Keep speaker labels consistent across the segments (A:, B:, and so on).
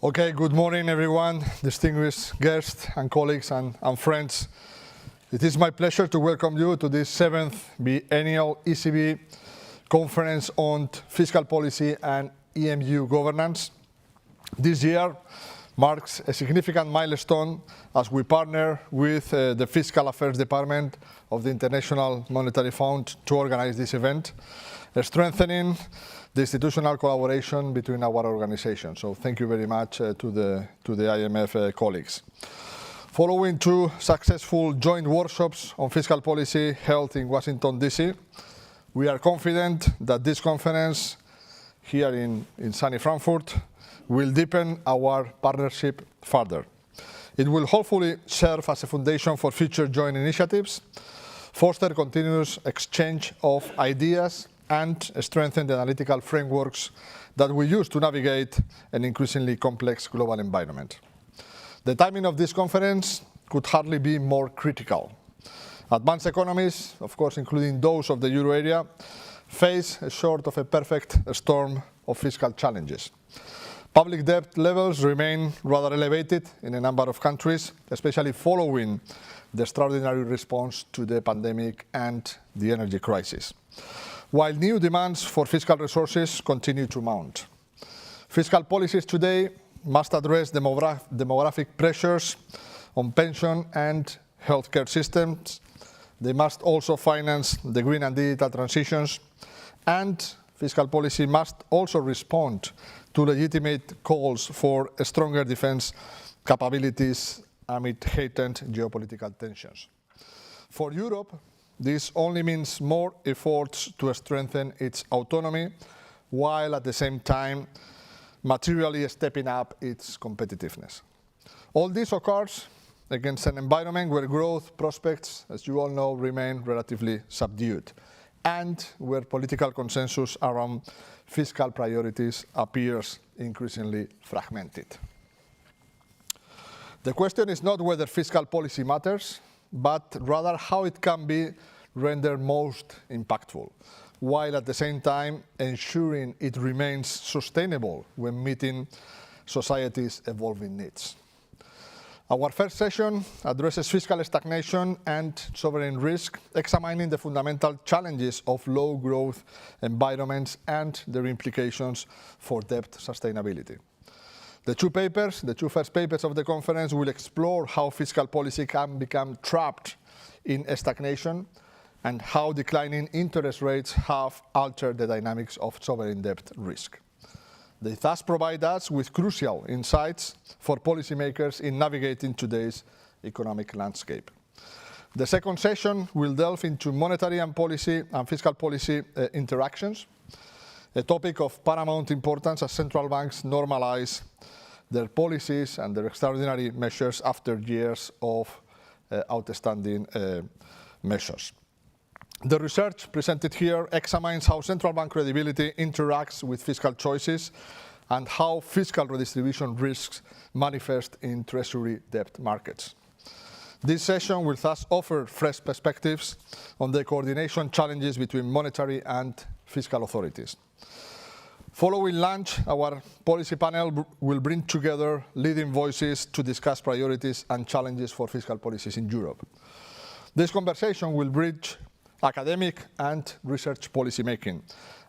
A: Okay, good morning, everyone, distinguished guests and colleagues and friends. It is my pleasure to welcome you to this 7th biennial ECB conference on fiscal policy and EMU governance. This year marks a significant milestone as we partner with the Fiscal Affairs Department of the International Monetary Fund to organize this event, strengthening the institutional collaboration between our organizations. So thank you very much to the IMF colleagues. Following two successful joint workshops on fiscal policy held in Washington, D.C., we are confident that this conference here in sunny Frankfurt will deepen our partnership further. It will hopefully serve as a foundation for future joint initiatives, foster continuous exchange of ideas, and strengthen the analytical frameworks that we use to navigate an increasingly complex global environment. The timing of this conference could hardly be more critical. Advanced economies, of course, including those of the euro area, face a sort of a perfect storm of fiscal challenges. Public debt levels remain rather elevated in a number of countries, especially following the extraordinary response to the pandemic and the energy crisis, while new demands for fiscal resources continue to mount. Fiscal policies today must address demographic pressures on pension and healthcare systems. They must also finance the green and digital transitions, and fiscal policy must also respond to legitimate calls for stronger defense capabilities amid heightened geopolitical tensions. For Europe, this only means more efforts to strengthen its autonomy, while at the same time materially stepping up its competitiveness. All this occurs against an environment where growth prospects, as you all know, remain relatively subdued, and where political consensus around fiscal priorities appears increasingly fragmented. The question is not whether fiscal policy matters, but rather how it can be rendered most impactful, while at the same time ensuring it remains sustainable when meeting society's evolving needs. Our first session addresses fiscal stagnation and sovereign risk, examining the fundamental challenges of low growth environments and their implications for debt sustainability. The two first papers of the conference will explore how fiscal policy can become trapped in stagnation and how declining interest rates have altered the dynamics of sovereign debt risk. They thus provide us with crucial insights for policymakers in navigating today's economic landscape. The second session will delve into monetary and fiscal policy interactions, a topic of paramount importance as central banks normalize their policies and their extraordinary measures after years of outstanding measures. The research presented here examines how central bank credibility interacts with fiscal choices and how fiscal redistribution risks manifest in treasury debt markets. This session will thus offer fresh perspectives on the coordination challenges between monetary and fiscal authorities. Following lunch, our policy panel will bring together leading voices to discuss priorities and challenges for fiscal policies in Europe. This conversation will bridge academic and research policymaking,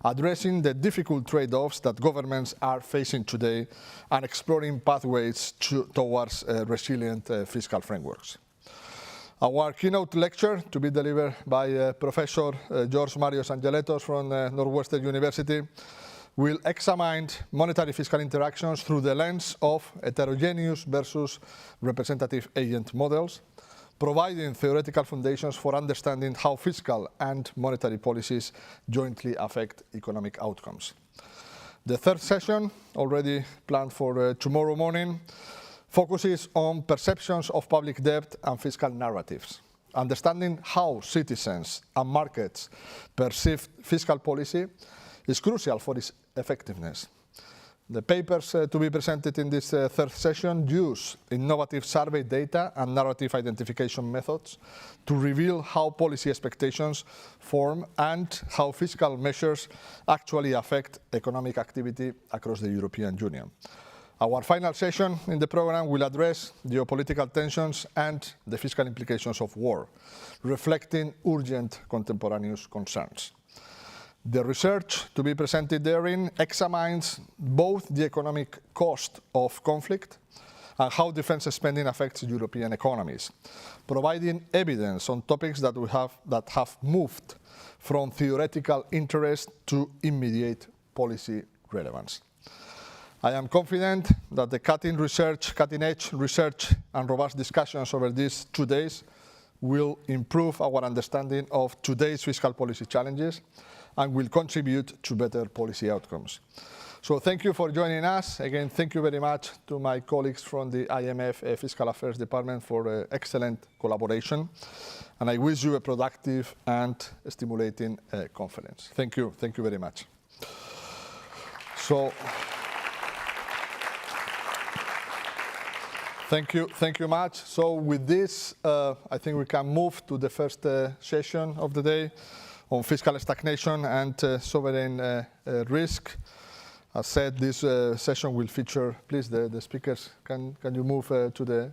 A: addressing the difficult trade-offs that governments are facing today and exploring pathways towards resilient fiscal frameworks. Our keynote lecture, to be delivered by Professor George-Marios Angeletos from Northwestern University, will examine monetary fiscal interactions through the lens of heterogeneous versus representative agent models, providing theoretical foundations for understanding how fiscal and monetary policies jointly affect economic outcomes. The third session, already planned for tomorrow morning, focuses on perceptions of public debt and fiscal narratives. Understanding how citizens and markets perceive fiscal policy is crucial for its effectiveness. The papers to be presented in this third session use innovative survey data and narrative identification methods to reveal how policy expectations form and how fiscal measures actually affect economic activity across the European Union. Our final session in the program will address geopolitical tensions and the fiscal implications of war, reflecting urgent contemporaneous concerns. The research to be presented therein examines both the economic cost of conflict and how defense spending affects European economies, providing evidence on topics that have moved from theoretical interest to immediate policy relevance. I am confident that the cutting-edge research and robust discussions over these 2 days will improve our understanding of today's fiscal policy challenges and will contribute to better policy outcomes. So thank you for joining us. Again, thank you very much to my colleagues from the IMF Fiscal Affairs Department for excellent collaboration. And I wish you a productive and stimulating conference. Thank you very much. So, thank you much. So with this, I think we can move to the first session of the day on fiscal stagnation and sovereign risk. As said, this session will feature, please, the speakers. Can you move to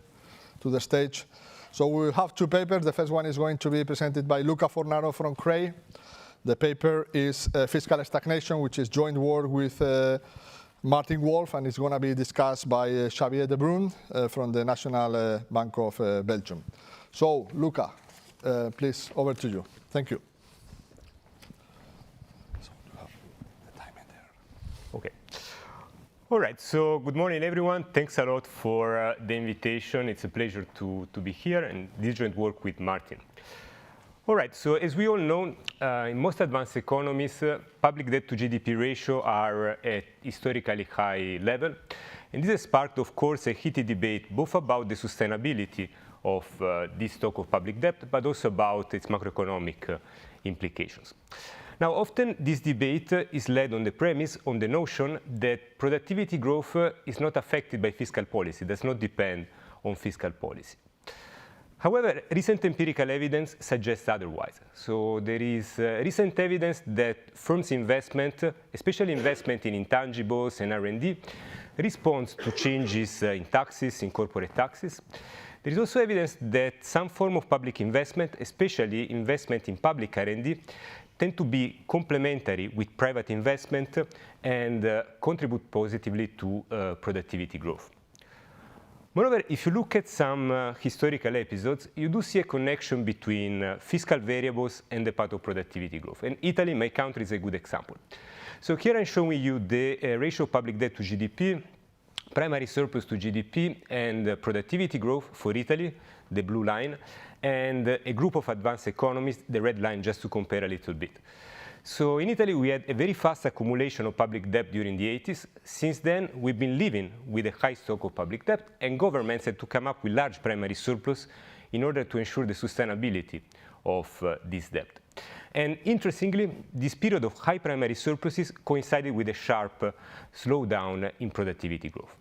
A: the stage? So we will have 2 papers. The first one is going to be presented by Luca Fornaro from CREI. The paper is Fiscal Stagnation, which is joint work with Martin Wolf, and it's going to be discussed by Xavier De Bruyn from the National Bank of Belgium. So, Luca, please, over to you. Thank you. So you have the time in there.
B: Okay. All right, so good morning, everyone. Thanks a lot for the invitation. It's a pleasure to be here and this joint work with Martin. All right, so as we all know, in most advanced economies, public debt to GDP ratio are at historically high level. And this has sparked, of course, a heated debate both about the sustainability of this stock of public debt, but also about its macroeconomic implications. Now, often this debate is led on the premise, on the notion that productivity growth is not affected by fiscal policy, does not depend on fiscal policy. However, recent empirical evidence suggests otherwise. So there is recent evidence that firms' investment, especially investment in intangibles and R&D, responds to changes in taxes, in corporate taxes. There is also evidence that some form of public investment, especially investment in public R&D, tend to be complementary with private investment and contribute positively to productivity growth. Moreover, if you look at some historical episodes, you do see a connection between fiscal variables and the path of productivity growth. And Italy, my country, is a good example. So here I'm showing you the ratio of public debt to GDP, primary surplus to GDP, and productivity growth for Italy, the blue line, and a group of advanced economies, the red line, just to compare a little bit. So in Italy, we had a very fast accumulation of public debt during the 80s. Since then, we've been living with a high stock of public debt, and governments had to come up with large primary surplus in order to ensure the sustainability of this debt. And interestingly, this period of high primary surpluses coincided with a sharp slowdown in productivity growth.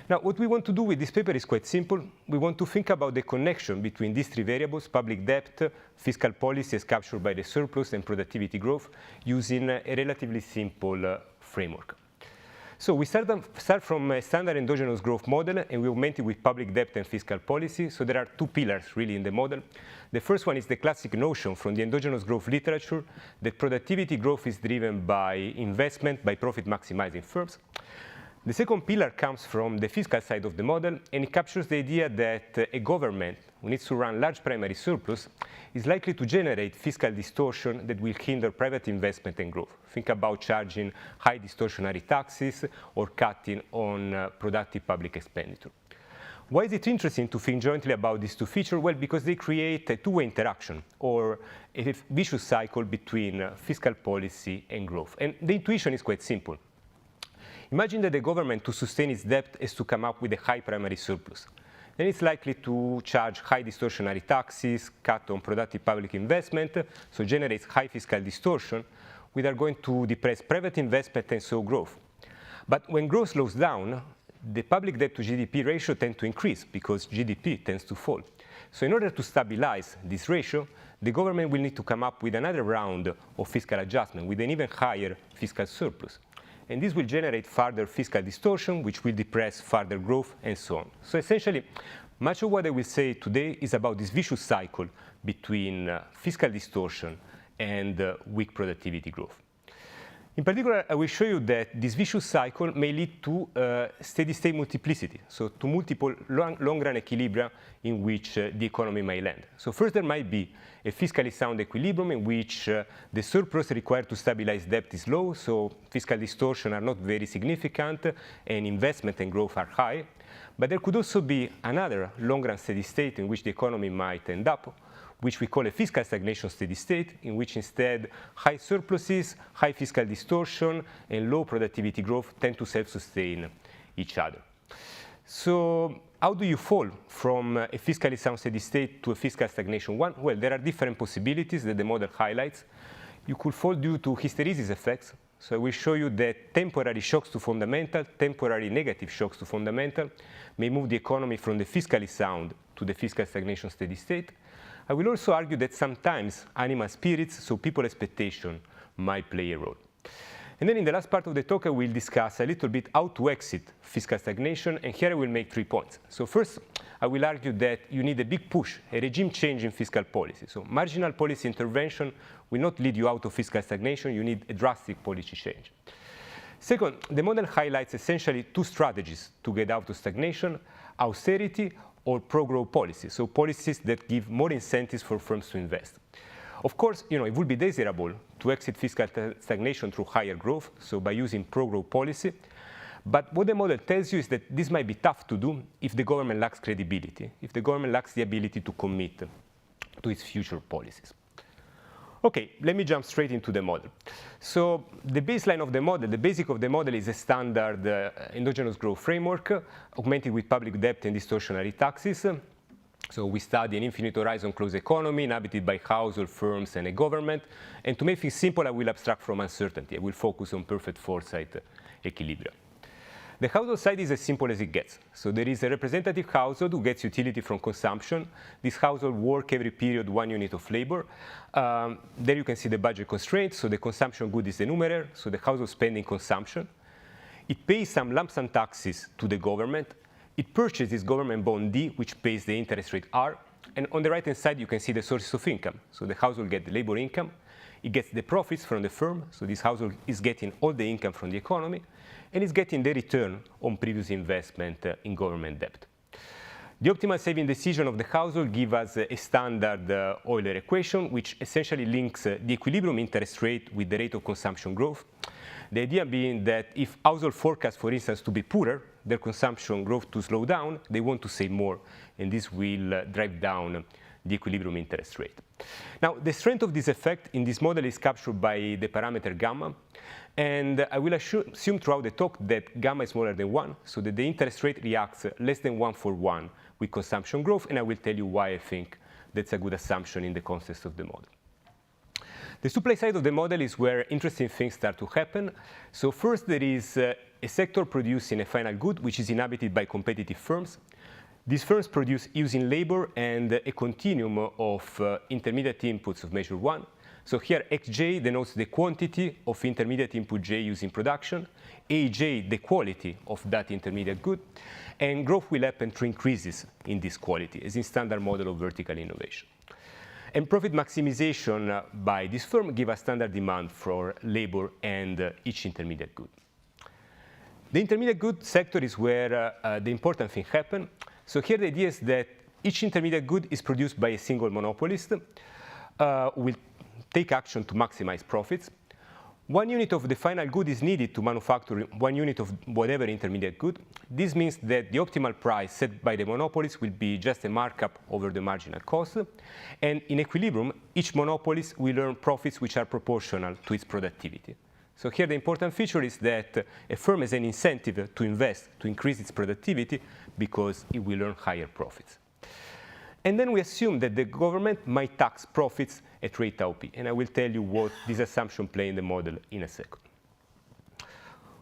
B: Now, what we want to do with this paper is quite simple. We want to think about the connection between these 3 variables, public debt, fiscal policy as captured by the surplus, and productivity growth, using a relatively simple framework. So we start from a standard endogenous growth model, and we augment it with public debt and fiscal policy. So there are 2 pillars, really, in the model. The first one is the classic notion from the endogenous growth literature that productivity growth is driven by investment, by profit-maximizing firms. The second pillar comes from the fiscal side of the model, and it captures the idea that a government who needs to run large primary surplus is likely to generate fiscal distortion that will hinder private investment and growth. Think about charging high distortionary taxes or cutting on productive public expenditure. Why is it interesting to think jointly about these 2 features? Well, because they create a 2-way interaction, or a vicious cycle between fiscal policy and growth. And the intuition is quite simple. Imagine that the government, to sustain its debt, has to come up with a high primary surplus. Then it's likely to charge high distortionary taxes, cut on productive public investment, so generates high fiscal distortion, which are going to depress private investment and so growth. But when growth slows down, the public debt to GDP ratio tends to increase because GDP tends to fall. So in order to stabilize this ratio, the government will need to come up with another round of fiscal adjustment with an even higher fiscal surplus. and this will generate further fiscal distortion, which will depress further growth, and so on. So essentially, much of what I will say today is about this vicious cycle between fiscal distortion and weak productivity growth. In particular, I will show you that this vicious cycle may lead to steady-state multiplicity, so to multiple long-run equilibria in which the economy may land. So first, there might be a fiscally sound equilibrium in which the surplus required to stabilize debt is low, so fiscal distortion are not very significant, and investment and growth are high. But there could also be another long-run steady state in which the economy might end up, which we call a fiscal stagnation steady state, in which instead high surpluses, high fiscal distortion, and low productivity growth tend to self-sustain each other. So how do you fall from a fiscally sound steady state to a fiscal stagnation one? Well, there are different possibilities that the model highlights. You could fall due to hysteresis effects. So I will show you that temporary shocks to fundamental, temporary negative shocks to fundamental, may move the economy from the fiscally sound to the fiscal stagnation steady state. I will also argue that sometimes animal spirits, so people expectation, might play a role. And then in the last part of the talk, I will discuss a little bit how to exit fiscal stagnation, and here I will make 3 points. So first, I will argue that you need a big push, a regime change in fiscal policy. So marginal policy intervention will not lead you out of fiscal stagnation. You need a drastic policy change. Second, the model highlights essentially 2 strategies to get out of stagnation: austerity or pro-growth policies, so policies that give more incentives for firms to invest. Of course, it would be desirable to exit fiscal stagnation through higher growth, so by using pro-growth policy. But what the model tells you is that this might be tough to do if the government lacks credibility, if the government lacks the ability to commit to its future policies. OK, let me jump straight into the model. So the baseline of the model, the basic of the model, is a standard endogenous growth framework, augmented with public debt and distortionary taxes. So we study an infinite horizon closed economy inhabited by household, firms, and a government. And to make things simple, I will abstract from uncertainty. I will focus on perfect foresight equilibrium. The household side is as simple as it gets. So there is a representative household who gets utility from consumption. This household works every period 1 unit of labor. There you can see the budget constraints. So the consumption good is the numerator. So the household spending consumption. It pays some lump sum taxes to the government. It purchases government bond D, which pays the interest rate R. And on the right-hand side, you can see the sources of income. So the household gets the labor income. It gets the profits from the firm. So this household is getting all the income from the economy. And it's getting the return on previous investment in government debt. The optimal saving decision of the household gives us a standard Euler equation, which essentially links the equilibrium interest rate with the rate of consumption growth. The idea being that if household forecasts, for instance, to be poorer, their consumption growth to slow down, they want to save more, and this will drive down the equilibrium interest rate. Now, the strength of this effect in this model is captured by the parameter gamma. And I will assume throughout the talk that gamma is smaller than 1, so that the interest rate reacts less than 1 for 1 with consumption growth. And I will tell you why I think that's a good assumption in the context of the model. The supply side of the model is where interesting things start to happen. So first, there is a sector producing a final good, which is inhabited by competitive firms. These firms produce using labor and a continuum of intermediate inputs of measure 1. So here, xj denotes the quantity of intermediate input j used in production, aj the quality of that intermediate good, and growth will happen through increases in this quality, as in standard model of vertical innovation. And profit maximization by this firm give a standard demand for labor and each intermediate good. The intermediate good sector is where the important thing happens. So here the idea is that each intermediate good is produced by a single monopolist who will take action to maximize profits. 1 unit of the final good is needed to manufacture 1 unit of whatever intermediate good. This means that the optimal price set by the monopolist will be just a markup over the marginal cost. And in equilibrium, each monopolist will earn profits which are proportional to its productivity. So here the important feature is that a firm has an incentive to invest to increase its productivity because it will earn higher profits. And then we assume that the government might tax profits at rate tau p. And I will tell you what this assumption play in the model in a second.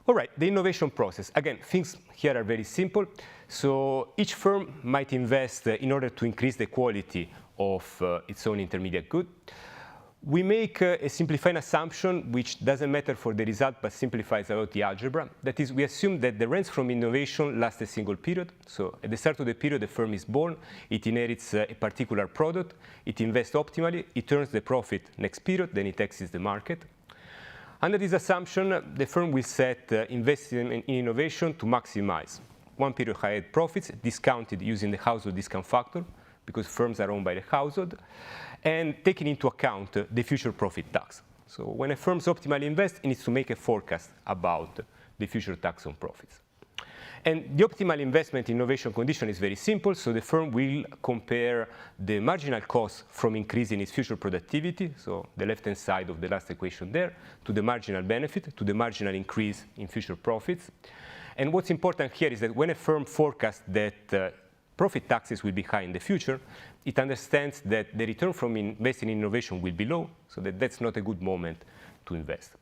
B: All right, the innovation process. Again, things here are very simple. So each firm might invest in order to increase the quality of its own intermediate good. We make a simplifying assumption, which doesn't matter for the result, but simplifies about the algebra. That is, we assume that the rents from innovation last a single period. So at the start of the period, the firm is born, it inherits a particular product, it invests optimally, it earns the profit next period, then it exits the market. Under this assumption, the firm will set investing in innovation to maximize one period higher profits, discounted using the household discount factor, because firms are owned by the household, and taking into account the future profit tax. So when a firm optimally invests, it needs to make a forecast about the future tax on profits. And the optimal investment innovation condition is very simple. So the firm will compare the marginal cost from increasing its future productivity, so the left-hand side of the last equation there, to the marginal benefit, to the marginal increase in future profits. And what's important here is that when a firm forecasts that profit taxes will be high in the future, it understands that the return from investing in innovation will be low, so that's not a good moment to invest.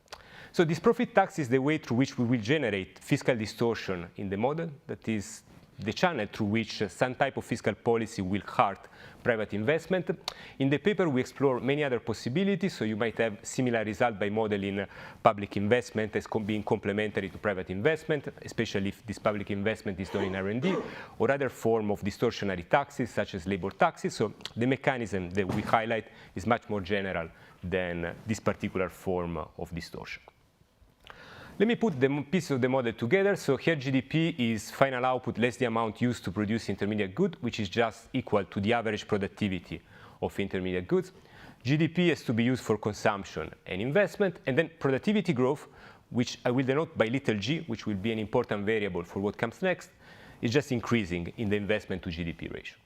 B: So this profit tax is the way through which we will generate fiscal distortion in the model. That is the channel through which some type of fiscal policy will hurt private investment. In the paper, we explore many other possibilities. So you might have similar result by modeling public investment as being complementary to private investment, especially if this public investment is done in R&D, or other form of distortionary taxes, such as labor taxes. So the mechanism that we highlight is much more general than this particular form of distortion. Let me put the pieces of the model together. So here GDP is final output less the amount used to produce intermediate good, which is just equal to the average productivity of intermediate goods. GDP has to be used for consumption and investment. And then productivity growth, which I will denote by little g, which will be an important variable for what comes next, is just increasing in the investment to GDP ratio.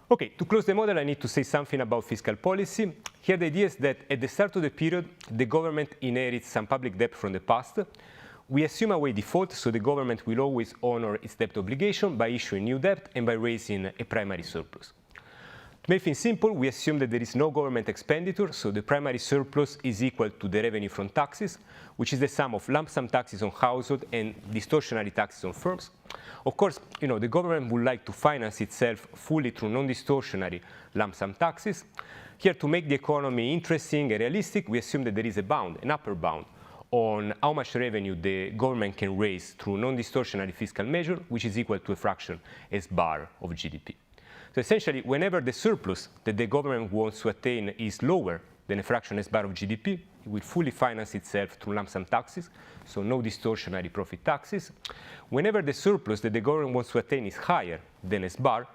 B: OK, to close the model, I need to say something about fiscal policy. Here, the idea is that at the start of the period, the government inherits some public debt from the past. We assume away default, so the government will always honor its debt obligation by issuing new debt and by raising a primary surplus. To make things simple, we assume that there is no government expenditure, so the primary surplus is equal to the revenue from taxes, which is the sum of lump sum taxes on household and distortionary taxes on firms. Of course, the government would like to finance itself fully through non-distortionary lump sum taxes. Here, to make the economy interesting and realistic, we assume that there is a bound, an upper bound, on how much revenue the government can raise through non-distortionary fiscal measure, which is equal to a fraction S bar of GDP. So essentially, whenever the surplus that the government wants to attain is lower than a fraction S bar of GDP, it will fully finance itself through lump sum taxes, so no distortionary profit taxes. Whenever the surplus that the government wants to attain is higher than S bar,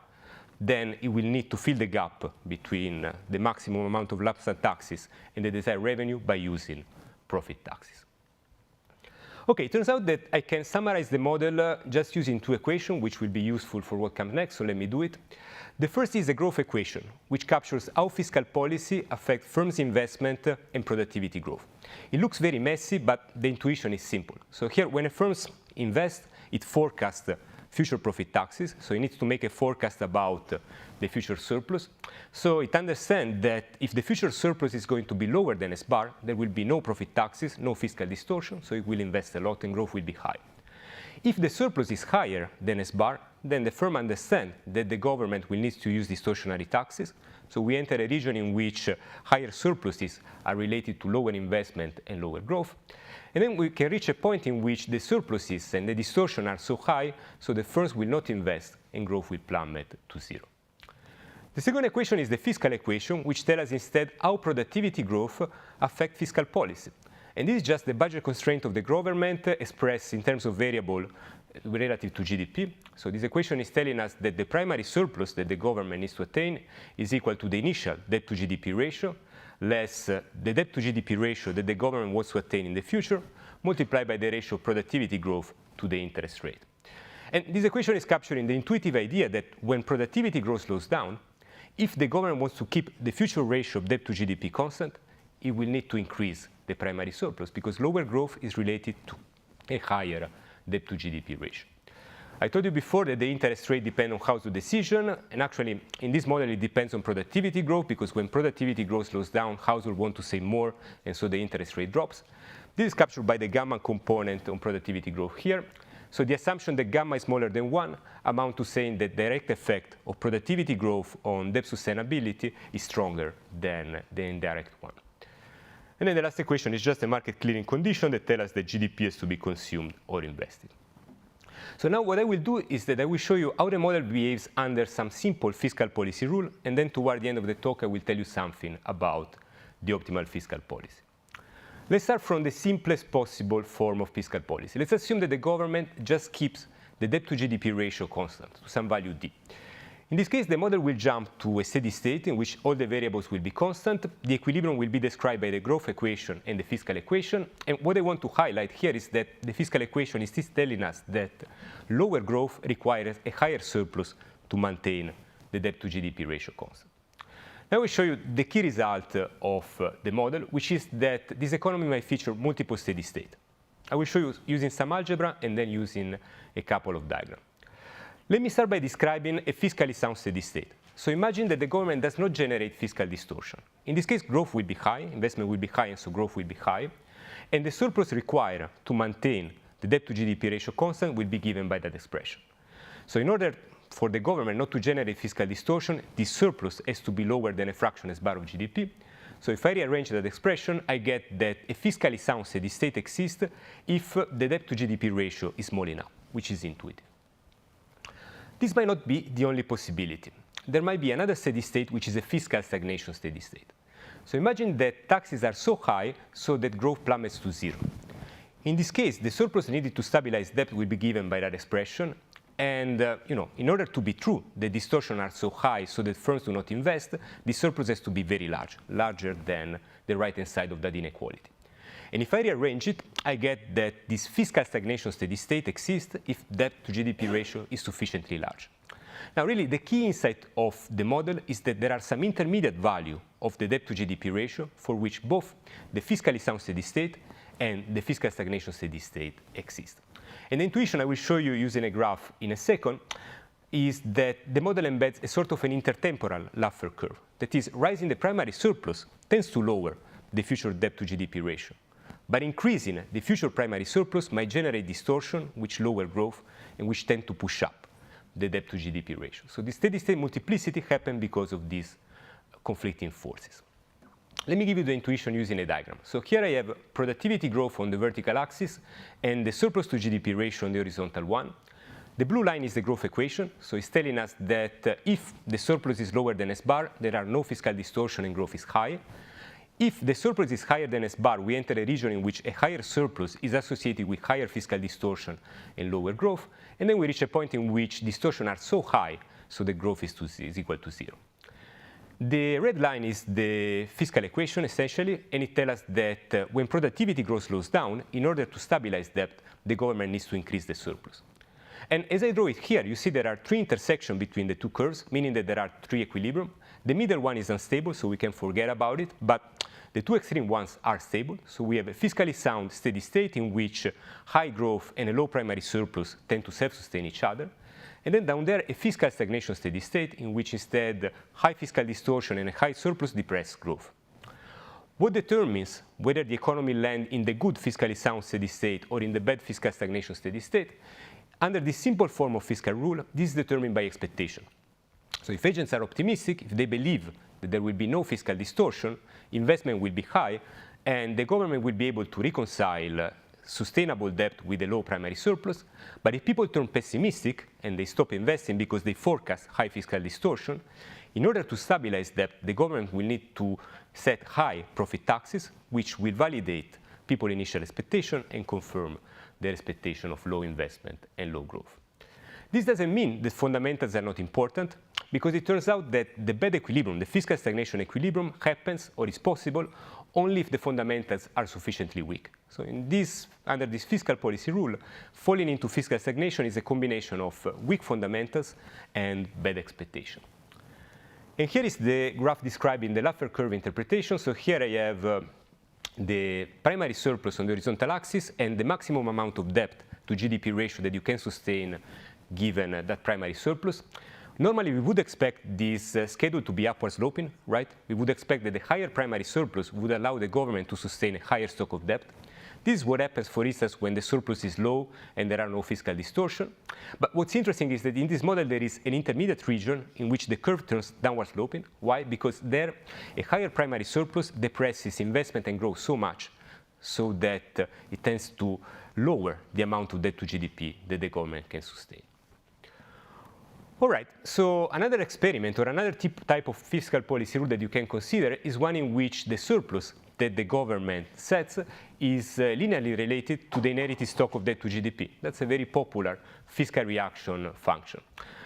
B: then it will need to fill the gap between the maximum amount of lump sum taxes and the desired revenue by using profit taxes. OK, it turns out that I can summarize the model just using two equations, which will be useful for what comes next, so let me do it. The first is a growth equation, which captures how fiscal policy affects firms' investment and productivity growth. It looks very messy, but the intuition is simple. So here, when a firm invests, it forecasts future profit taxes, so it needs to make a forecast about the future surplus. So it understands that if the future surplus is going to be lower than S bar, there will be no profit taxes, no fiscal distortion, so it will invest a lot and growth will be high. If the surplus is higher than S bar, then the firm understands that the government will need to use distortionary taxes. So we enter a region in which higher surpluses are related to lower investment and lower growth. And then we can reach a point in which the surpluses and the distortion are so high, so the firms will not invest and growth will plummet to zero. The second equation is the fiscal equation, which tells us instead how productivity growth affects fiscal policy. And this is just the budget constraint of the government expressed in terms of variable relative to GDP. So this equation is telling us that the primary surplus that the government needs to attain is equal to the initial debt to GDP ratio, less the debt to GDP ratio that the government wants to attain in the future, multiplied by the ratio of productivity growth to the interest rate. And this equation is capturing the intuitive idea that when productivity growth slows down, if the government wants to keep the future ratio of debt to GDP constant, it will need to increase the primary surplus, because lower growth is related to a higher debt to GDP ratio. I told you before that the interest rate depends on household decision, and actually in this model it depends on productivity growth, because when productivity growth slows down, households want to save more, and so the interest rate drops. This is captured by the gamma component on productivity growth here. So the assumption that gamma is smaller than 1 amount to saying that the direct effect of productivity growth on debt sustainability is stronger than the indirect one. And then the last equation is just a market clearing condition that tells us that GDP has to be consumed or invested. So now what I will do is that I will show you how the model behaves under some simple fiscal policy rule, and then toward the end of the talk I will tell you something about the optimal fiscal policy. Let's start from the simplest possible form of fiscal policy. Let's assume that the government just keeps the debt to GDP ratio constant to some value d. In this case, the model will jump to a steady state in which all the variables will be constant. The equilibrium will be described by the growth equation and the fiscal equation. And what I want to highlight here is that the fiscal equation is still telling us that lower growth requires a higher surplus to maintain the debt to GDP ratio constant. Now I will show you the key result of the model, which is that this economy might feature multiple steady states. I will show you using some algebra and then using a couple of diagrams. Let me start by describing a fiscally sound steady state. So imagine that the government does not generate fiscal distortion. In this case, growth will be high, investment will be high, and so growth will be high. And the surplus required to maintain the debt to GDP ratio constant will be given by that expression. So in order for the government not to generate fiscal distortion, this surplus has to be lower than a fraction S bar of GDP. So if I rearrange that expression, I get that a fiscally sound steady state exists if the debt to GDP ratio is small enough, which is intuitive. This might not be the only possibility. There might be another steady state, which is a fiscal stagnation steady state. So imagine that taxes are so high so that growth plummets to zero. In this case, the surplus needed to stabilize debt will be given by that expression. And in order to be true, the distortions are so high so that firms do not invest, the surplus has to be very large, larger than the right-hand side of that inequality. And if I rearrange it, I get that this fiscal stagnation steady state exists if debt to GDP ratio is sufficiently large. Now, really, the key insight of the model is that there are some intermediate value of the debt to GDP ratio for which both the fiscally sound steady state and the fiscal stagnation steady state exist. And the intuition I will show you using a graph in a second is that the model embeds a sort of an intertemporal Laffer curve. That is, rising the primary surplus tends to lower the future debt to GDP ratio. But increasing the future primary surplus might generate distortion, which lower growth, and which tend to push up the debt to GDP ratio. So the steady state multiplicity happens because of these conflicting forces. Let me give you the intuition using a diagram. So here I have productivity growth on the vertical axis and the surplus to GDP ratio on the horizontal one. The blue line is the growth equation. So it's telling us that if the surplus is lower than S bar, there are no fiscal distortion and growth is high. If the surplus is higher than S bar, we enter a region in which a higher surplus is associated with higher fiscal distortion and lower growth. And then we reach a point in which distortions are so high so the growth is equal to zero. The red line is the fiscal equation, essentially, and it tells us that when productivity growth slows down, in order to stabilize debt, the government needs to increase the surplus. And as I draw it here, you see there are three intersections between the two curves, meaning that there are three equilibrium. The middle one is unstable, so we can forget about it, but the two extreme ones are stable. So we have a fiscally sound steady state in which high growth and a low primary surplus tend to self-sustain each other. And then down there, a fiscal stagnation steady state in which instead high fiscal distortion and a high surplus depress growth. What determines whether the economy lands in the good fiscally sound steady state or in the bad fiscal stagnation steady state? Under this simple form of fiscal rule, this is determined by expectation. So if agents are optimistic, if they believe that there will be no fiscal distortion, investment will be high, and the government will be able to reconcile sustainable debt with a low primary surplus. But if people turn pessimistic and they stop investing because they forecast high fiscal distortion, in order to stabilize debt, the government will need to set high profit taxes, which will validate people's initial expectation and confirm their expectation of low investment and low growth. This doesn't mean that fundamentals are not important, because it turns out that the bad equilibrium, the fiscal stagnation equilibrium, happens or is possible only if the fundamentals are sufficiently weak. So under this fiscal policy rule, falling into fiscal stagnation is a combination of weak fundamentals and bad expectation. And here is the graph describing the Laffer curve interpretation. So here I have the primary surplus on the horizontal axis and the maximum amount of debt to GDP ratio that you can sustain given that primary surplus. Normally, we would expect this schedule to be upward sloping, right? We would expect that the higher primary surplus would allow the government to sustain a higher stock of debt. This is what happens, for instance, when the surplus is low and there are no fiscal distortion. But what's interesting is that in this model, there is an intermediate region in which the curve turns downward sloping. Why? Because there, a higher primary surplus depresses investment and growth so much so that it tends to lower the amount of debt to GDP that the government can sustain. All right, so another experiment or another type of fiscal policy rule that you can consider is one in which the surplus that the government sets is linearly related to the inherited stock of debt to GDP. That's a very popular fiscal reaction function.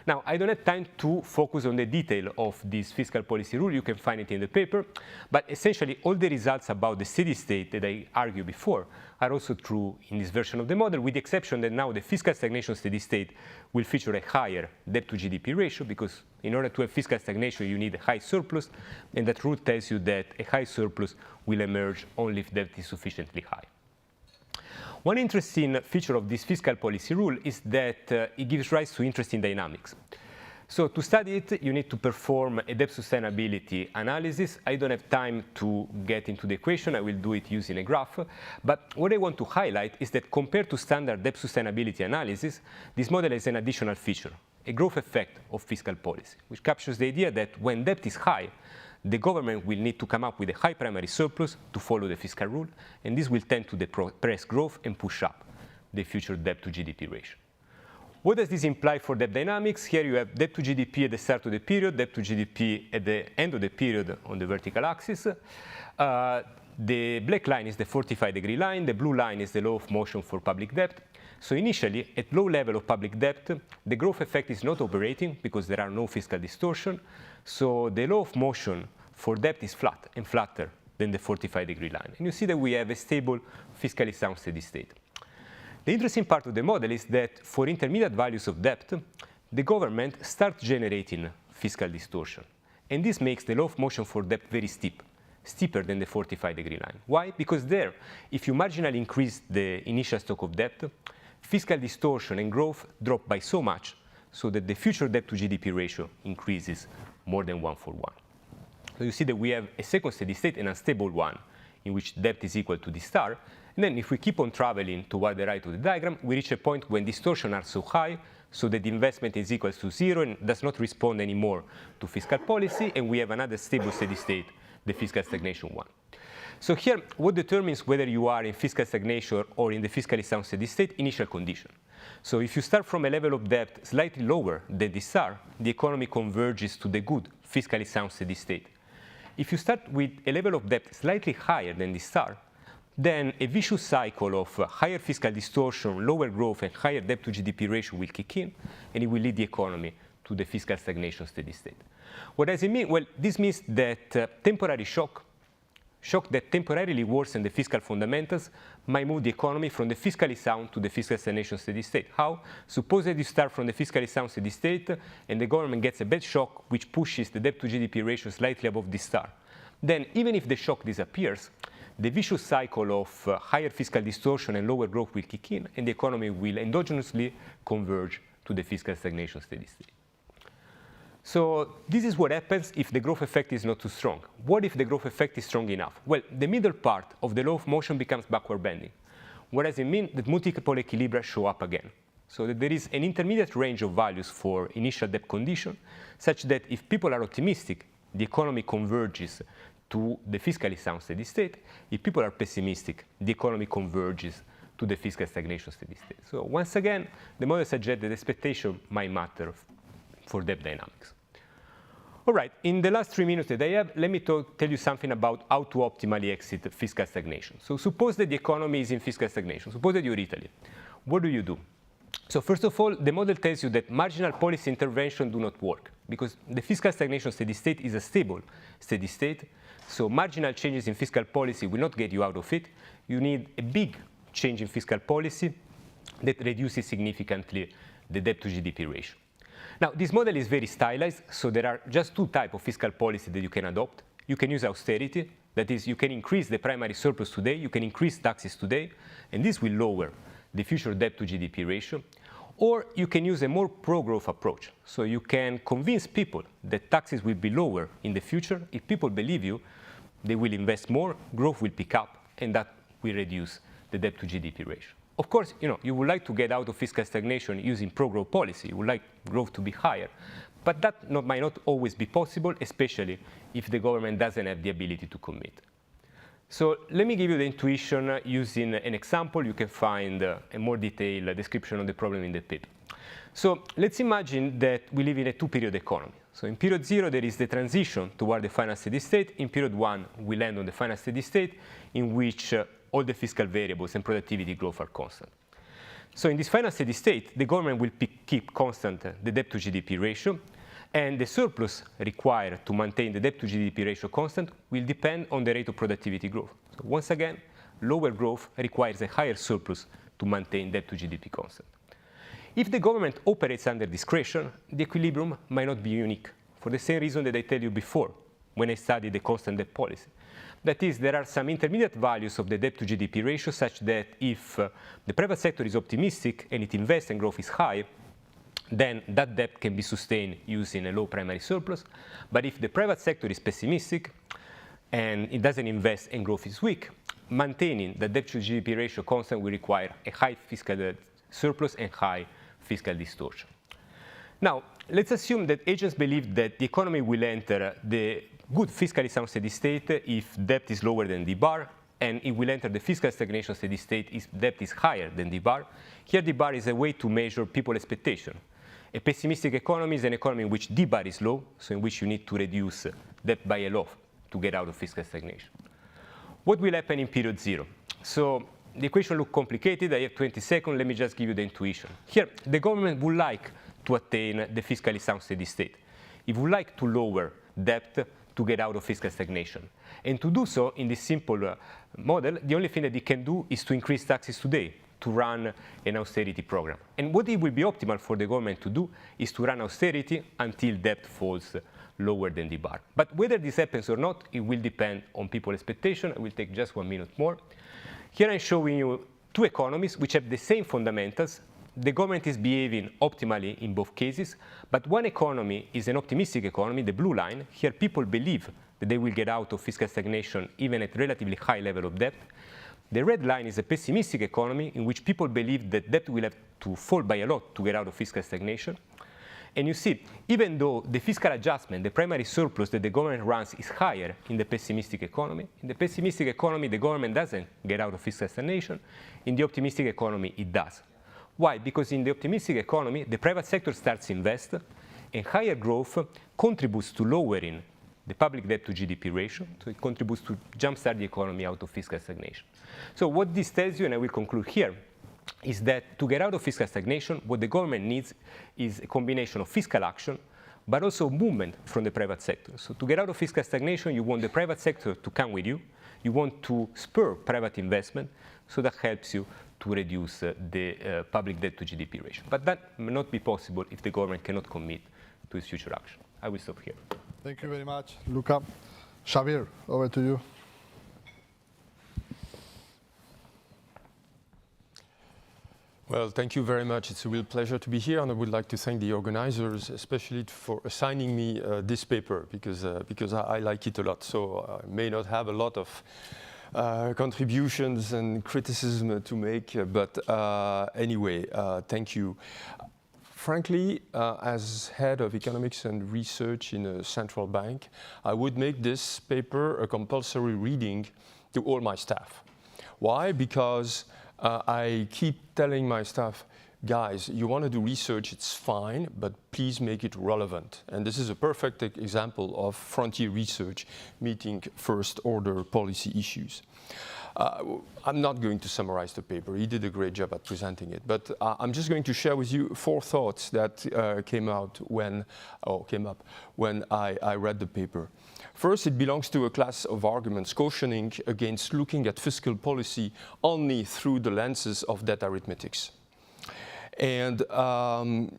B: Now, I don't have time to focus on the detail of this fiscal policy rule. You can find it in the paper. But essentially, all the results about the steady state that I argued before are also true in this version of the model, with the exception that now the fiscal stagnation steady state will feature a higher debt to GDP ratio, because in order to have fiscal stagnation, you need a high surplus. And that rule tells you that a high surplus will emerge only if debt is sufficiently high. One interesting feature of this fiscal policy rule is that it gives rise to interesting dynamics. So to study it, you need to perform a debt sustainability analysis. I don't have time to get into the equation. I will do it using a graph. But what I want to highlight is that compared to standard debt sustainability analysis, this model has an additional feature, a growth effect of fiscal policy, which captures the idea that when debt is high, the government will need to come up with a high primary surplus to follow the fiscal rule, and this will tend to depress growth and push up the future debt to GDP ratio. What does this imply for debt dynamics? Here you have debt to GDP at the start of the period, debt to GDP at the end of the period on the vertical axis. The black line is the 45-degree line. The blue line is the law of motion for public debt. So initially, at low level of public debt, the growth effect is not operating because there are no fiscal distortion. So the law of motion for debt is flat and flatter than the 45-degree line. And you see that we have a stable, fiscally sound steady state. The interesting part of the model is that for intermediate values of debt, the government starts generating fiscal distortion. And this makes the law of motion for debt very steep, steeper than the 45-degree line. Why? Because there, if you marginally increase the initial stock of debt, fiscal distortion and growth drop by so much so that the future debt to GDP ratio increases more than 1-for-1. So you see that we have a second steady state, an unstable one, in which debt is equal to this star. And then if we keep on traveling toward the right of the diagram, we reach a point when distortions are so high so that the investment is equal to zero and does not respond anymore to fiscal policy, and we have another stable steady state, the fiscal stagnation one. So here, what determines whether you are in fiscal stagnation or in the fiscally sound steady state? Initial condition. So if you start from a level of debt slightly lower than this star, the economy converges to the good fiscally sound steady state. If you start with a level of debt slightly higher than this star, then a vicious cycle of higher fiscal distortion, lower growth, and higher debt to GDP ratio will kick in, and it will lead the economy to the fiscal stagnation steady state. What does it mean? Well, this means that temporary shock that temporarily worsen the fiscal fundamentals might move the economy from the fiscally sound to the fiscal stagnation steady state. How? Suppose that you start from the fiscally sound steady state and the government gets a bad shock which pushes the debt to GDP ratio slightly above this star. Then even if the shock disappears, the vicious cycle of higher fiscal distortion and lower growth will kick in, and the economy will endogenously converge to the fiscal stagnation steady state. So this is what happens if the growth effect is not too strong. What if the growth effect is strong enough? Well, the middle part of the law of motion becomes backward bending. What does it mean? That multiple equilibria show up again. So that there is an intermediate range of values for initial debt condition, such that if people are optimistic, the economy converges to the fiscally sound steady state. If people are pessimistic, the economy converges to the fiscal stagnation steady state. So once again, the model suggests that expectation might matter for debt dynamics. All right, in the last 3 minutes that I have, let me tell you something about how to optimally exit fiscal stagnation. So suppose that the economy is in fiscal stagnation. Suppose that you're Italy. What do? So first of all, the model tells you that marginal policy intervention do not work because the fiscal stagnation steady state is a stable steady state. So marginal changes in fiscal policy will not get you out of it. You need a big change in fiscal policy that reduces significantly the debt to GDP ratio. Now, this model is very stylized, so there are just two types of fiscal policy that you can adopt. You can use austerity, that is, you can increase the primary surplus today, you can increase taxes today, and this will lower the future debt to GDP ratio. Or you can use a more pro-growth approach. So you can convince people that taxes will be lower in the future. If people believe you, they will invest more, growth will pick up, and that will reduce the debt to GDP ratio. Of course, you would like to get out of fiscal stagnation using pro-growth policy. You would like growth to be higher. But that might not always be possible, especially if the government doesn't have the ability to commit. So let me give you the intuition using an example. You can find a more detailed description of the problem in the paper. So let's imagine that we live in a two-period economy. So in period 0, there is the transition toward the final steady state. In period 1, we land on the final steady state, in which all the fiscal variables and productivity growth are constant. So in this final steady state, the government will keep constant the debt to GDP ratio, and the surplus required to maintain the debt to GDP ratio constant will depend on the rate of productivity growth. So once again, lower growth requires a higher surplus to maintain debt to GDP constant. If the government operates under discretion, the equilibrium might not be unique, for the same reason that I told you before when I studied the constant debt policy. That is, there are some intermediate values of the debt to GDP ratio such that if the private sector is optimistic and it invests and growth is high, then that debt can be sustained using a low primary surplus. But if the private sector is pessimistic and it doesn't invest and growth is weak, maintaining the debt to GDP ratio constant will require a high fiscal surplus and high fiscal distortion. Now, let's assume that agents believe that the economy will enter the good fiscally sound steady state if debt is lower than the bar, and it will enter the fiscal stagnation steady state if debt is higher than the bar. Here, the bar is a way to measure people expectation. A pessimistic economy is an economy in which the bar is low, so in which you need to reduce debt by a lot to get out of fiscal stagnation. What will happen in period 0? So the equation looks complicated. I have 20 seconds. Let me just give you the intuition. Here, the government would like to attain the fiscally sound steady state. It would like to lower debt to get out of fiscal stagnation. And to do so, in this simple model, the only thing that it can do is to increase taxes today, to run an austerity program. And what it will be optimal for the government to do is to run austerity until debt falls lower than the bar. But whether this happens or not, it will depend on people's expectation. I will take just 1 minute more. Here I'm showing you two economies which have the same fundamentals. The government is behaving optimally in both cases, but one economy is an optimistic economy, the blue line. Here people believe that they will get out of fiscal stagnation even at relatively high level of debt. The red line is a pessimistic economy in which people believe that debt will have to fall by a lot to get out of fiscal stagnation. And you see, even though the fiscal adjustment, the primary surplus that the government runs is higher in the pessimistic economy, the government doesn't get out of fiscal stagnation. In the optimistic economy, it does. Why? Because in the optimistic economy, the private sector starts to invest, and higher growth contributes to lowering the public debt to GDP ratio, so it contributes to jumpstart the economy out of fiscal stagnation. So what this tells you, and I will conclude here, is that to get out of fiscal stagnation, what the government needs is a combination of fiscal action, but also movement from the private sector. So to get out of fiscal stagnation, you want the private sector to come with you. You want to spur private investment, so that helps you to reduce the public debt to GDP ratio. But that may not be possible if the government cannot commit to its future action. I will stop here.
A: Thank you very much, Luca. Xavier, over to you.
C: Well, thank you very much. It's a real pleasure to be here, and I would like to thank the organizers, especially for assigning me this paper, because I like it a lot. So I may not have a lot of contributions and criticism to make, but anyway, thank you. Frankly, as head of economics and research in a central bank, I would make this paper a compulsory reading to all my staff. Why? Because I keep telling my staff, guys, you want to do research, it's fine, but please make it relevant. And this is a perfect example of frontier research meeting first-order policy issues. I'm not going to summarize the paper. He did a great job at presenting it. But I'm just going to share with you 4 thoughts that came up when I read the paper. First, it belongs to a class of arguments cautioning against looking at fiscal policy only through the lenses of debt arithmetics. And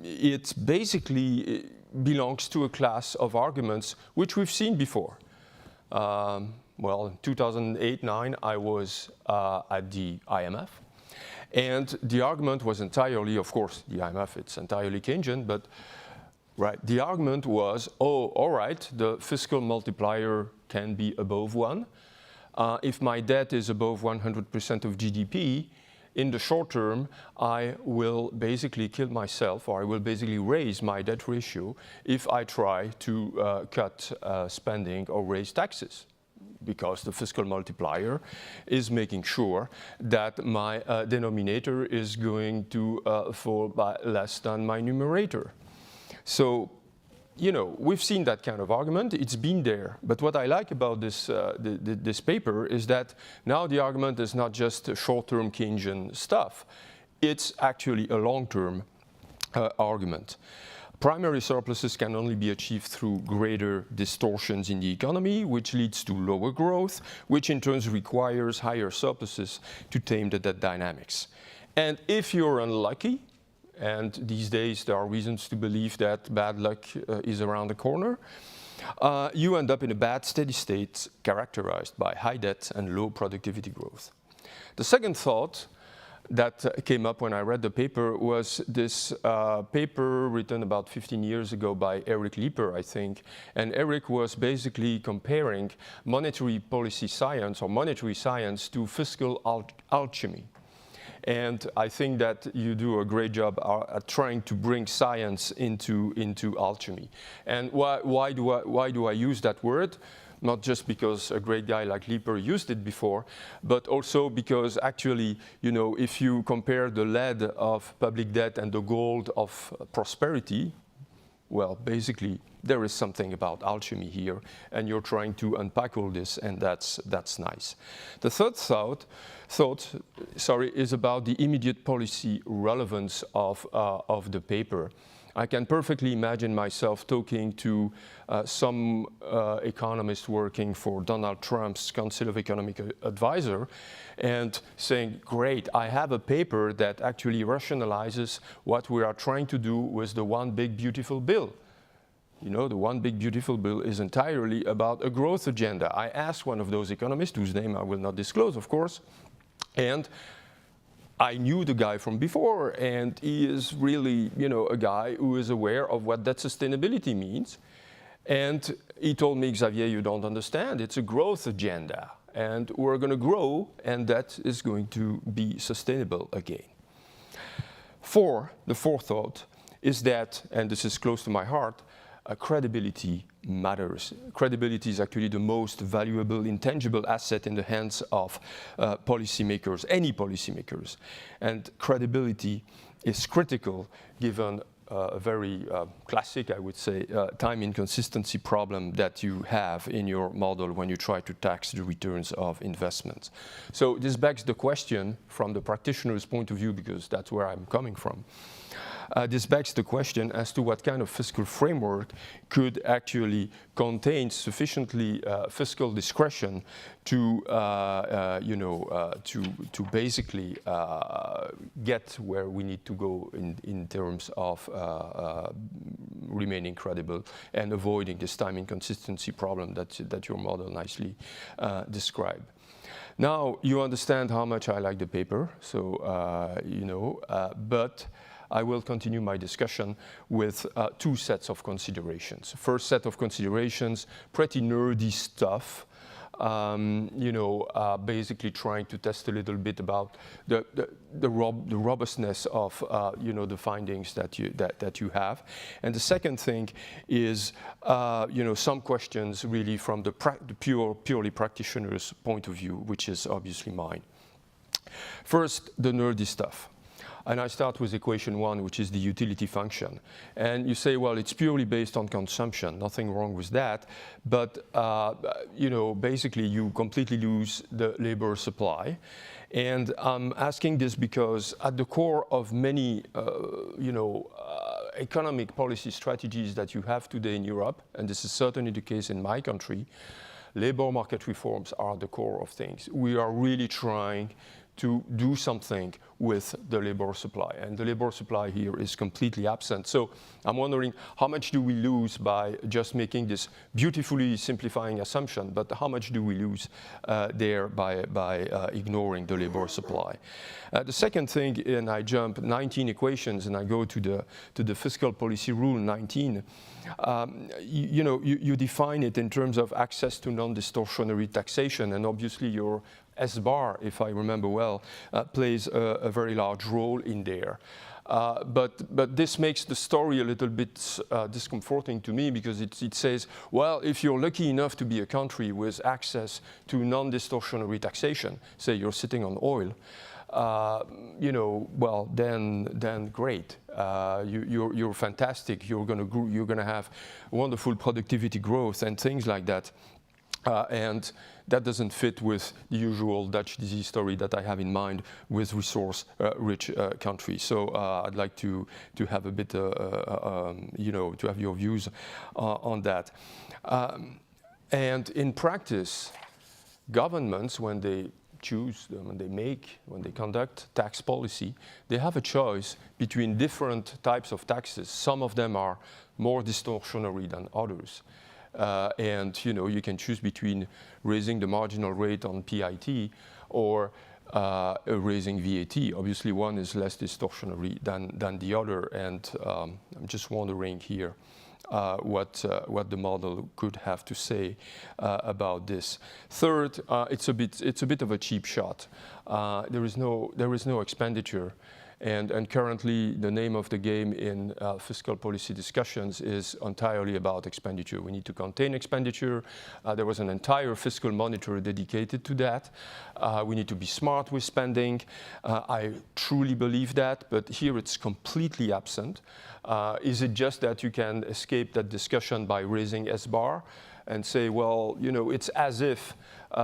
C: it basically belongs to a class of arguments which we've seen before. Well, in 2008-09, I was at the IMF. And the argument was entirely, of course, the IMF, it's entirely Keynesian, but the argument was, oh, all right, the fiscal multiplier can be above 1. if my debt is above 100% of GDP, in the short term, I will basically kill myself, or I will basically raise my debt ratio if I try to cut spending or raise taxes, because the fiscal multiplier is making sure that my denominator is going to fall by less than my numerator. So, you know, we've seen that kind of argument. It's been there. But what I like about this, this paper is that now the argument is not just short-term Keynesian stuff. It's actually a long-term argument. Primary surpluses can only be achieved through greater distortions in the economy, which leads to lower growth, which in turn requires higher surpluses to tame the debt dynamics. And if you're unlucky, and these days there are reasons to believe that bad luck is around the corner, you end up in a bad steady state characterized by high debt and low productivity growth. The second thought that came up when I read the paper was this paper written about 15 years ago by Eric Leeper, I think. And Eric was basically comparing monetary policy science or monetary science to fiscal alchemy. And I think that you do a great job at trying to bring science into alchemy. And why do I use that word? Not just because a great guy like Leeper used it before, but also because actually, you know, if you compare the lead of public debt and the gold of prosperity, well, basically, there is something about alchemy here, and you're trying to unpack all this, and that's nice. The third thought, is about the immediate policy relevance of the paper. I can perfectly imagine myself talking to some economist working for Donald Trump's Council of Economic Advisor and saying, great, I have a paper that actually rationalizes what we are trying to do with the One Big Beautiful Bill. You know, the One Big Beautiful Bill is entirely about a growth agenda. I asked one of those economists, whose name I will not disclose, of course, and I knew the guy from before, and he is really, you know, a guy who is aware of what that sustainability means. And he told me, Xavier, you don't understand. It's a growth agenda, and we're going to grow, and that is going to be sustainable again. The fourth thought is that, and this is close to my heart, credibility matters. Credibility is actually the most valuable, intangible asset in the hands of policymakers, any policymakers. And credibility is critical given a very classic, I would say, time inconsistency problem that you have in your model when you try to tax the returns of investments. So this begs the question from the practitioner's point of view, because that's where I'm coming from. This begs the question as to what kind of fiscal framework could actually contain sufficiently fiscal discretion to, to basically get where we need to go in terms of remaining credible and avoiding this time inconsistency problem that your model nicely described. Now you understand how much I like the paper, so but I will continue my discussion with two sets of considerations. First set of considerations, pretty nerdy stuff, basically trying to test a little bit about the robustness of the findings that you have. And the second thing is some questions really from the purely practitioner's point of view, which is obviously mine. First, the nerdy stuff. And I start with equation one, which is the utility function. And you say, well, it's purely based on consumption. Nothing wrong with that. But, basically you completely lose the labor supply. And I'm asking this because at the core of many, economic policy strategies that you have today in Europe, and this is certainly the case in my country, labor market reforms are the core of things. We are really trying to do something with the labor supply. And the labor supply here is completely absent. So I'm wondering, how much do we lose by just making this beautifully simplifying assumption, but how much do we lose there by ignoring the labor supply? The second thing, and I jump 19 equations and I go to the fiscal policy rule 19. You define it in terms of access to non-distortionary taxation, and obviously your S-bar, if I remember well, plays a very large role in there. But this makes the story a little bit discomforting to me, because it says, well, if you're lucky enough to be a country with access to non-distortionary taxation, say you're sitting on oil, well, then great. You're fantastic. You're going to have wonderful productivity growth and things like that. And that doesn't fit with the usual Dutch disease story that I have in mind with resource-rich countries. So I'd like to have a bit, to have your views on that. And in practice, governments, when they when they conduct tax policy, they have a choice between different types of taxes. Some of them are more distortionary than others. And you can choose between raising the marginal rate on PIT or raising VAT. Obviously, one is less distortionary than the other, and I'm just wondering here what the model could have to say about this. Third, it's a bit of a cheap shot. There is no expenditure. And currently, the name of the game in fiscal policy discussions is entirely about expenditure. We need to contain expenditure. There was an entire fiscal monitor dedicated to that. We need to be smart with spending. I truly believe that, but here it's completely absent. Is it just that you can escape that discussion by raising S-bar and say, well, it's as if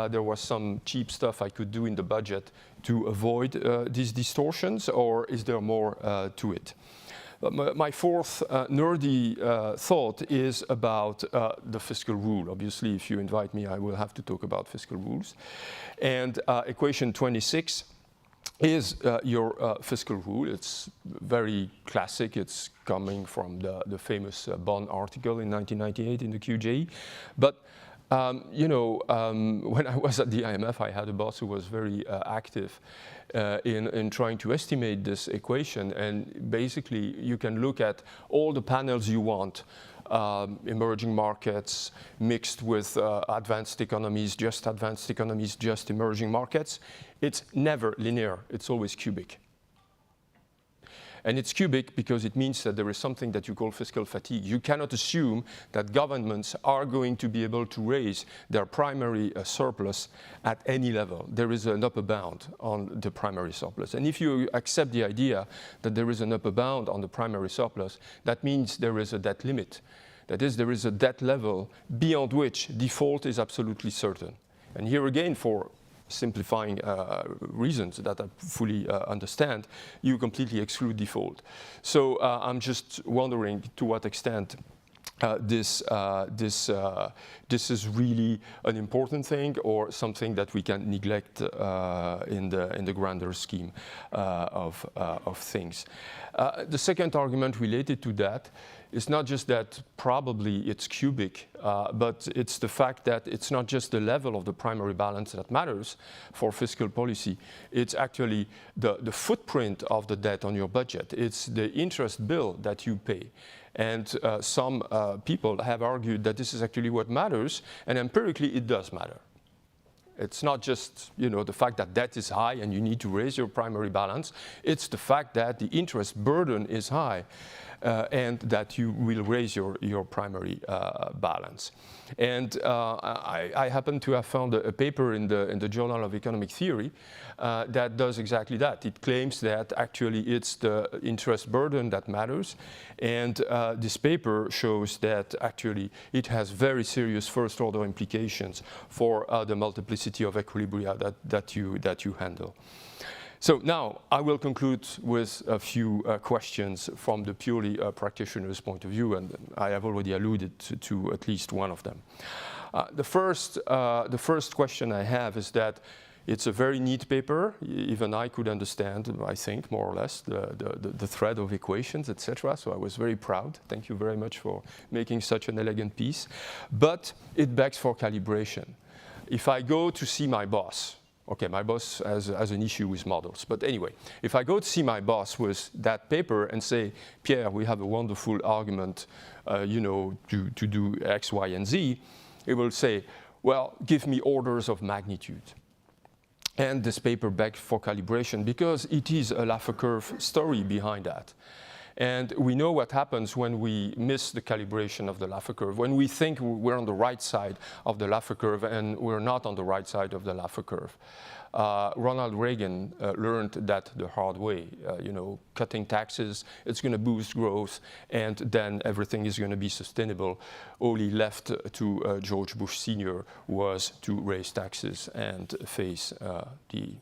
C: there was some cheap stuff I could do in the budget to avoid these distortions, or is there more to it? My fourth nerdy thought is about the fiscal rule. Obviously, if you invite me, I will have to talk about fiscal rules. And equation 26 is your fiscal rule. It's very classic. It's coming from the famous Bonn article in 1998 in the QJ. But when I was at the IMF, I had a boss who was very active in trying to estimate this equation. And basically, you can look at all the panels you want, emerging markets mixed with advanced economies, just emerging markets. It's never linear. It's always cubic. And it's cubic because it means that there is something that you call fiscal fatigue. You cannot assume that governments are going to be able to raise their primary surplus at any level. There is an upper bound on the primary surplus. And if you accept the idea that there is an upper bound on the primary surplus, that means there is a debt limit. That is, there is a debt level beyond which default is absolutely certain. And here again, for simplifying reasons that I fully understand, you completely exclude default. So I'm just wondering to what extent this is really an important thing, or something that we can neglect in the grander scheme of things. The second argument related to that is not just that probably it's cubic, but it's the fact that it's not just the level of the primary balance that matters for fiscal policy. It's actually the footprint of the debt on your budget. It's the interest bill that you pay. And some people have argued that this is actually what matters, and empirically it does matter. It's not just the fact that debt is high and you need to raise your primary balance. It's the fact that the interest burden is high and that you will raise your primary balance. And I happen to have found a paper in the Journal of Economic Theory that does exactly that. It claims that actually it's the interest burden that matters. And this paper shows that actually it has very serious first-order implications for the multiplicity of equilibria that you handle. So now I will conclude with a few questions from the purely practitioner's point of view, and I have already alluded to at least one of them. The first question I have is that It's a very neat paper. Even I could understand, I think, more or less, the thread of equations, etc. So I was very proud. Thank you very much for making such an elegant piece. But it begs for calibration. If I go to see my boss, okay, my boss has an issue with models. But anyway, if I go to see my boss with that paper and say, Pierre, we have a wonderful argument, you know, to do X, Y, and Z, it will say, well, give me orders of magnitude. And this paper begs for calibration because it is a Laffer curve story behind that. And we know what happens when we miss the calibration of the Laffer curve, when we think we're on the right side of the Laffer curve and we're not on the right side of the Laffer curve. Ronald Reagan learned that the hard way. You know, cutting taxes, it's going to boost growth, and then everything is going to be sustainable. All he left to George Bush Sr. was to raise taxes and face the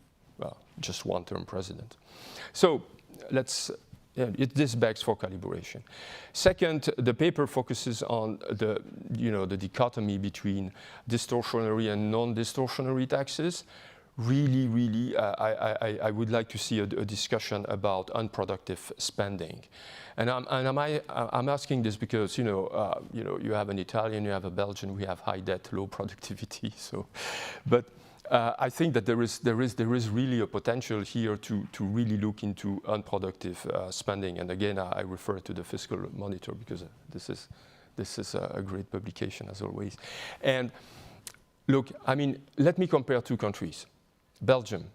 C: just one-term president. So let's. This begs for calibration. Second, the paper focuses on the dichotomy between distortionary and non-distortionary taxes. Really, I would like to see a discussion about unproductive spending, and I'm asking this because you have an Italian, you have a Belgian, we have high debt, low productivity. So, but I think that there is really a potential here to really look into unproductive spending, and again I refer to the Fiscal Monitor because this is a great publication as always. And look, I mean, let me compare two countries. Belgium,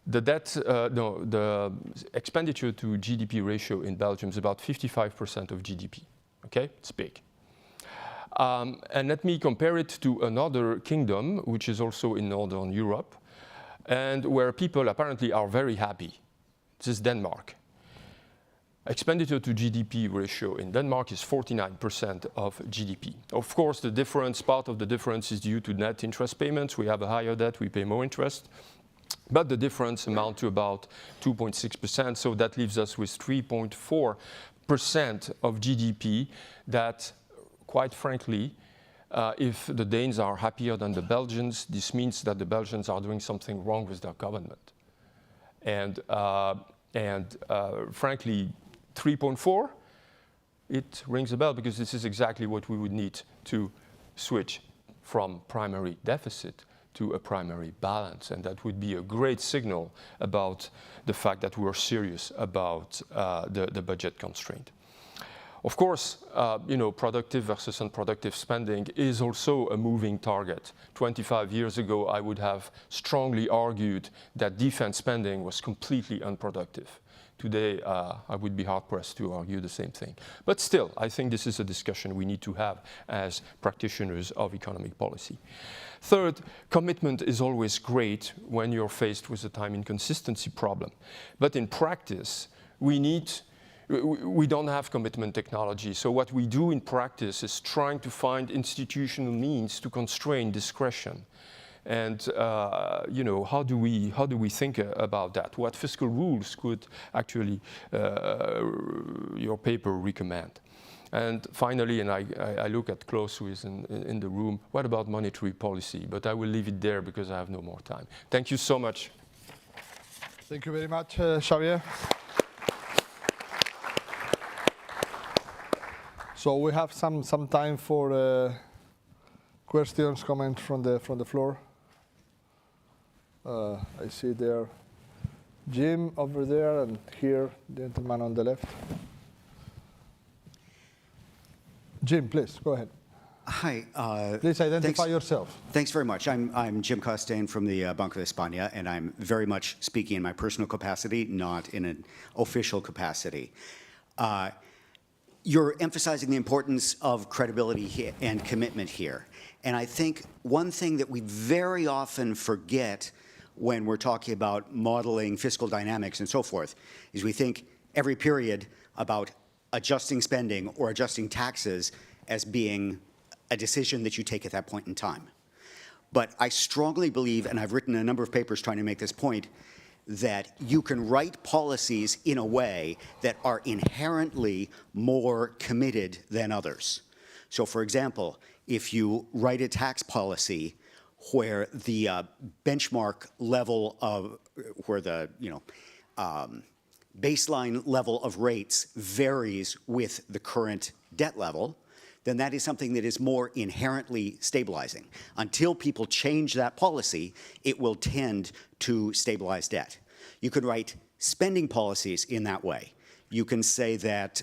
C: the expenditure to GDP ratio in Belgium is about 55% of GDP. Okay, it's big. And let me compare it to another kingdom, which is also in Northern Europe, and where people apparently are very happy. This is Denmark. Expenditure to GDP ratio in Denmark is 49% of GDP. Of course, part of the difference is due to net interest payments. We have a higher debt, we pay more interest. But the difference amounts to about 2.6%, so that leaves us with 3.4% of GDP that, quite frankly, if the Danes are happier than the Belgians, this means that the Belgians are doing something wrong with their government. And frankly, 3.4, it rings a bell because this is exactly what we would need to switch from primary deficit to a primary balance. And that would be a great signal about the fact that we're serious about the budget constraint. Of course, productive versus unproductive spending is also a moving target. 25 years ago, I would have strongly argued that defense spending was completely unproductive. Today, I would be hard-pressed to argue the same thing. But still, I think this is a discussion we need to have as practitioners of economic policy. Third, commitment is always great when you're faced with a time inconsistency problem. But in practice, we don't have commitment technology. So what we do in practice is trying to find institutional means to constrain discretion. And how do we think about that? What fiscal rules could actually your paper recommend? And finally, and I look at Klaus, who is in the room, what about monetary policy? But I will leave it there because I have no more time. Thank you so much.
A: Thank you very much, Xavier. So we have some time for questions, comments from the floor. I see there Jim over there, and here, the gentleman on the left. Jim, please, go ahead.
D: Hi.
A: Please identify yourself.
D: Thanks very much. I'm Jim Costain from the Banco de España, and I'm very much speaking in my personal capacity, not in an official capacity. You're emphasizing the importance of credibility and commitment here. And I think one thing that we very often forget when we're talking about modeling fiscal dynamics and so forth is we think every period about adjusting spending or adjusting taxes as being a decision that you take at that point in time. But I strongly believe, and I've written a number of papers trying to make this point, that you can write policies in a way that are inherently more committed than others. So for example, if you write a tax policy where the benchmark level of, where the baseline level of rates varies with the current debt level, then that is something that is more inherently stabilizing. Until people change that policy, it will tend to stabilize debt. You could write spending policies in that way. You can say that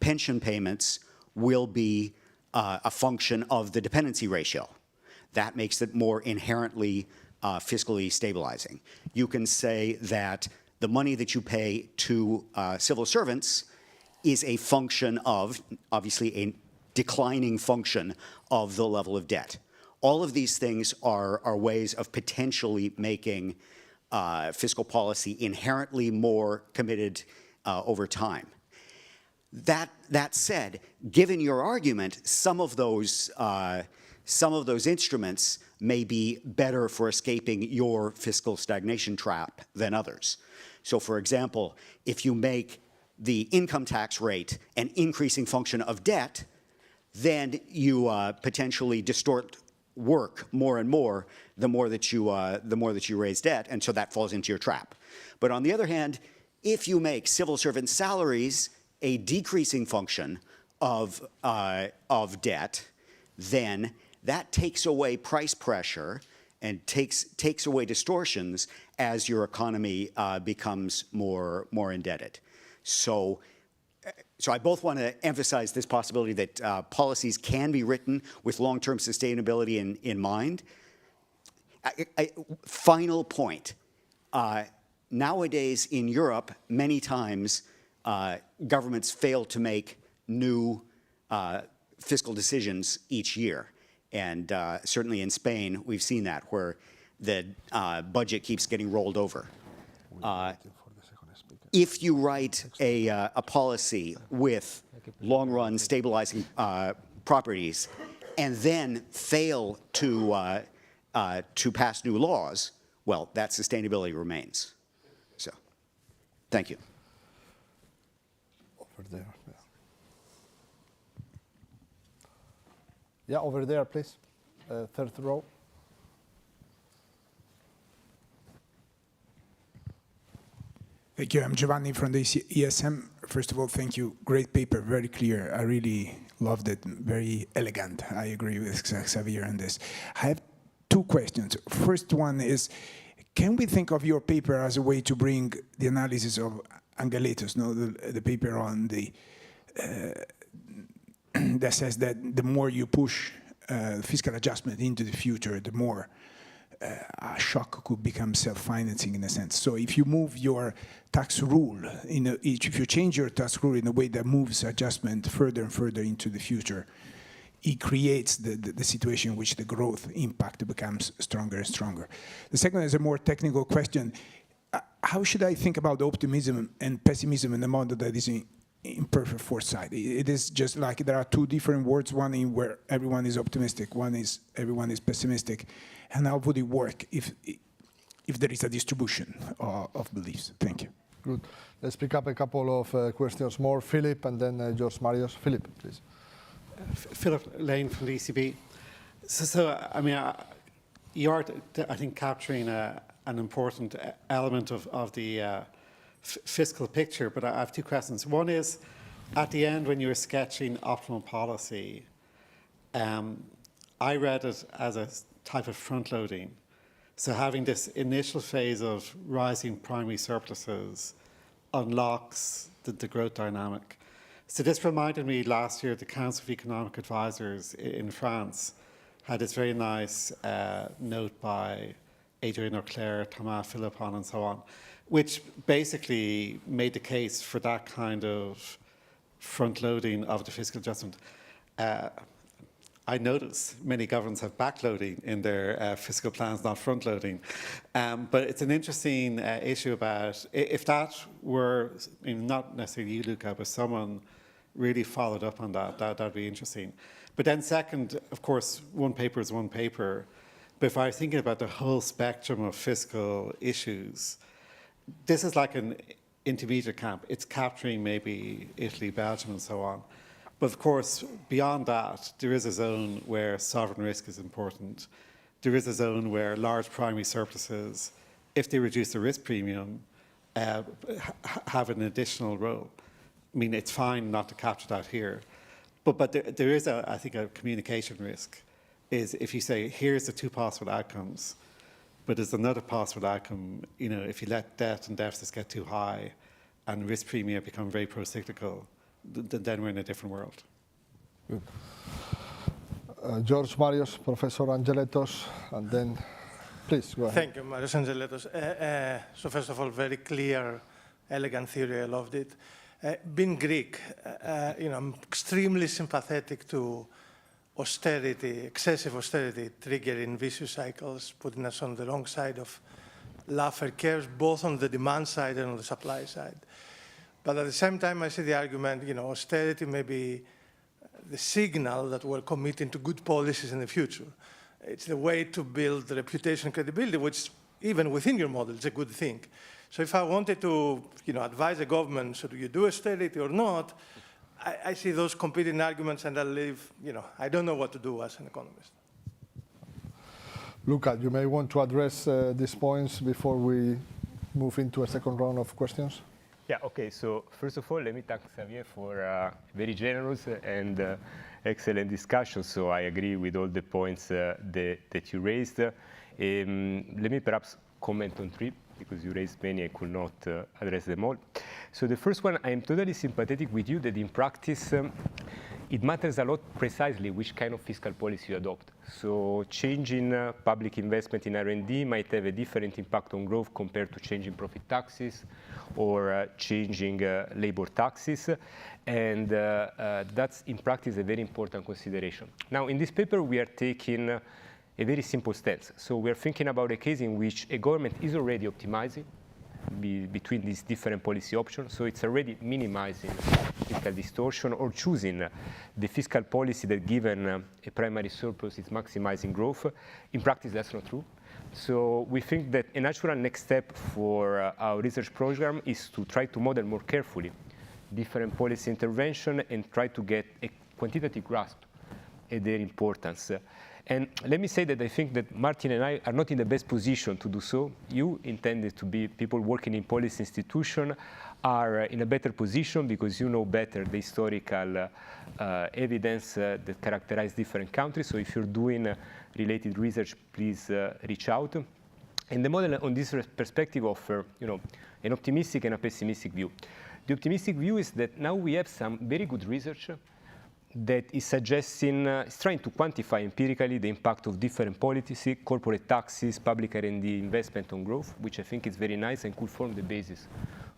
D: pension payments will be a function of the dependency ratio. That makes it more inherently fiscally stabilizing. You can say that the money that you pay to civil servants is a function of, obviously, a declining function of the level of debt. All of these things are ways of potentially making fiscal policy inherently more committed over time. That said, given your argument, some of those instruments may be better for escaping your fiscal stagnation trap than others. So, for example, if you make the income tax rate an increasing function of debt, then you potentially distort work more and more the more that you raise debt, and so that falls into your trap. But on the other hand, if you make civil servant salaries a decreasing function of debt, then that takes away price pressure and takes away distortions as your economy becomes more indebted. So I both want to emphasize this possibility that policies can be written with long-term sustainability in mind. Final point. Nowadays in Europe, many times governments fail to make new fiscal decisions each year. And certainly in Spain, we've seen that, where the budget keeps getting rolled over. If you write a policy with long-run stabilizing properties and then fail to pass new laws, well, that sustainability remains. So, thank you.
A: Over there. Yeah, over there, please. Third row.
E: Thank you. I'm Giovanni from the ESM. First of all, thank you. Great paper, very clear. I really loved it. Very elegant. I agree with Xavier on this. I have two questions. First one is, can we think of your paper as a way to bring the analysis of Angeletos, the paper on the that says that the more you push fiscal adjustment into the future, the more a shock could become self-financing in a sense. So if you move your tax rule, if you change your tax rule in a way that moves adjustment further and further into the future, it creates the situation in which the growth impact becomes stronger and stronger. The second is a more technical question. How should I think about optimism and pessimism in a model that is in perfect foresight? It is just like there are two different words, one in where everyone is optimistic, one is everyone is pessimistic. And how would it work if there is a distribution of beliefs? Thank you.
A: Good. Let's pick up a couple of questions more. Philip and then George-Marios. Philip, please.
F: Philip Lane from the ECB. I mean, you are, I think, capturing an important element of the fiscal picture, but I have two questions. One is, at the end, when you were sketching optimal policy, I read it as a type of front-loading. So having this initial phase of rising primary surpluses unlocks the growth dynamic. So this reminded me last year, the Council of Economic Advisors in France had this very nice note by Adrien Auclair, Thomas Philippon, and so on, which basically made the case for that kind of front-loading of the fiscal adjustment. I notice many governments have backloading in their fiscal plans, not front-loading. But it's an interesting issue about if that were, I mean, not necessarily you, Luca, but someone really followed up on that'd be interesting. But then second, of course, one paper is one paper. But if I was thinking about the whole spectrum of fiscal issues, this is like an intermediate camp. It's capturing maybe Italy, Belgium, and so on. But of course, beyond that, there is a zone where sovereign risk is important. there is a zone where large primary surpluses, if they reduce the risk premium, have an additional role. I mean, it's fine not to capture that here, but there is, I think, a communication risk, is if you say, here's the two possible outcomes, but there's another possible outcome, you know, if you let debt and deficits get too high and risk premium become very pro-cyclical, then we're in a different world.
A: Good. George-Marios, Professor Angeletos, and then, please, go ahead.
G: Thank you, Marios Angeletos. So first of all, very clear, elegant theory, I loved it. Being Greek, you know, I'm extremely sympathetic to austerity, excessive austerity, triggering vicious cycles, putting us on the wrong side of Laffer curves, both on the demand side and on the supply side. But at the same time, I see the argument, you know, austerity may be the signal that we're committing to good policies in the future. It's the way to build reputation and credibility, which even within your model is a good thing. So if I wanted to, you know, advise the government, should you do austerity or not, I see those competing arguments, and I'll leave, you know, I don't know what to do as an economist.
A: Luca, you may want to address these points before we move into a second round of questions.
B: Yeah, okay, so first of all, let me thank Xavier for a very generous and excellent discussion. So I agree with all the points that you raised. Let me perhaps comment on three, because you raised many, I could not address them all. So the first one, I am totally sympathetic with you that in practice, it matters a lot precisely which kind of fiscal policy you adopt. So changing public investment in R&D might have a different impact on growth compared to changing profit taxes or changing labor taxes. And that's in practice a very important consideration. Now, in this paper, we are taking a very simple stance. So we are thinking about a case in which a government is already optimizing between these different policy options. So it's already minimizing fiscal distortion or choosing the fiscal policy that, given a primary surplus, is maximizing growth. In practice, that's not true. So we think that a natural next step for our research program is to try to model more carefully different policy intervention and try to get a quantitative grasp at their importance. And let me say that I think that Martin and I are not in the best position to do so. You, intended to be people working in policy institutions, are in a better position because you know better the historical evidence that characterize different countries. So if you're doing related research, please reach out. And the model on this perspective offer, you know, an optimistic and a pessimistic view. The optimistic view is that now we have some very good research that is suggesting, is trying to quantify empirically the impact of different policies, corporate taxes, public R&D investment on growth, which I think is very nice and could form the basis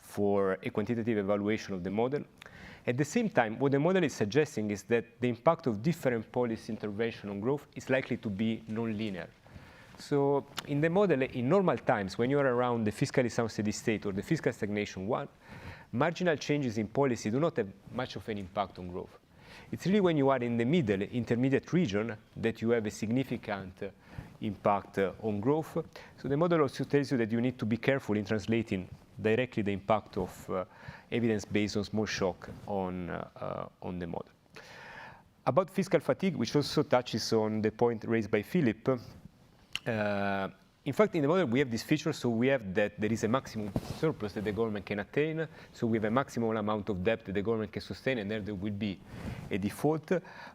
B: for a quantitative evaluation of the model. At the same time, what the model is suggesting is that the impact of different policy intervention on growth is likely to be non-linear. So in the model, in normal times, when you're around the fiscally sound steady state or the fiscal stagnation one, marginal changes in policy do not have much of an impact on growth. It's really when you are in the middle, intermediate region that you have a significant impact on growth. So the model also tells you that you need to be careful in translating directly the impact of evidence based on small shock on the model. About fiscal fatigue, which also touches on the point raised by Philip, in fact, in the model, we have this feature, so we have that there is a maximum surplus that the government can attain, so we have a maximum amount of debt that the government can sustain, and there will be a default,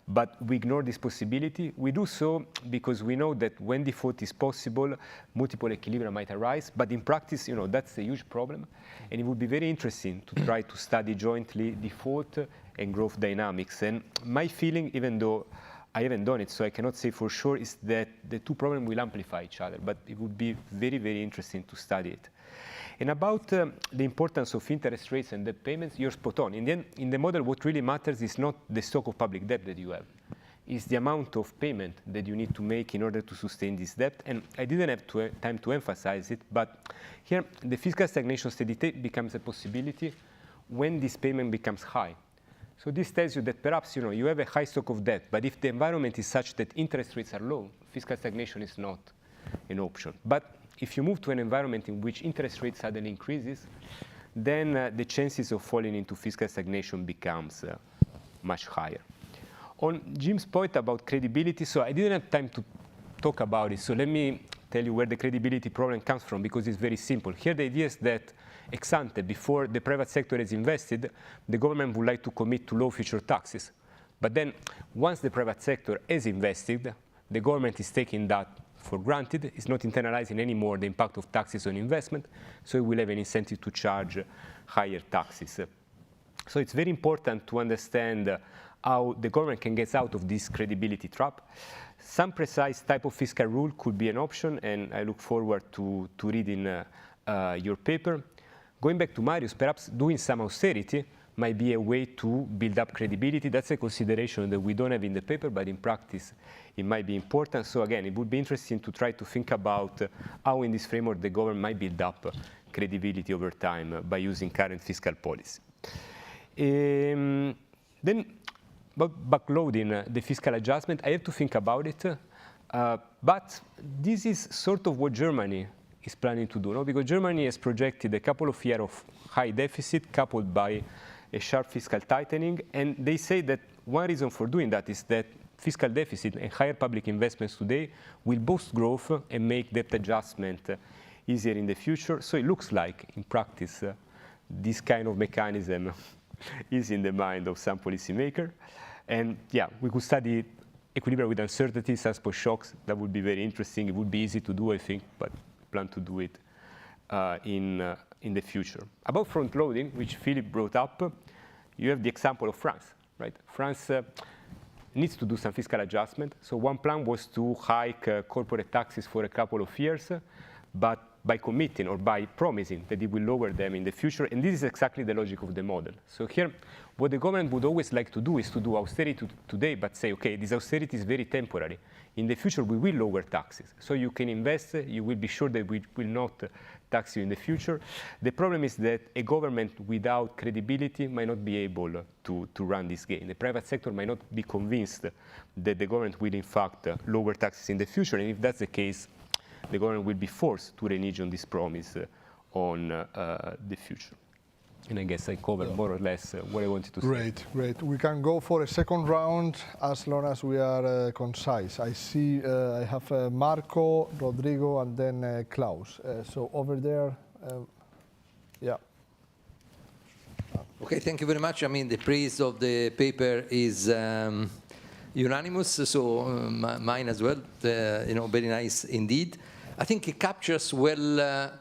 B: but we ignore this possibility. We do so because we know that when default is possible, multiple equilibria might arise, but in practice, you know, that's a huge problem, and it would be very interesting to try to study jointly default and growth dynamics. And my feeling, even though I haven't done it, so I cannot say for sure, is that the two problems will amplify each other, but it would be very, very interesting to study it. And about the importance of interest rates and debt payments, you're spot on. In the end, in the model, what really matters is not the stock of public debt that you have. It's the amount of payment that you need to make in order to sustain this debt. And I didn't have time to emphasize it, but here, the fiscal stagnation steady state becomes a possibility when this payment becomes high. So this tells you that perhaps, you know, you have a high stock of debt, but if the environment is such that interest rates are low, fiscal stagnation is not an option. But if you move to an environment in which interest rates suddenly increases, then the chances of falling into fiscal stagnation becomes much higher. On Jim's point about credibility, so I didn't have time to talk about it. So let me tell you where the credibility problem comes from, because it's very simple. Here the idea is that ex ante, before the private sector has invested, the government would like to commit to low future taxes. But then once the private sector has invested, the government is taking that for granted. It's not internalizing anymore the impact of taxes on investment, so it will have an incentive to charge higher taxes. So it's very important to understand how the government can get out of this credibility trap. Some precise type of fiscal rule could be an option, and I look forward to reading your paper. Going back to Marius, perhaps doing some austerity might be a way to build up credibility. That's a consideration that we don't have in the paper, but in practice it might be important. So again, it would be interesting to try to think about how in this framework the government might build up credibility over time by using current fiscal policy. Then, backloading the fiscal adjustment, I have to think about it. But this is sort of what Germany is planning to do, no? Because Germany has projected a couple of years of high deficit coupled by a sharp fiscal tightening. And they say that one reason for doing that is that fiscal deficit and higher public investments today will boost growth and make debt adjustment easier in the future. So it looks like, in practice, this kind of mechanism is in the mind of some policymaker. And yeah, we could study equilibrium with uncertainty, such shocks. That would be very interesting. It would be easy to do, I think, but plan to do it in the future. About front loading, which Philip brought up, you have the example of France, right? France needs to do some fiscal adjustment. So one plan was to hike corporate taxes for a couple of years, but by committing or by promising that it will lower them in the future. And this is exactly the logic of the model. So here, what the government would always like to do is to do austerity today, but say, okay, this austerity is very temporary. In the future, we will lower taxes. So you can invest, you will be sure that we will not tax you in the future. The problem is that a government without credibility might not be able to run this game. The private sector might not be convinced that the government will, in fact, lower taxes in the future. And if that's the case, the government will be forced to renege on this promise on the future. And I guess I covered more or less what I wanted to say.
A: Great, great. We can go for a second round as long as we are concise. I see I have Marco, Rodrigo, and then Klaus. So over there, yeah.
H: Okay, thank you very much. I mean, the praise of the paper is unanimous, so mine as well. Very nice indeed. I think it captures well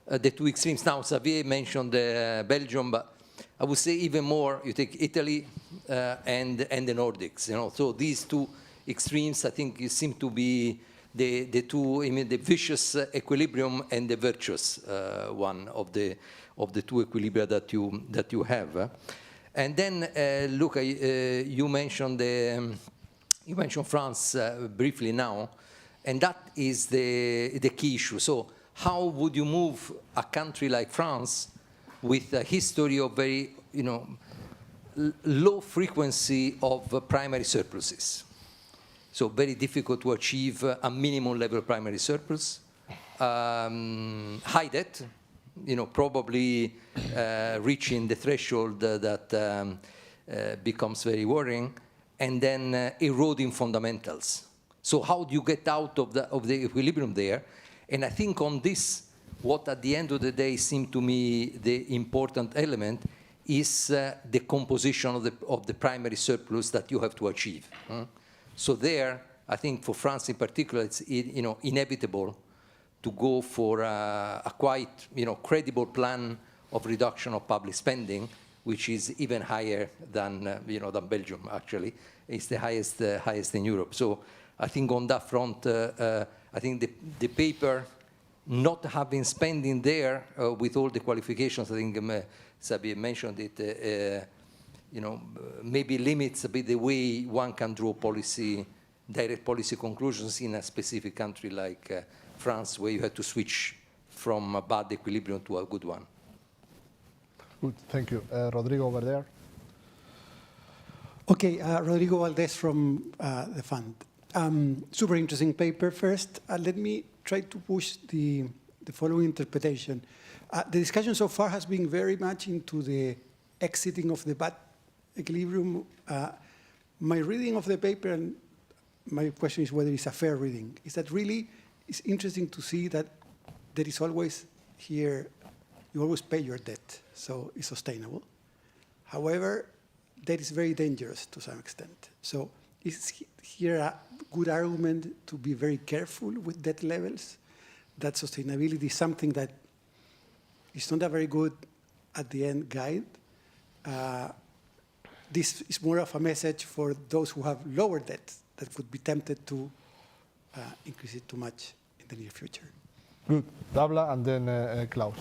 H: the two extremes. Now, Xavier mentioned Belgium, but I would say even more, you take Italy and the Nordics. So these two extremes, I think, seem to be the two, the vicious equilibrium and the virtuous one of the two equilibria that you have. And then, Luca, you mentioned France briefly now, and that is the key issue. So how would you move a country like France with a history of very, low frequency of primary surpluses? So very difficult to achieve a minimum level of primary surplus. High debt, probably reaching the threshold that becomes very worrying, and then eroding fundamentals. So how do you get out of the equilibrium there? And I think on this, what at the end of the day seemed to me the important element is the composition of the primary surplus that you have to achieve. So there, I think for France in particular, it's inevitable to go for a quite credible plan of reduction of public spending, which is even higher than than Belgium. Actually, it's the highest in Europe. So I think on that front, I think the paper, not having spending there with all the qualifications, I think Xavier mentioned it, maybe limits a bit the way one can draw direct policy conclusions in a specific country like France, where you have to switch from a bad equilibrium to a good one.
A: Good, thank you. Rodrigo over there.
I: Okay, Rodrigo Valdez from the fund. Super interesting paper. First, let me try to push the following interpretation. The discussion so far has been very much into the exiting of the bad equilibrium. My reading of the paper, and my question is whether it's a fair reading. Is that really, it's interesting to see that there is always here, you always pay your debt, so it's sustainable. However, that is very dangerous to some extent. So is here a good argument to be very careful with debt levels? That sustainability is something that is not a very good, at the end, guide. This is more of a message for those who have lower debt that could be tempted to increase it too much in the near future.
A: Good. Dabla and then Klaus.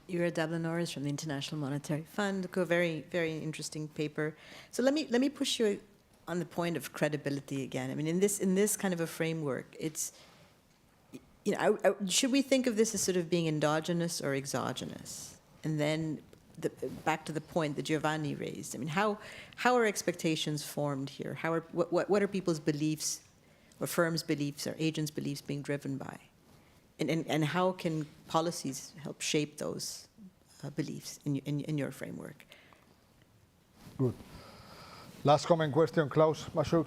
J: Ira Dabla-Norris from the International Monetary Fund. A very, very interesting paper. So let me push you on the point of credibility again. I mean, in this kind of a framework, it's, you know, should we think of this as sort of being endogenous or exogenous? And then back to the point that Giovanni raised. I mean, how are expectations formed here? What are people's beliefs, or firms' beliefs, or agents' beliefs being driven by? And how can policies help shape those beliefs in your framework?
A: Good. Last comment question, Klaus Mashuk.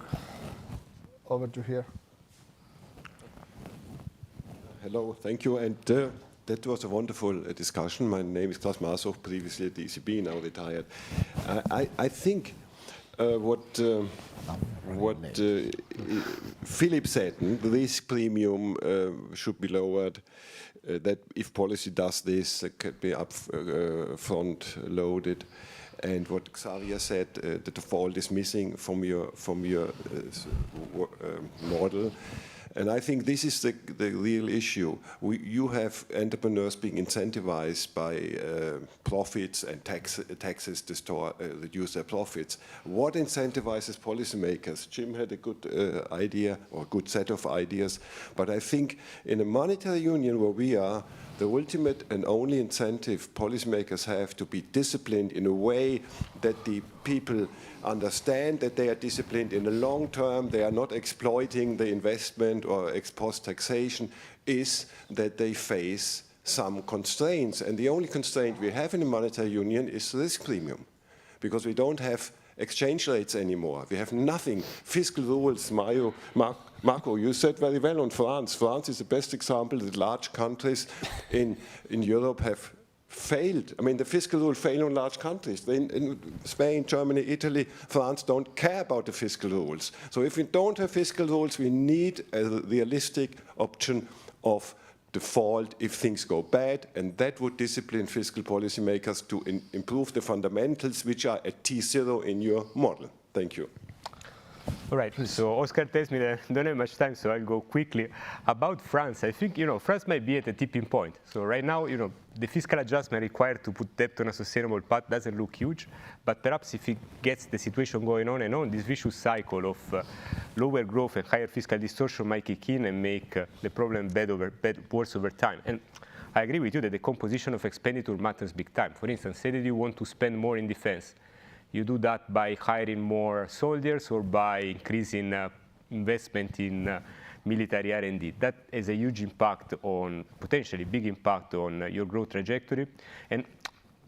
A: Over to here.
K: Hello, thank you. And that was a wonderful discussion. My name is Klaus Mashuk, previously at the ECB, now retired. I think what Philip said, the risk premium should be lowered, that if policy does this, it could be front loaded. And what Xavier said, the default is missing from your model. And I think this is the real issue. You have entrepreneurs being incentivized by profits and taxes to reduce their profits. What incentivizes policymakers? Jim had a good idea, or a good set of ideas. But I think in a monetary union where we are, the ultimate and only incentive policymakers have to be disciplined in a way that the people understand that they are disciplined in the long term, they are not exploiting the investment or ex post taxation, is that they face some constraints. And the only constraint we have in the monetary union is risk premium, because we don't have exchange rates anymore. We have nothing. Fiscal rules, Marco, you said very well on France. France is the best example that large countries in Europe have failed. I mean, the fiscal rule failed on large countries. In Spain, Germany, Italy, France don't care about the fiscal rules. So if we don't have fiscal rules, we need a realistic option of default if things go bad, and that would discipline fiscal policymakers to improve the fundamentals, which are at T0 in your model. Thank you.
B: All right, so Oscar tells me that I don't have much time, so I'll go quickly. About France, I think, France might be at a tipping point. So right now, the fiscal adjustment required to put debt on a sustainable path doesn't look huge, but perhaps if it gets the situation going on and on, this vicious cycle of lower growth and higher fiscal distortion might kick in and make the problem worse over time. And I agree with you that the composition of expenditure matters big time. For instance, say that you want to spend more in defense. You do that by hiring more soldiers or by increasing investment in military R&D. That has a huge impact on, potentially big impact on your growth trajectory. And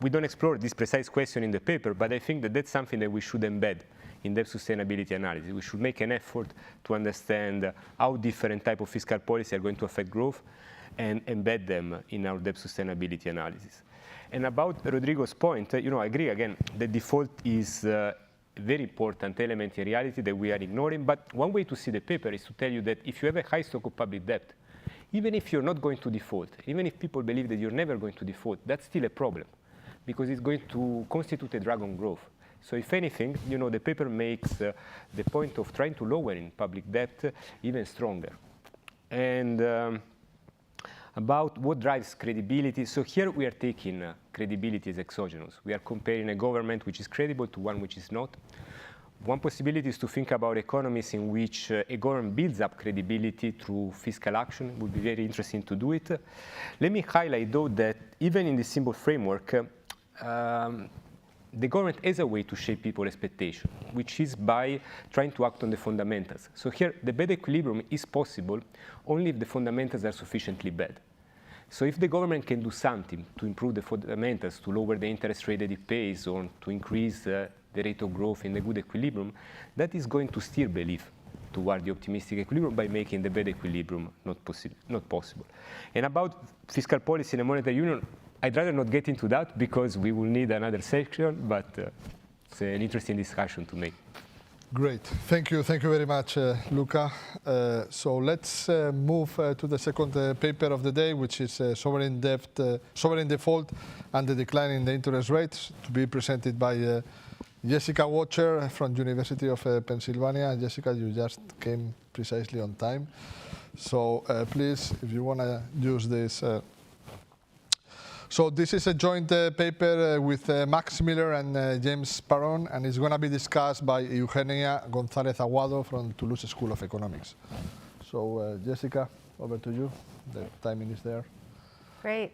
B: we don't explore this precise question in the paper, but I think that that's something that we should embed in debt sustainability analysis. We should make an effort to understand how different types of fiscal policy are going to affect growth and embed them in our debt sustainability analysis. And about Rodrigo's point, I agree again, the default is a very important element in reality that we are ignoring. But one way to see the paper is to tell you that if you have a high stock of public debt, even if you're not going to default, even if people believe that you're never going to default, that's still a problem, because it's going to constitute a drag on growth. So if anything, the paper makes the point of trying to lower in public debt even stronger. And about what drives credibility. So here we are taking credibility as exogenous. We are comparing a government which is credible to one which is not. One possibility is to think about economies in which a government builds up credibility through fiscal action. It would be very interesting to do it. Let me highlight, though, that even in this simple framework, the government has a way to shape people's expectation, which is by trying to act on the fundamentals. So here, the bad equilibrium is possible only if the fundamentals are sufficiently bad. So if the government can do something to improve the fundamentals, to lower the interest rate that it pays, or to increase the the rate of growth in the good equilibrium, that is going to steer belief toward the optimistic equilibrium by making the bad equilibrium not possible. And about fiscal policy and the monetary union, I'd rather not get into that because we will need another section, but it's an interesting discussion to make.
A: Great. Thank you very much, Luca. So let's move to the second paper of the day, which is sovereign default and the decline in the interest rates, to be presented by Jessica Watcher from University of Pennsylvania. Jessica, you just came precisely on time. So please, if you want to use this. So this is a joint paper with Max Miller and James Perron, and it's going to be discussed by Eugenia González Aguado from Toulouse School of Economics. So Jessica, over to you. The timing is there.
L: Great.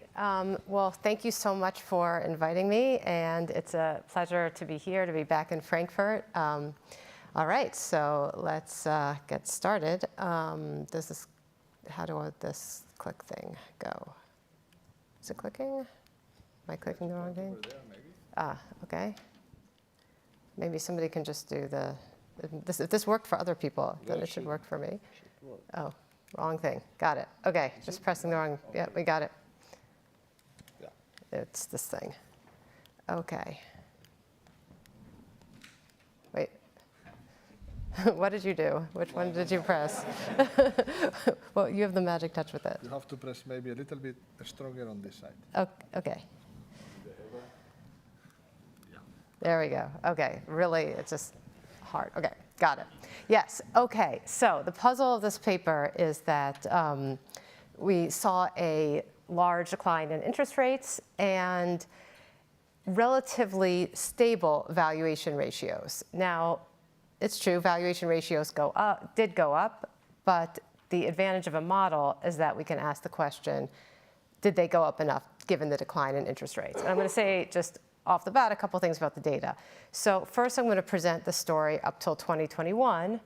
L: Well, thank you so much for inviting me, and it's a pleasure to be here, to be back in Frankfurt. All right, so let's get started. How do this click thing go? Is it clicking? Am I clicking the wrong thing? Okay. Maybe somebody can just do if this worked for other people, then it should work for me. Oh, wrong thing. Got it. Okay, just pressing the wrong, yeah, we got it. Yeah. It's this thing. Okay. Wait. What did you do? Which one did you press? Well, you have the magic touch with it.
A: You have to press maybe a little bit stronger on this side.
L: Oh, okay. There we go. Okay, really, it's just hard. Okay, got it. Yes, okay, so the puzzle of this paper is that we saw a large decline in interest rates and relatively stable valuation ratios. Now, it's true, valuation ratios did go up, but the advantage of a model is that we can ask the question, did they go up enough given the decline in interest rates? And I'm going to say just off the bat a couple things about the data. So first I'm going to present the story up till 2021.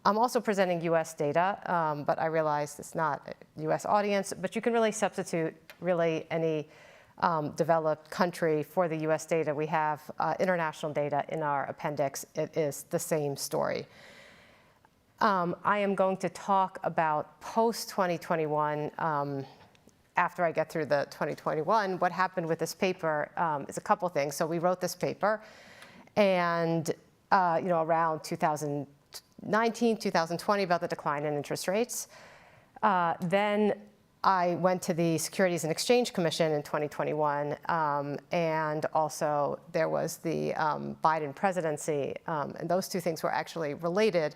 L: I'm also presenting US data, but I realize it's not a US audience, but you can really substitute any developed country for the US data. We have international data in our appendix. It is the same story. I am going to talk about post-2021 after I get through the 2021. What happened with this paper is a couple things. So we wrote this paper, and around 2019, 2020, about the decline in interest rates. Then I went to the Securities and Exchange Commission in 2021, and also there was the Biden presidency, and those two things were actually related.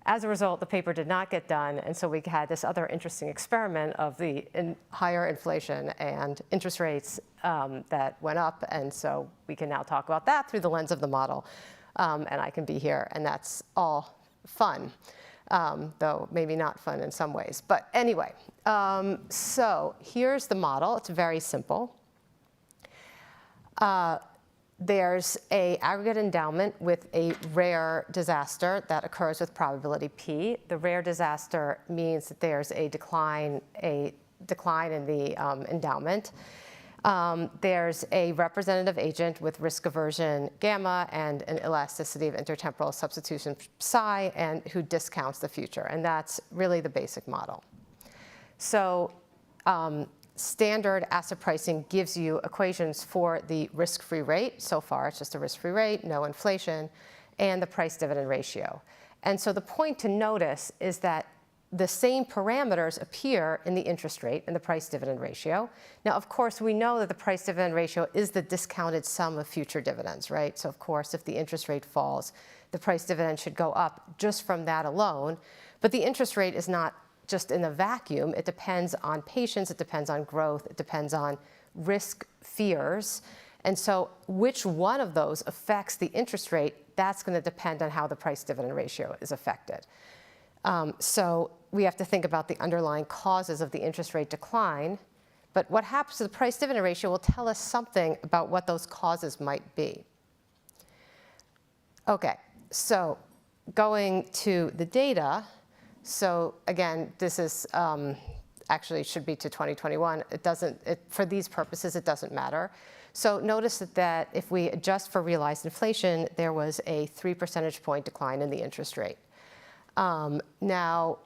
L: As a result, the paper did not get done, and so we had this other interesting experiment of the higher inflation and interest rates that went up, and so we can now talk about that through the lens of the model, and I can be here, and that's all fun. Though maybe not fun in some ways. But anyway, so here's the model. It's very simple. There's an aggregate endowment with a rare disaster that occurs with probability P. The rare disaster means that there's a decline in the endowment. There's a representative agent with risk aversion gamma and an elasticity of intertemporal substitution psi, and who discounts the future. And that's really the basic model. So standard asset pricing gives you equations for the risk-free rate. So far, it's just a risk-free rate, no inflation, and the price-dividend ratio. And so the point to notice is that the same parameters appear in the interest rate and the price-dividend ratio. Now, of course, we know that the price-dividend ratio is the discounted sum of future dividends, right? So, of course, if the interest rate falls, the price-dividend should go up just from that alone. But the interest rate is not just in a vacuum. It depends on patience, it depends on growth, it depends on risk fears. And so which one of those affects the interest rate, that's going to depend on how the price-dividend ratio is affected. So we have to think about the underlying causes of the interest rate decline. But what happens to the price-dividend ratio will tell us something about what those causes might be. OK, so going to the data. So again, this is actually should be to 2021. For these purposes, it doesn't matter. So notice that if we adjust for realized inflation, there was a 3 percentage point decline in the interest rate. Now,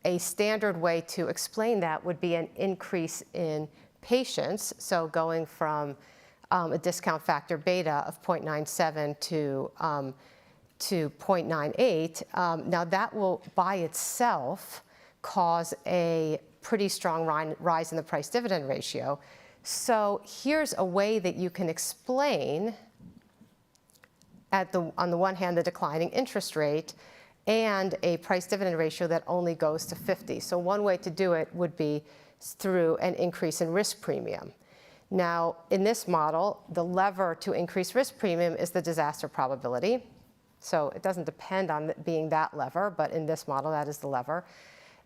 L: a standard way to explain that would be an increase in patience, so going from a discount factor beta of 0.97 to 0.98. Now that will by itself cause a pretty strong rise in the price dividend ratio. So here's a way that you can explain, on the one hand, the declining interest rate and a price dividend ratio that only goes to 50. So one way to do it would be through an increase in risk premium. Now, in this model, the lever to increase risk premium is the disaster probability. So it doesn't depend on it being that lever, but in this model, that is the lever.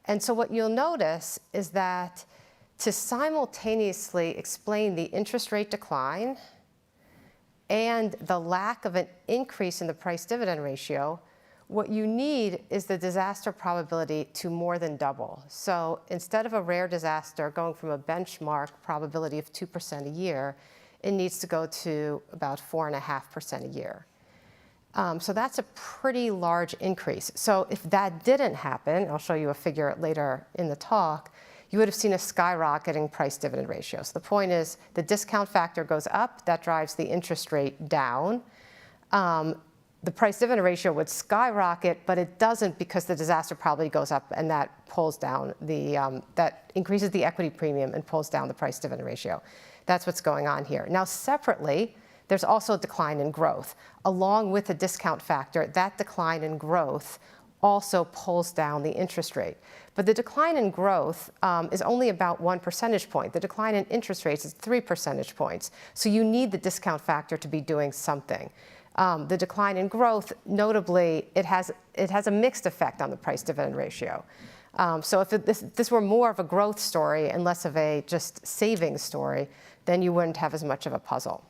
L: And so what you'll notice is that to simultaneously explain the interest rate decline and the lack of an increase in the price dividend ratio, what you need is the disaster probability to more than double. So instead of a rare disaster going from a benchmark probability of 2% a year, it needs to go to about 4.5% a year. So that's a pretty large increase. So if that didn't happen, I'll show you a figure later in the talk, you would have seen a skyrocketing price dividend ratio. So the point is the discount factor goes up, that drives the interest rate down. The price dividend ratio would skyrocket, but it doesn't because the disaster probability goes up, and that pulls down that increases the equity premium and pulls down the price dividend ratio. That's what's going on here. Now, separately, there's also a decline in growth. Along with the discount factor, that decline in growth also pulls down the interest rate. But the decline in growth is only about 1 percentage point. The decline in interest rates is 3 percentage points. So you need the discount factor to be doing something. The decline in growth, notably, it has a mixed effect on the price dividend ratio. So if this were more of a growth story and less of a just savings story, then you wouldn't have as much of a puzzle.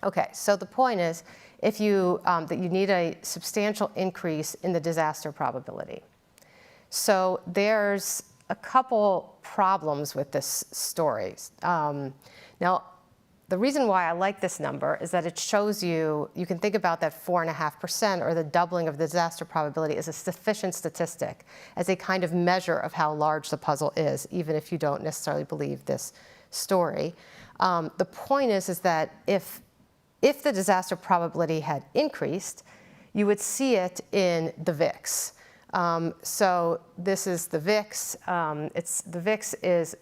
L: Okay, so the point is that you need a substantial increase in the disaster probability. So there's a couple problems with this story. Now, the reason why I like this number is that it shows you can think about that 4.5% or the doubling of the disaster probability as a sufficient statistic, as a kind of measure of how large the puzzle is, even if you don't necessarily believe this story. The point is that if the disaster probability had increased, you would see it in the VIX. So this is the VIX. The VIX is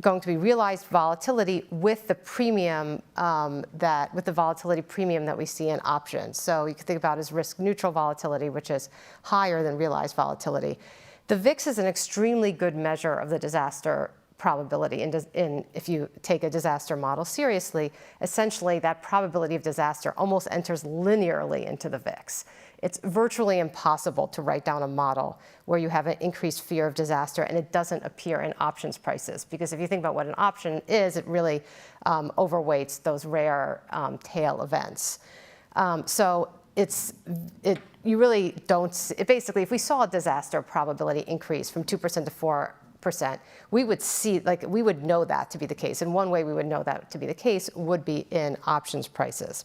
L: going to be realized volatility with the premium with the volatility premium that we see in options. So you can think about it as risk neutral volatility, which is higher than realized volatility. The VIX is an extremely good measure of the disaster probability. And if you take a disaster model seriously, essentially that probability of disaster almost enters linearly into the VIX. It's virtually impossible to write down a model where you have an increased fear of disaster and it doesn't appear in options prices. Because if you think about what an option is, it really overweights those rare tail events. So you really don't, basically, if we saw a disaster probability increase from 2% to 4%, we would know that to be the case. And one way we would know that to be the case would be in options prices.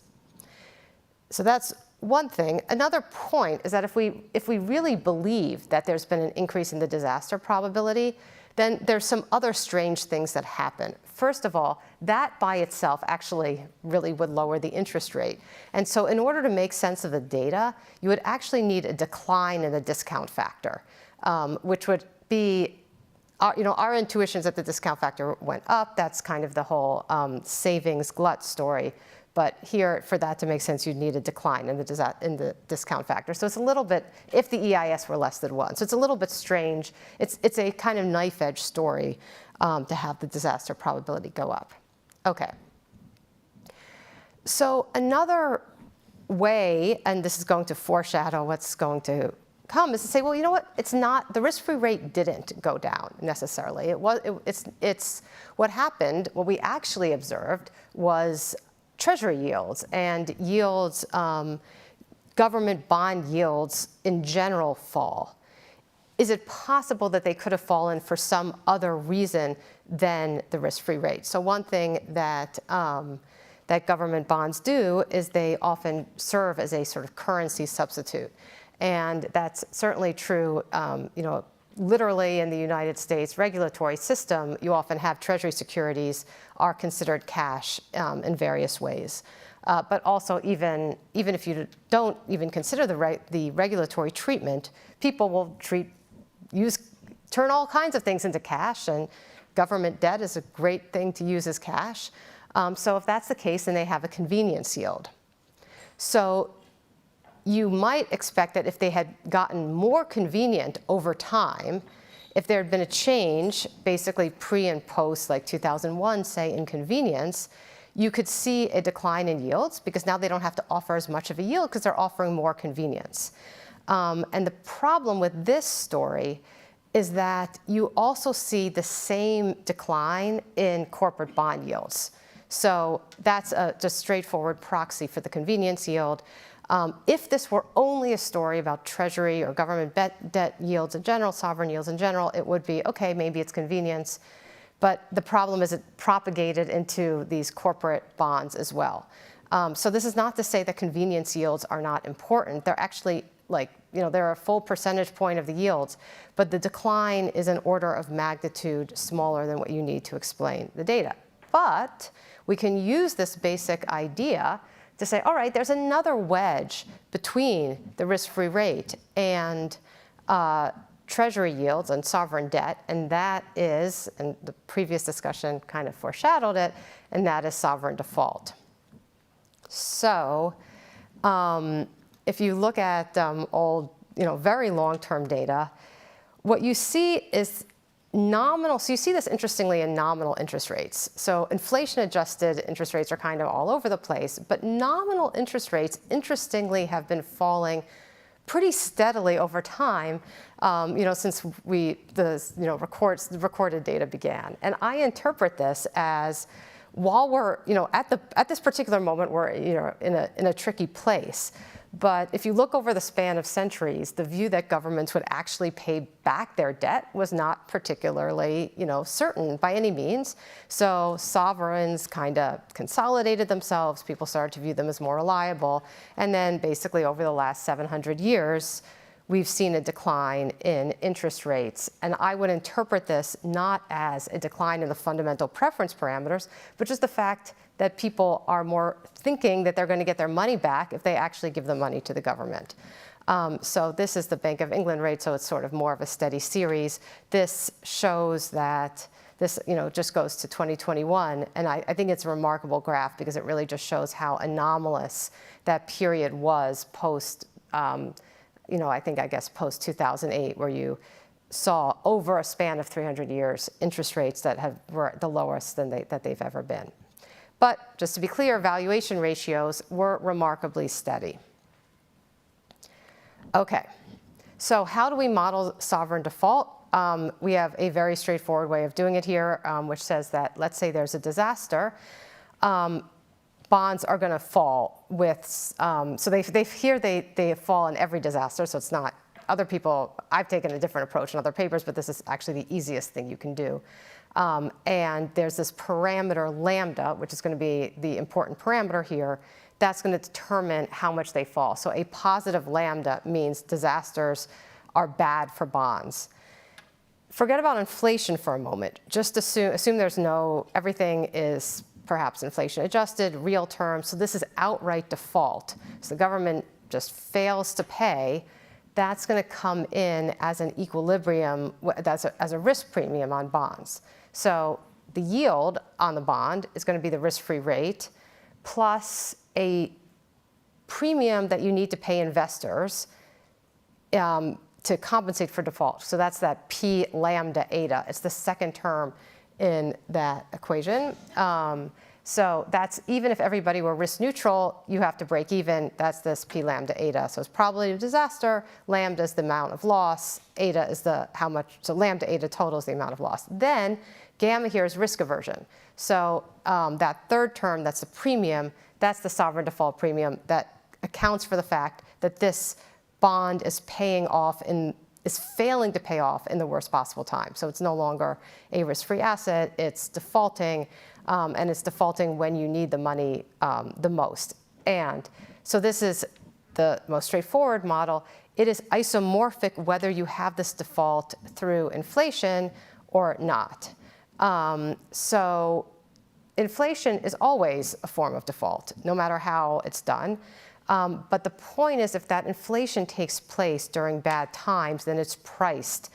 L: So that's one thing. Another point is that if we really believe that there's been an increase in the disaster probability, then there's some other strange things that happen. First of all, that by itself actually really would lower the interest rate. And so in order to make sense of the data, you would actually need a decline in the discount factor, which would be, our intuitions that the discount factor went up. That's kind of the whole savings glut story. But here, for that to make sense, you'd need a decline in the discount factor. So it's a little bit, if the EIS were less than 1. So it's a little bit strange. It's a kind of knife-edge story to have the disaster probability go up. Okay. So another way, and this is going to foreshadow what's going to come, is to say, well, you know what? It's not, the risk-free rate didn't go down necessarily. It's what happened, what we actually observed was Treasury yields and yields, government bond yields in general fall. is it possible that they could have fallen for some other reason than the risk-free rate? So one thing that that government bonds do is they often serve as a sort of currency substitute. And that's certainly true, literally in the United States regulatory system, you often have treasury securities are considered cash in various ways. But also even if you don't even consider the regulatory treatment, people will turn all kinds of things into cash, and government debt is a great thing to use as cash. So if that's the case, then they have a convenience yield. So you might expect that if they had gotten more convenient over time, if there had been a change, basically pre and post, like 2001, say, in convenience, you could see a decline in yields because now they don't have to offer as much of a yield because they're offering more convenience. And the problem with this story is that you also see the same decline in corporate bond yields. So that's a just straightforward proxy for the convenience yield. If this were only a story about treasury or government debt yields in general, sovereign yields in general, it would be, okay, maybe it's convenience. But the problem is it propagated into these corporate bonds as well. So this is not to say that convenience yields are not important. They're actually they're a full percentage point of the yields, but the decline is an order of magnitude smaller than what you need to explain the data. But we can use this basic idea to say, all right, there's another wedge between the risk-free rate and treasury yields and sovereign debt, and that is, and the previous discussion kind of foreshadowed it, and that is sovereign default. So if you look at old, very long-term data, what you see is nominal. So you see this interestingly in nominal interest rates. So inflation-adjusted interest rates are kind of all over the place, but nominal interest rates, interestingly, have been falling pretty steadily over time, since the recorded data began. And I interpret this as, while we're, at this particular moment, we're, in a tricky place. But if you look over the span of centuries, the view that governments would actually pay back their debt was not particularly, certain by any means. So sovereigns kind of consolidated themselves. People started to view them as more reliable. And then basically over the last 700 years, we've seen a decline in interest rates. And I would interpret this not as a decline in the fundamental preference parameters, but just the fact that people are more thinking that they're going to get their money back if they actually give the money to the government. So this is the Bank of England rate, so it's sort of more of a steady series. This shows that this just goes to 2021, and I think it's a remarkable graph because it really just shows how anomalous that period was post, I guess post 2008, where you saw over a span of 300 years interest rates that were the lowest that they've ever been. But just to be clear, valuation ratios were remarkably steady. Okay, so how do we model sovereign default? We have a very straightforward way of doing it here, which says that, let's say there's a disaster, bonds are going to fall with, so they fall in every disaster, so it's not, other people, I've taken a different approach in other papers, but this is actually the easiest thing you can do. And there's this parameter lambda, which is going to be the important parameter here, that's going to determine how much they fall. So a positive lambda means disasters are bad for bonds. Forget about inflation for a moment. Just assume there's everything is perhaps inflation adjusted, real terms. So this is outright default. So the government just fails to pay. That's going to come in as an equilibrium, as a risk premium on bonds. So the yield on the bond is going to be the risk-free rate plus a premium that you need to pay investors to compensate for default. So that's that P lambda eta. It's the second term in that equation. So that's, even if everybody were risk neutral, you have to break even. That's this P lambda eta. So it's probability of disaster. Lambda is the amount of loss. Eta is how much, so lambda eta total is the amount of loss. Then gamma here is risk aversion. So that third term, that's the premium, that's the sovereign default premium that accounts for the fact that this bond is paying off is failing to pay off in the worst possible time. So it's no longer a risk-free asset, it's defaulting, and it's defaulting when you need the money the most. And so this is the most straightforward model. It is isomorphic whether you have this default through inflation or not. So inflation is always a form of default, no matter how it's done. But the point is, if that inflation takes place during bad times, then it's priced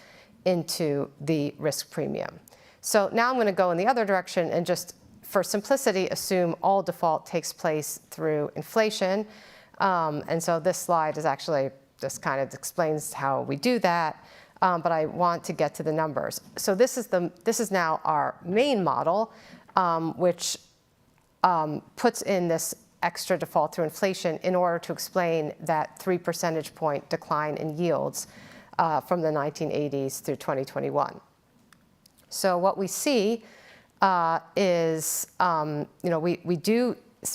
L: into the risk premium. So now I'm going to go in the other direction and just, for simplicity, assume all default takes place through inflation. And so this slide is actually just kind of explains how we do that. But I want to get to the numbers. So this is now our main model, which puts in this extra default through inflation in order to explain that 3 percentage point decline in yields from the 1980s through 2021. So what we see is,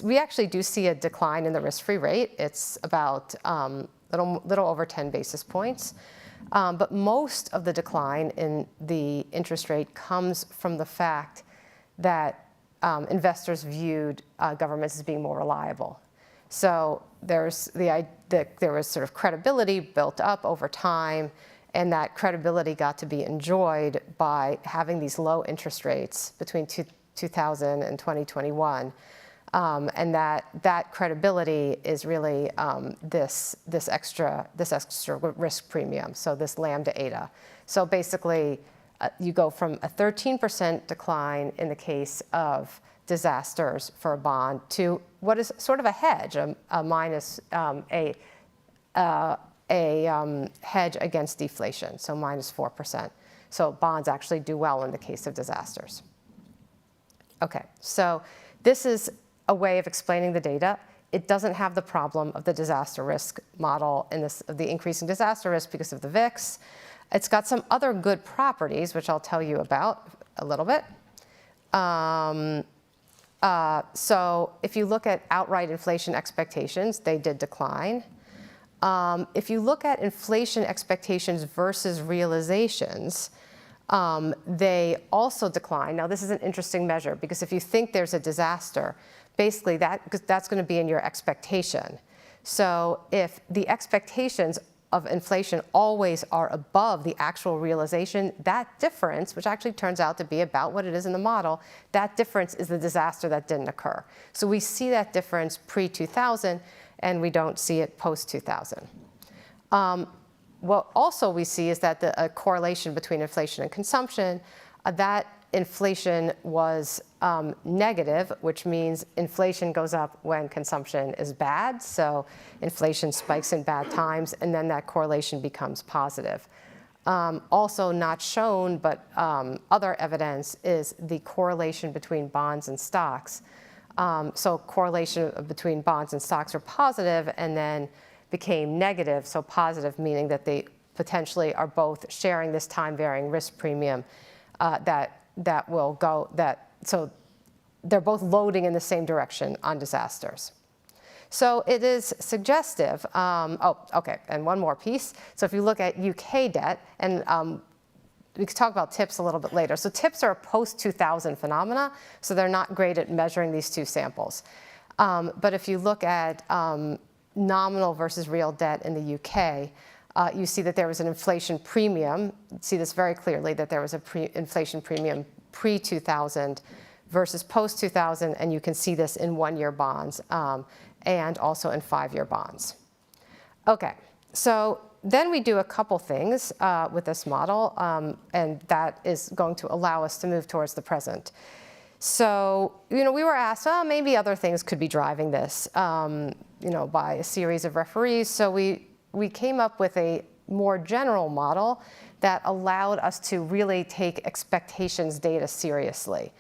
L: we actually do see a decline in the risk-free rate. It's about little over 10 basis points. But most of the decline in the interest rate comes from the fact that investors viewed governments as being more reliable. So there was sort of credibility built up over time, and that credibility got to be enjoyed by having these low interest rates between 2000 and 2021. And that credibility is really this extra risk premium, so this lambda eta. So basically, you go from a 13% decline in the case of disasters for a bond to what is sort of a hedge, a hedge against deflation, so minus 4%. So bonds actually do well in the case of disasters. Okay, so this is a way of explaining the data. It doesn't have the problem of the disaster risk model of the increasing disaster risk because of the VIX. It's got some other good properties, which I'll tell you about a little bit. So if you look at outright inflation expectations, they did decline. If you look at inflation expectations versus realizations, they also decline. Now, this is an interesting measure because if you think there's a disaster, basically that's going to be in your expectation. So if the expectations of inflation always are above the actual realization, that difference, which actually turns out to be about what it is in the model, that difference is the disaster that didn't occur. So we see that difference pre-2000, and we don't see it post-2000. What also we see is that a correlation between inflation and consumption, that inflation was negative, which means inflation goes up when consumption is bad. So inflation spikes in bad times, and then that correlation becomes positive. Also not shown, but other evidence is the correlation between bonds and stocks. So correlation between bonds and stocks are positive and then became negative. So positive meaning that they potentially are both sharing this time-varying risk premium so they're both loading in the same direction on disasters. So it is suggestive. And one more piece. So if you look at UK debt, and we can talk about TIPS a little bit later. So TIPS are a post-2000 phenomena, so they're not great at measuring these two samples. But if you look at nominal versus real debt in the UK, you see that there was an inflation premium. You see this very clearly, that there was an inflation premium pre-2000 versus post-2000, and you can see this in one-year bonds and also in five-year bonds. Okay, so then we do a couple things with this model, and that is going to allow us to move towards the present. So, we were asked, well, maybe other things could be driving this, by a series of referees. So we came up with a more general model that allowed us to really take expectations data seriously.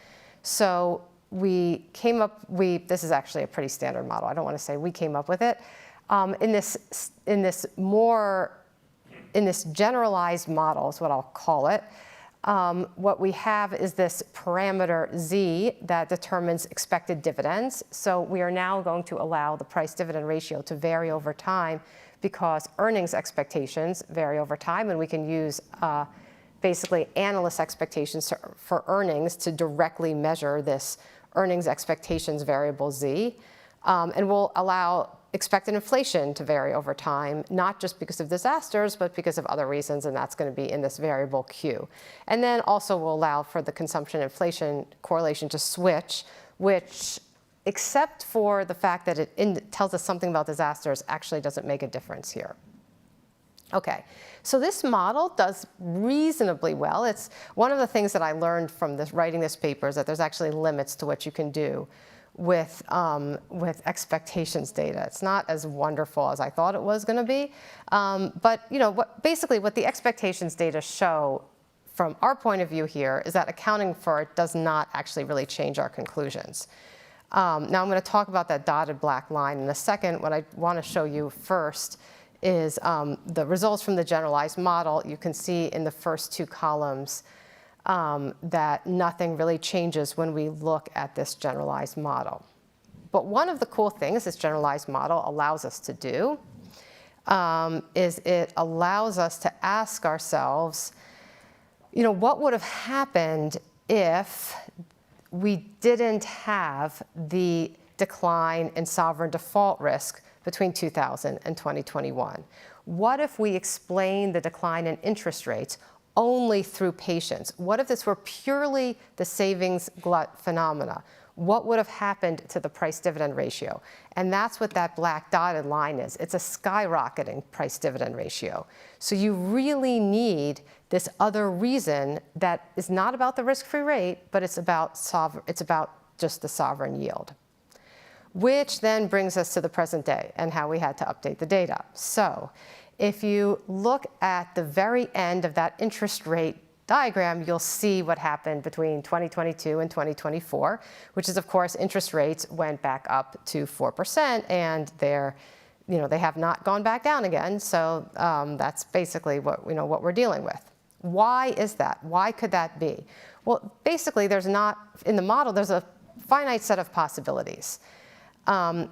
L: So we came up, this is actually a pretty standard model. I don't want to say we came up with it. In this generalized model is what I'll call it. what we have is this parameter Z that determines expected dividends. So we are now going to allow the price-dividend ratio to vary over time because earnings expectations vary over time, and we can use basically analyst expectations for earnings to directly measure this earnings expectations variable Z. And we'll allow expected inflation to vary over time, not just because of disasters, but because of other reasons, and that's going to be in this variable Q. And then also we'll allow for the consumption-inflation correlation to switch, which, except for the fact that it tells us something about disasters, actually doesn't make a difference here. Okay, so this model does reasonably well. It's one of the things that I learned from writing this paper is that there's actually limits to what you can do with expectations data. It's not as wonderful as I thought it was going to be. But basically what the expectations data show from our point of view here is that accounting for it does not actually really change our conclusions. Now I'm going to talk about that dotted black line in a second. What I want to show you first is the results from the generalized model. You can see in the first two columns that nothing really changes when we look at this generalized model. But one of the cool things this generalized model allows us to do is it allows us to ask ourselves, what would have happened if we didn't have the decline in sovereign default risk between 2000 and 2021? What if we explain the decline in interest rates only through patience? What if this were purely the savings glut phenomena? What would have happened to the price-dividend ratio? And that's what that black dotted line is. It's a skyrocketing price-dividend ratio. So you really need this other reason that is not about the risk-free rate, but it's about just the sovereign yield. Which then brings us to the present day and how we had to update the data. So if you look at the very end of that interest rate diagram, you'll see what happened between 2022 and 2024, which is, of course, interest rates went back up to 4%, and they have not gone back down again. So that's basically what we're dealing with. Why is that? Why could that be? Well, basically, in the model, there's a finite set of possibilities.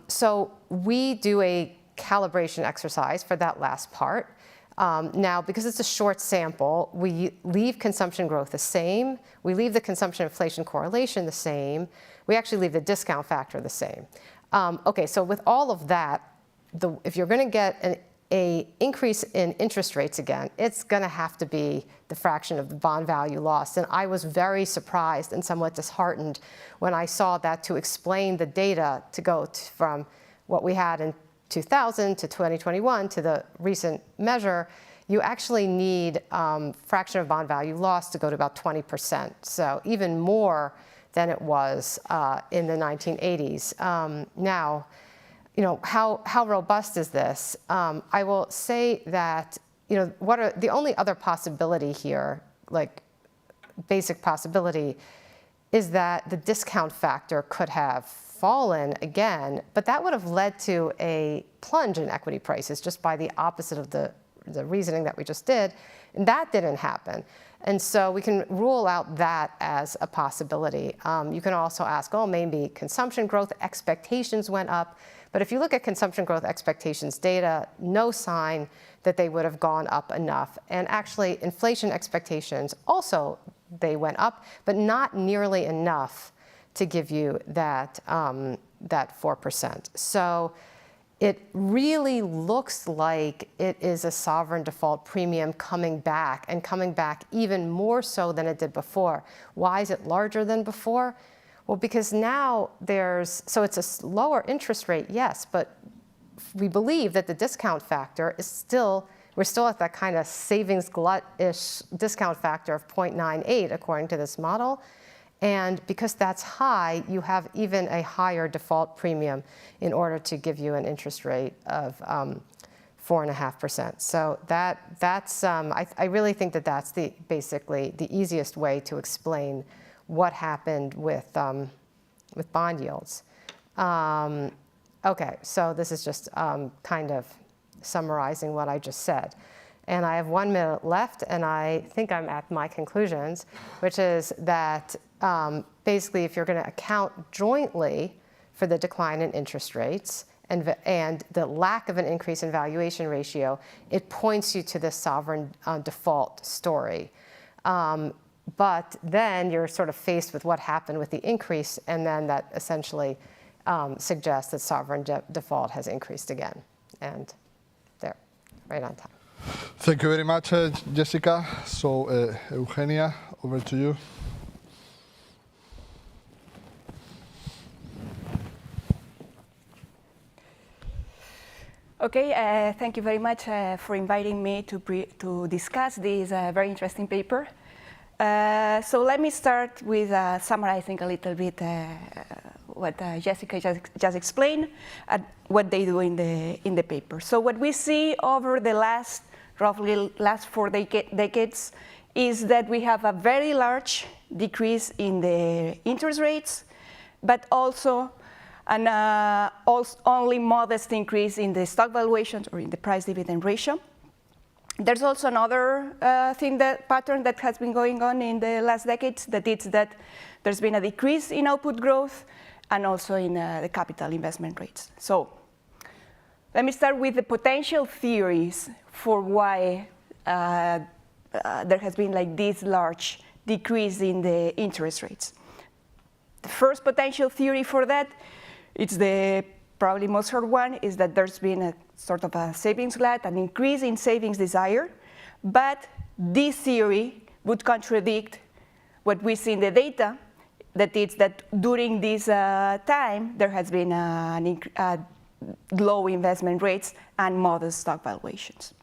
L: So we do a calibration exercise for that last part. Now, because it's a short sample, we leave consumption growth the same. We leave the consumption-inflation correlation the same. We actually leave the discount factor the same. Okay, so with all of that, if you're going to get an increase in interest rates again, it's going to have to be the fraction of the bond value lost. And I was very surprised and somewhat disheartened when I saw that to explain the data to go from what we had in 2000 to 2021 to the recent measure, you actually need fraction of bond value lost to go to about 20%. So even more than it was in the 1980s. Now, how robust is this? I will say that what are the only other possibility here, like basic possibility, is that the discount factor could have fallen again, but that would have led to a plunge in equity prices just by the opposite of the reasoning that we just did, and that didn't happen. And so we can rule out that as a possibility. You can also ask, maybe consumption growth expectations went up, but if you look at consumption growth expectations data, no sign that they would have gone up enough. And actually, inflation expectations also, they went up, but not nearly enough to give you that 4%. So it really looks like it is a sovereign default premium coming back, and coming back even more so than it did before. Why is it larger than before? Well, because now so it's a lower interest rate, yes, but we believe that the discount factor is we're still at that kind of savings glut-ish discount factor of 0.98 according to this model. And because that's high, you have even a higher default premium in order to give you an interest rate of 4.5%. So that's I really think that that's basically the easiest way to explain what happened with bond yields. Okay, so this is just kind of summarizing what I just said. And I have 1 minute left, and I think I'm at my conclusions, which is that basically if you're going to account jointly for the decline in interest rates and the lack of an increase in valuation ratio, it points you to this sovereign default story. But then you're sort of faced with what happened with the increase, and then that essentially suggests that sovereign default has increased again. And there, right on time.
A: Thank you very much, Jessica. So, Eugenia, over to you.
M: Okay, thank you very much for inviting me to discuss this very interesting paper. So let me start with summarizing a little bit what Jessica just explained and what they do in the paper. So what we see over the roughly last 4 decades is that we have a very large decrease in the interest rates, but also an only modest increase in the stock valuations or in the price dividend ratio. There's also another pattern that has been going on in the last decades, that it's that there's been a decrease in output growth and also in the capital investment rates. So let me start with the potential theories for why there has been like this large decrease in the interest rates. The first potential theory for that, it's the probably most heard one, is that there's been a sort of a savings glut, an increase in savings desire, but this theory would contradict what we see in the data, that it's that during this time there has been low investment rates and modest stock valuations.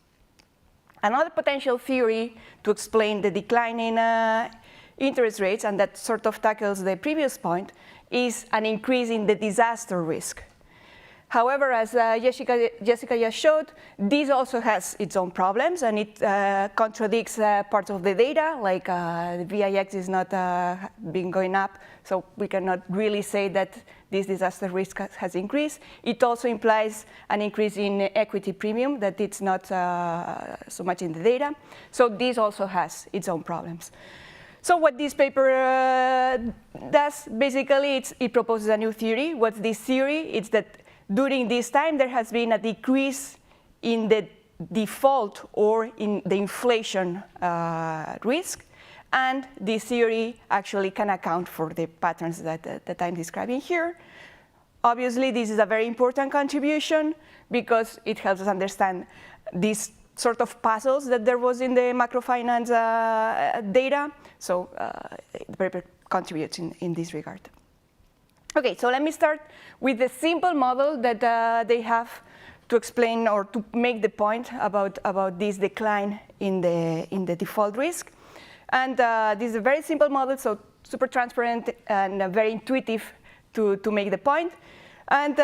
M: Another potential theory to explain the decline in interest rates, and that sort of tackles the previous point, is an increase in the disaster risk. However, as Jessica just showed, this also has its own problems, and it contradicts parts of the data, like the VIX is not been going up, so we cannot really say that this disaster risk has increased. It also implies an increase in equity premium, that it's not so much in the data. So this also has its own problems. So what this paper does, basically, it proposes a new theory. What's this theory? It's that during this time, there has been a decrease in the default or in the inflation risk. And this theory actually can account for the patterns that I'm describing here. Obviously, this is a very important contribution because it helps us understand these sort of puzzles that there was in the macrofinance data. So the paper contributes in this regard. Okay, so let me start with the simple model that they have to explain or to make the point about this decline in the default risk. And this is a very simple model, so super transparent and very intuitive to make the point. And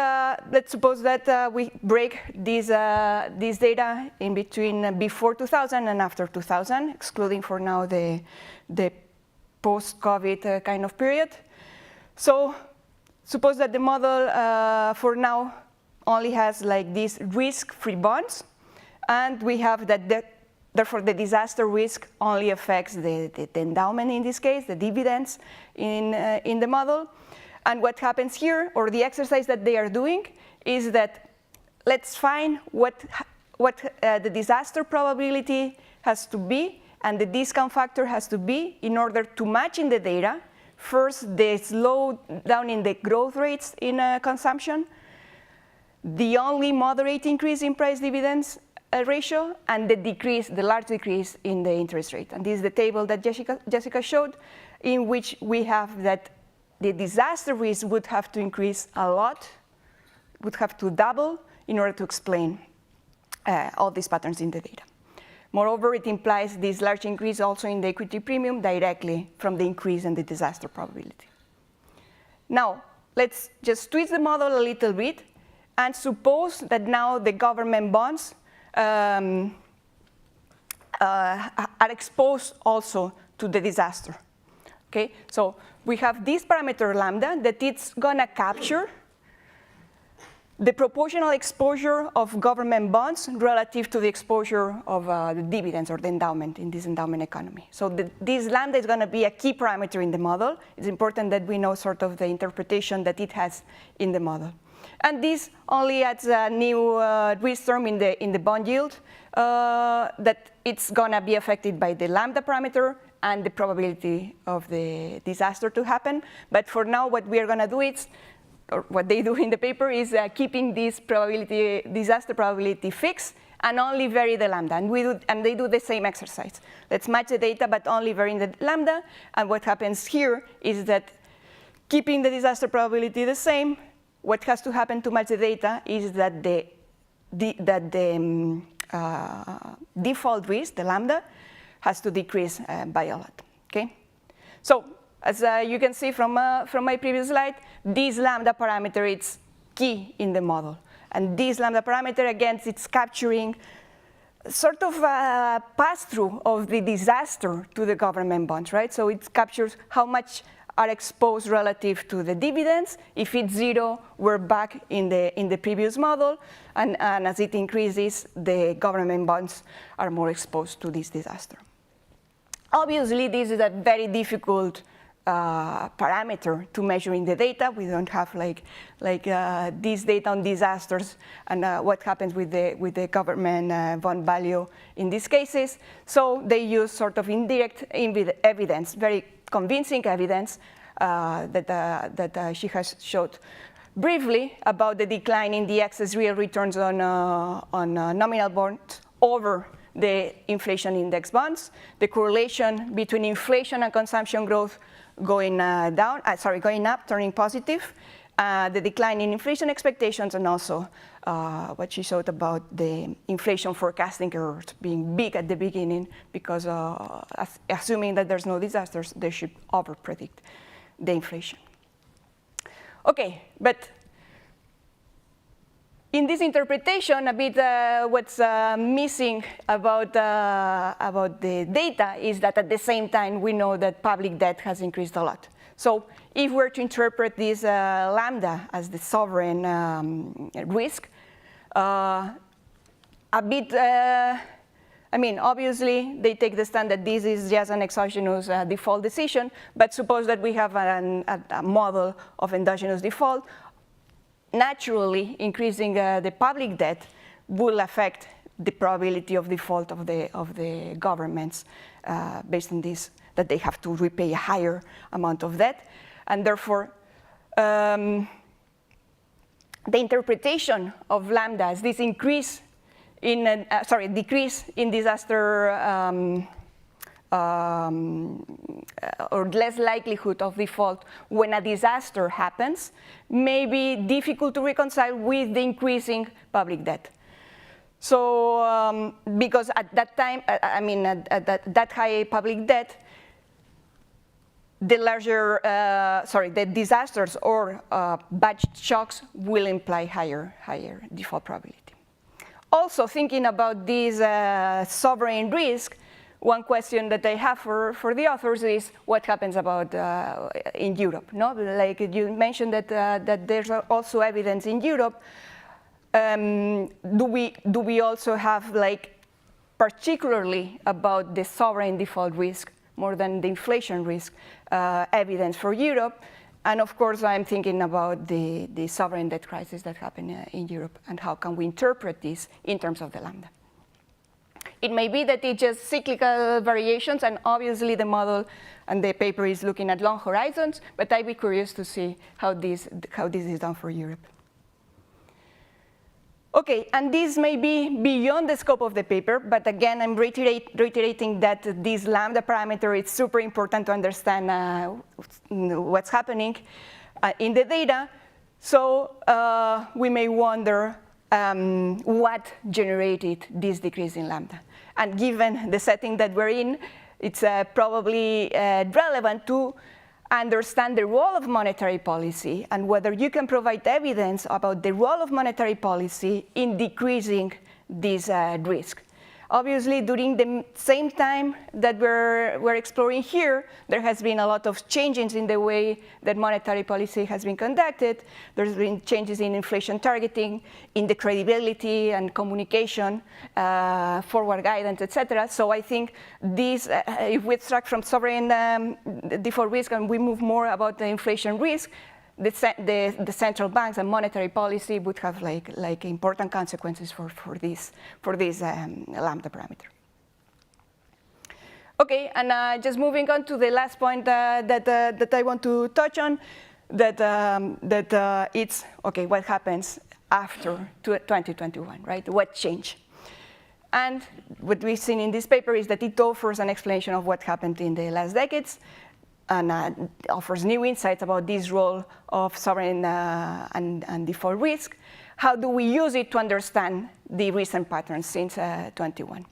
M: let's suppose that we break this data in between before 2000 and after 2000, excluding for now the post-COVID kind of period. So suppose that the model for now only has like these risk-free bonds, and we have that therefore the disaster risk only affects the endowment in this case, the dividends in the model. And what happens here, or the exercise that they are doing, is that let's find what the disaster probability has to be and the discount factor has to be in order to match in the data first the slowdown in the growth rates in consumption, the only moderate increase in price dividends ratio, and the large decrease in the interest rate. And this is the table that Jessica showed, in which we have that the disaster risk would have to increase a lot, would have to double in order to explain all these patterns in the data. Moreover, it implies this large increase also in the equity premium directly from the increase in the disaster probability. Now, let's just twist the model a little bit and suppose that now the government bonds are exposed also to the disaster. Okay, so we have this parameter lambda that it's gonna capture the proportional exposure of government bonds relative to the exposure of the dividends or the endowment in this endowment economy. So this lambda is going to be a key parameter in the model. It's important that we know sort of the interpretation that it has in the model. And this only adds a new risk term in the bond yield that it's going to be affected by the lambda parameter and the probability of the disaster to happen. But for now, what we are going to do is, or what they do in the paper is keeping this probability, disaster probability fixed and only vary the lambda. And they do the same exercise. Let's match the data, but only varying the lambda. And what happens here is that keeping the disaster probability the same, what has to happen to match the data is that the default risk, the lambda, has to decrease by a lot. Okay? So, as you can see from my previous slide, this lambda parameter is key in the model. And this lambda parameter, again, it's capturing sort of a pass-through of the disaster to the government bonds, right? So it captures how much are exposed relative to the dividends. If it's 0, we're back in the previous model. And as it increases, the government bonds are more exposed to this disaster. Obviously, this is a very difficult parameter to measure in the data. We don't have like this data on disasters and what happens with the government bond value in these cases. So they use sort of indirect evidence, very convincing evidence that she has showed briefly about the decline in the excess real returns on nominal bonds over the inflation index bonds, the correlation between inflation and consumption growth going up, turning positive, the decline in inflation expectations, and also what she showed about the inflation forecasting errors being big at the beginning because assuming that there's no disasters, they should over-predict the inflation. Okay, but in this interpretation, a bit what's missing about the data is that at the same time, we know that public debt has increased a lot. So if we're to interpret this lambda as the sovereign risk, a bit, I mean, obviously, they take the stand that this is just an exogenous default decision, but suppose that we have a model of endogenous default. Naturally, increasing the public debt will affect the probability of default of the governments based on this, that they have to repay a higher amount of debt. And therefore, the interpretation of lambda as this increase in, decrease in disaster or less likelihood of default when a disaster happens may be difficult to reconcile with the increasing public debt. So, because at that time, at that high public debt, the larger, the disasters or bad shocks will imply higher default probability. Also, thinking about this sovereign risk, one question that I have for the authors is what happens about in Europe. No, like you mentioned that there's also evidence in Europe. Do we also have particularly about the sovereign default risk more than the inflation risk evidence for Europe? And of course, I'm thinking about the sovereign debt crisis that happened in Europe and how can we interpret this in terms of the lambda. It may be that it's just cyclical variations, and obviously the model and the paper is looking at long horizons, but I'd be curious to see how this is done for Europe. Okay, and this may be beyond the scope of the paper, but again, I'm reiterating that this lambda parameter is super important to understand what's happening in the data. So we may wonder what generated this decrease in lambda. And given the setting that we're in, it's probably relevant to understand the role of monetary policy and whether you can provide evidence about the role of monetary policy in decreasing this risk. Obviously, during the same time that we're exploring here, there has been a lot of changes in the way that monetary policy has been conducted. There's been changes in inflation targeting, in the credibility and communication, forward guidance, etc. So I think this, if we extract from sovereign default risk and we move more about the inflation risk, the central banks and monetary policy would have like important consequences for this lambda parameter. Okay, and just moving on to the last point that I want to touch on, that it's okay. What happens after 2021, right? What changed? And what we've seen in this paper is that it offers an explanation of what happened in the last decades, and offers new insights about this role of sovereign and default risk. How do we use it to understand the recent patterns since 21?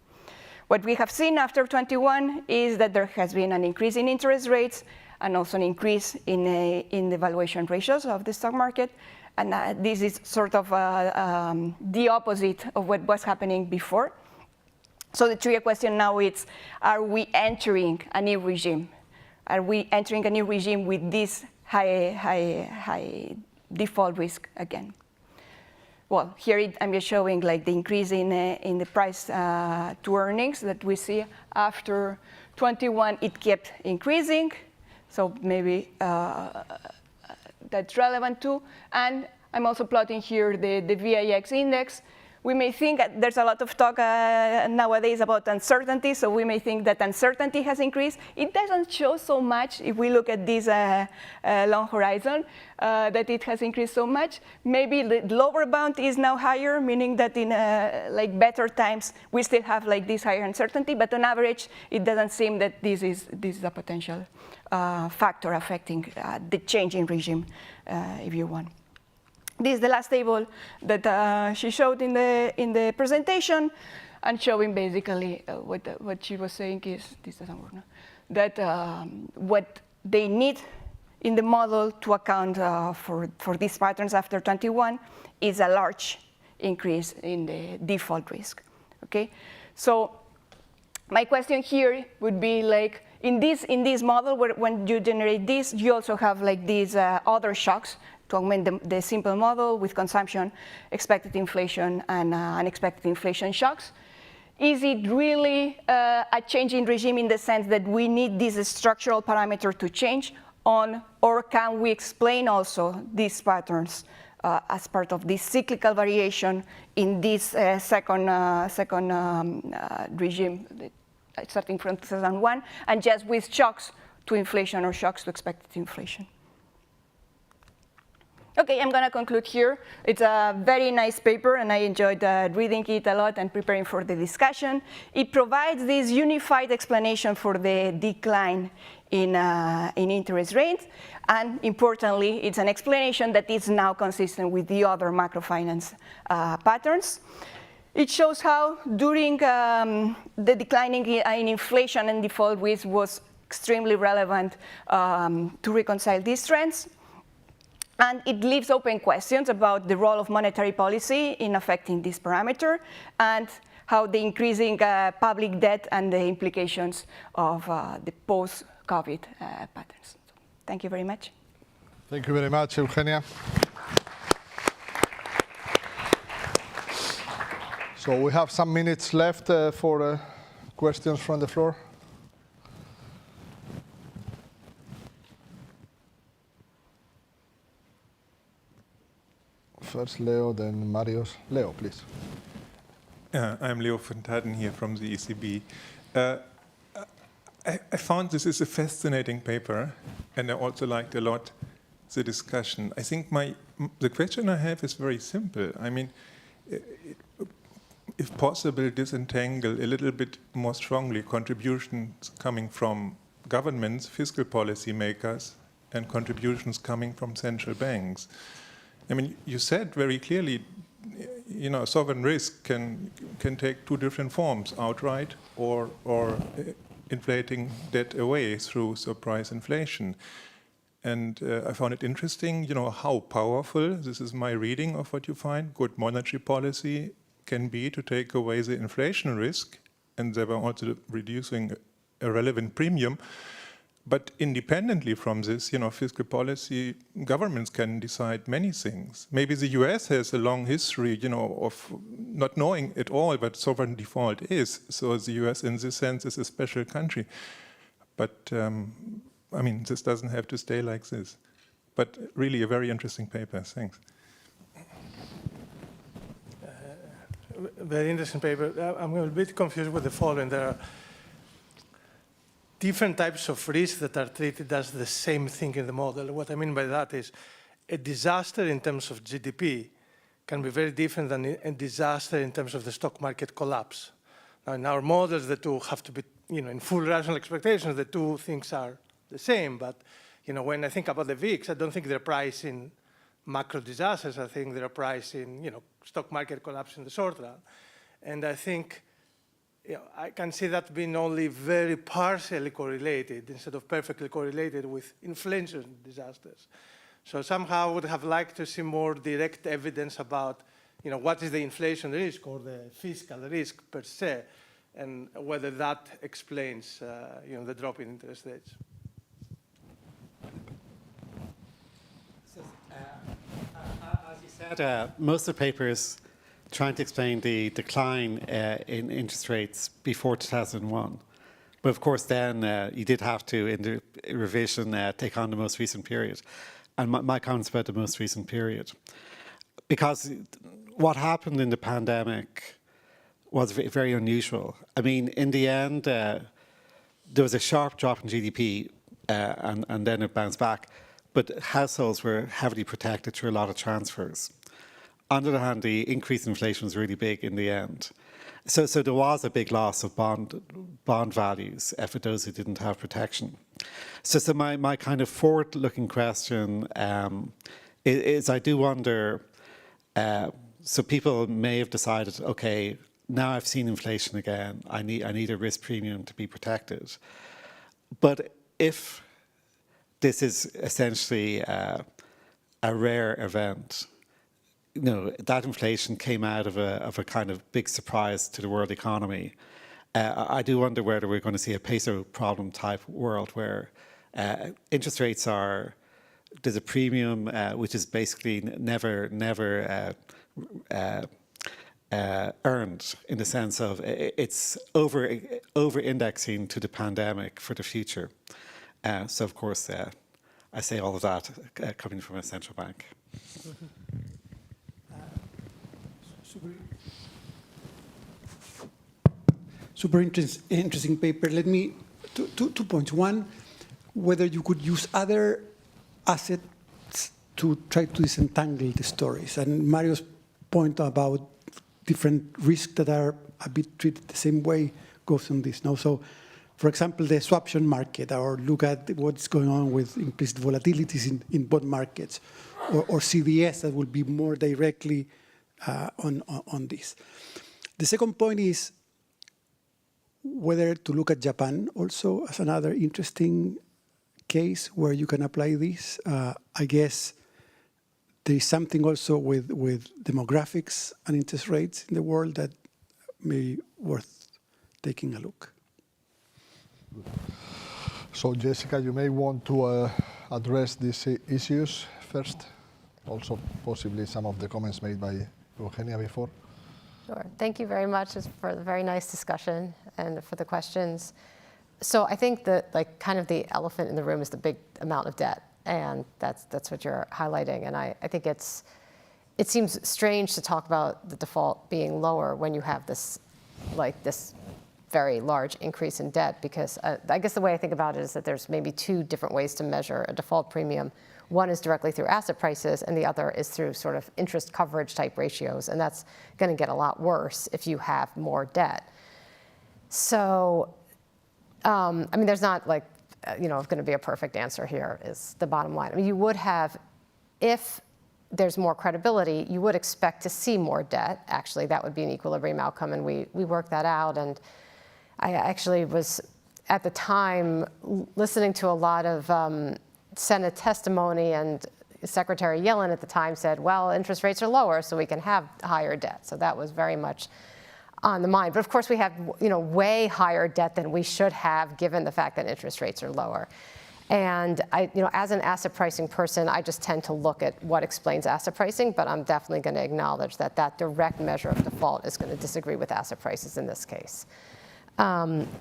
M: What we have seen after 21 is that there has been an increase in interest rates and also an increase in the valuation ratios of the stock market. And this is sort of the opposite of what was happening before. So the trivia question now is, are we entering a new regime? Are we entering a new regime with this high default risk again? Well, here I'm just showing like the increase in the price to earnings that we see after 21. It kept increasing, so maybe that's relevant too. And I'm also plotting here the VIX index. We may think there's a lot of talk nowadays about uncertainty, so we may think that uncertainty has increased. It doesn't show so much if we look at this long horizon, that it has increased so much. Maybe the lower bound is now higher, meaning that in like better times, we still have like this higher uncertainty, but on average, it doesn't seem that this is a potential factor affecting the change in regime, if you want. This is the last table that she showed in the presentation, and showing basically what she was saying is, this doesn't work now, that what they need in the model to account for these patterns after 21 is a large increase in the default risk, okay? So my question here would be like, in this model, when you generate this, you also have like these other shocks to augment the simple model with consumption, expected inflation, and unexpected inflation shocks. Is it really a change in regime in the sense that we need this structural parameter to change on, or can we explain also these patterns as part of this cyclical variation in this second regime, starting from 2001, and just with shocks to inflation or shocks to expected inflation? Okay, I'm going to conclude here. It's a very nice paper, and I enjoyed reading it a lot and preparing for the discussion. It provides this unified explanation for the decline in interest rates, and importantly, it's an explanation that is now consistent with the other macrofinance patterns. It shows how during the declining in inflation and default risk was extremely relevant to reconcile these trends. And it leaves open questions about the role of monetary policy in affecting this parameter, and how the increasing public debt and the implications of the post-COVID patterns. So, thank you very much.
A: Thank you very much, Eugenia. So we have some minutes left for questions from the floor. First Leo, then Marios. Leo, please.
N: I'm Leo van Taden here from the ECB. I found this is a fascinating paper, and I also liked a lot the discussion. I think the question I have is very simple. I mean, if possible, disentangle a little bit more strongly contributions coming from governments, fiscal policy makers, and contributions coming from central banks. I mean, you said very clearly, you know, sovereign risk can take two different forms: outright or inflating debt away through surprise inflation. And I found it interesting, you know, how powerful, this is my reading of what you find, good monetary policy can be to take away the inflation risk and they were also reducing a relevant premium. But independently from this, fiscal policy, governments can decide many things. Maybe the US has a long history, of not knowing at all what sovereign default is. So the US, in this sense, is a special country. But, this doesn't have to stay like this. But really a very interesting paper. Thanks.
G: Very interesting paper. I'm a bit confused with the following. There are different types of risks that are treated as the same thing in the model. What I mean by that is a disaster in terms of GDP can be very different than a disaster in terms of the stock market collapse. Now, in our models, the two have to be, in full rational expectations, the two things are the same. But, when I think about the VIX, I don't think they're pricing macro disasters. I think they're pricing, stock market collapse in the short run. And I think I can see that being only very partially correlated instead of perfectly correlated with inflation disasters. So somehow I would have liked to see more direct evidence about what is the inflation risk or the fiscal risk per se, and whether that explains the drop in interest rates.
F: As you said, most of the papers trying to explain the decline in interest rates before 2001. But of course, then you did have to, in the revision, take on the most recent period. And my comments about the most recent period. Because what happened in the pandemic was very unusual. I mean, in the end, there was a sharp drop in GDP, and then it bounced back. But households were heavily protected through a lot of transfers. On the other hand, the increase in inflation was really big in the end. So there was a big loss of bond values for those who didn't have protection. So my kind of forward-looking question is I do wonder, so people may have decided, okay, now I've seen inflation again, I need a risk premium to be protected. But if this is essentially a rare event, that inflation came out of a kind of big surprise to the world economy. I do wonder whether we're going to see a peso problem type world where interest rates there's a premium which is basically never earned, in the sense of it's over-indexing to the pandemic for the future. So of course, I say all of that coming from a central bank.
I: Super interesting paper. Let me, two points. One, whether you could use other assets to try to disentangle the stories. And Mario's point about different risks that are a bit treated the same way goes on this. So, for example, the swaption market, or look at what's going on with implicit volatilities in bond markets, or CDS that will be more directly on this. The second point is whether to look at Japan also as another interesting case where you can apply this. I guess there is something also with demographics and interest rates in the world that may be worth taking a look.
A: So Jessica, you may want to address these issues first. Also possibly some of the comments made by Eugenia before.
L: Sure. Thank you very much for the very nice discussion and for the questions. So I think that kind of the elephant in the room is the big amount of debt, and that's what you're highlighting. And I think it seems strange to talk about the default being lower when you have this very large increase in debt, because I guess the way I think about it is that there's maybe two different ways to measure a default premium. One is directly through asset prices, and the other is through sort of interest coverage type ratios. And that's going to get a lot worse if you have more debt. So, there's not going to be a perfect answer here is the bottom line. You would have, if there's more credibility, you would expect to see more debt. Actually, that would be an equilibrium outcome, and we worked that out. And I actually was, at the time, listening to a lot of Senate testimony, and Secretary Yellen at the time said, well, interest rates are lower, so we can have higher debt. So that was very much on the mind. But of course, we have way higher debt than we should have, given the fact that interest rates are lower. And as an asset pricing person, I just tend to look at what explains asset pricing, but I'm definitely going to acknowledge that that direct measure of default is going to disagree with asset prices in this case.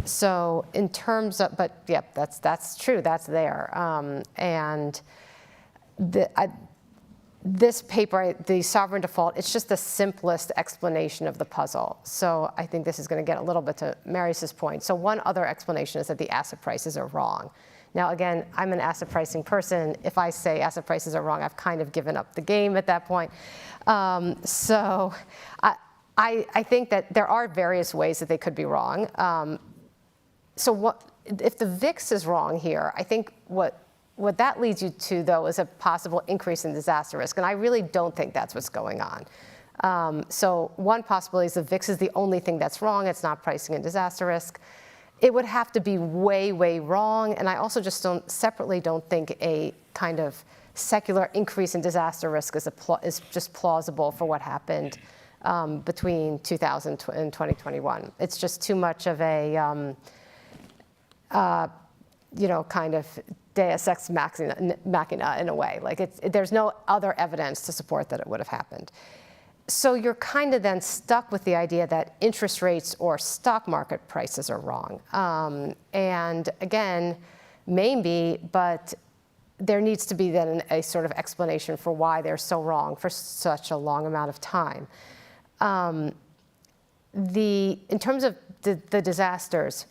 L: So in terms of, but yeah, that's true, that's there. And this paper, the sovereign default, it's just the simplest explanation of the puzzle. So I think this is going to get a little bit to Marius's point. So one other explanation is that the asset prices are wrong. Now, again, I'm an asset pricing person. If I say asset prices are wrong, I've kind of given up the game at that point. So I think that there are various ways that they could be wrong. So if the VIX is wrong here, I think what that leads you to, though, is a possible increase in disaster risk. And I really don't think that's what's going on. So one possibility is the VIX is the only thing that's wrong. It's not pricing in disaster risk. It would have to be way, way wrong. And I also just don't think a kind of secular increase in disaster risk is just plausible for what happened between 2000 and 2021. It's just too much of a, kind of deus ex machina in a way. Like there's no other evidence to support that it would have happened. So you're kind of then stuck with the idea that interest rates or stock market prices are wrong. And again, maybe, but there needs to be then a sort of explanation for why they're so wrong for such a long amount of time. In terms of the disasters,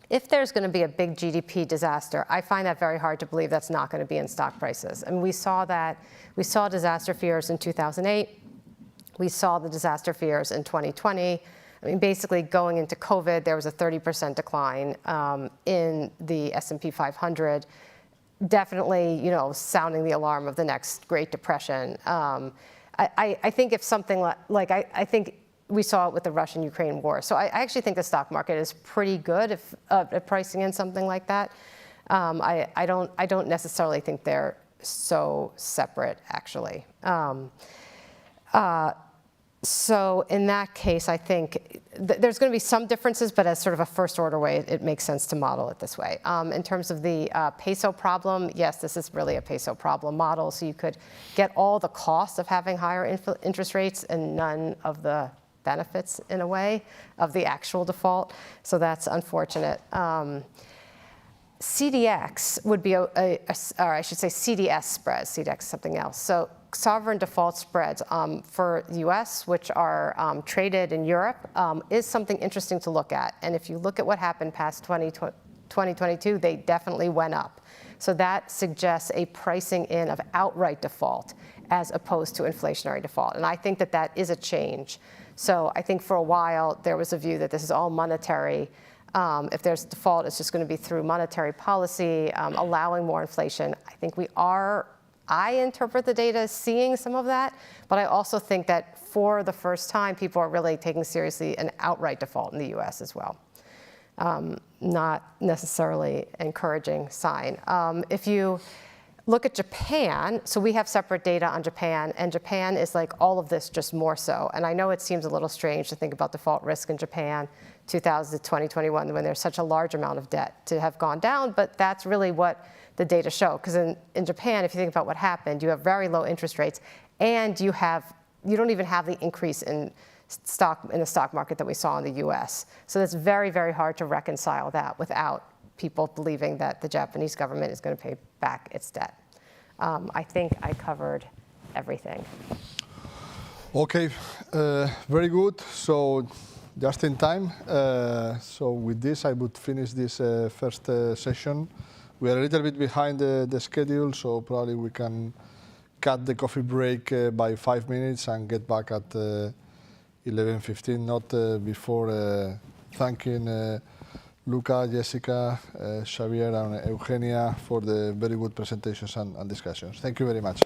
L: if there's going to be a big GDP disaster, I find that very hard to believe that's not going to be in stock prices. And we saw disaster fears in 2008. We saw the disaster fears in 2020. I mean, basically going into COVID, there was a 30% decline in the S&P 500. Definitely, sounding the alarm of the next Great Depression. I think if something I think we saw it with the Russian-Ukraine war. So I actually think the stock market is pretty good at pricing in something like that. I don't necessarily think they're so separate, actually. So in that case, I think there's going to be some differences, but as sort of a first order way, it makes sense to model it this way. In terms of the peso problem, yes, this is really a peso problem model. So you could get all the costs of having higher interest rates and none of the benefits, in a way, of the actual default. So that's unfortunate. CDX would be or I should say CDS spreads. CDX is something else. So sovereign default spreads for the US, which are traded in Europe, is something interesting to look at. And if you look at what happened past 2022, they definitely went up. So that suggests a pricing in of outright default as opposed to inflationary default. And I think that that is a change. So I think for a while, there was a view that this is all monetary. If there's default, it's just going to be through monetary policy, allowing more inflation. I think I interpret the data as seeing some of that, but I also think that for the first time, people are really taking seriously an outright default in the US as well. Not necessarily encouraging sign. If you look at Japan, so we have separate data on Japan, and Japan is like all of this, just more so. And I know it seems a little strange to think about default risk in Japan, 2000 to 2021, when there's such a large amount of debt to have gone down, but that's really what the data show. Because in Japan, if you think about what happened, you have very low interest rates, and you don't even have the increase in the stock market that we saw in the US. So it's very, very hard to reconcile that without people believing that the Japanese government is going to pay back its debt. I think I covered everything.
A: Okay, very good. So just in time. So with this, I would finish this first session. We are a little bit behind the schedule, so probably we can cut the coffee break by 5 minutes and get back at 11:15, not before thanking Luca, Jessica, Xavier, and Eugenia for the very good presentations and discussions. Thank you very much.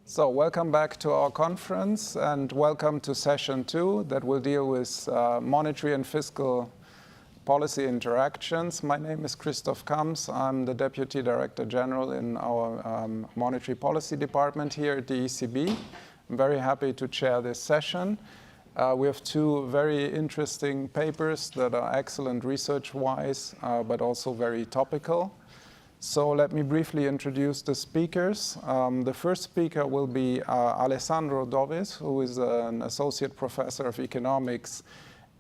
O: So welcome back to our conference and welcome to session 2 that will deal with monetary and fiscal policy interactions. My name is Christoph Kamps. I'm the Deputy Director General in our Monetary Policy Department here at the ECB. I'm very happy to chair this session. We have 2 very interesting papers that are excellent research-wise, but also very topical. So let me briefly introduce the speakers. The first speaker will be Alessandro Dovis, who is an associate professor of economics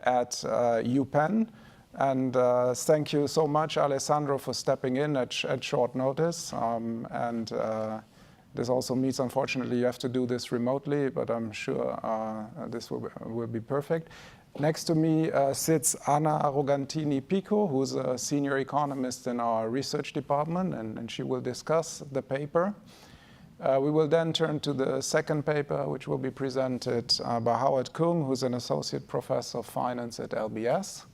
O: at UPenn. And thank you so much, Alessandro, for stepping in at short notice. This also means, unfortunately, you have to do this remotely, but I'm sure this will be perfect. Next to me sits Anna Arrogantini-Pico, who's a senior economist in our research department, and she will discuss the paper. We will then turn to the second paper, which will be presented by Howard Kung, who's an associate professor of finance at LBS.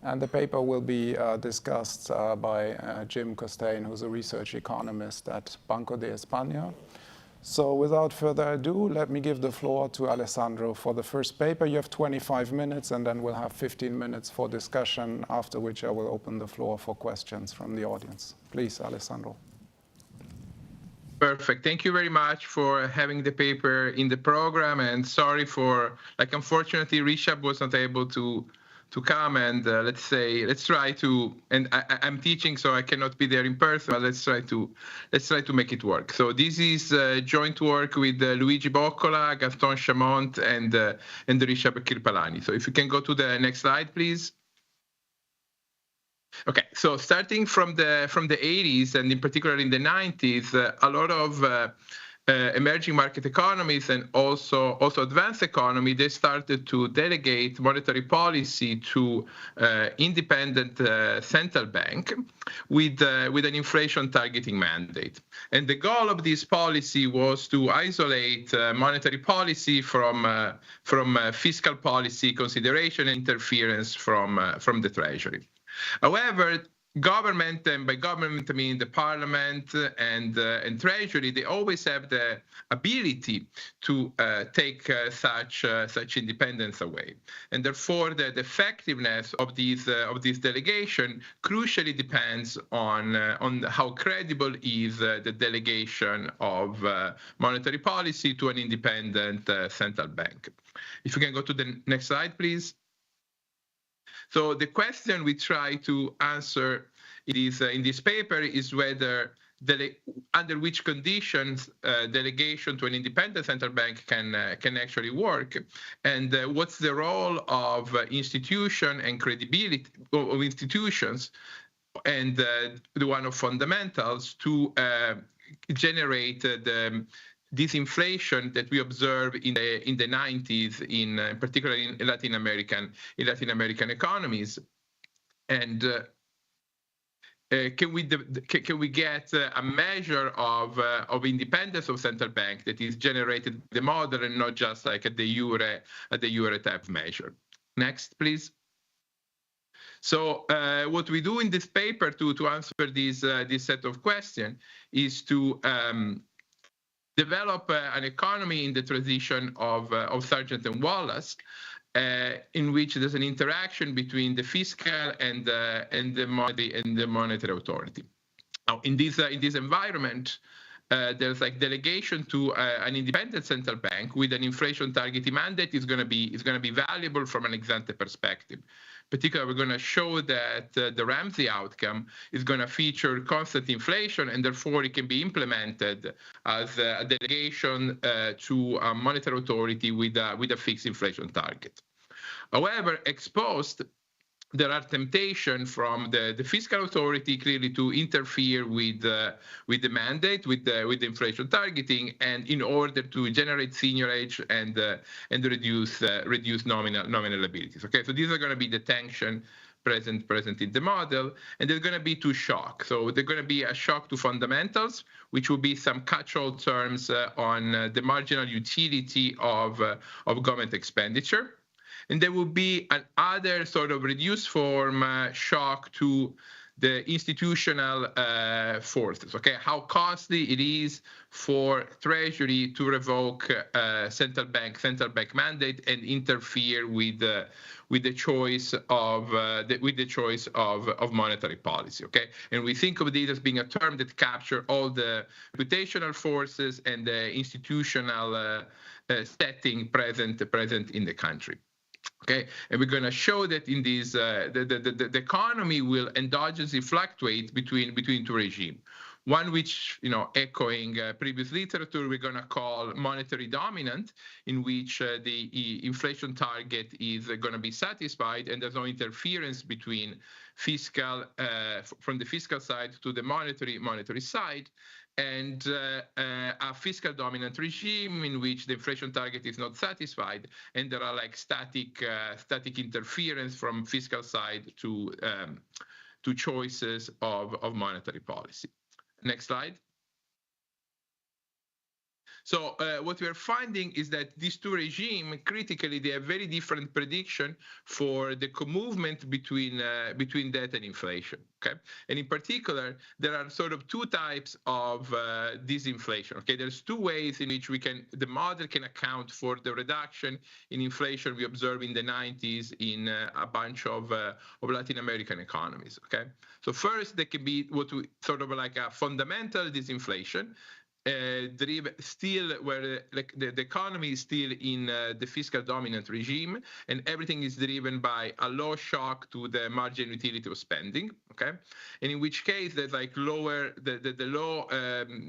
O: And the paper will be discussed by Jim Costain, who's a research economist at Banco de España. So without further ado, let me give the floor to Alessandro for the first paper. You have 25 minutes, and then we'll have 15 minutes for discussion, after which I will open the floor for questions from the audience. Please, Alessandro.
P: Perfect. Thank you very much for having the paper in the program, and sorry for, unfortunately, Rishabh was not able to come, and let's try to, and I'm teaching, so I cannot be there in person, but let's try to make it work. So this is joint work with Luigi Boccola, Gaston Chamont, and Rishabh Kirpalani. So if you can go to the next slide, please. Okay, so starting from the 80s, and in particular in the 90s, a lot of emerging market economies and also advanced economy, they started to delegate monetary policy to independent central bank with an inflation targeting mandate. And the goal of this policy was to isolate monetary policy from fiscal policy consideration and interference from the Treasury. However, government, and by government I mean the parliament and Treasury, they always have the ability to take such independence away, and therefore the effectiveness of this delegation crucially depends on how credible is the delegation of monetary policy to an independent central bank. If you can go to the next slide, please. So the question we try to answer in this paper is whether under which conditions delegation to an independent central bank can actually work, and what's the role of institution and credibility of institutions and the one of fundamentals to generate this inflation that we observe in the 90s, in particular in Latin American economies, and can we get a measure of independence of central bank that is generated by the model and not just like a de jure type measure? Next, please. So what we do in this paper to answer this set of questions is to develop an economy in the tradition of Sargent and Wallace, in which there's an interaction between the fiscal and the monetary authority. Now, in this environment, there's like delegation to an independent central bank with an inflation targeting mandate is going to be valuable from an ex ante perspective. Particularly, we're going to show that the Ramsey outcome is going to feature constant inflation, and therefore it can be implemented as a delegation to a monetary authority with a fixed inflation target. However, ex post, there are temptations from the fiscal authority clearly to interfere with the mandate, with the inflation targeting, and in order to generate seniorage and reduce nominal liabilities. Okay, so these are going to be the tension present in the model, and there's going to be 2 shocks. So there's going to be a shock to fundamentals, which will be some catch-all terms on the marginal utility of government expenditure. And there will be another sort of reduced form shock to the institutional forces, okay? How costly it is for Treasury to revoke central bank mandate and interfere with the choice of monetary policy, okay? And we think of it as being a term that captures all the reputational forces and the institutional setting present in the country. Okay, and we're going to show that in these the economy will endogenously fluctuate between two regimes. One which, echoing previous literature, we're going to call monetary dominant, in which the inflation target is going to be satisfied, and there's no interference between fiscal from the fiscal side to the monetary side. And a fiscal dominant regime in which the inflation target is not satisfied, and there are like static interference from fiscal side to choices of monetary policy. Next slide. So what we are finding is that these two regimes, critically, they have very different prediction for the movement between debt and inflation. Okay, and in particular, there are sort of two types of disinflation. Okay, there's two ways in which the model can account for the reduction in inflation we observe in the 90s in a bunch of Latin American economies. Okay, so first there can be what we sort of like a fundamental disinflation. Still where the economy is still in the fiscal dominant regime, and everything is driven by a low shock to the marginal utility of spending, okay? And in which case there's like lower the low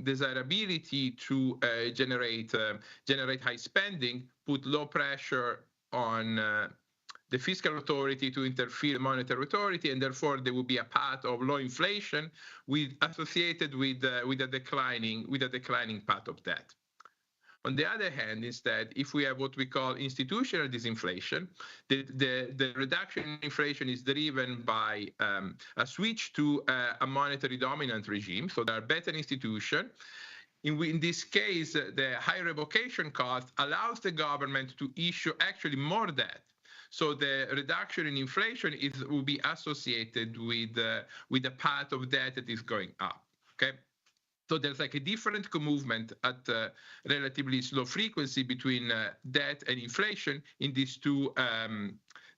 P: desirability to generate high spending, put low pressure on the fiscal authority to interfere in monetary authority, and therefore there will be a path of low inflation associated with a declining path of debt. On the other hand, instead, if we have what we call institutional disinflation, the reduction in inflation is driven by a switch to a monetary dominant regime, so there are better institutions. In this case, the high revocation cost allows the government to issue actually more debt. So the reduction in inflation will be associated with the path of debt that is going up. Okay, so there's like a different movement at relatively slow frequency between debt and inflation in these two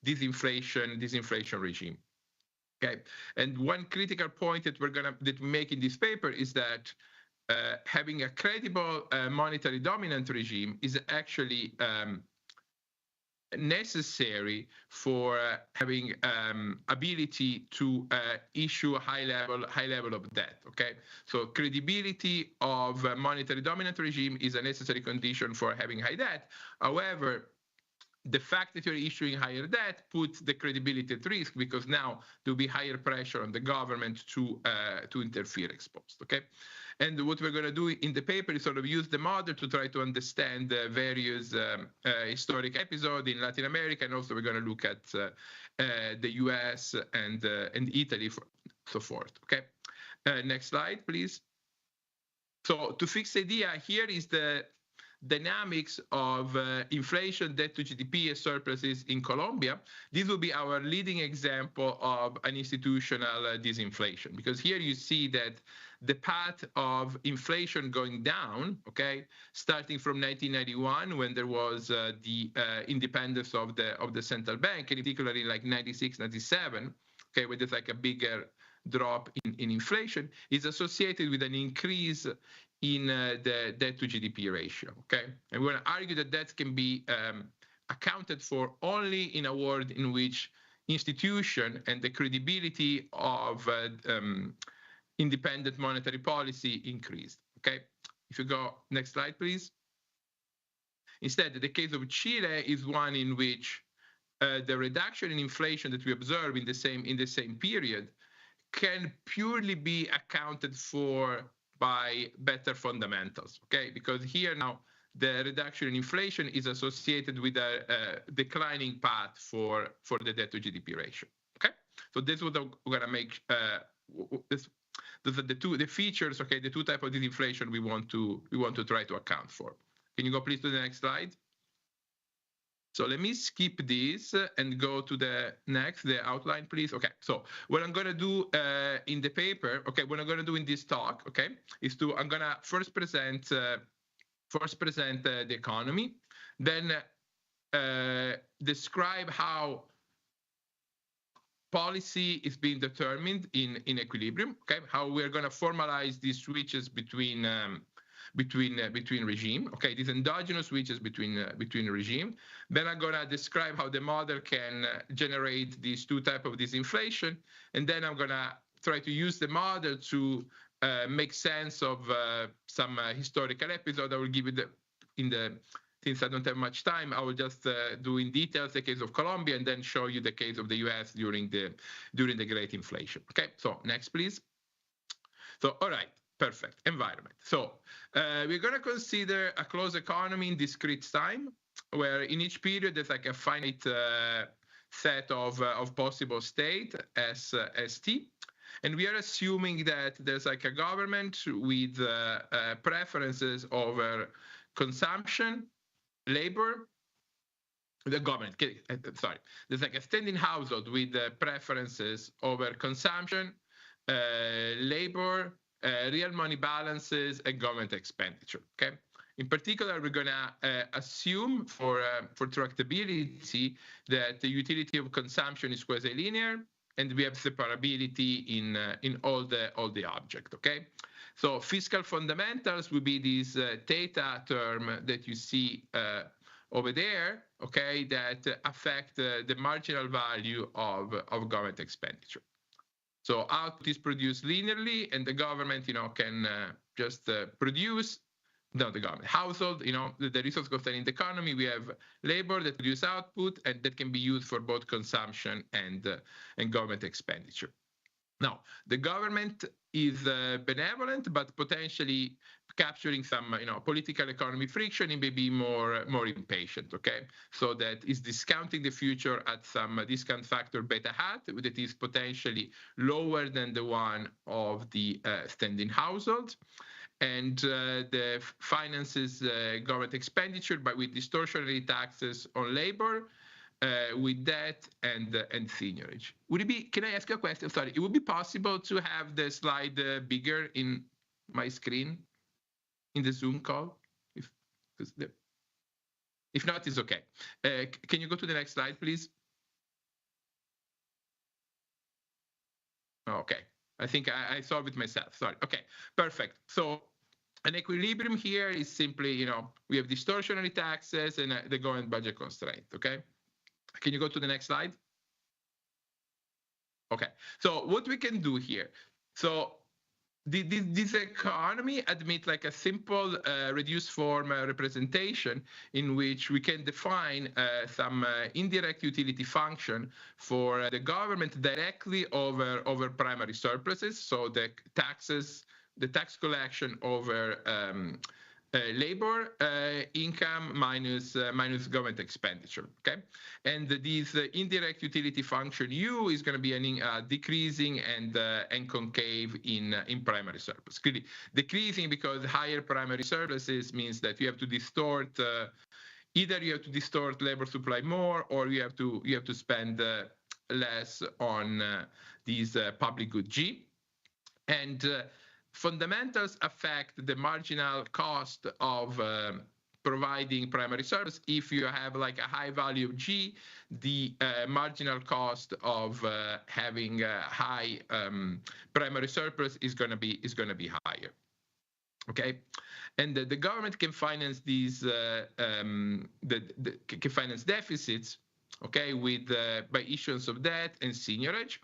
P: disinflation regime. Okay, and one critical point that we make in this paper is that having a credible monetary dominant regime is actually necessary for having ability to issue a high level of debt. Okay, so credibility of monetary dominant regime is a necessary condition for having high debt. However, the fact that you're issuing higher debt puts the credibility at risk, because now there'll be higher pressure on the government to interfere exposed. Okay, and what we're going to do in the paper is sort of use the model to try to understand the various historic episodes in Latin America, and also we're going to look at the US and Italy, so forth. Okay, next slide, please. So to fix the idea, here is the dynamics of inflation, debt to GDP, and surpluses in Colombia. This will be our leading example of an institutional disinflation, because here you see that the path of inflation going down, okay, starting from 1991, when there was the independence of the central bank, and particularly like 96, 97, okay, where there's like a bigger drop in inflation, is associated with an increase in the debt to GDP ratio, okay? And we're going to argue that that can be accounted for only in a world in which institution and the credibility of independent monetary policy increased, okay? If you go next slide, please. Instead, the case of Chile is one in which the reduction in inflation that we observe in the same period can purely be accounted for by better fundamentals, okay? Because here now the reduction in inflation is associated with a declining path for the debt to GDP ratio, okay? So this is what I'm going to make. Those are the features, okay? The two types of disinflation we want to try to account for. Can you go please to the next slide? So let me skip this and go to the next, the outline, please. Okay, so what I'm going to do in the paper, okay, what I'm going to do in this talk, okay, is I'm going to first present the economy, then describe how policy is being determined in equilibrium, okay, how we're going to formalize these switches between regime, okay, these endogenous switches between regime. Then I'm going to describe how the model can generate these two types of disinflation, and then I'm going to try to use the model to make sense of some historical episode. I will give it since I don't have much time, I will just do in details the case of Colombia and then show you the case of the US during the Great Inflation. Okay, so next, please. So, all right, perfect. Environment. So we're going to consider a closed economy in discrete time, where in each period there's like a finite set of possible state as T. And we are assuming that there's like a government with preferences over consumption, labor, the government, sorry, there's like a standing household with preferences over consumption, labor, real money balances, and government expenditure, okay? In particular, we're gonna assume for tractability that the utility of consumption is quasi-linear, and we have separability in all the object, okay? So fiscal fundamentals will be this theta term that you see over there, okay, that affect the marginal value of government expenditure. So output is produced linearly, and the government, can just produce. No, the government, household, the resource constrained economy. We have labor that produce output, and that can be used for both consumption and government expenditure. Now, the government is benevolent, but potentially capturing some, political economy friction. It may be more impatient, okay? So that is discounting the future at some discount factor beta hat that is potentially lower than the one of the standing household. And the finances government expenditure, but with distortionary taxes on labor, with debt and seniorage. Would it be? Can I ask you a question? Sorry, it would be possible to have the slide bigger in my screen, in the Zoom call, if not, it's okay. Can you go to the next slide, please? Okay, I think I solved it myself. Sorry. Okay, perfect. So an equilibrium here is simply, we have distortionary taxes and the government budget constraint. Okay. Can you go to the next slide? Okay, so what we can do here. So this economy admits like a simple reduced form representation in which we can define some indirect utility function for the government directly over primary surpluses. So the taxes, the tax collection over labor income minus government expenditure, okay? And this indirect utility function U is going to be a decreasing and concave in primary surplus. Clearly decreasing because higher primary surpluses means that you have to distort either you have to distort labor supply more, or you have to spend less on these public good G. And fundamentals affect the marginal cost of providing primary service. If you have like a high value of G, the marginal cost of having a high primary surplus is going to be higher. Okay, and the government can finance these can finance deficits, okay, with by issuance of debt and seniorage.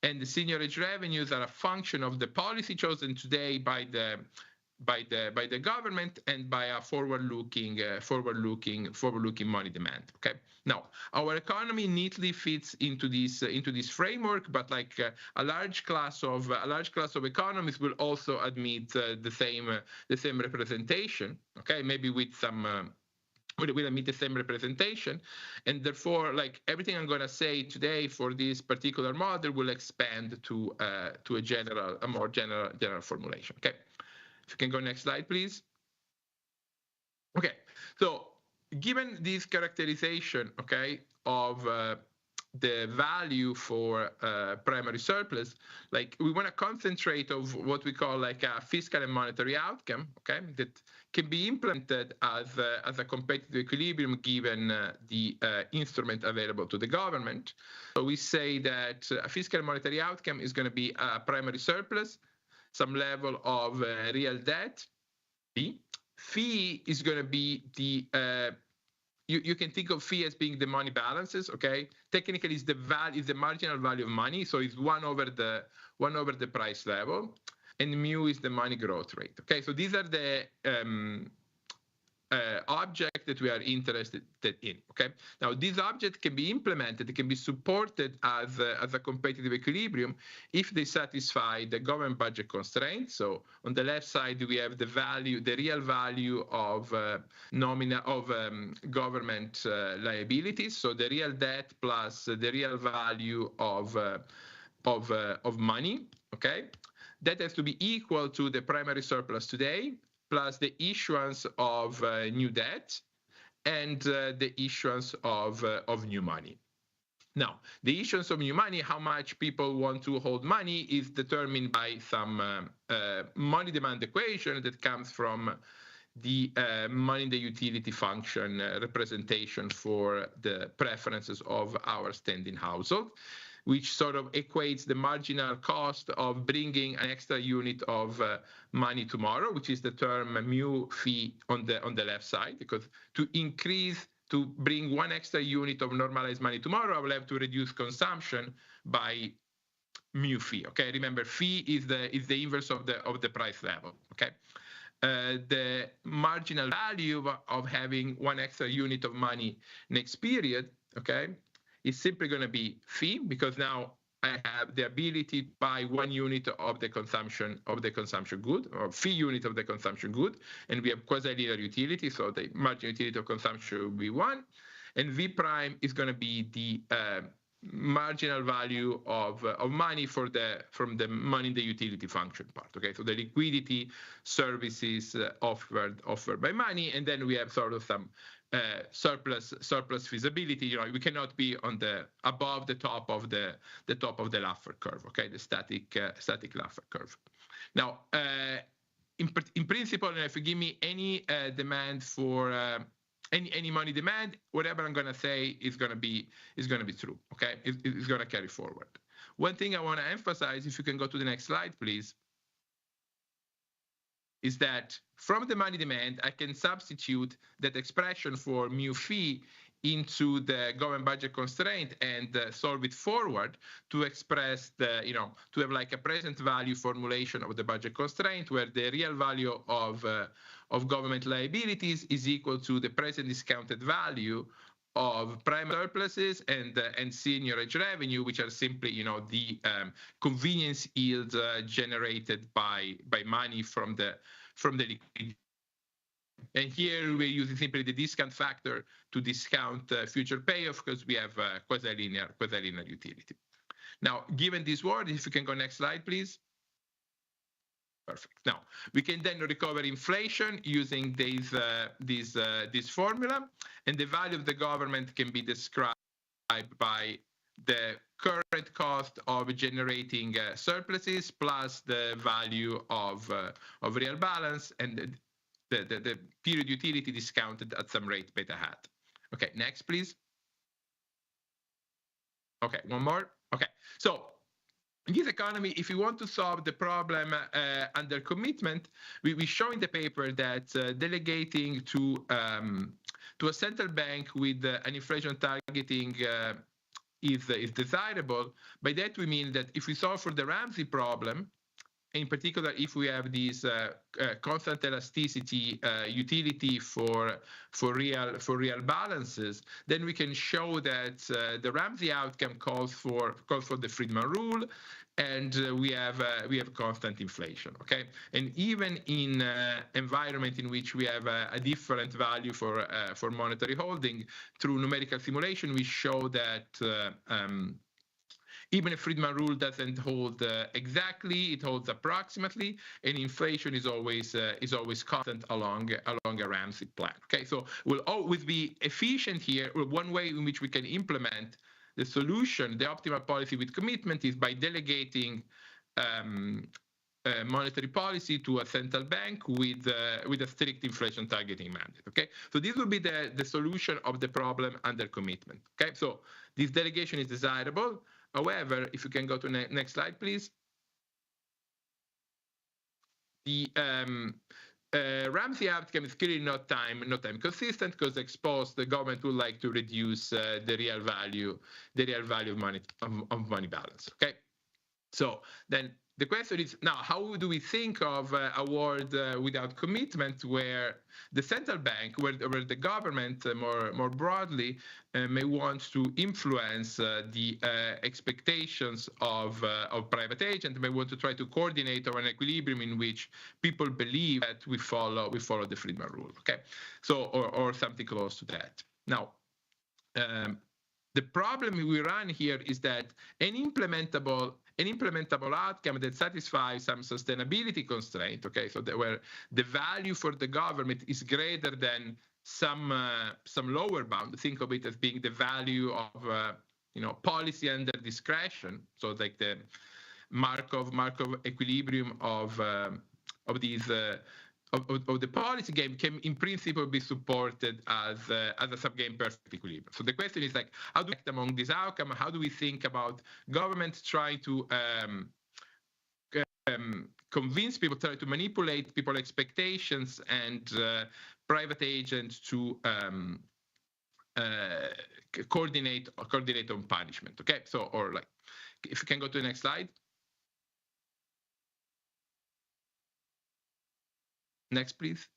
P: And the seniorage revenues are a function of the policy chosen today by the government and by a forward-looking money demand. Okay. Now, our economy neatly fits into this framework, but like a large class of economies will also admit the same representation. Okay, maybe with some. Will admit the same representation, and therefore, like everything I'm going to say today for this particular model will expand to a more general formulation. Okay, if you can go next slide, please. Okay, so given this characterization, okay, of the value for primary surplus, like we want to concentrate on what we call like a fiscal and monetary outcome, okay, that can be implemented as a competitive equilibrium given the instrument available to the government. So we say that a fiscal and monetary outcome is going to be a primary surplus, some level of real debt. Fee is going to be the you can think of fee as being the money balances, okay? Technically, it's the marginal value of money, so it's 1 over the price level, and mu is the money growth rate. Okay, so these are the object that we are interested in. Okay, now this object can be implemented, it can be supported as a competitive equilibrium if they satisfy the government budget constraints. So on the left side we have the real value of government liabilities. So the real debt plus the real value of money. Okay, that has to be equal to the primary surplus today, plus the issuance of new debt and the issuance of new money. Now, the issuance of new money, how much people want to hold money, is determined by some money demand equation that comes from the money in the utility function representation for the preferences of our standing household, which sort of equates the marginal cost of bringing an extra unit of money tomorrow, which is the term mu fee on the left side, because to bring 1 extra unit of normalized money tomorrow, I will have to reduce consumption by mu fee. Okay, remember, fee is the inverse of the price level. Okay. The marginal value of having 1 extra unit of money next period, okay, is simply going to be fee, because now I have the ability to buy 1 unit of the consumption good, or fee unit of the consumption good, and we have quasi-linear utility, so the marginal utility of consumption will be 1, and V prime is going to be the marginal value of money from the money in the utility function part. Okay, so the liquidity services offered by money, and then we have sort of some surplus feasibility. You know, we cannot be above the top of the Laffer curve. Okay, the static Laffer curve. Now, in principle, if you give me any demand for any money demand, whatever I'm going to say is going to be true. Okay, it's going to carry forward. One thing I want to emphasize, if you can go to the next slide, please, is that from the money demand, I can substitute that expression for mu fee into the government budget constraint and solve it forward to express to have like a present value formulation of the budget constraint, where the real value of government liabilities is equal to the present discounted value of primary surpluses and seigniorage revenue, which are simply the convenience yields generated by money from the liquidity. And here we're using simply the discount factor to discount future payoff, because we have quasi-linear utility. Now, given this word, if you can go next slide, please. Perfect. Now, we can then recover inflation using this formula, and the value of the government can be described by the current cost of generating surpluses plus the value of real balance, and the period utility discounted at some rate beta hat. Okay, next, please. Okay, one more. Okay, so in this economy, if you want to solve the problem under commitment, we show in the paper that delegating to a central bank with an inflation targeting is desirable. By that we mean that if we solve for the Ramsey problem, in particular, if we have this constant elasticity utility for real balances, then we can show that the Ramsey outcome calls for the Friedman rule, and we have constant inflation. Okay, and even in environment in which we have a different value for monetary holding, through numerical simulation, we show that even if Friedman rule doesn't hold exactly, it holds approximately, and inflation is always constant along a Ramsey plan. Okay, so we'll always be efficient here. One way in which we can implement the solution, the optimal policy with commitment, is by delegating monetary policy to a central bank with a strict inflation targeting mandate. Okay, so this will be the solution of the problem under commitment. Okay, so this delegation is desirable. However, if you can go to next slide, please. The Ramsey outcome is clearly not time consistent, because exposed the government would like to reduce the real value of money balance. Okay, so then the question is now, how do we think of a world without commitment, where the central bank, where the government more broadly may want to influence the expectations of private agents, may want to try to coordinate or an equilibrium in which people believe that we follow the Friedman rule. Okay, so or something close to that. Now, the problem we run here is that an implementable outcome that satisfies some sustainability constraint, okay, so that where the value for the government is greater than some lower bound. Think of it as being the value of policy under discretion. So like the Markov equilibrium of these. Of the policy game can in principle be supported as a subgame perfect equilibrium. So the question is like, how do we act among this outcome? How do we think about government trying to convince people, try to manipulate people's expectations, and private agents to coordinate on punishment? Okay, so or like, if you can go to the next slide. Next, please.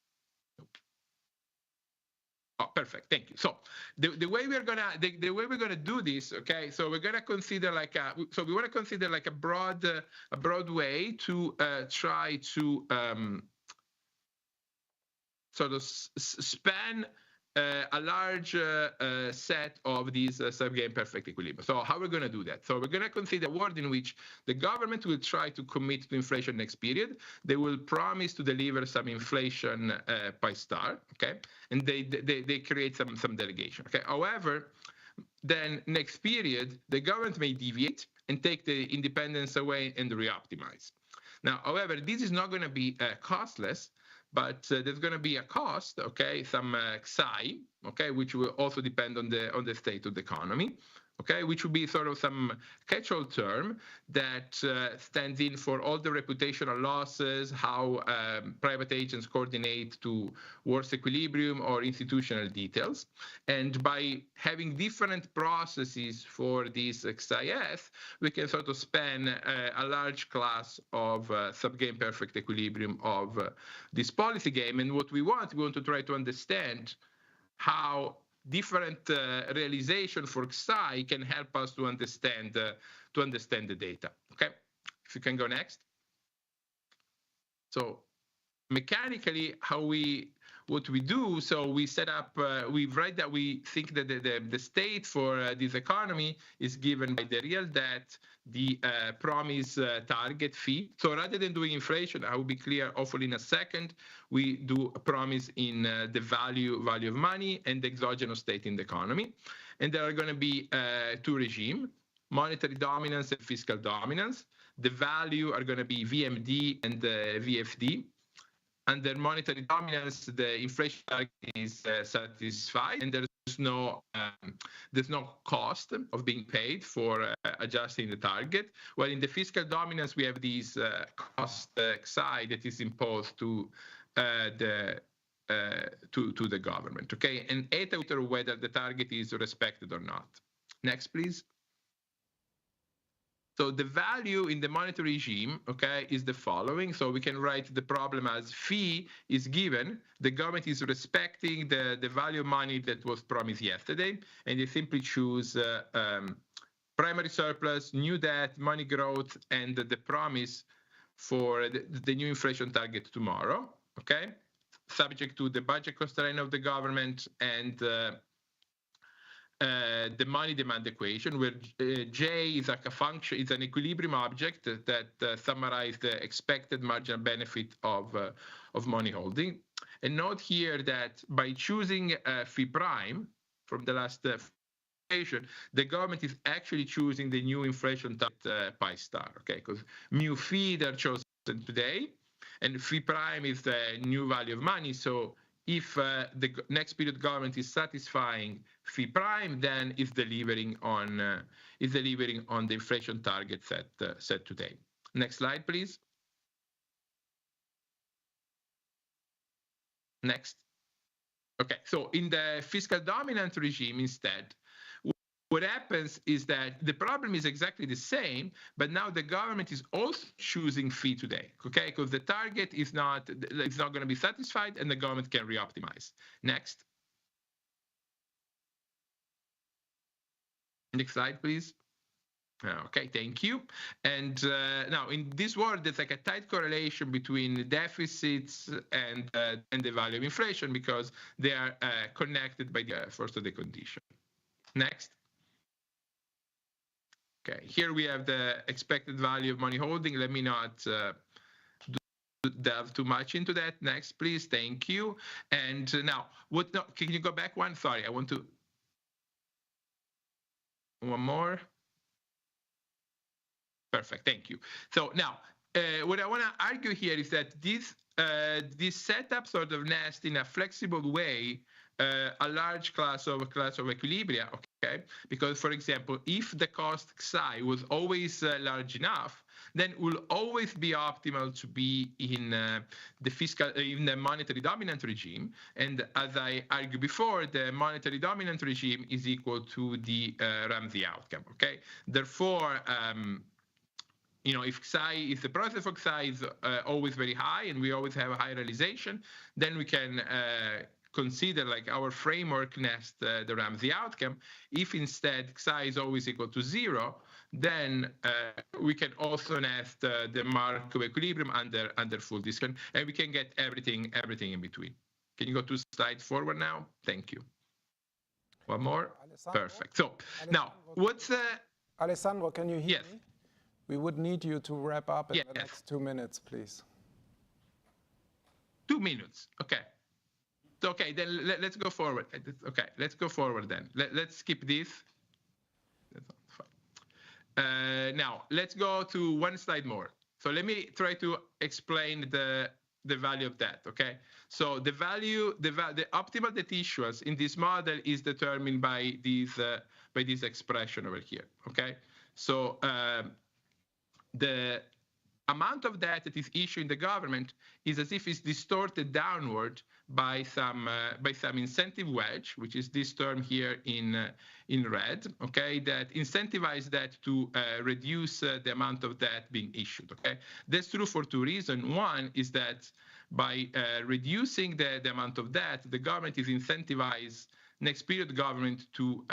P: Oh, perfect. Thank you. So the way we're gonna do this, okay? So we're gonna consider like we want to consider like a broad way to try to sort of span a large set of these subgame perfect equilibrium. So how we're going to do that? So we're going to consider a world in which the government will try to commit to inflation next period. They will promise to deliver some inflation by star, okay? And they create some delegation, okay? However, then next period, the government may deviate and take the independence away and re-optimize. Now, however, this is not going to be costless, but there's going to be a cost, okay, some psi, okay, which will also depend on the state of the economy, okay, which will be sort of some catch-all term that stands in for all the reputational losses, how private agents coordinate to worse equilibrium or institutional details. And by having different processes for this XIS, we can sort of span a large class of subgame perfect equilibrium of this policy game. And what we want to try to understand how different realization for Xi can help us to understand the data. Okay, if you can go next. So mechanically, what we do, so we set up, we've read that we think that the state for this economy is given by the real debt, the promise target fee. So rather than doing inflation, I will be clear hopefully in a second, we do a promise in the value of money and the exogenous state in the economy. And there are going to be two regimes, monetary dominance and fiscal dominance. The value are going to be VMD and VFD. Under monetary dominance, the inflation target is satisfied, and there's no cost of being paid for adjusting the target. While in the fiscal dominance, we have these cost Xi that is imposed to the government. Okay, and eta whether the target is respected or not. Next, please. So the value in the monetary regime, okay, is the following. So we can write the problem as fee is given. The government is respecting the value of money that was promised yesterday, and they simply choose primary surplus, new debt, money growth, and the promise for the new inflation target tomorrow, okay, subject to the budget constraint of the government and the money demand equation, where J is like a function, it's an equilibrium object that summarizes the expected marginal benefit of money holding. And note here that by choosing phi prime from the last the government is actually choosing the new inflation target pi star, okay? Because mu phi they're chosen today, and phi prime is the new value of money. So if the next period government is satisfying phi prime, then it's delivering on the inflation target set today. Next slide, please. Next. Okay, so in the fiscal dominant regime instead, what happens is that the problem is exactly the same, but now the government is also choosing phi today, okay? Because the target is not going to be satisfied, and the government can re-optimize. Next. Next slide, please. Okay, thank you. And now in this world, there's like a tight correlation between deficits and the value of inflation, because they are connected by the first order condition. Next. Okay, here we have the expected value of money holding. Let me not delve too much into that. Next, please. Thank you. And now, what? No, can you go back one? Sorry, I want to. One more. Perfect. Thank you. So now, what I want to argue here is that this setup sort of nests in a flexible way a large class of equilibria, okay? Because, for example, if the cost psi was always large enough, then it will always be optimal to be in the monetary dominant regime. And as I argued before, the monetary dominant regime is equal to the Ramsey outcome, okay? Therefore, you know, if psi, if the process for psi is always very high and we always have a high realization, then we can consider like our framework nests the Ramsey outcome. If instead psi is always equal to 0, then we can also nest the Markov equilibrium under full discount, and we can get everything in between. Can you go 2 slides forward now? Thank you. One more. Alessandro? Perfect. So now, what's
O: Alessandro, can you hear
P: yes.
O: me? We would need you to wrap up in the next 2 minutes, please.
P: 2 minutes. Okay. Okay, then let's go forward. Okay, let's go forward then. Let's skip this. That's fine. Now, let's go to 1 slide more. So let me try to explain the value of that, okay? So the optimal debt issuance in this model is determined by this expression over here, okay? So the amount of debt that is issued in the government is as if it's distorted downward by some incentive wedge, which is this term here in red, okay, that incentivizes that to reduce the amount of debt being issued, okay? That's true for 2 reasons. One is that by reducing the amount of debt, the government is incentivized, next period government, to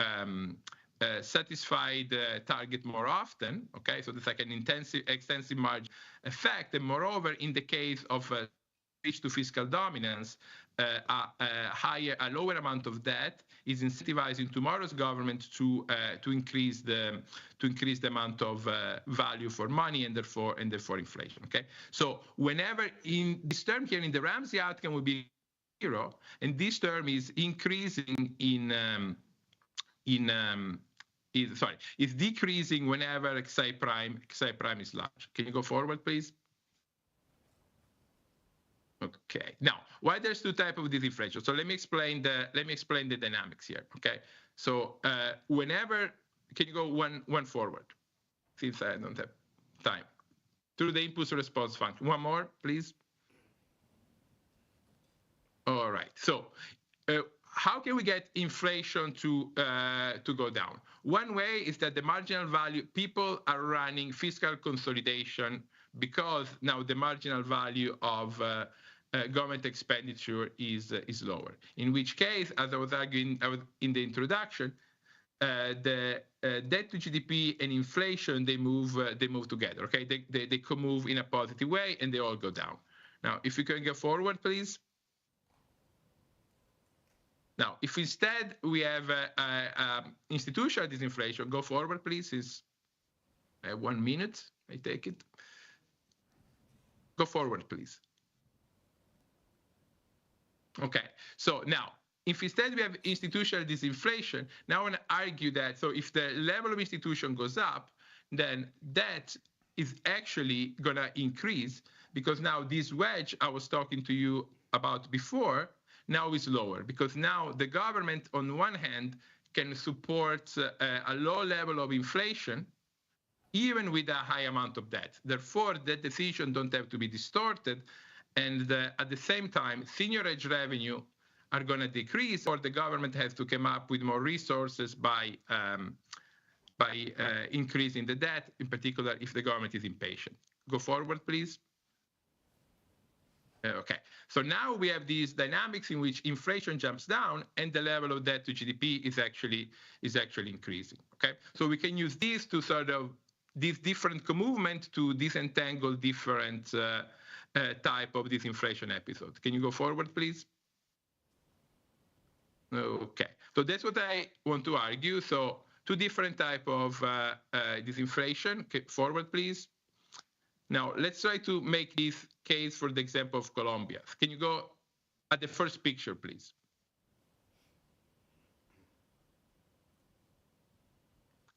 P: satisfy the target more often, okay? So there's like an extensive margin effect. And moreover, in the case of switch to fiscal dominance, a lower amount of debt is incentivizing tomorrow's government to increase the amount of value for money and therefore inflation, okay? So whenever in this term here in the Ramsey outcome will be 0, and this term is increasing it's decreasing whenever psi prime is large. Can you go forward, please? Okay. Now, why there's 2 types of disinflation? So let me explain the dynamics here. Okay. So whenever, can you go one forward? Since I don't have time. Through the impulse response function. One more, please. All right. So. How can we get inflation to go down? One way is that the marginal value, people are running fiscal consolidation because now the marginal value of government expenditure is lower. In which case, as I was arguing in the introduction, the debt to GDP and inflation, they move together. Okay, they can move in a positive way and they all go down. Now, if you can go forward, please. Now, if instead we have institutional disinflation, go forward, please. Is 1 minute, I take it. Go forward, please. Okay, so now, if instead we have institutional disinflation, now I want to argue that, so if the level of institution goes up, then debt is actually going to increase, because now this wedge I was talking to you about before now is lower, because now the government on one hand can support a low level of inflation even with a high amount of debt. Therefore, that decision don't have to be distorted, and at the same time, senior age revenue are going to decrease, or the government has to come up with more resources by increasing the debt, in particular if the government is impatient. Go forward, please. Okay, so now we have these dynamics in which inflation jumps down and the level of debt to GDP is actually increasing. Okay, so we can use these to sort of this different movement to disentangle different type of disinflation episode. Can you go forward, please? Okay, so that's what I want to argue. So two different type of disinflation. Okay, forward, please. Now, let's try to make this case for the example of Colombia. Can you go at the first picture, please?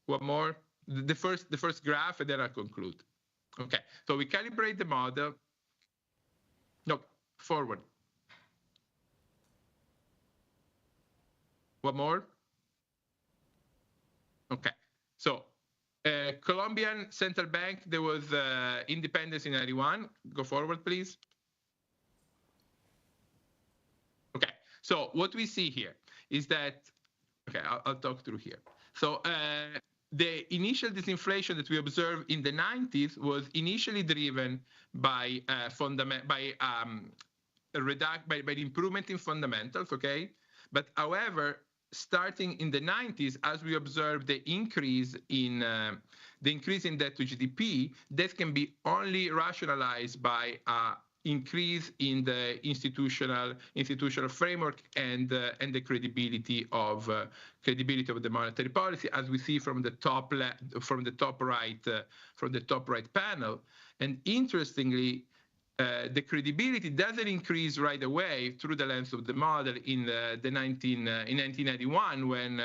P: One more. The first graph, and then I'll conclude. Okay, so we calibrate the model. No, forward. One more. Okay, so Colombian central bank, there was independence in 91. Go forward, please. Okay, so what we see here is that, okay, I'll talk through here. So the initial disinflation that we observed in the 90s was initially driven by the improvement in fundamentals, okay? But however, starting in the 90s, as we observed the increase in debt to GDP, that can be only rationalized by increase in the institutional framework and the credibility of the monetary policy, as we see from the top right panel. And interestingly, the credibility doesn't increase right away through the lens of the model in 1991 when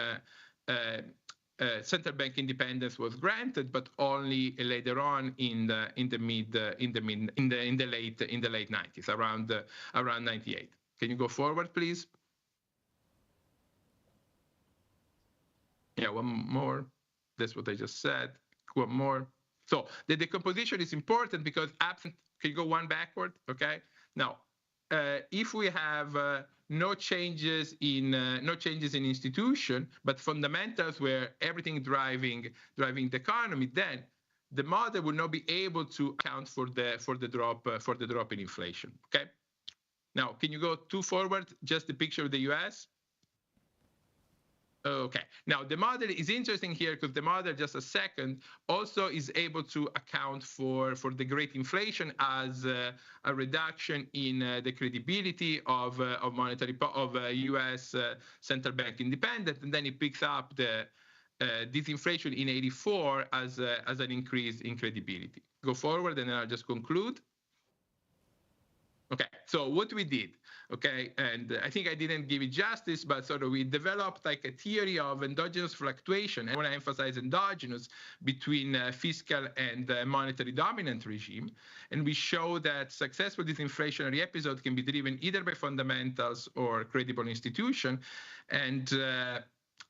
P: central bank independence was granted, but only later on in the late 90s, around 98. Can you go forward, please? Yeah, one more. That's what I just said. One more. So the decomposition is important because absent. Can you go one backward? Okay. Now, if we have no changes in institution, but fundamentals where everything driving the economy, then the model will not be able to account for the drop in inflation. Okay. Now, can you go two forward? Just the picture of the U.S. Okay, now the model is interesting here because the model, just a second, also is able to account for the great inflation as a reduction in the credibility of U.S. central bank independence, and then it picks up the disinflation in 84 as an increase in credibility. Go forward, and then I'll just conclude. Okay, so what we did, okay, and I think I didn't give it justice, but sort of we developed like a theory of endogenous fluctuation. I want to emphasize endogenous between fiscal and monetary dominant regime. And we show that successful disinflationary episode can be driven either by fundamentals or credible institution. And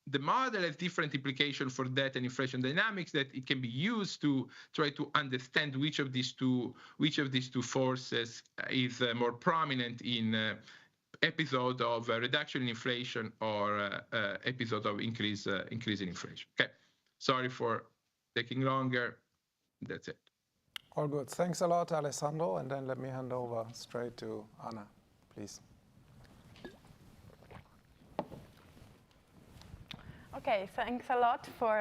P: the model has different implications for debt and inflation dynamics that it can be used to try to understand which of these two forces is more prominent in episode of reduction in inflation or episode of increase in inflation. Okay, sorry for taking longer. That's it.
O: All good. Thanks a lot, Alessandro. And then let me hand over straight to Anna, please.
Q: Okay, thanks a lot for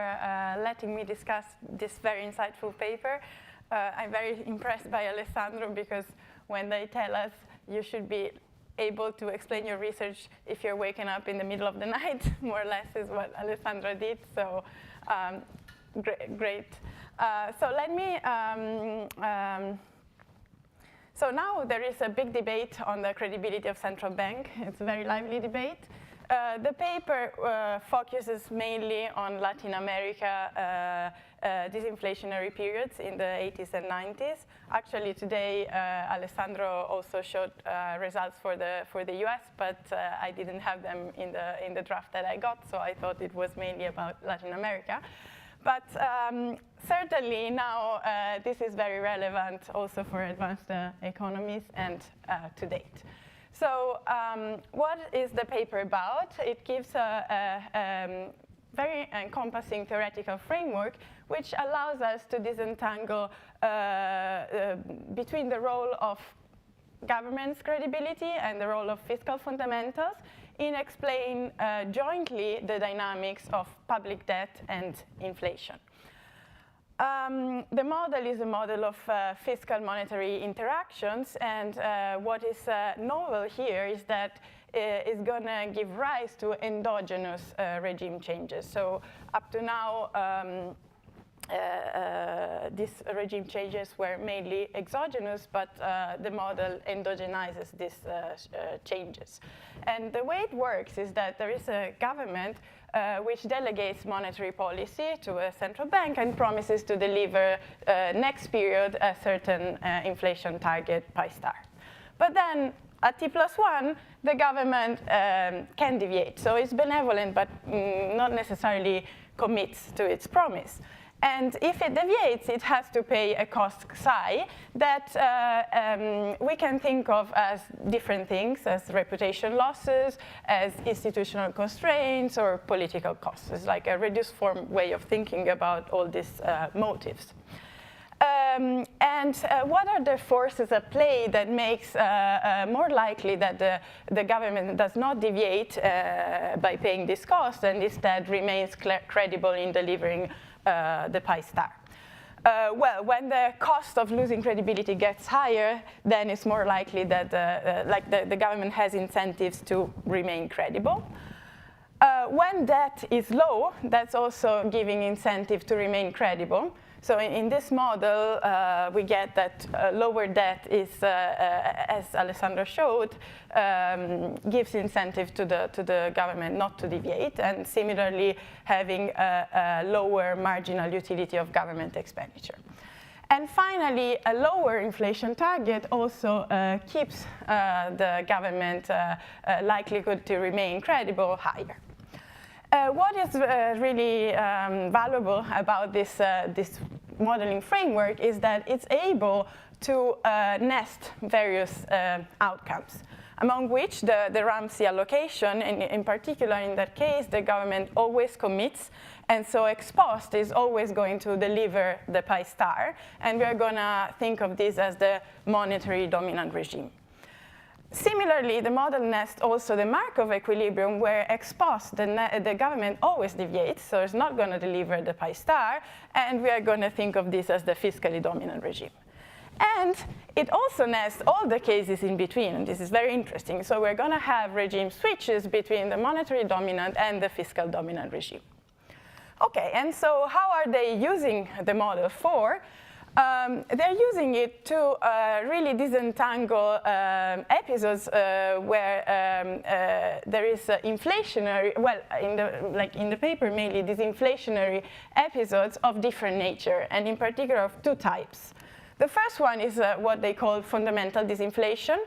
Q: letting me discuss this very insightful paper. I'm very impressed by Alessandro because when they tell us you should be able to explain your research if you're waking up in the middle of the night, more or less is what Alessandra did, so great. So let me, so now there is a big debate on the credibility of central bank. It's a very lively debate. The paper focuses mainly on Latin America disinflationary periods in the 80s and 90s. Actually, today Alessandro also showed results for the US, but I didn't have them in the draft that I got, so I thought it was mainly about Latin America. But certainly now this is very relevant also for advanced economies and to date. So what is the paper about? It gives a very encompassing theoretical framework which allows us to disentangle between the role of government's credibility and the role of fiscal fundamentals in explain jointly the dynamics of public debt and inflation. The model is a model of fiscal monetary interactions, and what is novel here is that it's going to give rise to endogenous regime changes. So up to now, these regime changes were mainly exogenous, but the model endogenizes these changes. And the way it works is that there is a government which delegates monetary policy to a central bank and promises to deliver next period a certain inflation target pi star. But then at T+1, the government can deviate. So it's benevolent, but not necessarily commits to its promise. And if it deviates, it has to pay a cost psi that we can think of as different things, as reputation losses, as institutional constraints, or political costs. It's like a reduced form way of thinking about all these motives. What are the forces at play that makes more likely that the government does not deviate by paying this cost and instead remains credible in delivering the pi star? Well, when the cost of losing credibility gets higher, then it's more likely that the government has incentives to remain credible. When debt is low, that's also giving incentive to remain credible. So in this model, we get that lower debt is, as Alessandro showed, gives incentive to the government not to deviate, and similarly having a lower marginal utility of government expenditure. And finally, a lower inflation target also keeps the government likelihood to remain credible higher. What is really valuable about this modeling framework is that it's able to nest various outcomes, among which the Ramsey allocation, and in particular in that case, the government always commits, and so ex post is always going to deliver the pi star, and we're going to think of this as the monetary dominant regime. Similarly, the model nests also the Markov equilibrium, where ex post, the government always deviates, so it's not going to deliver the pi star, and we are going to think of this as the fiscally dominant regime. And it also nests all the cases in between, and this is very interesting. So we're going to have regime switches between the monetary dominant and the fiscal dominant regime. Okay, and so how are they using the model for? They're using it to really disentangle episodes where there is inflationary, well, in the paper mainly, these inflationary episodes of different nature, and in particular of two types. The first one is what they call fundamental disinflation,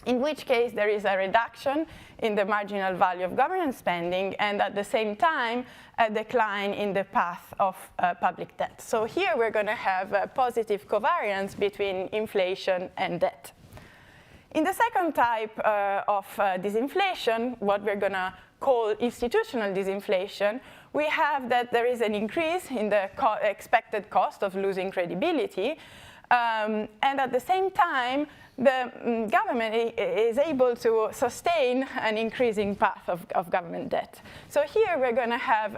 Q: in which case there is a reduction in the marginal value of government spending, and at the same time, a decline in the path of public debt. So here we're going to have a positive covariance between inflation and debt. In the second type of disinflation, what we're going to call institutional disinflation, we have that there is an increase in the expected cost of losing credibility, and at the same time, the government is able to sustain an increasing path of government debt. So here we're going to have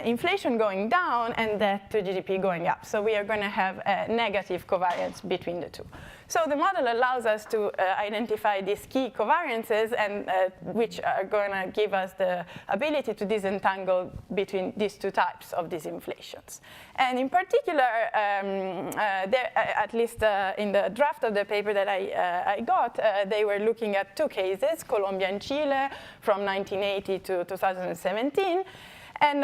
Q: inflation going down and debt to GDP going up. So we are going to have a negative covariance between the two. So the model allows us to identify these key covariances, and which are going to give us the ability to disentangle between these two types of disinflations. And in particular, at least in the draft of the paper that I got, they were looking at two cases, Colombia and Chile, from 1980 to 2017. And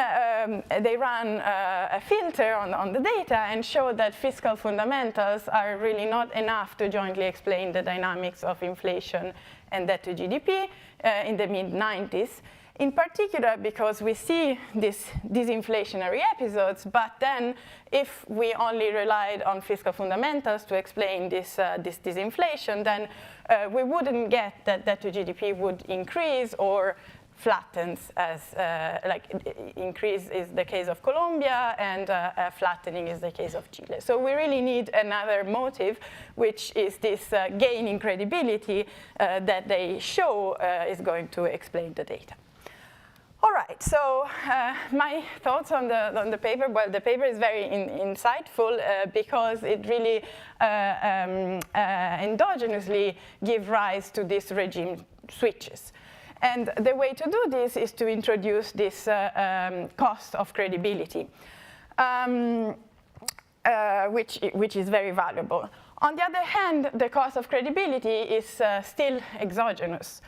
Q: they ran a filter on the data and showed that fiscal fundamentals are really not enough to jointly explain the dynamics of inflation and debt to GDP in the mid-90s. In particular, because we see these disinflationary episodes, but then if we only relied on fiscal fundamentals to explain this disinflation, then we wouldn't get that debt to GDP would increase or flattens, as increase is the case of Colombia, and flattening is the case of Chile. So we really need another motive, which is this gain in credibility that they show is going to explain the data. All right, so my thoughts on the paper. Well, the paper is very insightful because it really endogenously gives rise to these regime switches. And the way to do this is to introduce this cost of credibility, which is very valuable. On the other hand, the cost of credibility is still exogenous.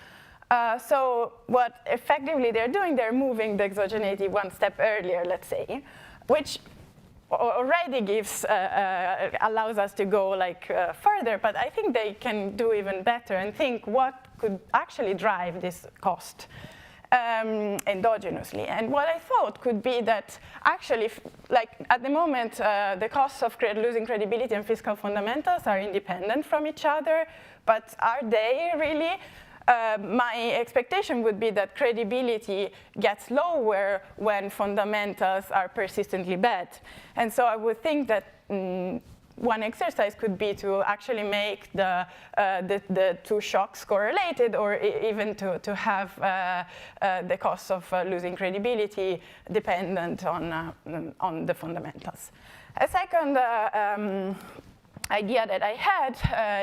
Q: So what effectively they're doing, they're moving the exogeneity one step earlier, let's say, which already gives, allows us to go further, but I think they can do even better and think what could actually drive this cost endogenously. And what I thought could be that actually, at the moment, the costs of losing credibility and fiscal fundamentals are independent from each other, but are they really? My expectation would be that credibility gets lower when fundamentals are persistently bad. And so I would think that one exercise could be to actually make the two shocks correlated, or even to have the cost of losing credibility dependent on the fundamentals. A second idea that I had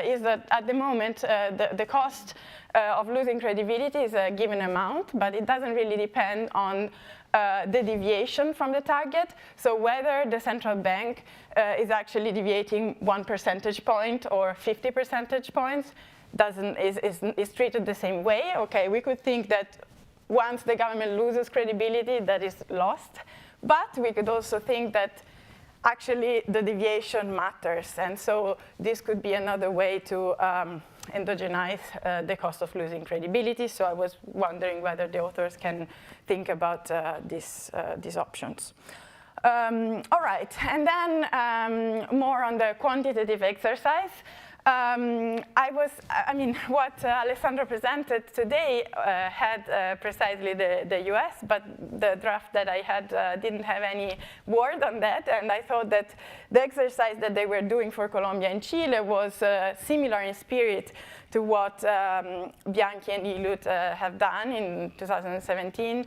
Q: is that at the moment the cost of losing credibility is a given amount, but it doesn't really depend on the deviation from the target. So whether the central bank is actually deviating 1 percentage point or 50 percentage points is treated the same way. Okay, we could think that once the government loses credibility, that is lost. But we could also think that actually the deviation matters. And so this could be another way to endogenize the cost of losing credibility. So I was wondering whether the authors can think about these options. All right, and then more on the quantitative exercise. What Alessandro presented today had precisely the US, but the draft that I had didn't have any word on that, and I thought that the exercise that they were doing for Colombia and Chile was similar in spirit to what Bianchi and Ilut have done in 2017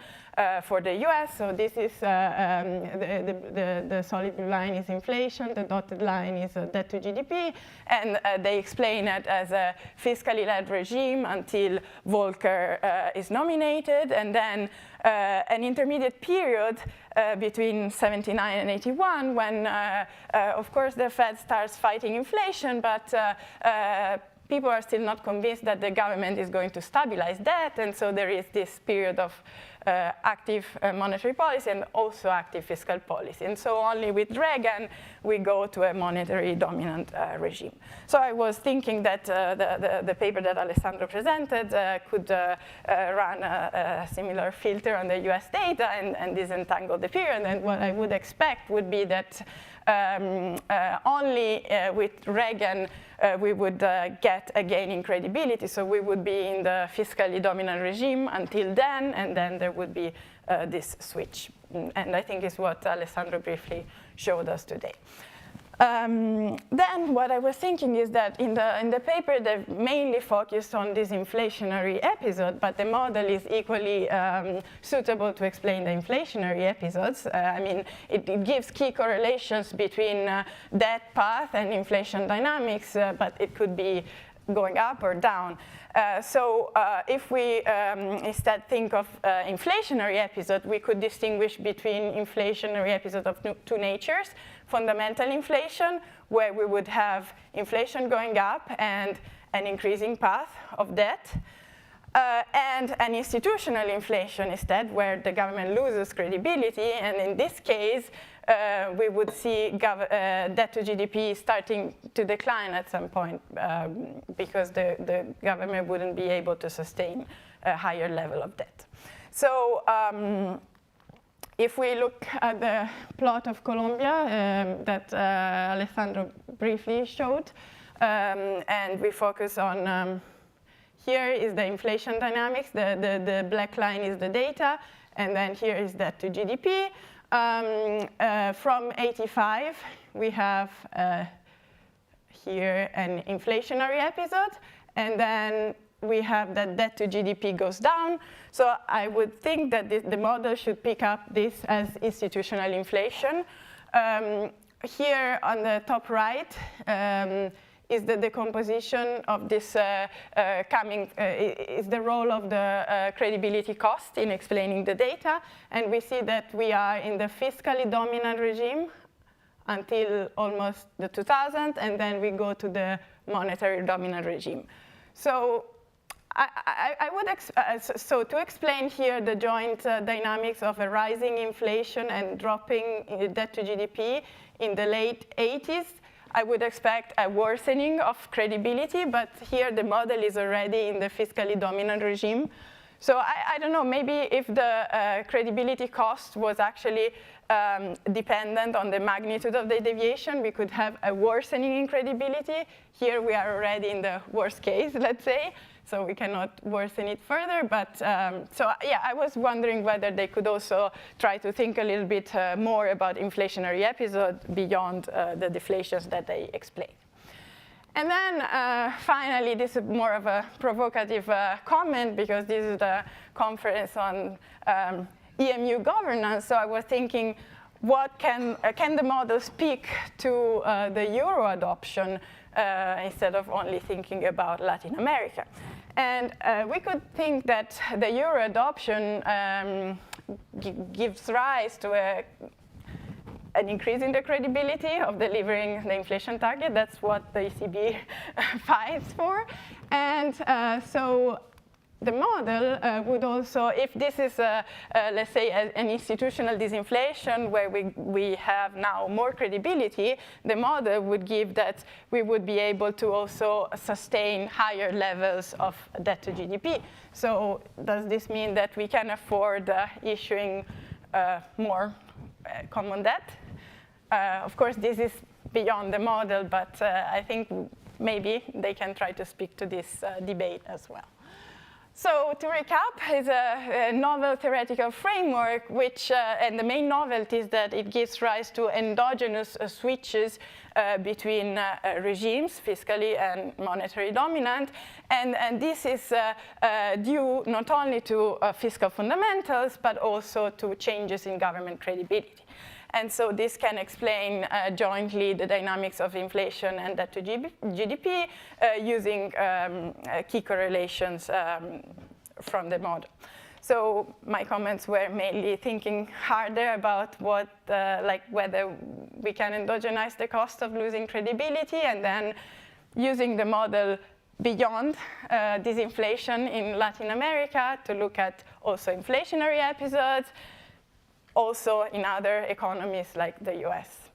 Q: for the US. So this is the solid blue line is inflation, the dotted line is debt to GDP, and they explain it as a fiscally led regime until Volcker is nominated, and then an intermediate period between 79 and 81 when, of course, the Fed starts fighting inflation, but people are still not convinced that the government is going to stabilize debt, and so there is this period of active monetary policy and also active fiscal policy. And so only with Reagan we go to a monetary dominant regime. So I was thinking that the paper that Alessandro presented could run a similar filter on the US data and disentangle the period. And what I would expect would be that only with Reagan we would get a gain in credibility. So we would be in the fiscally dominant regime until then, and then there would be this switch. And I think is what Alessandro briefly showed us today. Then what I was thinking is that in the paper they mainly focused on this inflationary episode, but the model is equally suitable to explain the inflationary episodes. I mean, it gives key correlations between that path and inflation dynamics, but it could be going up or down. So if we instead think of inflationary episode, we could distinguish between inflationary episodes of two natures: fundamental inflation, where we would have inflation going up and an increasing path of debt, and an institutional inflation instead, where the government loses credibility, and in this case, we would see debt to GDP starting to decline at some point because the government wouldn't be able to sustain a higher level of debt. So if we look at the plot of Colombia that Alessandro briefly showed, and we focus on here is the inflation dynamics, the black line is the data, and then here is debt to GDP. From 85, we have here an inflationary episode, and then we have that debt to GDP goes down. So I would think that the model should pick up this as institutional inflation. Here on the top right is the decomposition of this is the role of the credibility cost in explaining the data. And we see that we are in the fiscally dominant regime until almost the 2000, and then we go to the monetary dominant regime. So I would so to explain here the joint dynamics of a rising inflation and dropping debt to GDP in the late 80s, I would expect a worsening of credibility, but here the model is already in the fiscally dominant regime. So I don't know, maybe if the credibility cost was actually dependent on the magnitude of the deviation, we could have a worsening in credibility. Here we are already in the worst case, let's say, so we cannot worsen it further. But so yeah, I was wondering whether they could also try to think a little bit more about inflationary episode beyond the deflations that they explain. And then finally, this is more of a provocative comment, because this is the conference on EMU governance. So I was thinking, what can the model speak to the euro adoption instead of only thinking about Latin America? And we could think that the euro adoption gives rise to an increase in the credibility of delivering the inflation target. That's what the ECB fights for. And so the model would also, if this is, let's say, an institutional disinflation where we have now more credibility, the model would give that we would be able to also sustain higher levels of debt to GDP. So does this mean that we can afford issuing more common debt? Of course, this is beyond the model, but I think maybe they can try to speak to this debate as well. So to recap, is a novel theoretical framework, which, and the main novelty is that it gives rise to endogenous switches between regimes, fiscally and monetary dominant. And this is due not only to fiscal fundamentals, but also to changes in government credibility. And so this can explain jointly the dynamics of inflation and debt to GDP using key correlations from the model. So my comments were mainly thinking harder about what, like whether we can endogenize the cost of losing credibility, and then using the model beyond disinflation in Latin America to look at also inflationary episodes, also in other economies like the US,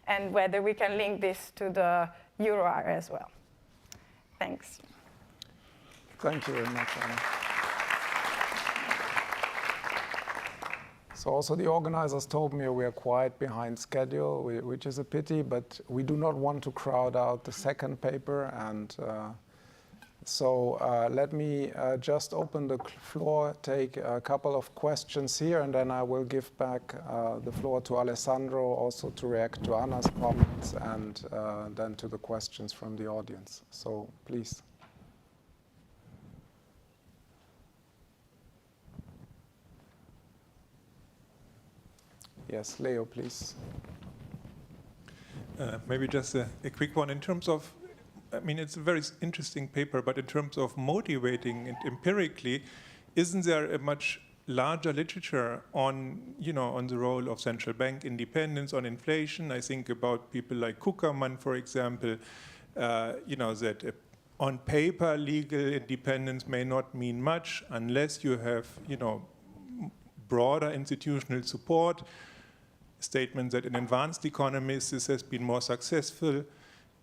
Q: and whether we can link this to the euro area as well. Thanks.
O: Thank you very much, Anna. So also the organizers told me we are quite behind schedule, which is a pity, but we do not want to crowd out the second paper, and So let me just open the floor, take a couple of questions here, and then I will give back the floor to Alessandro also to react to Anna's comments and then to the questions from the audience. So please. Yes, Leo, please.
N: Maybe just a quick one in terms of, I mean, it's a very interesting paper, but in terms of motivating it empirically, isn't there a much larger literature on, on the role of central bank independence, on inflation? I think about people like Kuckerman, for example, that on paper legal independence may not mean much unless you have, broader institutional support. Statement that in advanced economies this has been more successful.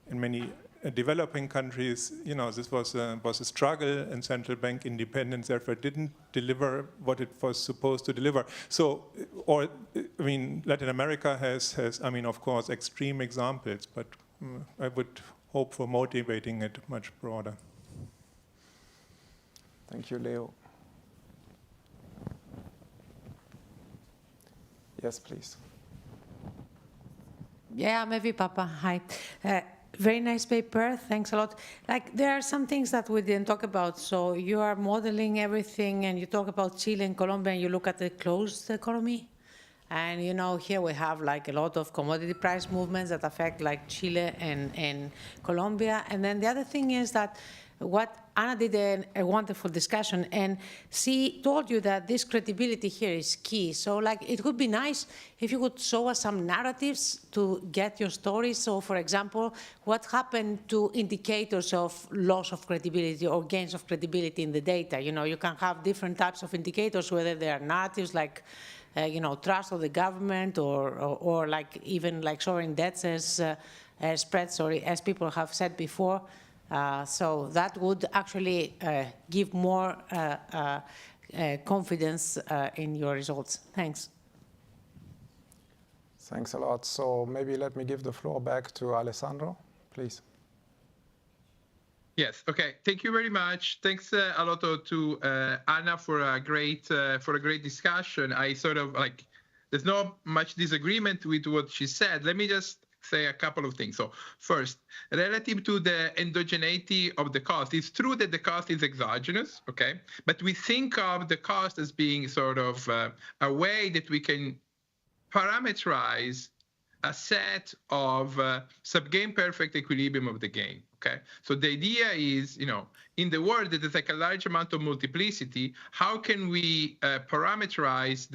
N: In many developing countries, this was a struggle, and central bank independence therefore didn't deliver what it was supposed to deliver. So, Latin America has of course, extreme examples, but I would hope for motivating it much broader.
O: Thank you, Leo. Yes, please.
R: Yeah, maybe Papa. Hi. Very nice paper. Thanks a lot. There are some things that we didn't talk about. So you are modeling everything, and you talk about Chile and Colombia, and you look at the closed economy. And here we have a lot of commodity price movements that affect Chile and Colombia. And then the other thing is that what Anna did a wonderful discussion, and she told you that this credibility here is key. So it would be nice if you could show us some narratives to get your story. So for example, what happened to indicators of loss of credibility or gains of credibility in the data? You can have different types of indicators, whether they are narratives like trust of the government or even sovereign debts as spreads, as people have said before. So that would actually give more confidence in your results. Thanks.
O: Thanks a lot. So maybe let me give the floor back to Alessandro, please.
P: Yes. Okay. Thank you very much. Thanks a lot to Anna for a great discussion. I sort of there's not much disagreement with what she said. Let me just say a couple of things. So first, relative to the endogeneity of the cost, it's true that the cost is exogenous, okay? But we think of the cost as being sort of a way that we can parameterize a set of sub-game perfect equilibrium of the game, okay? So the idea is, in the world that there's a large amount of multiplicity, how can we parameterize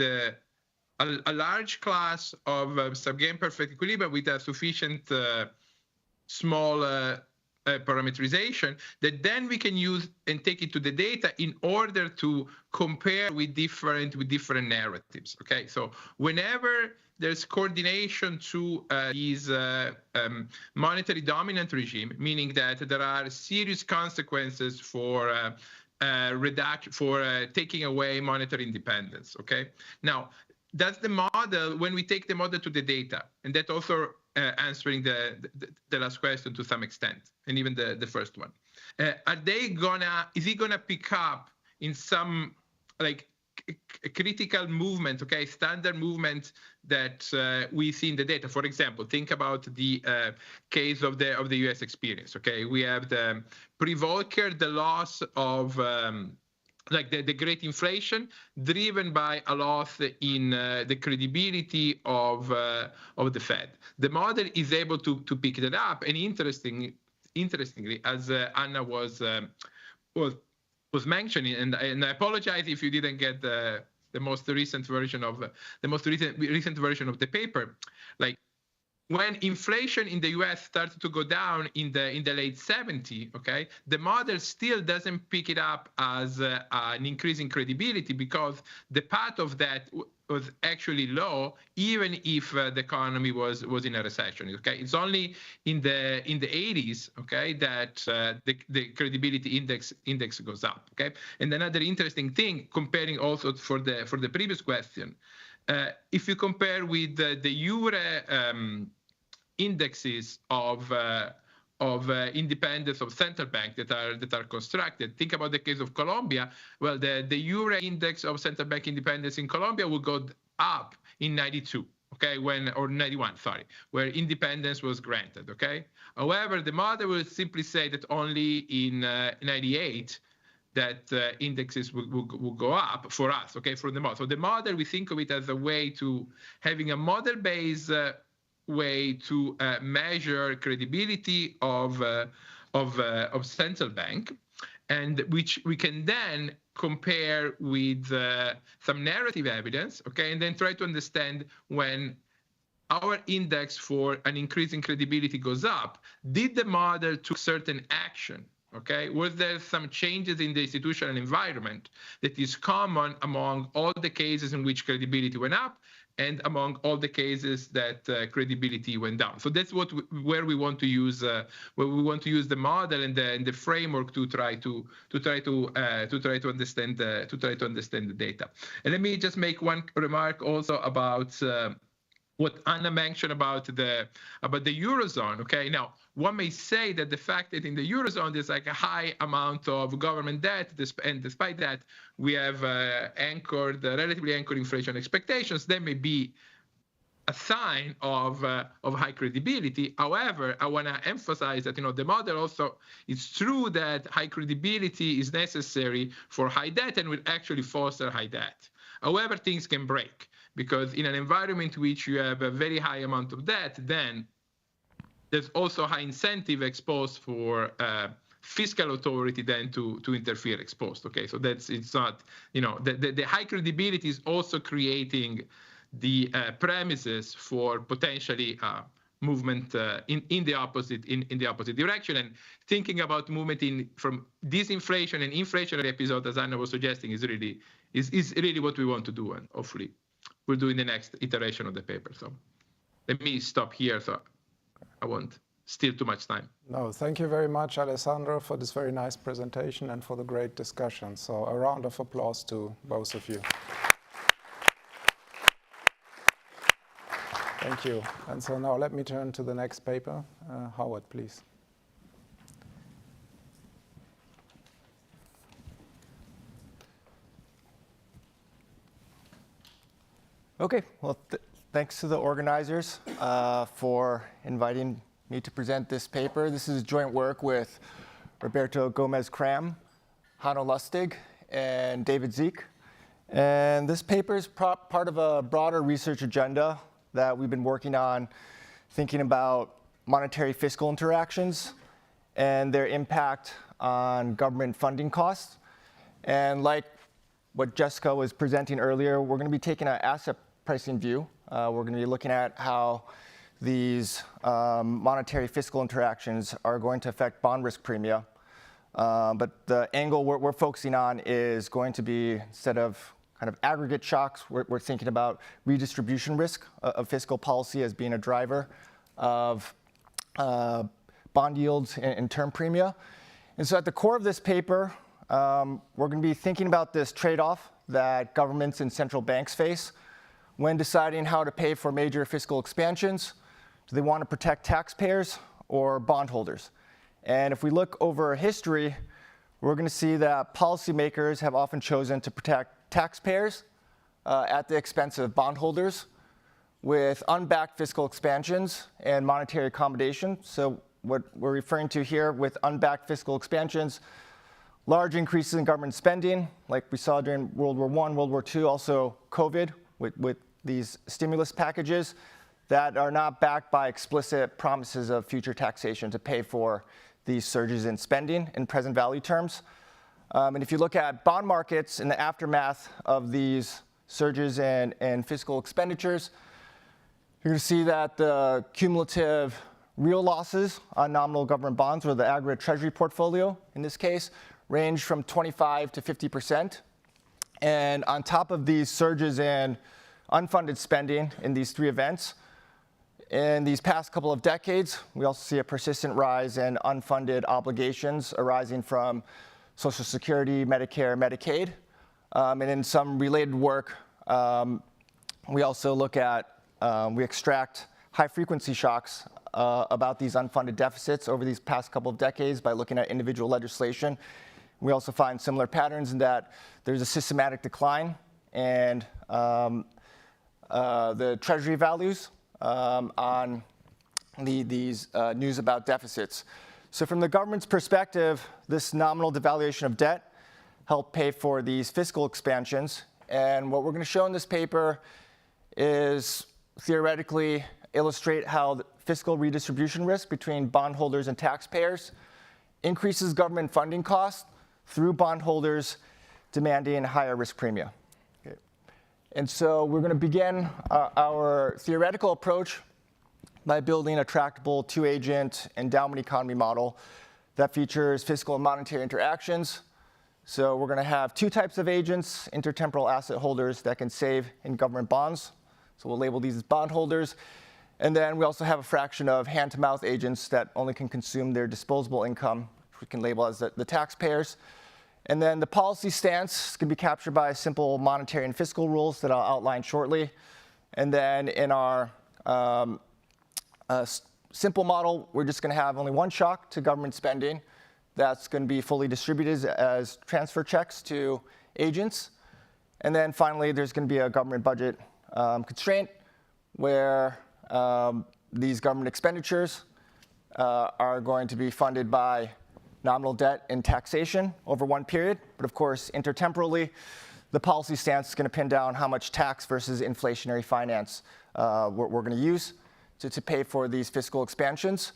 P: a large class of sub-game perfect equilibrium with a sufficient small parameterization that then we can use and take it to the data in order to compare with different narratives. Okay, so whenever there's coordination to these monetary dominant regime, meaning that there are serious consequences for taking away monetary independence. Okay, now. That's the model when we take the model to the data, and that also answering the last question to some extent, and even the first one. Is it gonna pick up in some critical movement, okay, standard movement that we see in the data? For example, think about the case of the US experience. Okay, we have the pre-Volcker, the loss of the great inflation driven by a loss in the credibility of the Fed. The model is able to pick that up, and interestingly, as Anna was mentioning, and I apologize if you didn't get the most recent version of the paper, when inflation in the US started to go down in the late 70s, okay, the model still doesn't pick it up as an increase in credibility because the path of that was actually low, even if the economy was in a recession. Okay, it's only in the 80s, okay, that the credibility index goes up. Okay, and another interesting thing, comparing also for the previous question, if you compare with the Euro indexes of independence of central bank that are constructed. Think about the case of Colombia. Well, the euro index of central bank independence in Colombia will go up in 92. Okay, or 91, sorry, where independence was granted, okay? However, the model will simply say that only in 98 that indexes will go up for us, okay, from the model. So the model, we think of it as a way to having a model-based way to measure credibility of central bank, and which we can then compare with some narrative evidence, okay, and then try to understand when our index for an increase in credibility goes up, did the model take certain action, okay? Was there some changes in the institutional environment that is common among all the cases in which credibility went up and among all the cases that credibility went down? So that's where we want to use the model and the framework to try to understand the data. And let me just make one remark also about what Anna mentioned about the Eurozone, okay? Now, one may say that the fact that in the Eurozone there's like a high amount of government debt, and despite that, we have relatively anchored inflation expectations, that may be a sign of high credibility. However, I want to emphasize that, the model also, it's true that high credibility is necessary for high debt and will actually foster high debt. However, things can break, because in an environment in which you have a very high amount of debt, then there's also high incentive exposed for fiscal authority then to interfere exposed, okay? So it's not, the high credibility is also creating the premises for potentially movement in the opposite direction. And thinking about movement from disinflation and inflationary episode, as Anna was suggesting, is really what we want to do, and hopefully we'll do in the next iteration of the paper. So let me stop here, so I won't steal too much time.
O: No, thank you very much, Alessandro, for this very nice presentation and for the great discussion. So a round of applause to both of you. Thank you. And so now let me turn to the next paper. Howard, please.
S: Okay, well, thanks to the organizers for inviting me to present this paper. This is joint work with Roberto Gomez-Cram, Hanno Lustig, and David Zeek. And this paper is part of a broader research agenda that we've been working on, thinking about monetary-fiscal interactions and their impact on government funding costs. And like what Jessica was presenting earlier, we're going to be taking an asset pricing view. We're going to be looking at how these monetary fiscal interactions are going to affect bond risk premia. But the angle we're focusing on is going to be, instead of kind of aggregate shocks, we're thinking about redistribution risk of fiscal policy as being a driver of bond yields and term premia. And so at the core of this paper, we're going to be thinking about this trade-off that governments and central banks face when deciding how to pay for major fiscal expansions. Do they want to protect taxpayers or bondholders? And if we look over history, we're going to see that policymakers have often chosen to protect taxpayers at the expense of bondholders with unbacked fiscal expansions and monetary accommodation. So what we're referring to here with unbacked fiscal expansions, large increases in government spending, like we saw during World War I, World War II, also COVID, with these stimulus packages that are not backed by explicit promises of future taxation to pay for these surges in spending in present value terms. And if you look at bond markets in the aftermath of these surges in fiscal expenditures, you're going to see that the cumulative real losses on nominal government bonds, or the aggregate treasury portfolio in this case, range from 25 to 50%. And on top of these surges in unfunded spending in these three events, in these past couple of decades, we also see a persistent rise in unfunded obligations arising from Social Security, Medicare, Medicaid. And in some related work, we also look at, we extract high frequency shocks about these unfunded deficits over these past couple of decades by looking at individual legislation. We also find similar patterns in that there's a systematic decline in the treasury values on these news about deficits. So from the government's perspective, this nominal devaluation of debt helped pay for these fiscal expansions. And what we're going to show in this paper is theoretically illustrate how the fiscal redistribution risk between bondholders and taxpayers increases government funding costs through bondholders demanding higher risk premia. Okay. And so we're going to begin our theoretical approach by building a tractable two-agent endowment economy model that features fiscal and monetary interactions. So we're going to have two types of agents, intertemporal asset holders that can save in government bonds. So we'll label these as bondholders. And then we also have a fraction of hand-to-mouth agents that only can consume their disposable income, which we can label as the taxpayers. And then the policy stance can be captured by simple monetary and fiscal rules that I'll outline shortly. And then in our simple model, we're just going to have only one shock to government spending. That's going to be fully distributed as transfer checks to agents. And then finally, there's going to be a government budget constraint where these government expenditures are going to be funded by nominal debt and taxation over one period. But of course, intertemporally, the policy stance is going to pin down how much tax versus inflationary finance we're going to use to pay for these fiscal expansions.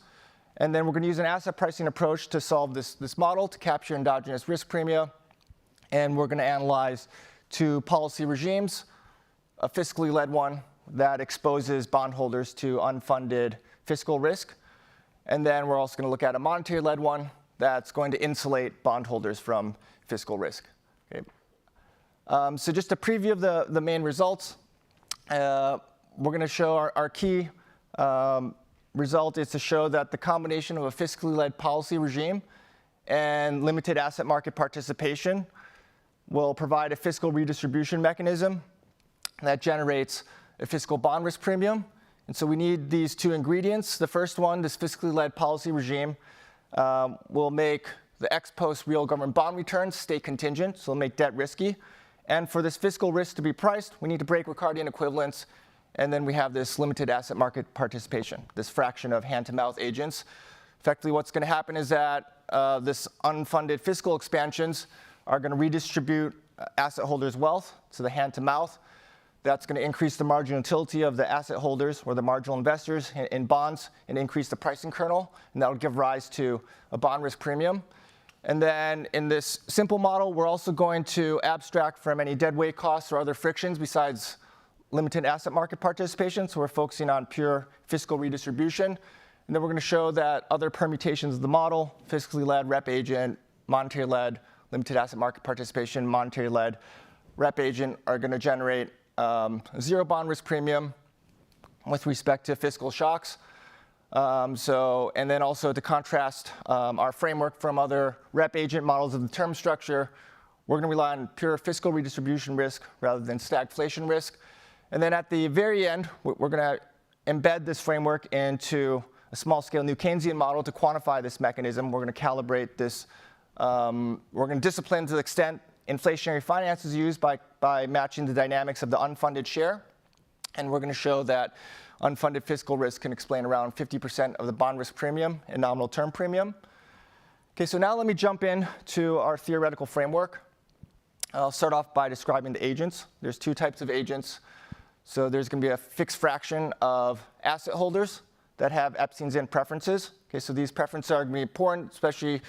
S: And then we're going to use an asset pricing approach to solve this model to capture endogenous risk premia. And we're going to analyze two policy regimes, a fiscally led one that exposes bondholders to unfunded fiscal risk. And then we're also going to look at a monetary-led one that's going to insulate bondholders from fiscal risk. Okay. So just a preview of the main results. We're going to show our key result is to show that the combination of a fiscally led policy regime and limited asset market participation will provide a fiscal redistribution mechanism that generates a fiscal bond risk premium. And so we need these two ingredients. The first one, this fiscally led policy regime, will make the ex post real government bond returns state contingent, so it'll make debt risky. And for this fiscal risk to be priced, we need to break Ricardian equivalence. And then we have this limited asset market participation, this fraction of hand-to-mouth agents. Effectively, what's going to happen is that this unfunded fiscal expansions are going to redistribute asset holders' wealth to the hand-to-mouth. That's going to increase the marginal utility of the asset holders or the marginal investors in bonds and increase the pricing kernel. And that will give rise to a bond risk premium. And then in this simple model, we're also going to abstract from any deadweight costs or other frictions besides limited asset market participation. So we're focusing on pure fiscal redistribution. And then we're going to show that other permutations of the model, fiscally led rep agent, monetary led, limited asset market participation, monetary led rep agent are going to generate zero bond risk premium with respect to fiscal shocks. And then also to contrast our framework from other rep agent models of the term structure, we're going to rely on pure fiscal redistribution risk rather than stagflation risk. And then at the very end, we're going to embed this framework into a small-scale new Keynesian model to quantify this mechanism. We're going to calibrate this. We're going to discipline to the extent inflationary finance is used by matching the dynamics of the unfunded share. And we're going to show that unfunded fiscal risk can explain around 50% of the bond risk premium and nominal term premium. Okay, so now let me jump in to our theoretical framework. I'll start off by describing the agents. There's two types of agents. So there's going to be a fixed fraction of asset holders that have Epstein's preferences. Okay, so these preferences are going to be important, especially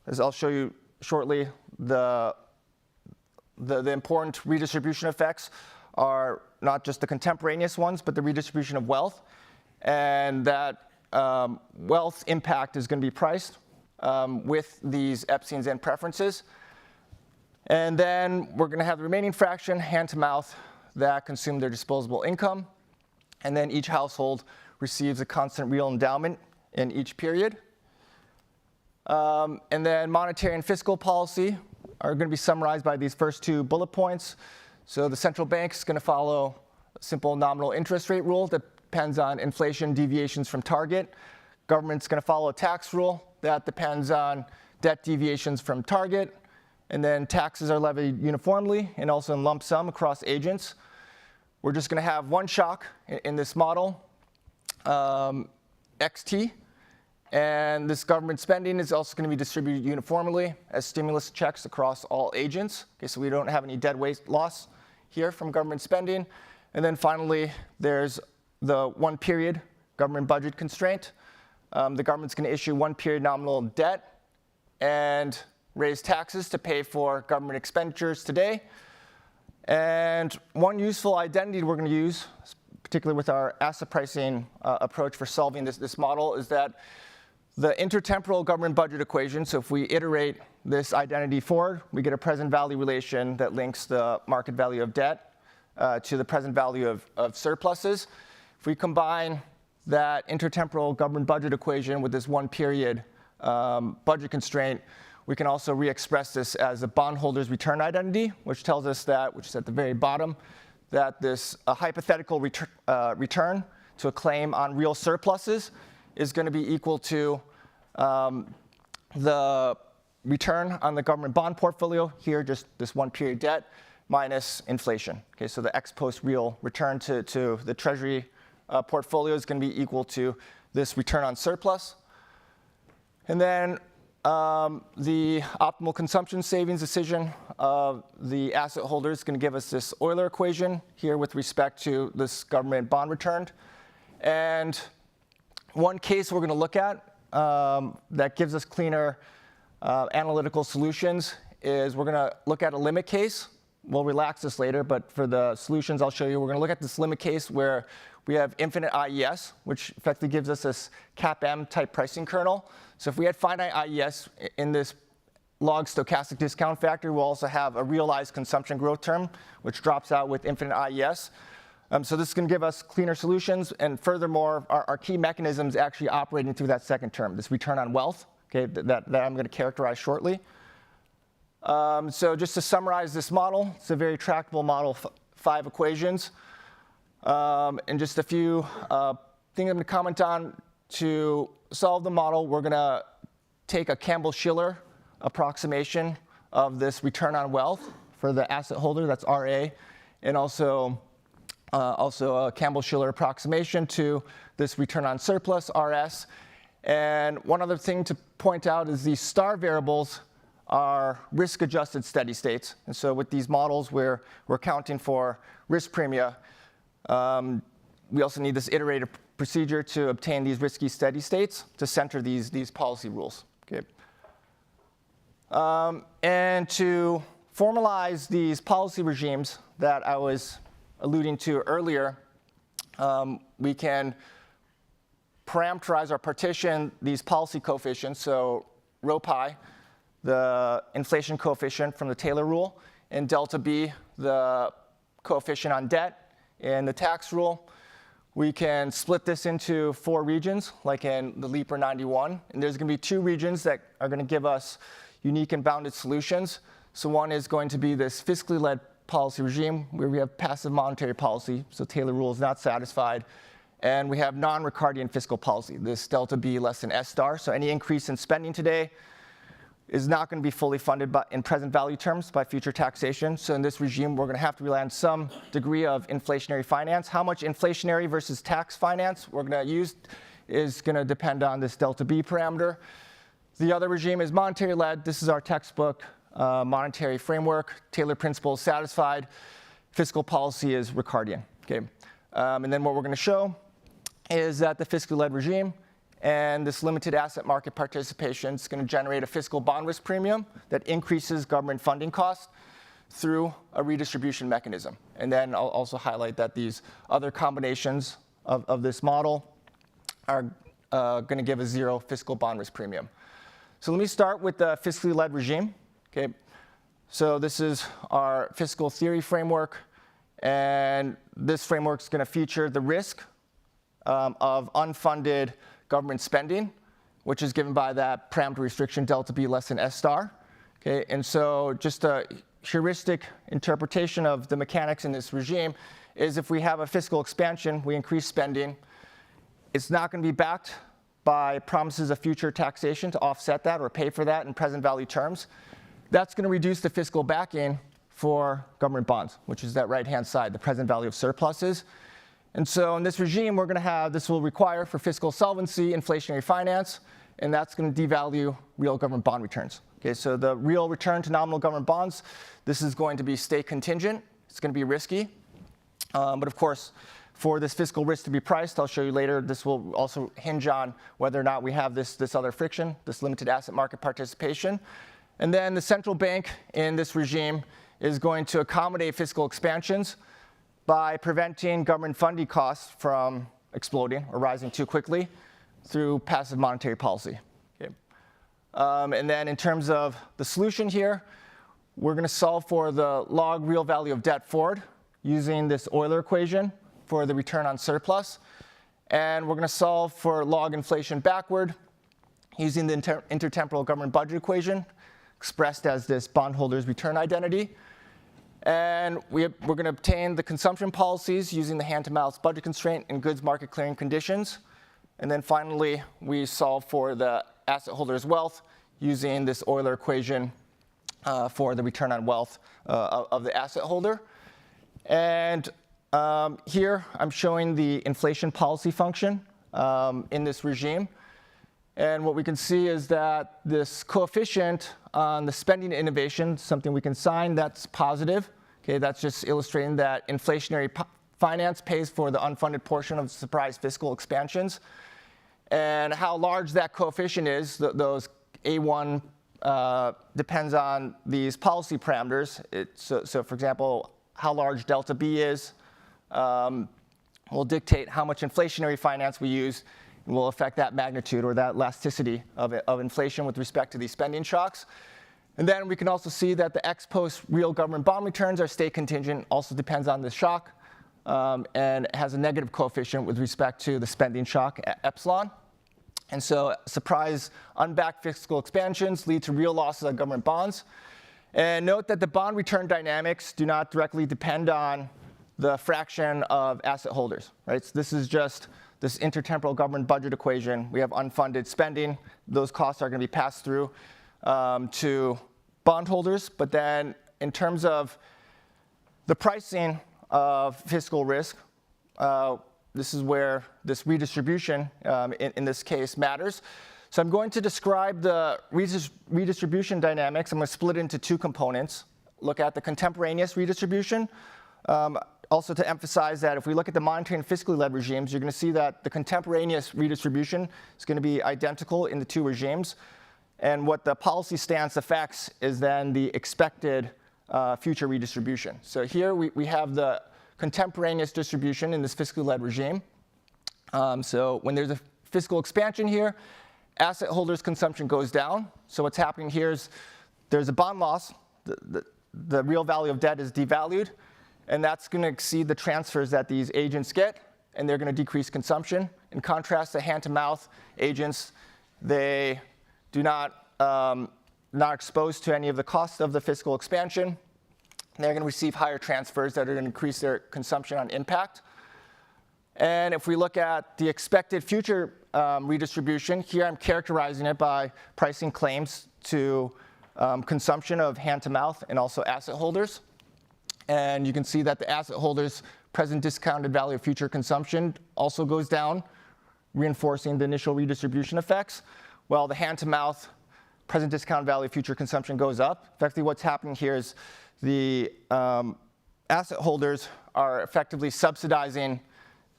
S: as I'll show you shortly. The important redistribution effects are not just the contemporaneous ones, but the redistribution of wealth. And that wealth impact is going to be priced with these Epstein's preferences. And then we're going to have the remaining fraction, hand-to-mouth, that consume their disposable income. And then each household receives a constant real endowment in each period. And then monetary and fiscal policy are going to be summarized by these first two bullet points. So the central bank is going to follow a simple nominal interest rate rule that depends on inflation deviations from target. government's going to follow a tax rule that depends on debt deviations from target, and then taxes are levied uniformly and also in lump sum across agents. We're just going to have one shock in this model, XT, and this government spending is also going to be distributed uniformly as stimulus checks across all agents. Okay, so we don't have any dead weight loss here from government spending. And then finally, there's the one period government budget constraint. The government's going to issue one period nominal debt and raise taxes to pay for government expenditures today. And one useful identity we're going to use, particularly with our asset pricing approach for solving this model, is that the intertemporal government budget equation, so if we iterate this identity forward, we get a present value relation that links the market value of debt to the present value of surpluses. If we combine that intertemporal government budget equation with this one period budget constraint, we can also re-express this as a bondholder's return identity, which tells us that, which is at the very bottom, that this hypothetical return to a claim on real surpluses is going to be equal to the return on the government bond portfolio, here just this one period debt, minus inflation. Okay, so the ex post real return to the Treasury portfolio is going to be equal to this return on surplus. And then the optimal consumption savings decision of the asset holder is going to give us this Euler equation here with respect to this government bond returned. And one case we're going to look at that gives us cleaner analytical solutions is we're going to look at a limit case. We'll relax this later, but for the solutions I'll show you, we're going to look at this limit case where we have infinite IES, which effectively gives us this CAPM type pricing kernel. So if we had finite IES in this log stochastic discount factor, we'll also have a realized consumption growth term, which drops out with infinite IES. So this is going to give us cleaner solutions, and furthermore, our key mechanisms actually operating through that second term, this return on wealth, okay, that I'm going to characterize shortly. So just to summarize this model, it's a very tractable model, 5 equations. And just a few things I'm going to comment on. To solve the model, we're going to take a Campbell-Schiller approximation of this return on wealth for the asset holder, that's RA, and also a Campbell-Schiller approximation to this return on surplus, RS. And one other thing to point out is these star variables are risk-adjusted steady states. And so with these models, we're accounting for risk premia. We also need this iterative procedure to obtain these risky steady states to center these policy rules. Okay. And to formalize these policy regimes that I was alluding to earlier, we can parameterize or partition these policy coefficients. So rho pi, the inflation coefficient from the Taylor rule, and delta B, the coefficient on debt in the tax rule. We can split this into 4 regions, like in the LEAPR 91. And there's going to be 2 regions that are going to give us unique and bounded solutions. So one is going to be this fiscally led policy regime where we have passive monetary policy, so Taylor rule is not satisfied. And we have non-Ricardian fiscal policy, this delta B less than S star. So any increase in spending today is not going to be fully funded in present value terms by future taxation. So in this regime, we're going to have to rely on some degree of inflationary finance. How much inflationary versus tax finance we're going to use is going to depend on this delta B parameter. The other regime is monetary-led. This is our textbook monetary framework. Taylor principle is satisfied. Fiscal policy is Ricardian. Okay. And then what we're going to show is that the fiscally led regime and this limited asset market participation is going to generate a fiscal bond risk premium that increases government funding costs through a redistribution mechanism. And then I'll also highlight that these other combinations of this model are going to give a 0 fiscal bond risk premium. So let me start with the fiscally led regime. Okay. So this is our fiscal theory framework. And this framework is going to feature the risk of unfunded government spending, which is given by that parameter restriction delta B less than S star. Okay. And so just a heuristic interpretation of the mechanics in this regime is if we have a fiscal expansion, we increase spending. It's not going to be backed by promises of future taxation to offset that or pay for that in present value terms. That's going to reduce the fiscal backing for government bonds, which is that right-hand side, the present value of surpluses. And so in this regime, we're going to have, this will require for fiscal solvency, inflationary finance, and that's going to devalue real government bond returns. Okay, so the real return to nominal government bonds, this is going to be state contingent. It's going to be risky. But of course, for this fiscal risk to be priced, I'll show you later, this will also hinge on whether or not we have this other friction, this limited asset market participation. And then the central bank in this regime is going to accommodate fiscal expansions by preventing government funding costs from exploding or rising too quickly through passive monetary policy. Okay. And then in terms of the solution here, we're going to solve for the log real value of debt forward using this Euler equation for the return on surplus. And we're going to solve for log inflation backward using the intertemporal government budget equation expressed as this bondholders' return identity. And we're going to obtain the consumption policies using the hand-to-mouth budget constraint and goods market clearing conditions. And then finally, we solve for the asset holders' wealth using this Euler equation for the return on wealth of the asset holder. And here, I'm showing the inflation policy function in this regime. And what we can see is that this coefficient on the spending innovation, something we can sign, that's positive. Okay, that's just illustrating that inflationary finance pays for the unfunded portion of surprise fiscal expansions. And how large that coefficient is, those A1 depends on these policy parameters. So for example, how large delta B is will dictate how much inflationary finance we use, and will affect that magnitude or that elasticity of inflation with respect to these spending shocks. And then we can also see that the ex post real government bond returns are state contingent, also depends on the shock, and has a negative coefficient with respect to the spending shock, epsilon. And so surprise unbacked fiscal expansions lead to real losses on government bonds. And note that the bond return dynamics do not directly depend on the fraction of asset holders, right? So this is just this intertemporal government budget equation. We have unfunded spending. Those costs are going to be passed through to bondholders. But then in terms of the pricing of fiscal risk, this is where this redistribution, in this case, matters. So I'm going to describe the redistribution dynamics. I'm going to split it into two components. Look at the contemporaneous redistribution. Also to emphasize that if we look at the monetary and fiscally led regimes, you're going to see that the contemporaneous redistribution is going to be identical in the two regimes. And what the policy stance affects is then the expected future redistribution. So here we have the contemporaneous distribution in this fiscally led regime. So when there's a fiscal expansion here, asset holders' consumption goes down. So what's happening here is there's a bond loss. The real value of debt is devalued. And that's going to exceed the transfers that these agents get, and they're going to decrease consumption. In contrast to hand-to-mouth agents, they do not exposed to any of the costs of the fiscal expansion. They're going to receive higher transfers that are going to increase their consumption on impact. And if we look at the expected future redistribution, here I'm characterizing it by pricing claims to consumption of hand-to-mouth and also asset holders. And you can see that the asset holders' present discounted value of future consumption also goes down, reinforcing the initial redistribution effects, while the hand-to-mouth present discounted value of future consumption goes up. Effectively, what's happening here is the asset holders are effectively subsidizing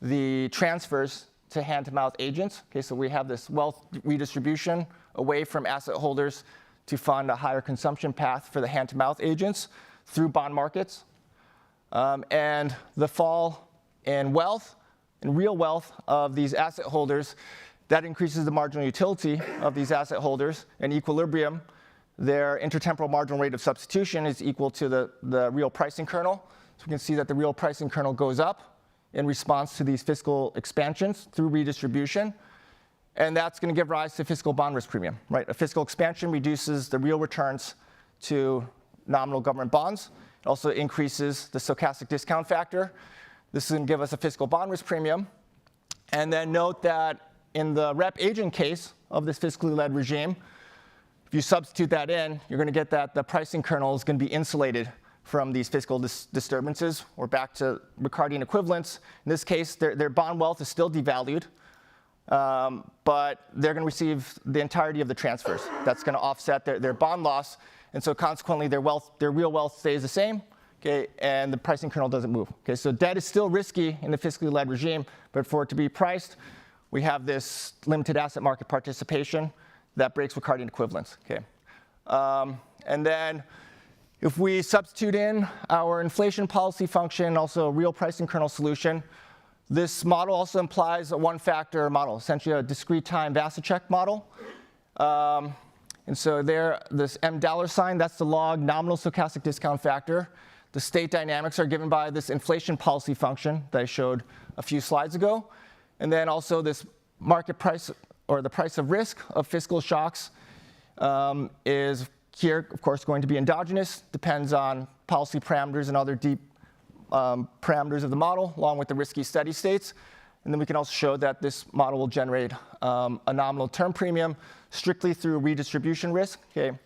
S: the transfers to hand-to-mouth agents. Okay, so we have this wealth redistribution away from asset holders to fund a higher consumption path for the hand-to-mouth agents through bond markets. And the fall in wealth, in real wealth of these asset holders, that increases the marginal utility of these asset holders. In equilibrium, their intertemporal marginal rate of substitution is equal to the real pricing kernel. So we can see that the real pricing kernel goes up in response to these fiscal expansions through redistribution. And that's going to give rise to fiscal bond risk premium, right? A fiscal expansion reduces the real returns to nominal government bonds. It also increases the stochastic discount factor. This is going to give us a fiscal bond risk premium. And then note that in the rep agent case of this fiscally led regime, if you substitute that in, you're going to get that the pricing kernel is going to be insulated from these fiscal disturbances. We're back to Ricardian equivalence. In this case, their bond wealth is still devalued, but they're going to receive the entirety of the transfers. That's going to offset their bond loss, and so consequently, their real wealth stays the same, okay, and the pricing kernel doesn't move. Okay, so debt is still risky in the fiscally led regime, but for it to be priced, we have this limited asset market participation that breaks Ricardian equivalence. Okay, and then if we substitute in our inflation policy function, also a real pricing kernel solution, this model also implies a one-factor model, essentially a discrete time Vasicek model. And so there, this $M, that's the log nominal stochastic discount factor. The state dynamics are given by this inflation policy function that I showed a few slides ago. And then also this market price, or the price of risk of fiscal shocks, is here, of course, going to be endogenous, depends on policy parameters and other deep parameters of the model, along with the risky steady states. And then we can also show that this model will generate a nominal term premium strictly through redistribution risk. Okay.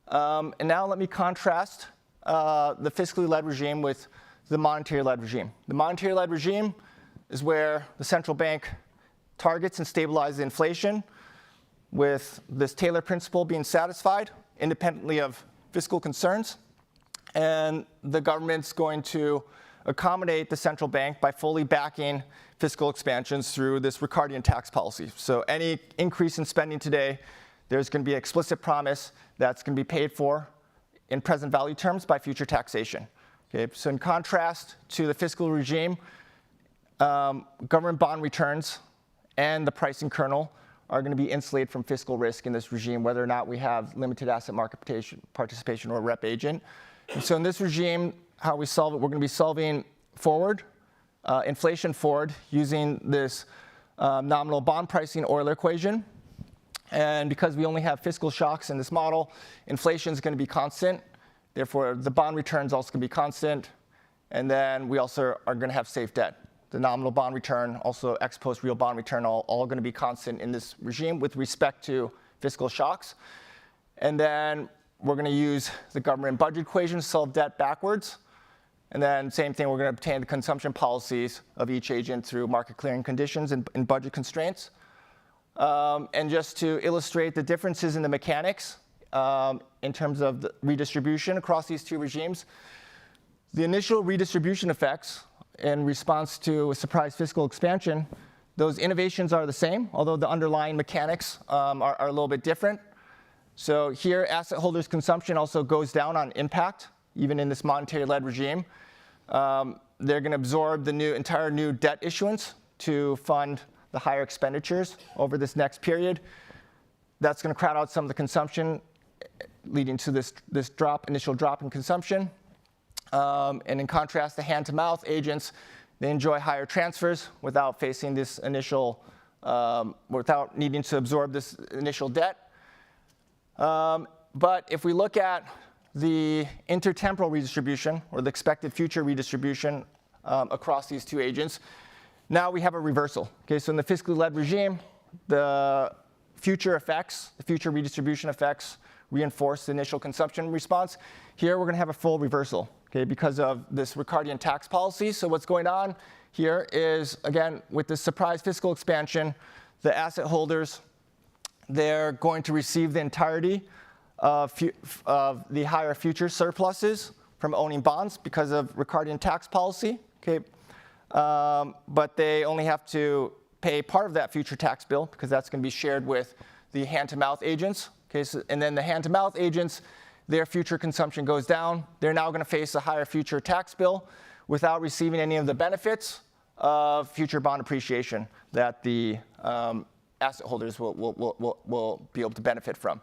S: And now let me contrast the fiscally led regime with the monetary led regime. The monetary led regime is where the central bank targets and stabilizes inflation, with this Taylor principle being satisfied independently of fiscal concerns. And the government's going to accommodate the central bank by fully backing fiscal expansions through this Ricardian tax policy. So any increase in spending today, there's going to be an explicit promise that's going to be paid for in present value terms by future taxation. Okay, so in contrast to the fiscal regime, government bond returns and the pricing kernel are going to be insulated from fiscal risk in this regime, whether or not we have limited asset market participation or rep agent. And so in this regime, how we solve it, we're going to be solving forward, inflation forward, using this nominal bond pricing Euler equation. And because we only have fiscal shocks in this model, inflation is going to be constant. Therefore, the bond returns also going to be constant. And then we also are going to have safe debt. The nominal bond return, also ex post real bond return, all going to be constant in this regime with respect to fiscal shocks. And then we're going to use the government budget equation to solve debt backwards. And then same thing, we're going to obtain the consumption policies of each agent through market clearing conditions and budget constraints. And just to illustrate the differences in the mechanics in terms of the redistribution across these two regimes, the initial redistribution effects in response to a surprise fiscal expansion, those innovations are the same, although the underlying mechanics are a little bit different. So here, asset holders' consumption also goes down on impact, even in this monetary-led regime. They're going to absorb the entire new debt issuance to fund the higher expenditures over this next period. That's going to crowd out some of the consumption, leading to this initial drop in consumption. And in contrast, the hand-to-mouth agents, they enjoy higher transfers without facing this initial, without needing to absorb this initial debt. But if we look at the intertemporal redistribution, or the expected future redistribution across these two agents, now we have a reversal. Okay, so in the fiscally led regime, the future effects, the future redistribution effects, reinforce the initial consumption response. Here, we're going to have a full reversal, okay, because of this Ricardian tax policy. So what's going on here is, again, with this surprise fiscal expansion, the asset holders, they're going to receive the entirety of the higher future surpluses from owning bonds because of Ricardian tax policy, okay? But they only have to pay part of that future tax bill because that's going to be shared with the hand-to-mouth agents. Okay, so, and then the hand-to-mouth agents, their future consumption goes down. They're now going to face a higher future tax bill without receiving any of the benefits of future bond appreciation that the asset holders will be able to benefit from.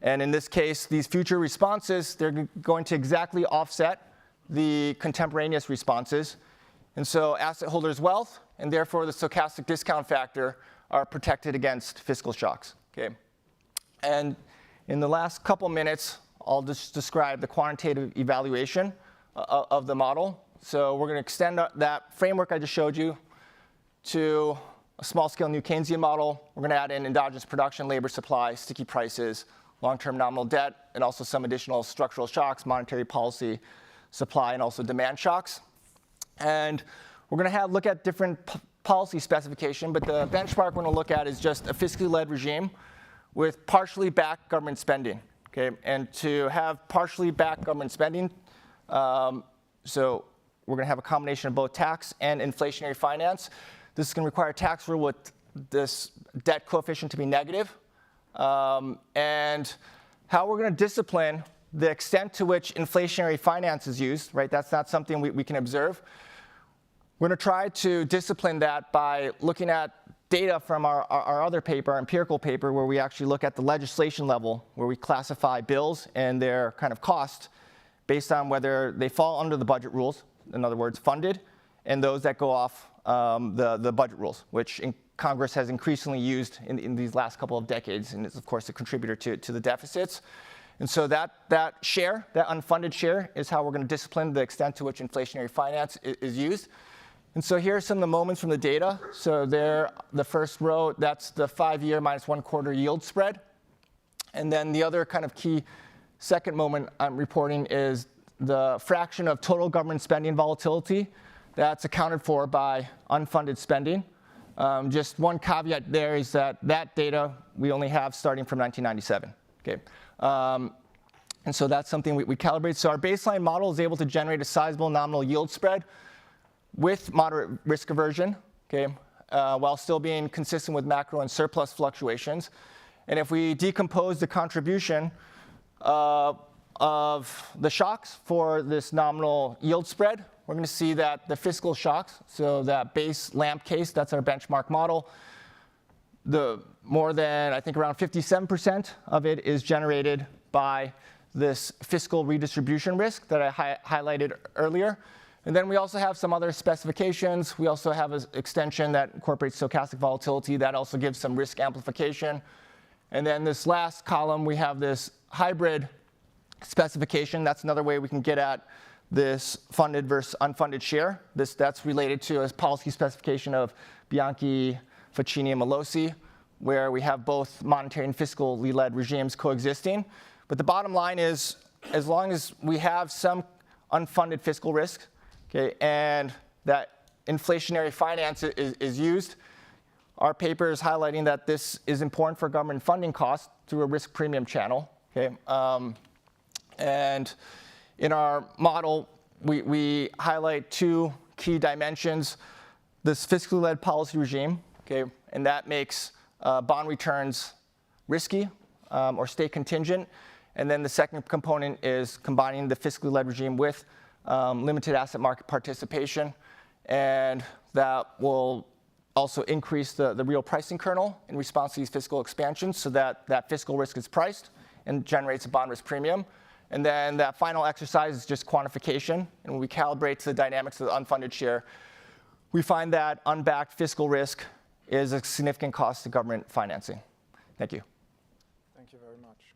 S: And in this case, these future responses, they're going to exactly offset the contemporaneous responses. And so asset holders' wealth, and therefore the stochastic discount factor, are protected against fiscal shocks. Okay? And in the last couple minutes, I'll just describe the quantitative evaluation of the model. So we're going to extend that framework I just showed you to a small-scale new Keynesian model. We're going to add in endogenous production, labor supply, sticky prices, long-term nominal debt, and also some additional structural shocks, monetary policy, supply, and also demand shocks. And we're going to look at different policy specification, but the benchmark we're going to look at is just a fiscally led regime with partially backed government spending. Okay? And to have partially backed government spending, so we're going to have a combination of both tax and inflationary finance. This is going to require a tax rule with this debt coefficient to be negative. And how we're going to discipline the extent to which inflationary finance is used, right? That's not something we can observe. We're going to try to discipline that by looking at data from our other paper, our empirical paper, where we actually look at the legislation level, where we classify bills and their kind of cost based on whether they fall under the budget rules, in other words, funded, and those that go off the budget rules, which Congress has increasingly used in these last couple of decades, and is, of course, a contributor to the deficits. And so that share, that unfunded share, is how we're going to discipline the extent to which inflationary finance is used. And so here are some of the moments from the data. So there, the first row, that's the 5-year minus 1/4 yield spread. And then the other kind of key second moment I'm reporting is the fraction of total government spending volatility that's accounted for by unfunded spending. Just one caveat there is that data we only have starting from 1997. Okay. And so that's something we calibrate. So our baseline model is able to generate a sizable nominal yield spread with moderate risk aversion, okay, while still being consistent with macro and surplus fluctuations. And if we decompose the contribution of the shocks for this nominal yield spread, we're going to see that the fiscal shocks, so that base LAMP case, that's our benchmark model, the more than, I think, around 57% of it is generated by this fiscal redistribution risk that I highlighted earlier. And then we also have some other specifications. We also have an extension that incorporates stochastic volatility that also gives some risk amplification. And then this last column, we have this hybrid specification. That's another way we can get at this funded versus unfunded share. That's related to a policy specification of Bianchi, Ficini, and Melosi, where we have both monetary and fiscally led regimes coexisting. But the bottom line is, as long as we have some unfunded fiscal risk, okay, and that inflationary finance is used, our paper is highlighting that this is important for government funding costs through a risk premium channel. Okay? And in our model, we highlight two key dimensions: this fiscally led policy regime, okay, and that makes bond returns risky or state contingent. And then the second component is combining the fiscally led regime with limited asset market participation, and that will also increase the real pricing kernel in response to these fiscal expansions, so that fiscal risk is priced and generates a bond risk premium. And then that final exercise is just quantification, and when we calibrate to the dynamics of the unfunded share, we find that unbacked fiscal risk is a significant cost to government financing. Thank you.
O: Thank you very much.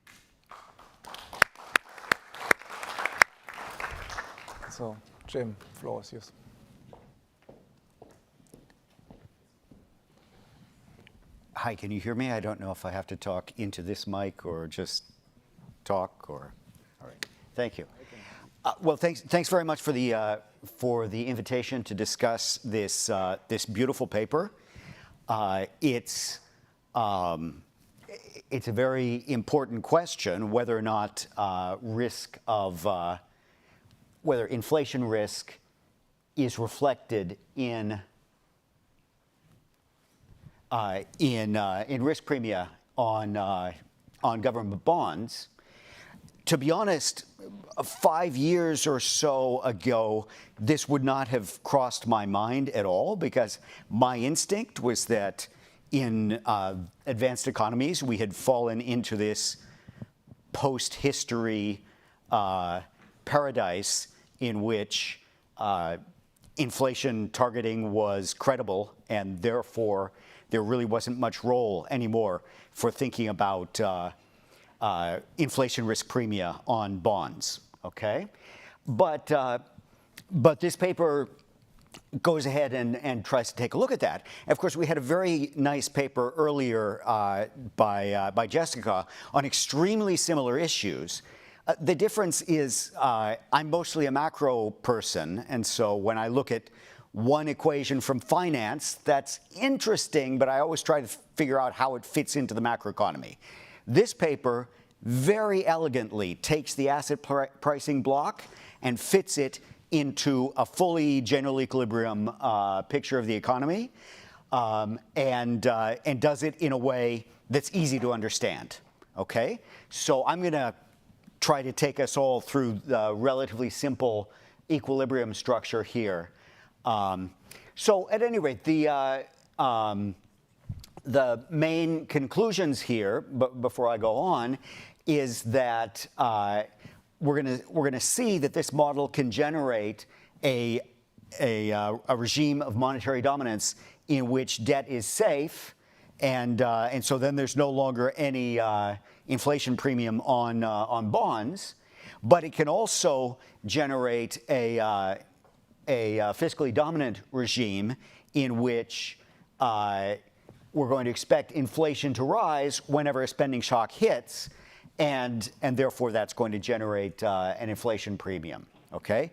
O: So, Jim, floor is yours.
D: Hi, can you hear me? I don't know if I have to talk into this mic or just talk, or, all right. Thank you. Well, thanks very much for the invitation to discuss this beautiful paper. It's a very important question whether or not whether inflation risk is reflected in risk premia on government bonds. To be honest, 5 years or so ago, this would not have crossed my mind at all, because my instinct was that in advanced economies, we had fallen into this post-history paradise in which inflation targeting was credible, and therefore there really wasn't much role anymore for thinking about inflation risk premia on bonds. Okay, but this paper goes ahead and tries to take a look at that. And of course, we had a very nice paper earlier by Jessica on extremely similar issues. The difference is I'm mostly a macro person, and so when I look at one equation from finance, that's interesting, but I always try to figure out how it fits into the macroeconomy. This paper very elegantly takes the asset pricing block and fits it into a fully general equilibrium picture of the economy, and does it in a way that's easy to understand. Okay, so I'm going to try to take us all through the relatively simple equilibrium structure here. So at any rate, the main conclusions here, but before I go on, is that we're gonna see that this model can generate a regime of monetary dominance in which debt is safe, and so then there's no longer any inflation premium on bonds, but it can also generate a fiscally dominant regime in which we're going to expect inflation to rise whenever a spending shock hits, and therefore that's going to generate an inflation premium. Okay,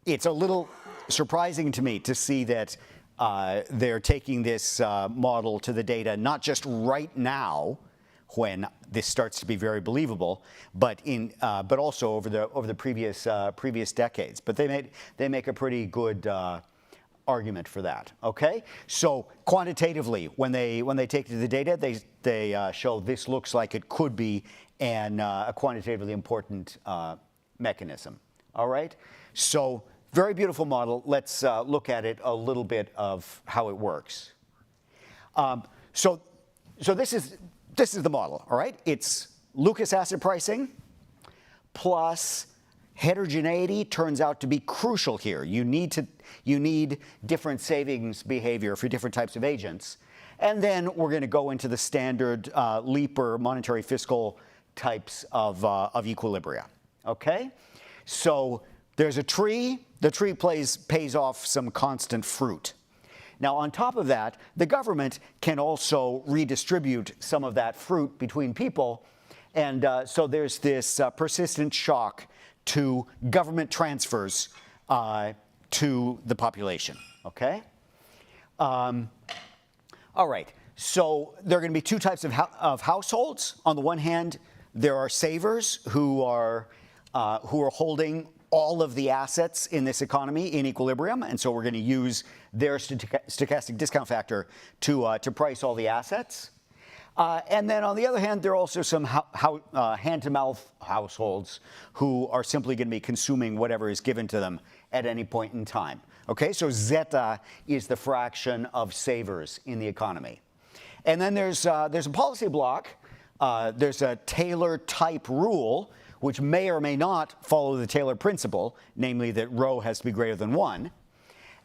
D: it's a little surprising to me to see that they're taking this model to the data not just right now, when this starts to be very believable, but also over the previous decades. But they make a pretty good argument for that. Okay, so quantitatively, when they take to the data, they show this looks like it could be a quantitatively important mechanism. All right, so very beautiful model. Let's look at it a little bit of how it works. So this is the model, all right? It's Lucas asset pricing plus heterogeneity turns out to be crucial here. You need different savings behavior for different types of agents. And then we're going to go into the standard Leaper monetary-fiscal types of equilibria, okay? So there's a tree. The tree pays off some constant fruit. Now, on top of that, the government can also redistribute some of that fruit between people. And so there's this persistent shock to government transfers to the population, okay? All right, so there are going to be two types of households. On the one hand, there are savers who are holding all of the assets in this economy in equilibrium, and so we're going to use their stochastic discount factor to price all the assets. And then on the other hand, there are also some hand-to-mouth households who are simply going to be consuming whatever is given to them at any point in time. Okay, so zeta is the fraction of savers in the economy. And then there's a policy block. There's a Taylor type rule, which may or may not follow the Taylor principle, namely that rho has to be greater than 1.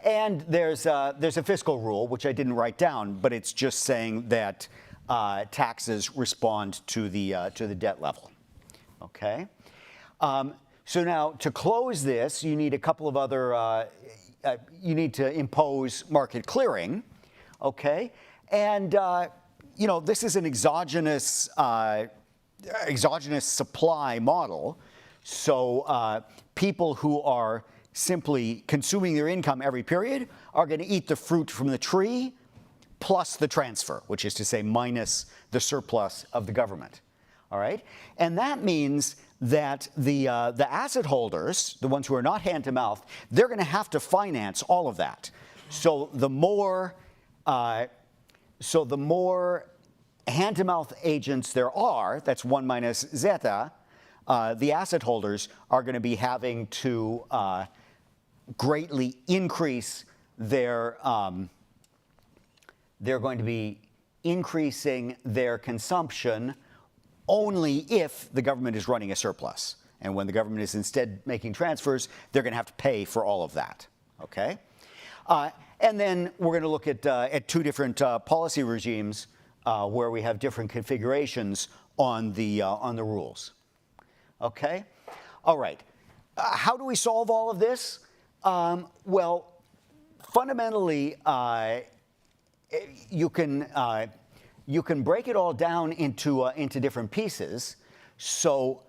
D: And there's a fiscal rule, which I didn't write down, but it's just saying that taxes respond to the debt level. Okay. So now to close this, you need a couple of other. You need to impose market clearing. Okay. And this is an exogenous supply model. So people who are simply consuming their income every period are going to eat the fruit from the tree plus the transfer, which is to say minus the surplus of the government. All right? And that means that the asset holders, the ones who are not hand-to-mouth, they're going to have to finance all of that. So the more hand-to-mouth agents there are, that's 1 minus zeta, the asset holders are going to be having to greatly increase their, they're going to be increasing their consumption only if the government is running a surplus. And when the government is instead making transfers, they're going to have to pay for all of that. Okay? And then we're going to look at two different policy regimes where we have different configurations on the rules. Okay? All right. How do we solve all of this? Well, fundamentally, you can break it all down into different pieces. So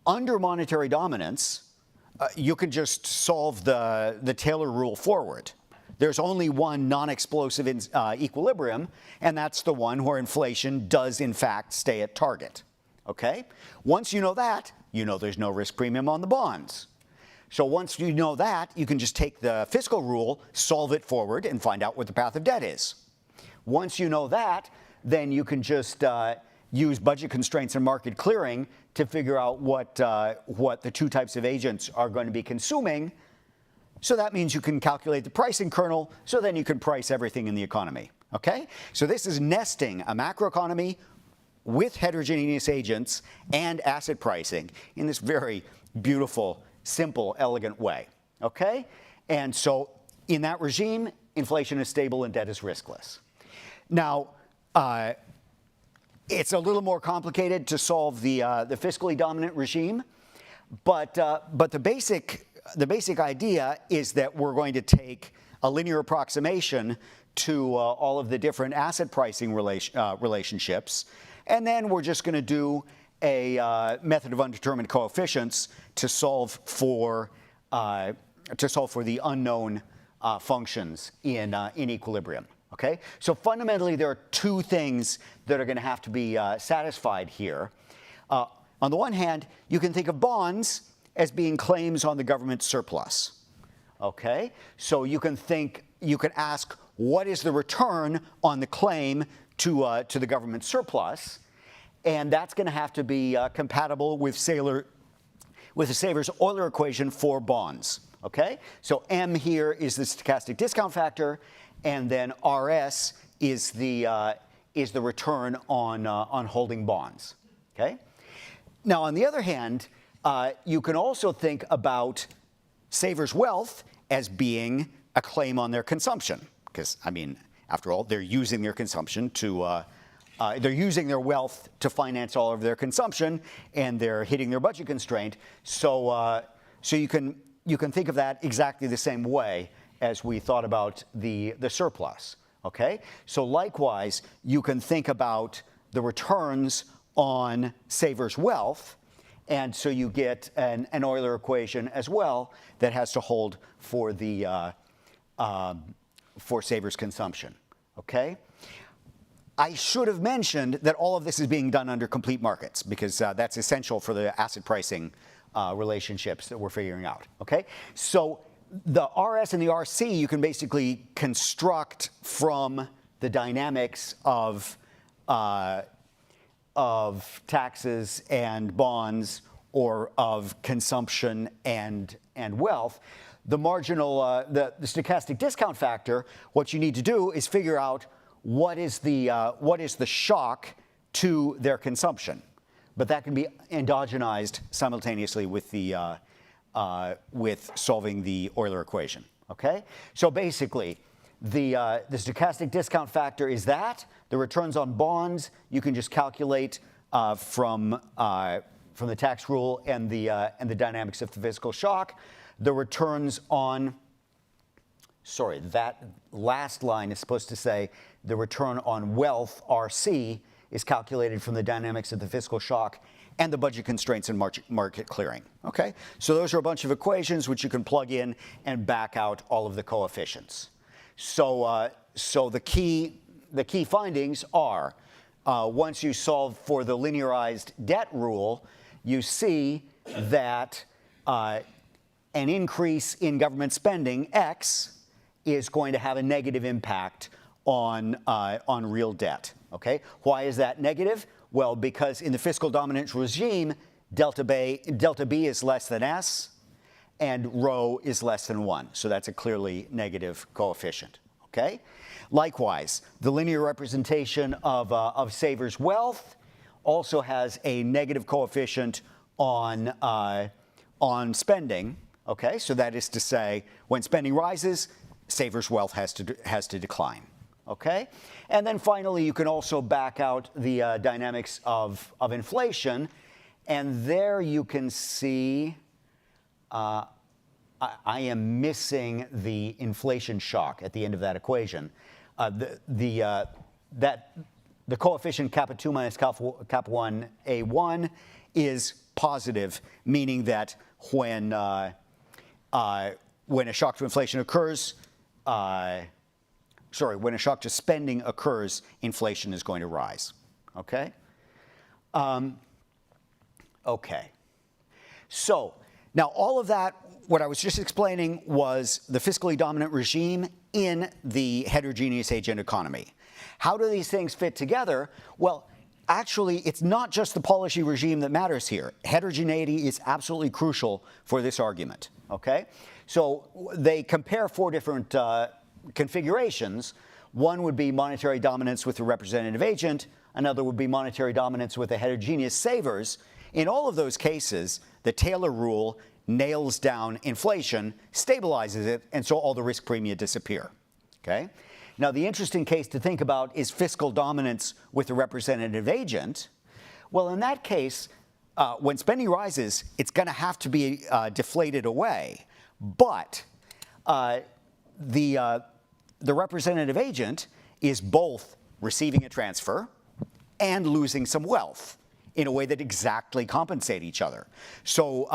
D: under monetary dominance, you can just solve the Taylor rule forward. There's only one non-explosive equilibrium, and that's the one where inflation does in fact stay at target. Okay? Once you know that, you know there's no risk premium on the bonds. So once you know that, you can just take the fiscal rule, solve it forward, and find out what the path of debt is. Once you know that, then you can just use budget constraints and market clearing to figure out what the two types of agents are going to be consuming. So that means you can calculate the pricing kernel, so then you can price everything in the economy. Okay? So this is nesting a macroeconomy with heterogeneous agents and asset pricing in this very beautiful, simple, elegant way. Okay? And so in that regime, inflation is stable and debt is riskless. Now, it's a little more complicated to solve the fiscally dominant regime, but the basic idea is that we're going to take a linear approximation to all of the different asset pricing relationships, and then we're just going to do a method of undetermined coefficients to solve for the unknown functions in equilibrium. Okay? So fundamentally, there are two things that are going to have to be satisfied here. On the one hand, you can think of bonds as being claims on the government surplus. Okay? So you can ask, what is the return on the claim to the government surplus? And that's going to have to be compatible with the Saver's-Euler equation for bonds. Okay? So M here is the stochastic discount factor, and then RS is the return on holding bonds. Okay? Now, on the other hand, you can also think about savers' wealth as being a claim on their consumption, because I mean, after all, they're using their consumption they're using their wealth to finance all of their consumption, and they're hitting their budget constraint. So you can think of that exactly the same way as we thought about the surplus. Okay? So likewise, you can think about the returns on savers' wealth, and so you get an Euler equation as well that has to hold for for savers' consumption. Okay? I should have mentioned that all of this is being done under complete markets, because that's essential for the asset pricing relationships that we're figuring out. Okay? So the RS and the RC you can basically construct from the dynamics of taxes and bonds, or of consumption and wealth. The marginal, the stochastic discount factor, what you need to do is figure out what is the shock to their consumption. But that can be endogenized simultaneously with with solving the Euler equation. Okay? So basically, the stochastic discount factor is that. The returns on bonds you can just calculate from the tax rule and the dynamics of the fiscal shock. The returns on, sorry, that last line is supposed to say the return on wealth, RC, is calculated from the dynamics of the fiscal shock and the budget constraints and market clearing. Okay? So those are a bunch of equations which you can plug in and back out all of the coefficients. So the key findings are, once you solve for the linearized debt rule, you see that an increase in government spending, X, is going to have a negative impact on real debt. Okay? Why is that negative? Well, because in the fiscal dominance regime, delta B is less than S, and rho is less than 1. So that's a clearly negative coefficient. Okay? Likewise, the linear representation of savers' wealth also has a negative coefficient on spending. Okay? So that is to say, when spending rises, savers' wealth has to decline. Okay? And then finally, you can also back out the dynamics of inflation. And there you can see, I am missing the inflation shock at the end of that equation. The coefficient kappa 2 minus kappa 1 A1 is positive, meaning that when a shock to inflation occurs, when a shock to spending occurs, inflation is going to rise. Okay? Okay. So now all of that, what I was just explaining, was the fiscally dominant regime in the heterogeneous agent economy. How do these things fit together? Well, actually, it's not just the policy regime that matters here. Heterogeneity is absolutely crucial for this argument. Okay? So they compare four different configurations. One would be monetary dominance with a representative agent. Another would be monetary dominance with a heterogeneous savers. In all of those cases, the Taylor rule nails down inflation, stabilizes it, and so all the risk premia disappear. Okay? Now, the interesting case to think about is fiscal dominance with a representative agent. Well, in that case, when spending rises, it's going to have to be deflated away. But the representative agent is both receiving a transfer and losing some wealth in a way that exactly compensate each other. So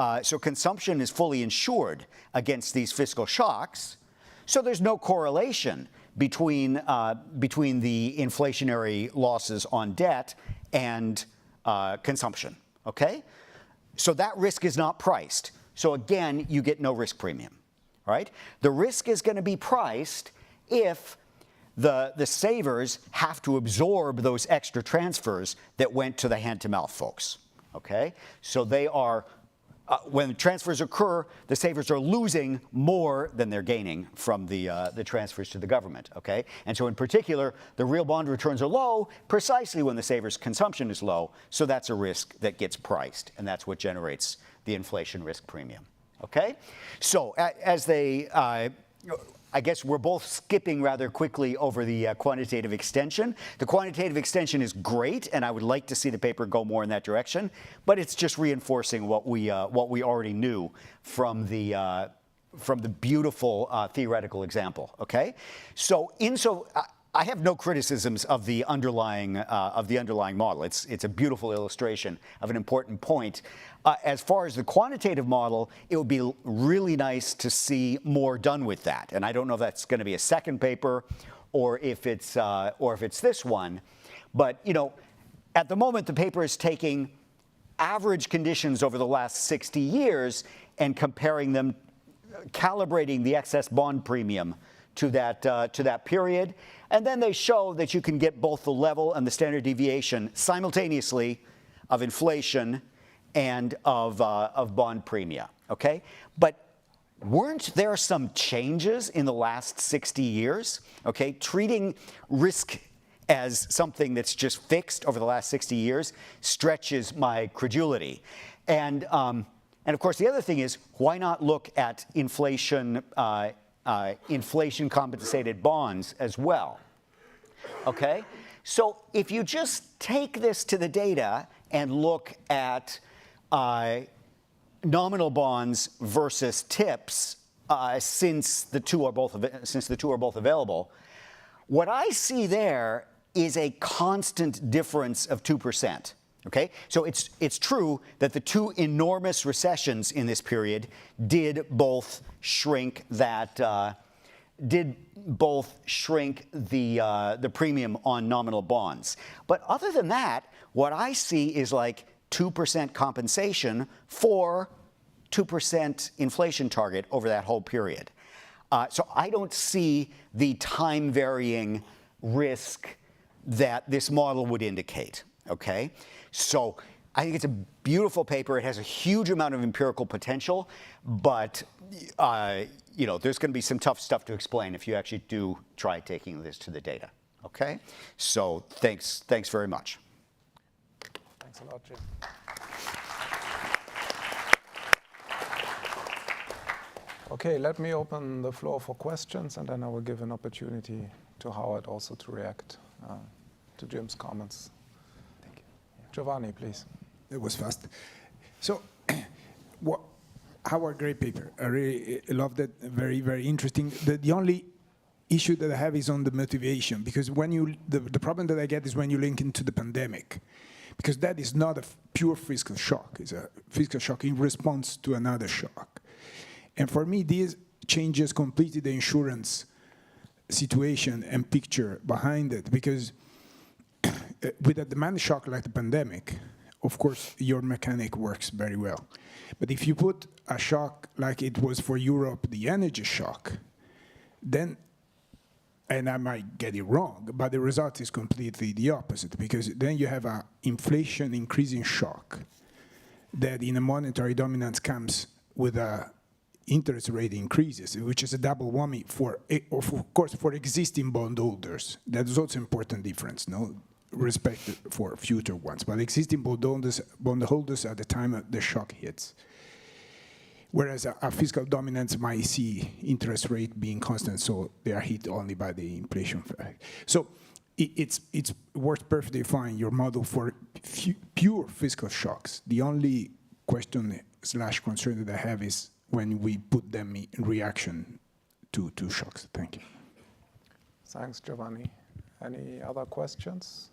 D: consumption is fully insured against these fiscal shocks. So there's no correlation between the inflationary losses on debt and consumption. Okay? So that risk is not priced. So again, you get no risk premium. Right? The risk is going to be priced if the savers have to absorb those extra transfers that went to the hand-to-mouth folks. Okay? So they are, when transfers occur, the savers are losing more than they're gaining from the transfers to the government. Okay? And so in particular, the real bond returns are low precisely when the savers' consumption is low. So that's a risk that gets priced, and that's what generates the inflation risk premium. Okay? So as they, I guess we're both skipping rather quickly over the quantitative extension. The quantitative extension is great, and I would like to see the paper go more in that direction, but it's just reinforcing what we already knew from the beautiful theoretical example. Okay? So I have no criticisms of the underlying model. It's a beautiful illustration of an important point. As far as the quantitative model, it would be really nice to see more done with that. And I don't know if that's going to be a second paper or if it's this one. But at the moment, the paper is taking average conditions over the last 60 years and comparing them, calibrating the excess bond premium to that period. And then they show that you can get both the level and the standard deviation simultaneously of inflation and of bond premia. Okay? But weren't there some changes in the last 60 years? Okay? Treating risk as something that's just fixed over the last 60 years stretches my credulity. And of course, the other thing is, why not look at inflation compensated bonds as well? Okay? So if you just take this to the data and look at nominal bonds versus TIPS, since the two are both available, what I see there is a constant difference of 2%. Okay, so it's true that the two enormous recessions in this period did both shrink the premium on nominal bonds. But other than that, what I see is like 2% compensation for 2% inflation target over that whole period. So I don't see the time varying risk that this model would indicate. Okay, so I think it's a beautiful paper. It has a huge amount of empirical potential, but there's going to be some tough stuff to explain if you actually do try taking this to the data. Okay, so thanks very much.
O: Thanks a lot, Jim. Okay, let me open the floor for questions, and then I will give an opportunity to Howard also to react to Jim's comments. Thank you. Giovanni, please.
E: It was fast. So Our great paper. I really loved it. Very, very interesting. The only issue that I have is on the motivation, because when the problem that I get is when you link into the pandemic, because that is not a pure fiscal shock. It's a fiscal shock in response to another shock. And for me, this changes completely the insurance situation and picture behind it, because with a demand shock like the pandemic, of course, your mechanic works very well. But if you put a shock like it was for Europe, the energy shock, then, and I might get it wrong, but the result is completely the opposite, because then you have an inflation increasing shock that in a monetary dominance comes with a interest rate increases, which is a double whammy for, of course, for existing bondholders. That is also an important difference, no? Respect for future ones, but existing bondholders at the time the shock hits. Whereas a fiscal dominance might see interest rate being constant, so they are hit only by the inflation effect. So it works perfectly fine, your model for pure fiscal shocks. The only question / concern that I have is when we put them in reaction to shocks. Thank you.
O: Thanks, Giovanni. Any other questions?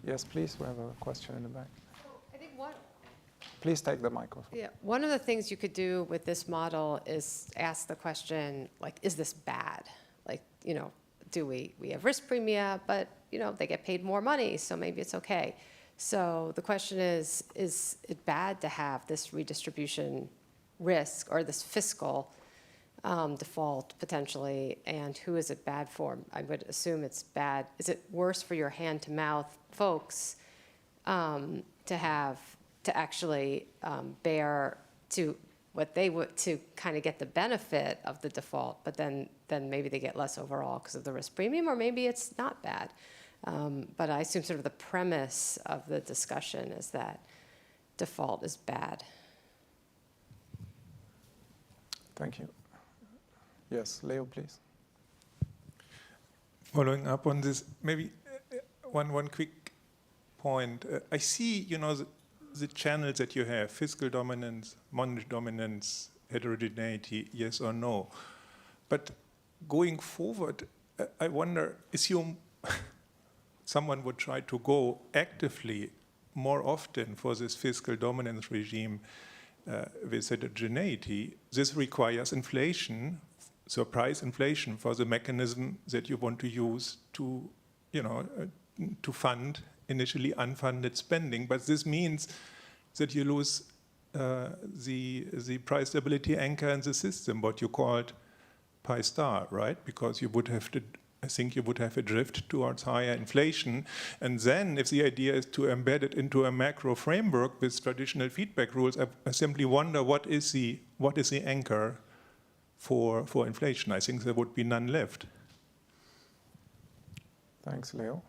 O: Yes, please. We have a question in the back.
L: I think one.
O: Please take the microphone.
L: Yeah, one of the things you could do with this model is ask the question, like, is this bad? Like, you know, do we have risk premia, but, you know, they get paid more money, so maybe it's okay. So the question is it bad to have this redistribution risk or this fiscal default potentially, and who is it bad for? I would assume it's bad. Is it worse for your hand-to-mouth folks to actually bear to what they would to kind of get the benefit of the default, but then maybe they get less overall because of the risk premium, or maybe it's not bad. But I assume sort of the premise of the discussion is that default is bad.
O: Thank you. Yes, Leo, please.
N: Following up on this, maybe one quick point. I see, you know, the channels that you have: fiscal dominance, monetary dominance, heterogeneity, yes or no. But going forward, I wonder, assume someone would try to go actively more often for this fiscal dominance regime with heterogeneity. This requires inflation, surprise inflation, for the mechanism that you want to use to, you know, to fund initially unfunded spending. But this means that you lose the price stability anchor in the system, what you called pi star, right? Because you would have to, I think you would have a drift towards higher inflation. And then if the idea is to embed it into a macro framework with traditional feedback rules, I simply wonder what is the anchor for inflation. I think there would be none left.
O: Thanks, Leo.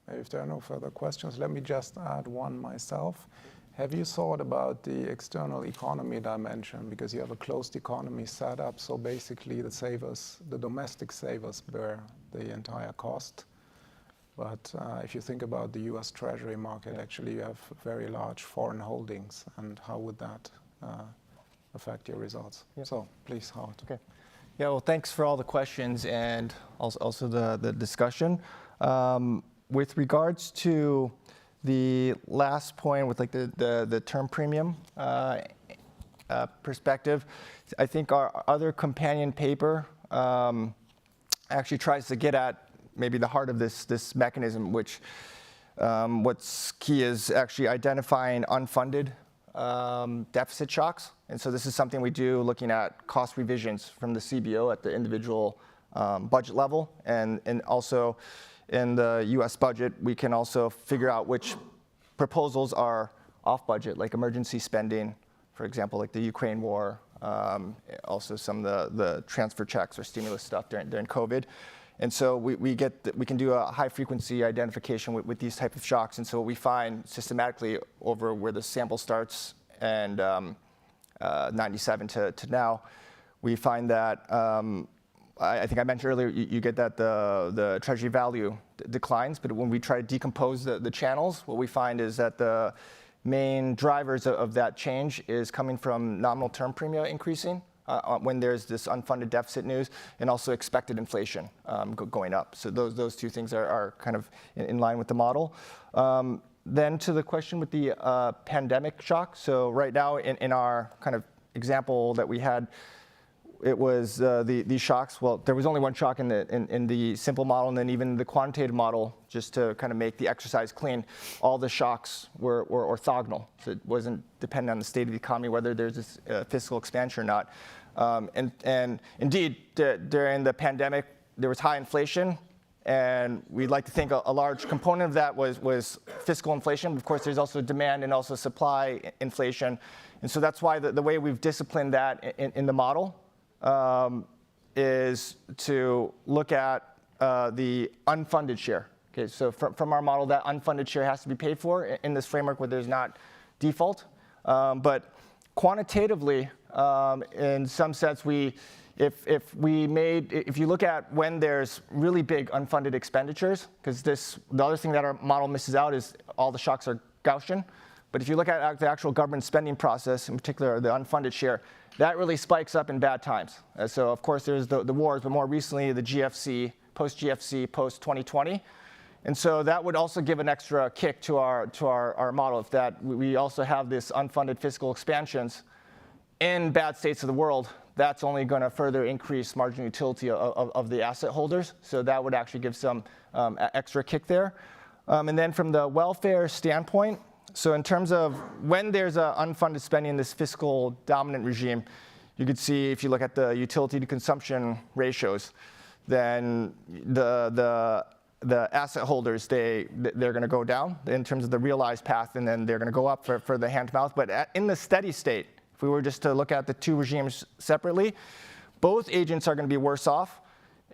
O: If there are no further questions, let me just add one myself. Have you thought about the external economy dimension? Because you have a closed economy set up, so basically the domestic savers bear the entire cost. But if you think about the US Treasury market, actually you have very large foreign holdings, and how would that affect your results? Yeah. So please, Howard.
S: Okay. Yeah, well, thanks for all the questions and also the discussion. With regards to the last point with like the term premium perspective, I think our other companion paper actually tries to get at maybe the heart of this mechanism, which what's key is actually identifying unfunded deficit shocks. And so this is something we do looking at cost revisions from the CBO at the individual budget level, and also in the US budget, we can also figure out which proposals are off budget, like emergency spending, for example, like the Ukraine war, also some of the transfer checks or stimulus stuff during COVID. And so we can do a high frequency identification with these type of shocks. And so what we find systematically over where the sample starts and 97 to now, we find that I think I mentioned earlier, you get that the treasury value declines, but when we try to decompose the channels, what we find is that main drivers of that change is coming from nominal term premia increasing when there's this unfunded deficit news, and also expected inflation going up. So those two things are kind of in line with the model. Then to the question with the pandemic shock. So right now in our kind of example that we had, it was these shocks. Well, there was only one shock in the simple model, and then even the quantitative model, just to kind of make the exercise clean, all the shocks were orthogonal. So it wasn't dependent on the state of the economy, whether there's this fiscal expansion or not. And indeed, during the pandemic, there was high inflation, and we'd like to think a large component of that was fiscal inflation. Of course, there's also demand and also supply inflation. And so that's why the way we've disciplined that in the model is to look at the unfunded share. Okay, so from our model, that unfunded share has to be paid for in this framework where there's not default. But quantitatively, in some sense, if you look at when there's really big unfunded expenditures, because the other thing that our model misses out is all the shocks are Gaussian. But if you look at the actual government spending process, in particular the unfunded share, that really spikes up in bad times. So of course there's the wars, but more recently the GFC, post-GFC, post-2020. And so that would also give an extra kick to our model, if that we also have this unfunded fiscal expansions in bad states of the world. That's only going to further increase marginal utility of the asset holders. So that would actually give some extra kick there. And then from the welfare standpoint, so in terms of when there's unfunded spending in this fiscal dominant regime, you could see if you look at the utility to consumption ratios, then the asset holders, they're going to go down in terms of the realized path, and then they're going to go up for the hand to mouth. But in the steady state, if we were just to look at the two regimes separately, both agents are going to be worse off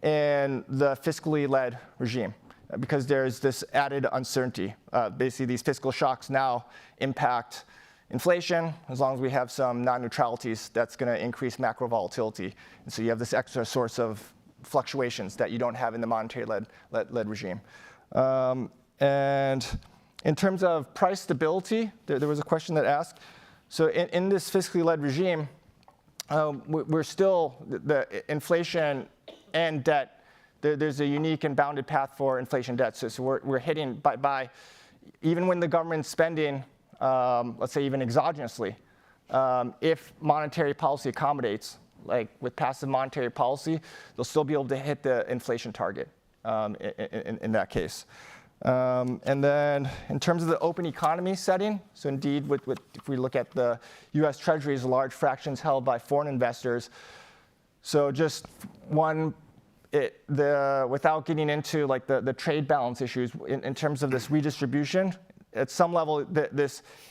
S: in the fiscally led regime, because there's this added uncertainty. Basically, these fiscal shocks now impact inflation. As long as we have some non-neutralities, that's going to increase macro volatility. And so you have this extra source of fluctuations that you don't have in the monetary-led regime. And in terms of price stability, there was a question that asked. So in this fiscally led regime, we're still, the inflation and debt, there's a unique and bounded path for inflation debt. So we're hitting by even when the government's spending, let's say even exogenously, if monetary policy accommodates, like with passive monetary policy, they'll still be able to hit the inflation target in that case. And then in terms of the open economy setting, so indeed, if we look at the US Treasuries, large fractions held by foreign investors. So just one, without getting into like the trade balance issues, in terms of this redistribution, at some level,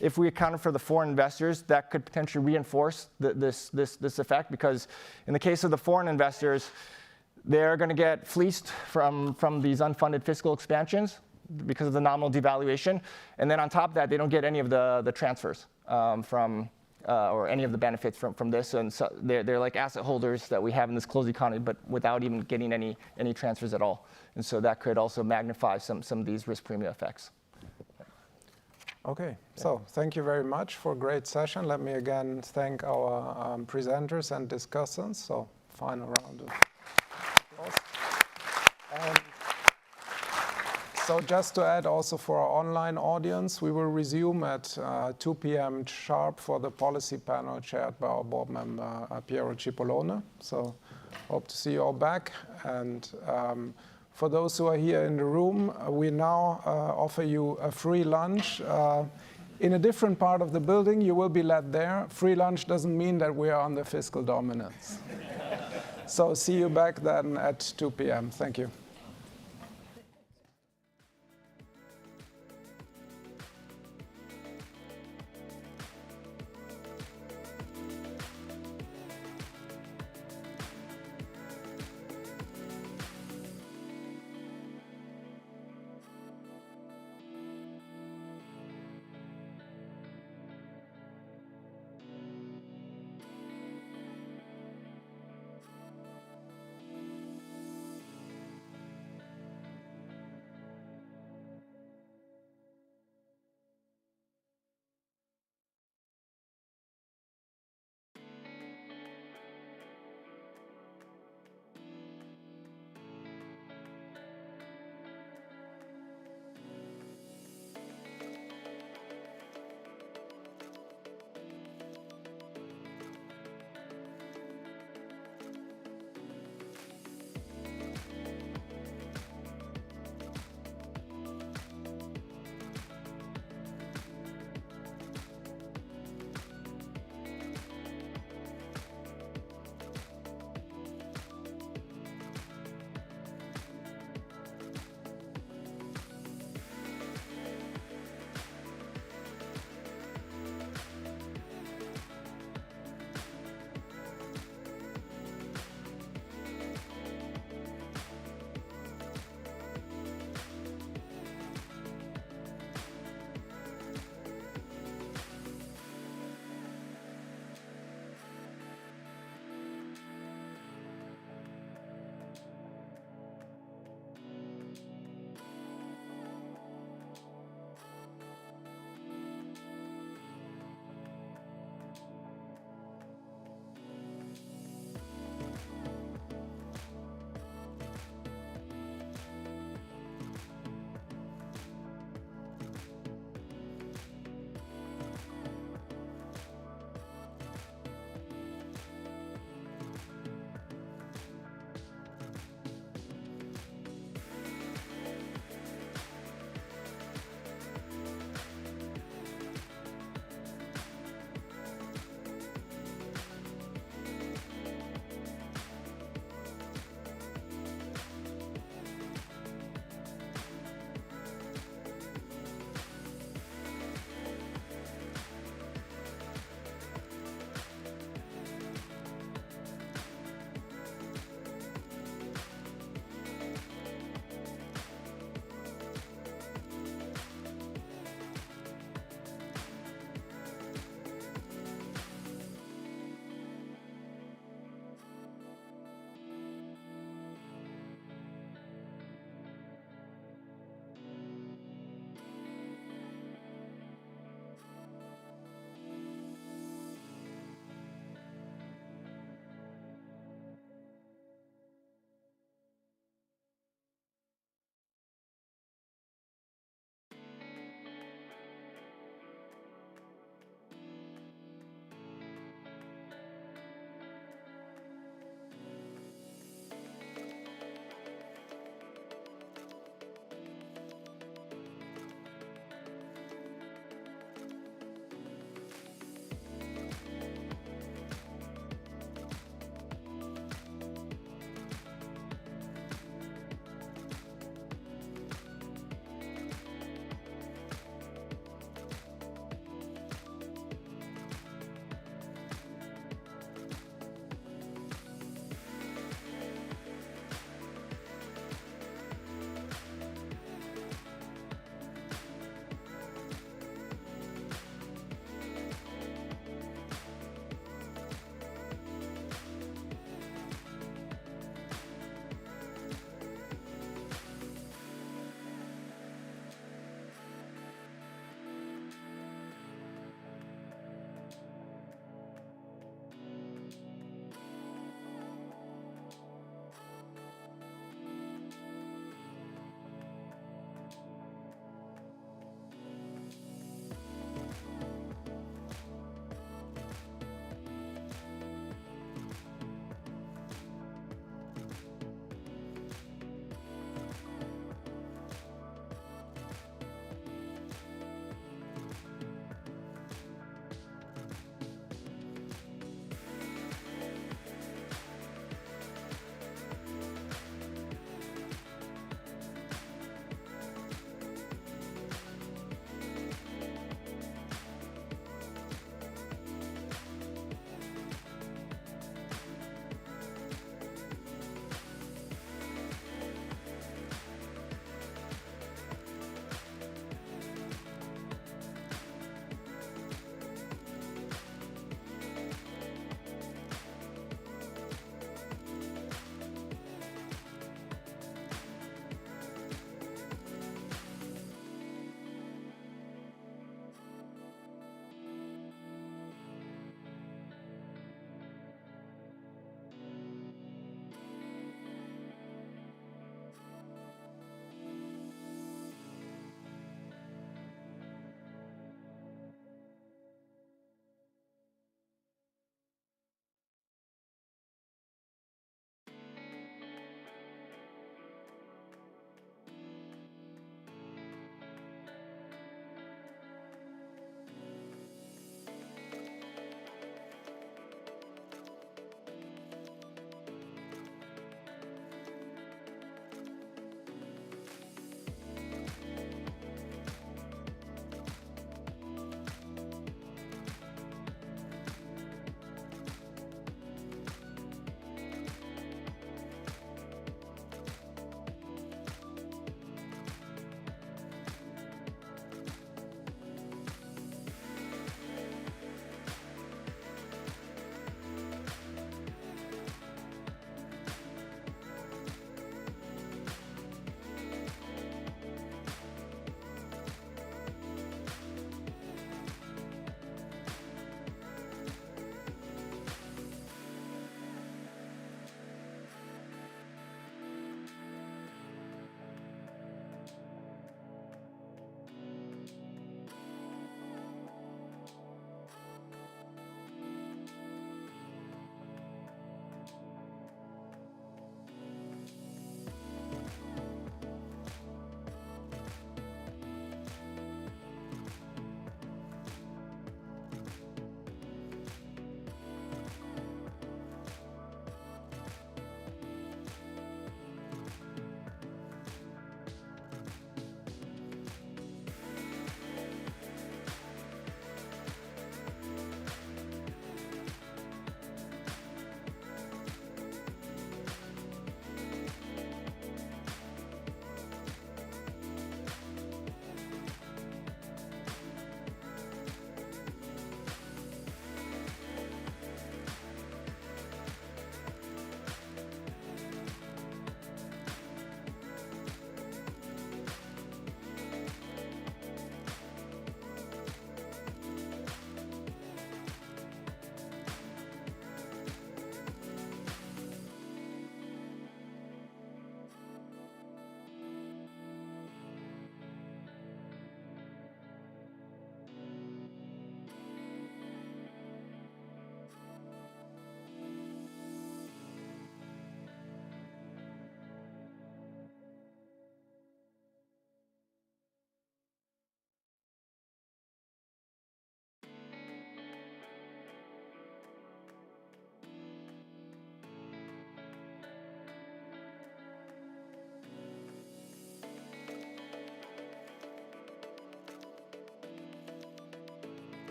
S: if we accounted for the foreign investors, that could potentially reinforce this effect, because in the case of the foreign investors, they're going to get fleeced from these unfunded fiscal expansions because of the nominal devaluation, and then on top of that, they don't get any of the transfers or any of the benefits from this, and so they're like asset holders that we have in this closed economy, but without even getting any transfers at all, and so that could also magnify some of these risk premium effects.
O: Okay, so thank you very much for a great session. Let me again thank our presenters and discussants. So final round of applause. So just to add also for our online audience, we will resume at 2 p.m. sharp for the policy panel chaired by our board member, Piero Cipollone. So hope to see you all back. And for those who are here in the room, we now offer you a free lunch. In a different part of the building, you will be led there. Free lunch doesn't mean that we are under fiscal dominance. So see you back then at 2 p.m. Thank you.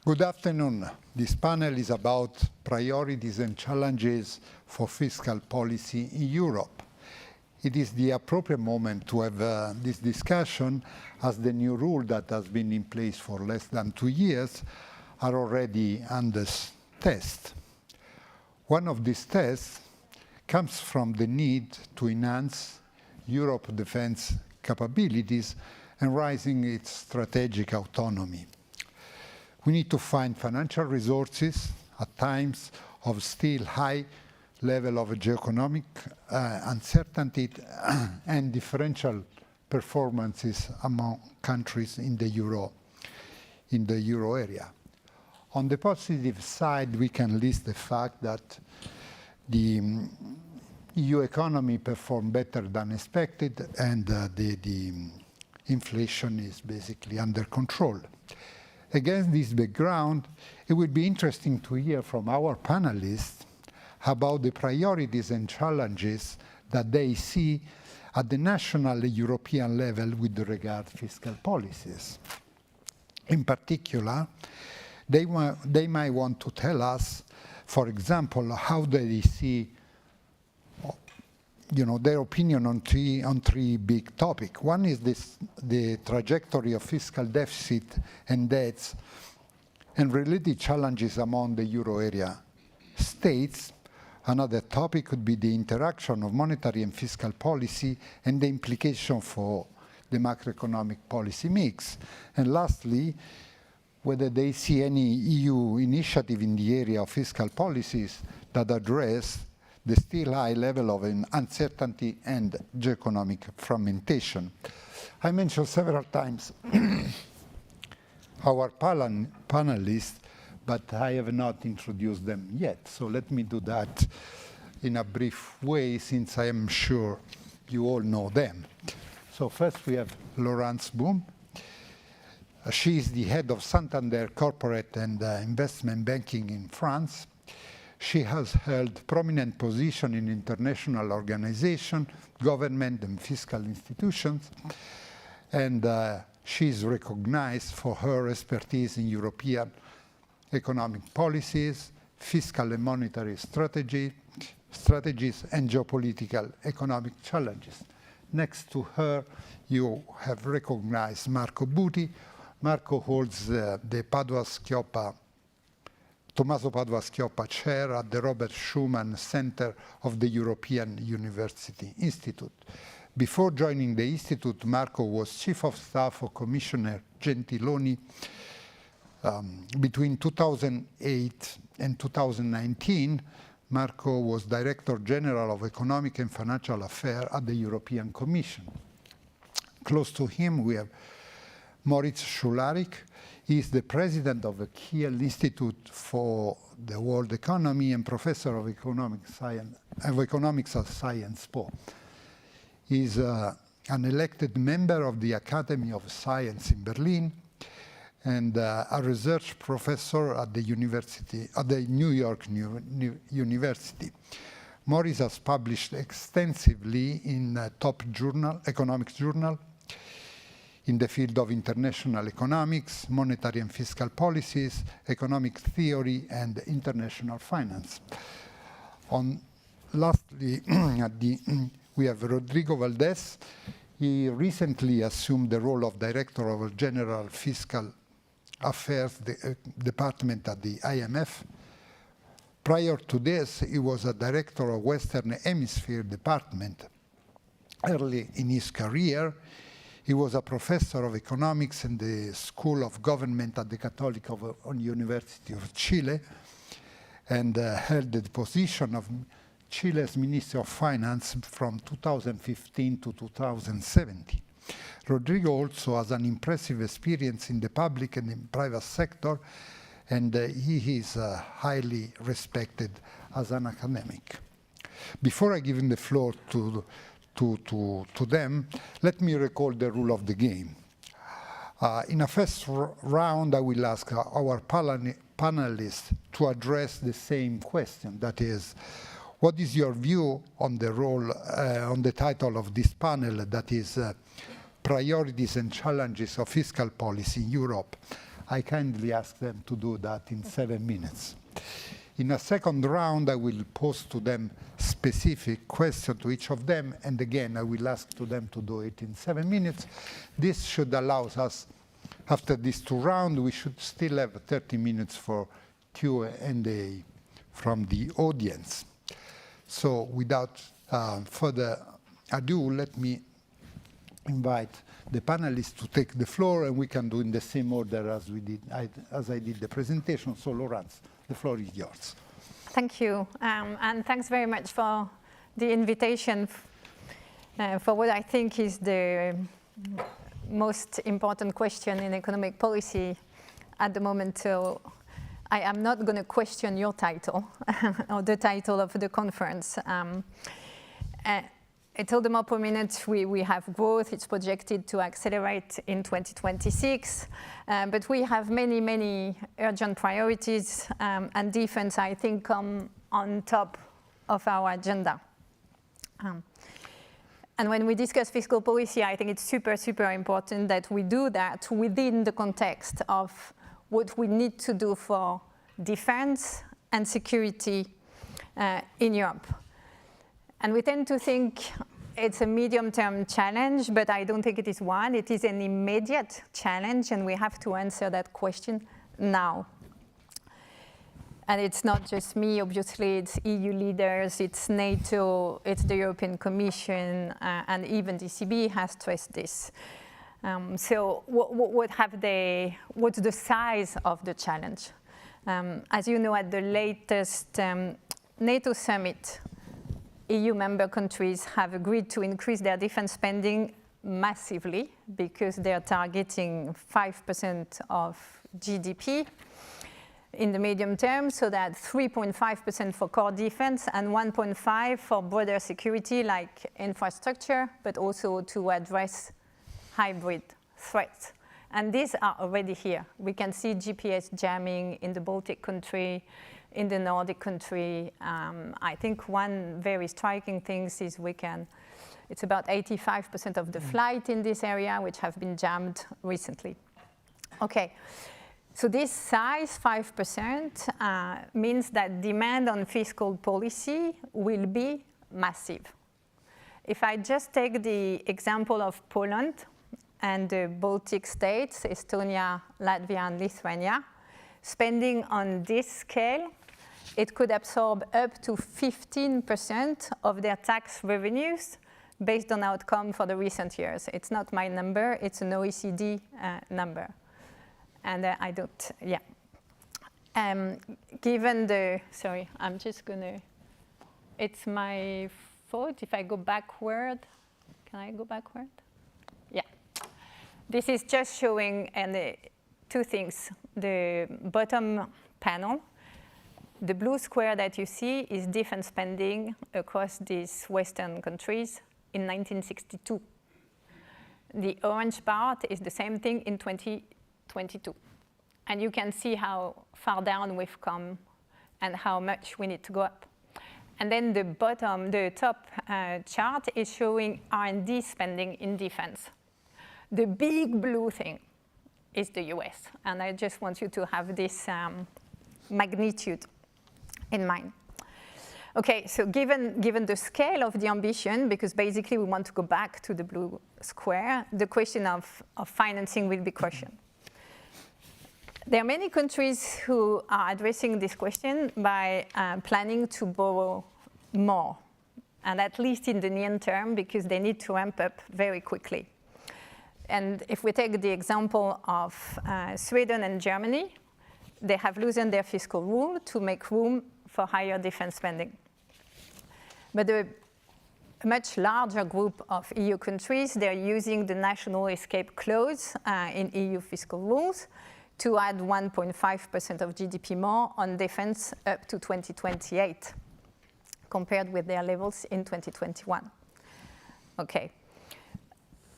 T: Good afternoon. This panel is about priorities and challenges for fiscal policy in Europe. It is the appropriate moment to have this discussion, as the new rule that has been in place for less than 2 years are already under test. One of these tests comes from the need to enhance Europe's defense capabilities and raising its strategic autonomy. We need to find financial resources at times of still high level of geoeconomic uncertainty and differential performances among countries in the euro area. On the positive side, we can list the fact that the EU economy performed better than expected, and the inflation is basically under control. Against this background, it would be interesting to hear from our panelists about the priorities and challenges that they see at the national European level with regard to fiscal policies. In particular, they might want to tell us, for example, how they see their opinion on three big topics. One is the trajectory of fiscal deficit and debts and related challenges among the euro area states. Another topic could be the interaction of monetary and fiscal policy and the implication for the macroeconomic policy mix. And lastly, whether they see any EU initiative in the area of fiscal policies that address the still high level of uncertainty and geoeconomic fragmentation. I mentioned several times our panelists, but I have not introduced them yet. So let me do that in a brief way, since I am sure you all know them. So first we have Laurence Boom. She is the head of Santander Corporate and Investment Banking in France. She has held prominent positions in international organizations, government and fiscal institutions, and she is recognized for her expertise in European economic policies, fiscal and monetary strategies, and geopolitical economic challenges. Next to her, you have recognized Marco Buti. Marco holds the Tommaso Padoa-Schioppa Chair at the Robert Schuman Center of the European University Institute. Before joining the Institute, Marco was Chief of Staff of Commissioner Gentiloni. Between 2008 and 2019, Marco was Director General of Economic and Financial Affairs at the European Commission. Close to him, we have Moritz Schularik. He is the president of the Kiel Institute for the World Economy and professor of economics at Sciences Po. He is an elected member of the Academy of Science in Berlin and a research professor at the New York University. Moritz has published extensively in top economics journal in the field of international economics, monetary and fiscal policies, economic theory, and international finance. Lastly, we have Rodrigo Valdés. He recently assumed the role of Director of General Fiscal Affairs Department at the IMF. Prior to this, he was a Director of Western Hemisphere Department. Early in his career, he was a professor of economics in the School of Government at the Catholic University of Chile and held the position of Chile's Minister of Finance from 2015 to 2017. Rodrigo also has an impressive experience in the public and in private sector, and he is highly respected as an academic. Before I give him the floor to them, let me recall the rule of the game. In a first round, I will ask our panelists to address the same question. That is, what is your view on the role, on the title of this panel, that is Priorities and Challenges of Fiscal Policy in Europe? I kindly ask them to do that in 7 minutes. In a second round, I will pose to them specific questions to each of them, and again, I will ask to them to do it in 7 minutes. This should allow us, after these 2 rounds, we should still have 30 minutes for Q&A from the audience. So without further ado, let me invite the panelists to take the floor, and we can do in the same order as I did the presentation. So Laurence, the floor is yours.
U: Thank you, and thanks very much for the invitation for what I think is the most important question in economic policy at the moment. So I am not going to question your title or the title of the conference. It's all the more prominent. We have growth. It's projected to accelerate in 2026. But we have many, many urgent priorities. And defense, I think, come on top of our agenda. And when we discuss fiscal policy, I think it's super, super important that we do that within the context of what we need to do for defense and security in Europe. And we tend to think it's a medium-term challenge, but I don't think it is one. It is an immediate challenge, and we have to answer that question now. And it's not just me, obviously, it's EU leaders, it's NATO, it's the European Commission, and even the ECB has stressed this. So what's the size of the challenge? As you know, at the latest NATO summit, EU member countries have agreed to increase their defense spending massively because they are targeting 5% of GDP in the medium term, so that 3.5% for core defense and 1.5% for broader security like infrastructure, but also to address hybrid threats. And these are already here. We can see GPS jamming in the Baltic country, in the Nordic country. I think one very striking thing is it's about 85% of the flight in this area which have been jammed recently. Okay, so this size, 5%, means that demand on fiscal policy will be massive. If I just take the example of Poland and the Baltic states, Estonia, Latvia, and Lithuania, spending on this scale, it could absorb up to 15% of their tax revenues based on outcome for the recent years. It's not my number, it's an OECD number. And I don't, yeah. Given the, sorry, I'm just gonna, it's my fault if I go backward. Can I go backward? Yeah. This is just showing two things. The bottom panel, the blue square that you see is defense spending across these Western countries in 1962. The orange part is the same thing in 2022. And you can see how far down we've come and how much we need to go up. And then the top chart is showing R&D spending in defense. The big blue thing is the US. And I just want you to have this magnitude in mind. Okay, so given the scale of the ambition, because basically we want to go back to the blue square, the question of financing will be crucial. There are many countries who are addressing this question by planning to borrow more, and at least in the near term, because they need to ramp up very quickly. And if we take the example of Sweden and Germany, they have loosened their fiscal rule to make room for higher defense spending. But a much larger group of EU countries, they're using the national escape clause in EU fiscal rules to add 1.5% of GDP more on defense up to 2028, compared with their levels in 2021. Okay.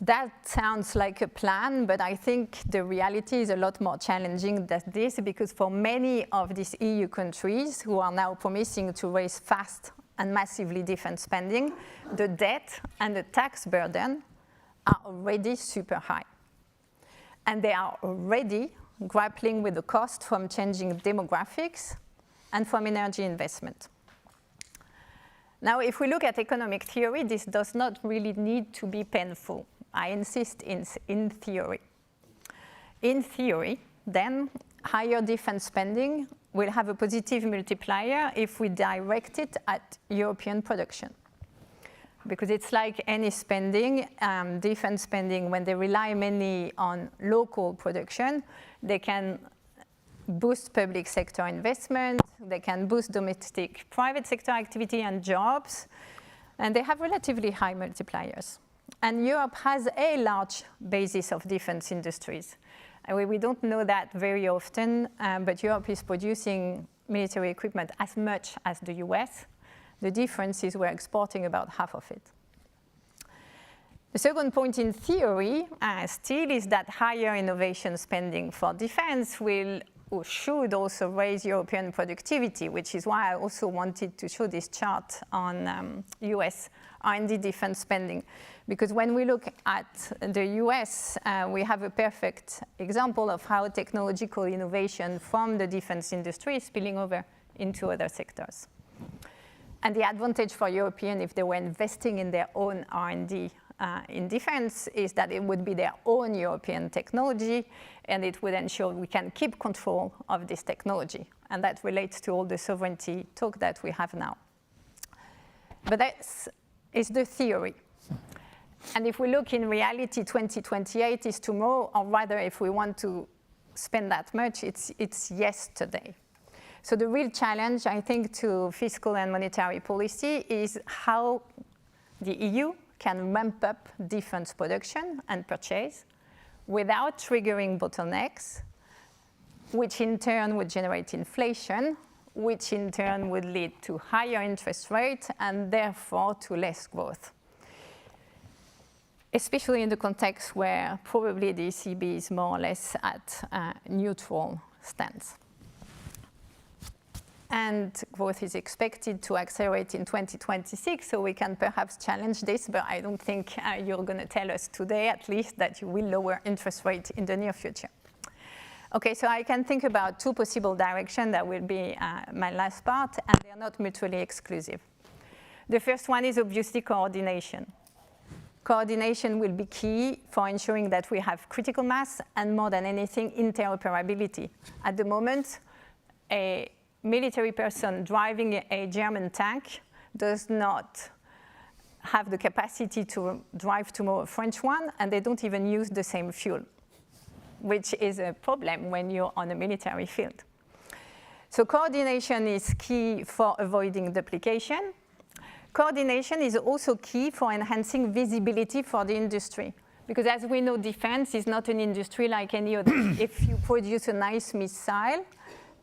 U: That sounds like a plan, but I think the reality is a lot more challenging than this, because for many of these EU countries who are now promising to raise fast and massively defense spending, the debt and the tax burden are already super high. And they are already grappling with the cost from changing demographics and from energy investment. Now, if we look at economic theory, this does not really need to be painful. I insist in theory. In theory, then, higher defense spending will have a positive multiplier if we direct it at European production. Because it's like any spending, defense spending, when they rely mainly on local production, they can boost public sector investment, they can boost domestic private sector activity and jobs, and they have relatively high multipliers. And Europe has a large basis of defense industries. We don't know that very often, but Europe is producing military equipment as much as the US. The difference is we're exporting about half of it. The second point in theory still is that higher innovation spending for defense will or should also raise European productivity, which is why I also wanted to show this chart on US R&D defense spending. Because when we look at the US, we have a perfect example of how technological innovation from the defense industry is spilling over into other sectors. And the advantage for Europeans, if they were investing in their own R&D in defense, is that it would be their own European technology, and it would ensure we can keep control of this technology. And that relates to all the sovereignty talk that we have now. But that is the theory. And if we look in reality, 2028 is tomorrow, or rather, if we want to spend that much, it's yesterday. So the real challenge, I think, to fiscal and monetary policy is how the EU can ramp up defense production and purchase without triggering bottlenecks, which in turn would generate inflation, which in turn would lead to higher interest rates and therefore to less growth. Especially in the context where probably the ECB is more or less at a neutral stance. And growth is expected to accelerate in 2026, so we can perhaps challenge this, but I don't think you're going to tell us today, at least, that you will lower interest rates in the near future. Okay, so I can think about two possible directions. That will be my last part, and they're not mutually exclusive. The first one is obviously coordination. Coordination will be key for ensuring that we have critical mass and, more than anything, interoperability. At the moment, a military person driving a German tank does not have the capacity to drive tomorrow a French one, and they don't even use the same fuel, which is a problem when you're on a military field. So coordination is key for avoiding duplication. Coordination is also key for enhancing visibility for the industry. Because as we know, defense is not an industry like any other. If you produce a nice missile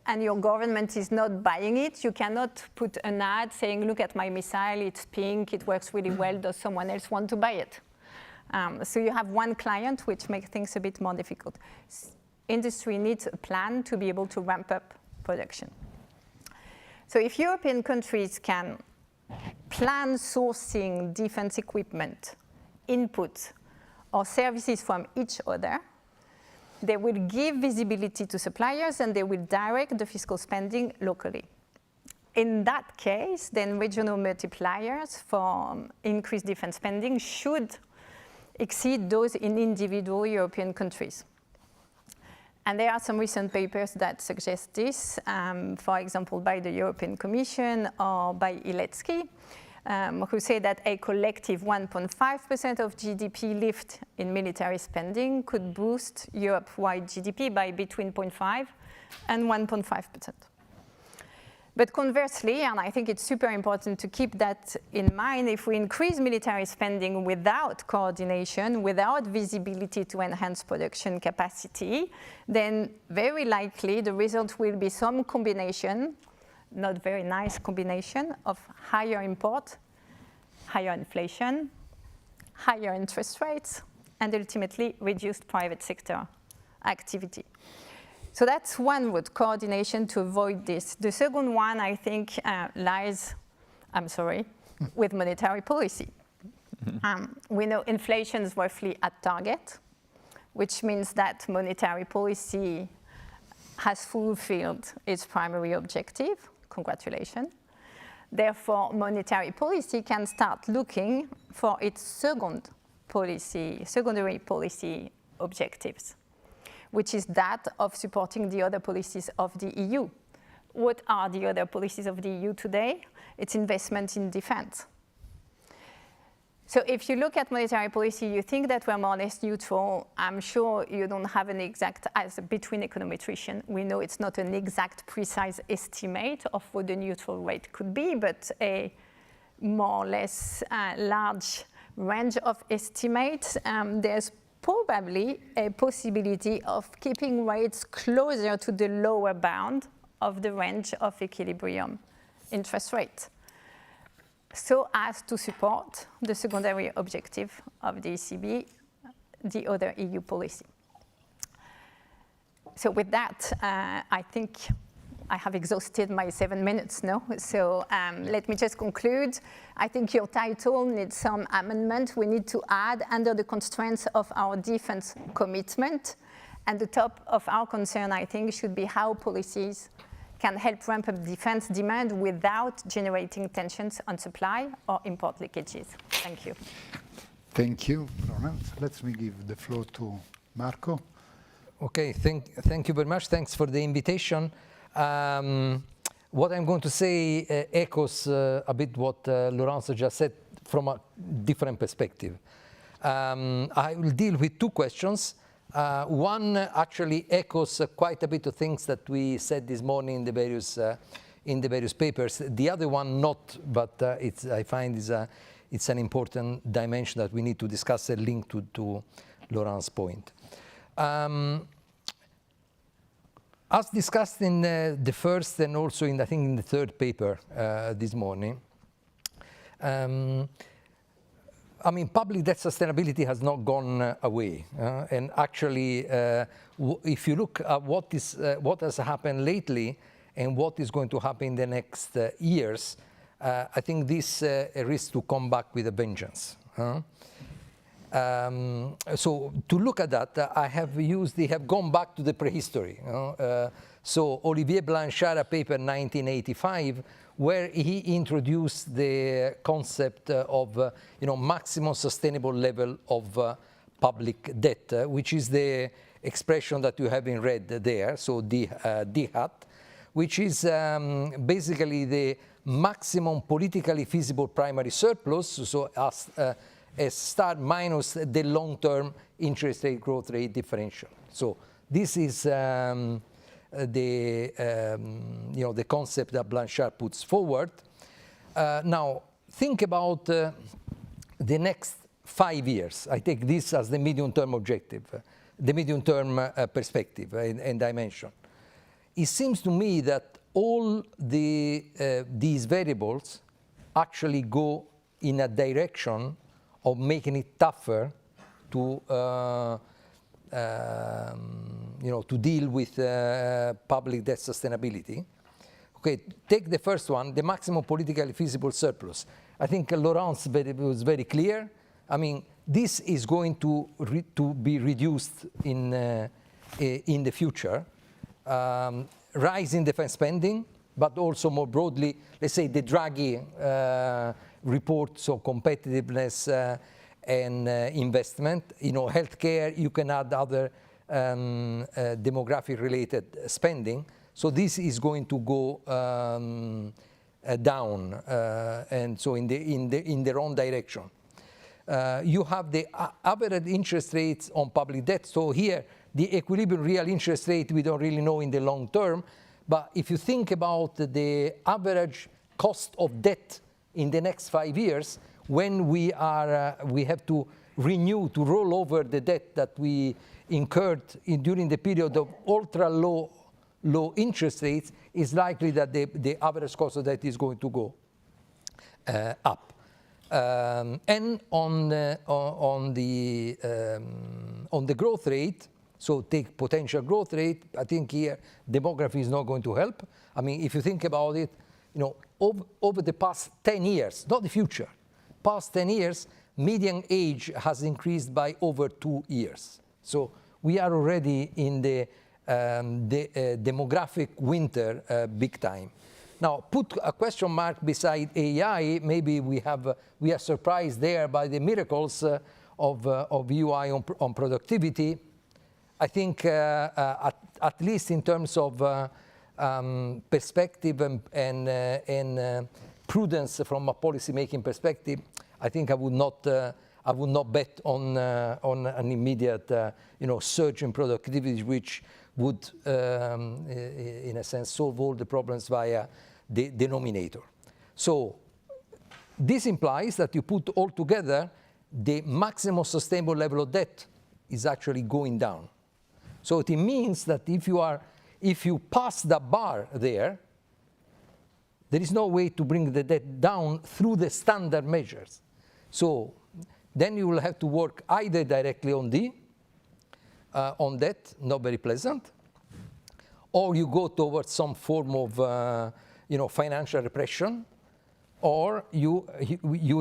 U: and your government is not buying it, you cannot put an ad saying, look at my missile, it's pink, it works really well, does someone else want to buy it? So you have one client, which makes things a bit more difficult. Industry needs a plan to be able to ramp up production. So if European countries can plan sourcing defense equipment, input, or services from each other, they will give visibility to suppliers and they will direct the fiscal spending locally. In that case, then regional multipliers for increased defense spending should exceed those in individual European countries. And there are some recent papers that suggest this, for example, by the European Commission or by Iletsky, who say that a collective 1.5% of GDP lift in military spending could boost Europe-wide GDP by between 0.5 and 1.5%. But conversely, and I think it's super important to keep that in mind, if we increase military spending without coordination, without visibility to enhance production capacity, then very likely the result will be some combination, not very nice combination, of higher import, higher inflation, higher interest rates, and ultimately reduced private sector activity. So that's one route, coordination, to avoid this. The second one, I think, lies, with monetary policy. We know inflation is roughly at target, which means that monetary policy has fulfilled its primary objective. Congratulations. Therefore, monetary policy can start looking for its secondary policy objectives, which is that of supporting the other policies of the EU. What are the other policies of the EU today? It's investment in defense. So if you look at monetary policy, you think that we're more or less neutral. I'm sure you don't have an exact, as between econometricians, we know it's not an exact, precise estimate of what the neutral rate could be, but a more or less large range of estimates. There's probably a possibility of keeping rates closer to the lower bound of the range of equilibrium interest rate, so as to support the secondary objective of the ECB, the other EU policy. So with that, I think I have exhausted my 7 minutes now. So let me just conclude. I think your title needs some amendment. We need to add under the constraints of our defense commitment. And the top of our concern, I think, should be how policies can help ramp up defense demand without generating tensions on supply or import leakages. Thank you.
T: Thank you, Florence. Let me give the floor to Marco.
H: Okay, thank you very much. Thanks for the invitation. What I'm going to say echoes a bit what Laurence just said from a different perspective. I will deal with two questions. One actually echoes quite a bit of things that we said this morning in the various papers. The other one not, but I find it's an important dimension that we need to discuss, a link to Laurent's point. As discussed in the first and also I think in the third paper this morning, I mean, public debt sustainability has not gone away. And actually, if you look at what has happened lately and what is going to happen in the next years, I think this risks to come back with a vengeance. So to look at that, they have gone back to the prehistory. So Olivier Blanchard, a paper 1985, where he introduced the concept of maximum sustainable level of public debt, which is the expression that you have in red there, so D hat, which is basically the maximum politically feasible primary surplus, so as star minus the long-term interest rate growth rate differential. So this is the concept that Blanchard puts forward. Now think about the next 5 years. I take this as the medium-term objective, the medium-term perspective and dimension. It seems to me that all these variables actually go in a direction of making it tougher to deal with public debt sustainability. Okay, take the first one, the maximum politically feasible surplus. I think Laurence was very clear. I mean, this is going to be reduced in the future. Rise in defense spending, but also more broadly, let's say the Draghi report, so competitiveness and investment. Healthcare, you can add other demographic-related spending. So this is going to go down, and so in the wrong direction. You have the average interest rates on public debt. So here, the equilibrium real interest rate, we don't really know in the long term. But if you think about the average cost of debt in the next 5 years, when we have to roll over the debt that we incurred during the period of ultra low interest rates, is likely that the average cost of debt is going to go up. And on the growth rate, so take potential growth rate, I think here demography is not going to help. I mean, if you think about it, over the past 10 years, not the future, past 10 years, median age has increased by over 2 years. So we are already in the the demographic winter big time. Now, put a question mark beside AI, maybe we are surprised there by the miracles of UI on productivity. I think at least in terms of perspective and prudence from a policy-making perspective, I think I would not bet on an immediate surge in productivity, which would, in a sense, solve all the problems via the denominator. So this implies that you put all together, the maximum sustainable level of debt is actually going down. So it means that if you pass the bar there is no way to bring the debt down through the standard measures. So then you will have to work either directly on debt, not very pleasant, or you go towards some form of financial repression, or you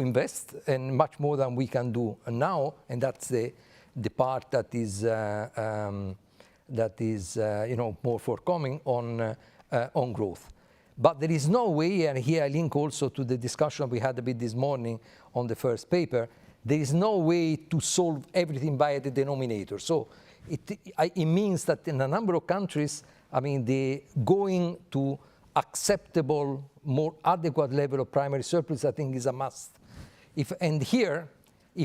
H: invest, and much more than we can do now, and that's the part that is more forthcoming on growth. But there is no way, and here I link also to the discussion we had a bit this morning on the first paper, there is no way to solve everything by the denominator. So it means that in a number of countries, the going to acceptable, more adequate level of primary surplus, I think, is a must. If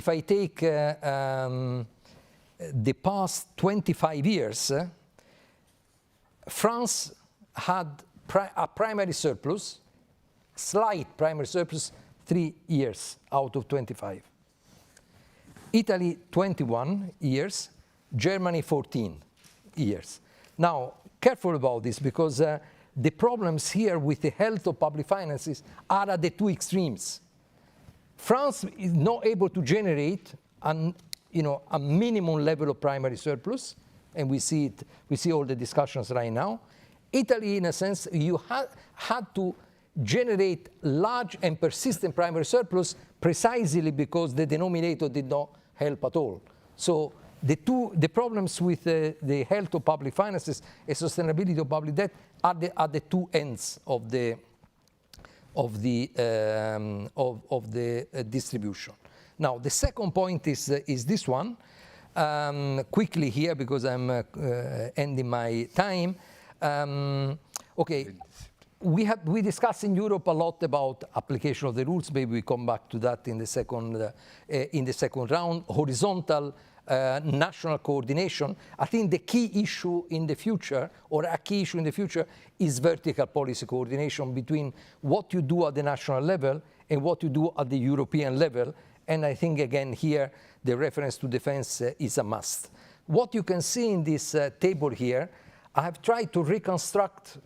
H: I take the past 25 years, France had a primary surplus, slight primary surplus, 3 years out of 25. Italy, 21 years, Germany, 14 years. Now, careful about this, because the problems here with the health of public finances are at the two extremes. France is not able to generate a minimum level of primary surplus, and we see all the discussions right now. Italy, in a sense, you had to generate large and persistent primary surplus precisely because the denominator did not help at all. So the problems with the health of public finances and sustainability of public debt are the two ends of the distribution. Now, the second point is this one. Quickly here, because I'm ending my time. We discussed in Europe a lot about application of the rules. Maybe we come back to that in the second round. Horizontal national coordination. I think the key issue in the future, or a key issue in the future, is vertical policy coordination between what you do at the national level and what you do at the European level. And I think, again, here, the reference to defense is a must. What you can see in this table here, I have tried to reconstruct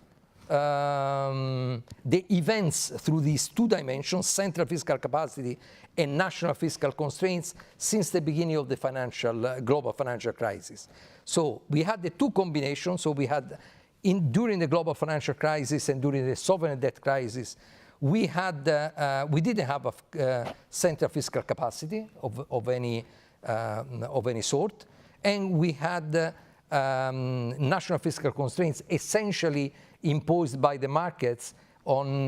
H: the events through these two dimensions, central fiscal capacity and national fiscal constraints, since the beginning of the global financial crisis. So we had the two combinations. So we had, during the global financial crisis and during the sovereign debt crisis, we didn't have a central fiscal capacity of any sort, and we had national fiscal constraints essentially imposed by the markets on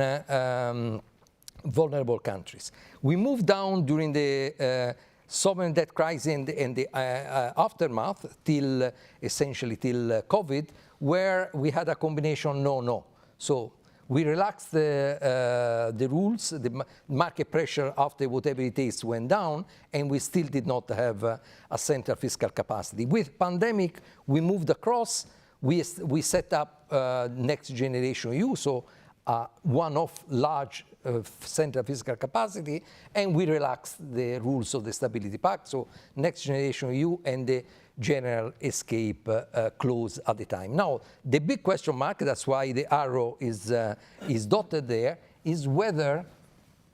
H: vulnerable countries. We moved down during the sovereign debt crisis and the aftermath essentially till COVID, where we had a combination no. So we relaxed the rules, the market pressure after whatever it is went down, and we still did not have a central fiscal capacity. With pandemic, we moved across. We set up next generation EU, so one-off large central fiscal capacity, and we relaxed the rules of the Stability Pact, so next generation EU and the general escape clause at the time. Now, the big question mark, that's why the arrow is dotted there, is whether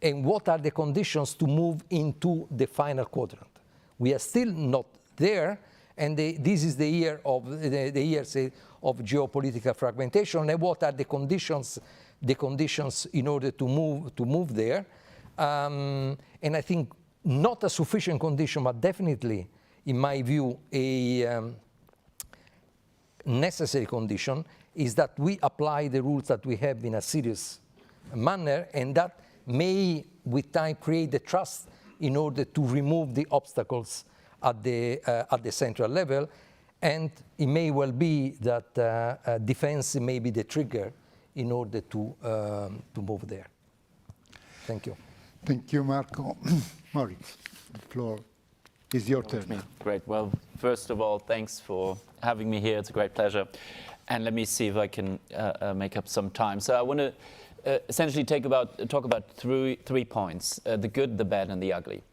H: and what are the conditions to move into the final quadrant. We are still not there, and this is the year of of geopolitical fragmentation, and what are the conditions in order to move there. And I think not a sufficient condition, but definitely, in my view, a necessary condition is that we apply the rules that we have in a serious manner, and that may, with time, create the trust in order to remove the obstacles at the central level. And it may well be that defense may be the trigger in order to move there. Thank you.
T: Thank you, Marco. Moritz, the floor is your turn.
C: Great. Well, first of all, thanks for having me here. It's a great pleasure. And let me see if I can make up some time. So I want to essentially talk about three points, the good, the bad, and the ugly.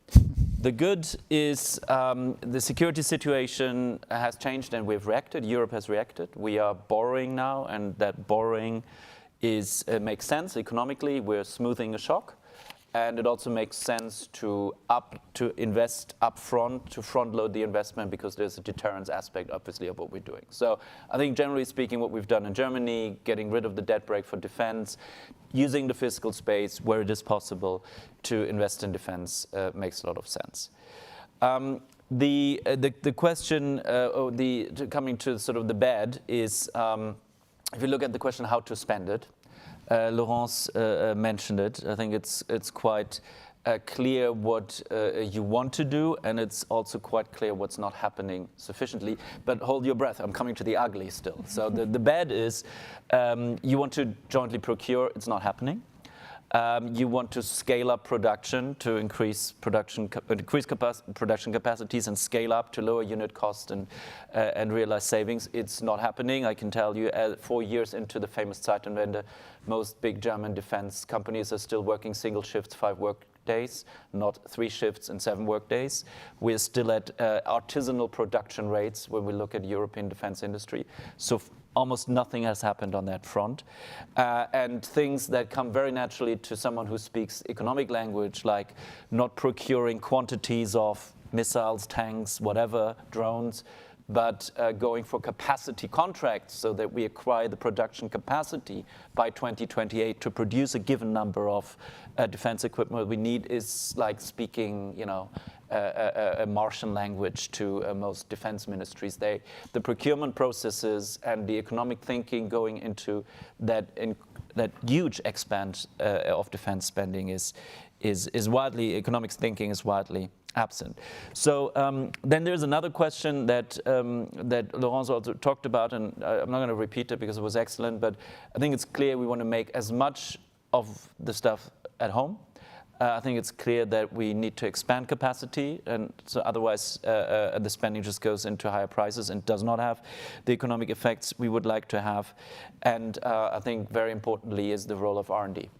C: The good is the security situation has changed and we've reacted. Europe has reacted. We are borrowing now, and that borrowing makes sense economically. We're smoothing a shock. And it also makes sense to invest upfront, to front load the investment, because there's a deterrence aspect, obviously, of what we're doing. So I think generally speaking, what we've done in Germany, getting rid of the debt brake for defense, using the fiscal space where it is possible to invest in defense makes a lot of sense. The question, coming to sort of the bad, is if you look at the question how to spend it. Laurence mentioned it. I think it's quite clear what you want to do, and it's also quite clear what's not happening sufficiently. But hold your breath, I'm coming to the ugly still. So the bad is you want to jointly procure, it's not happening. You want to scale up production to increase production capacities and scale up to lower unit cost and realize savings. It's not happening. I can tell you 4 years into the famous Zeitenwende, most big German defense companies are still working single shifts, 5 work days, not 3 shifts and 7 work days. We're still at artisanal production rates when we look at European defense industry. So almost nothing has happened on that front. And things that come very naturally to someone who speaks economic language, like not procuring quantities of missiles, tanks, whatever, drones, but going for capacity contracts so that we acquire the production capacity by 2028 to produce a given number of defense equipment we need, is like speaking, a Martian language to most defense ministries. The procurement processes and the economic thinking going into that huge expand of defense spending is widely, economics thinking is widely absent. So then there's another question that Laurence also talked about, and I'm not going to repeat it because it was excellent, but I think it's clear we want to make as much of the stuff at home. I think it's clear that we need to expand capacity, and so otherwise the spending just goes into higher prices and does not have the economic effects we would like to have. And I think very importantly is the role of R&D.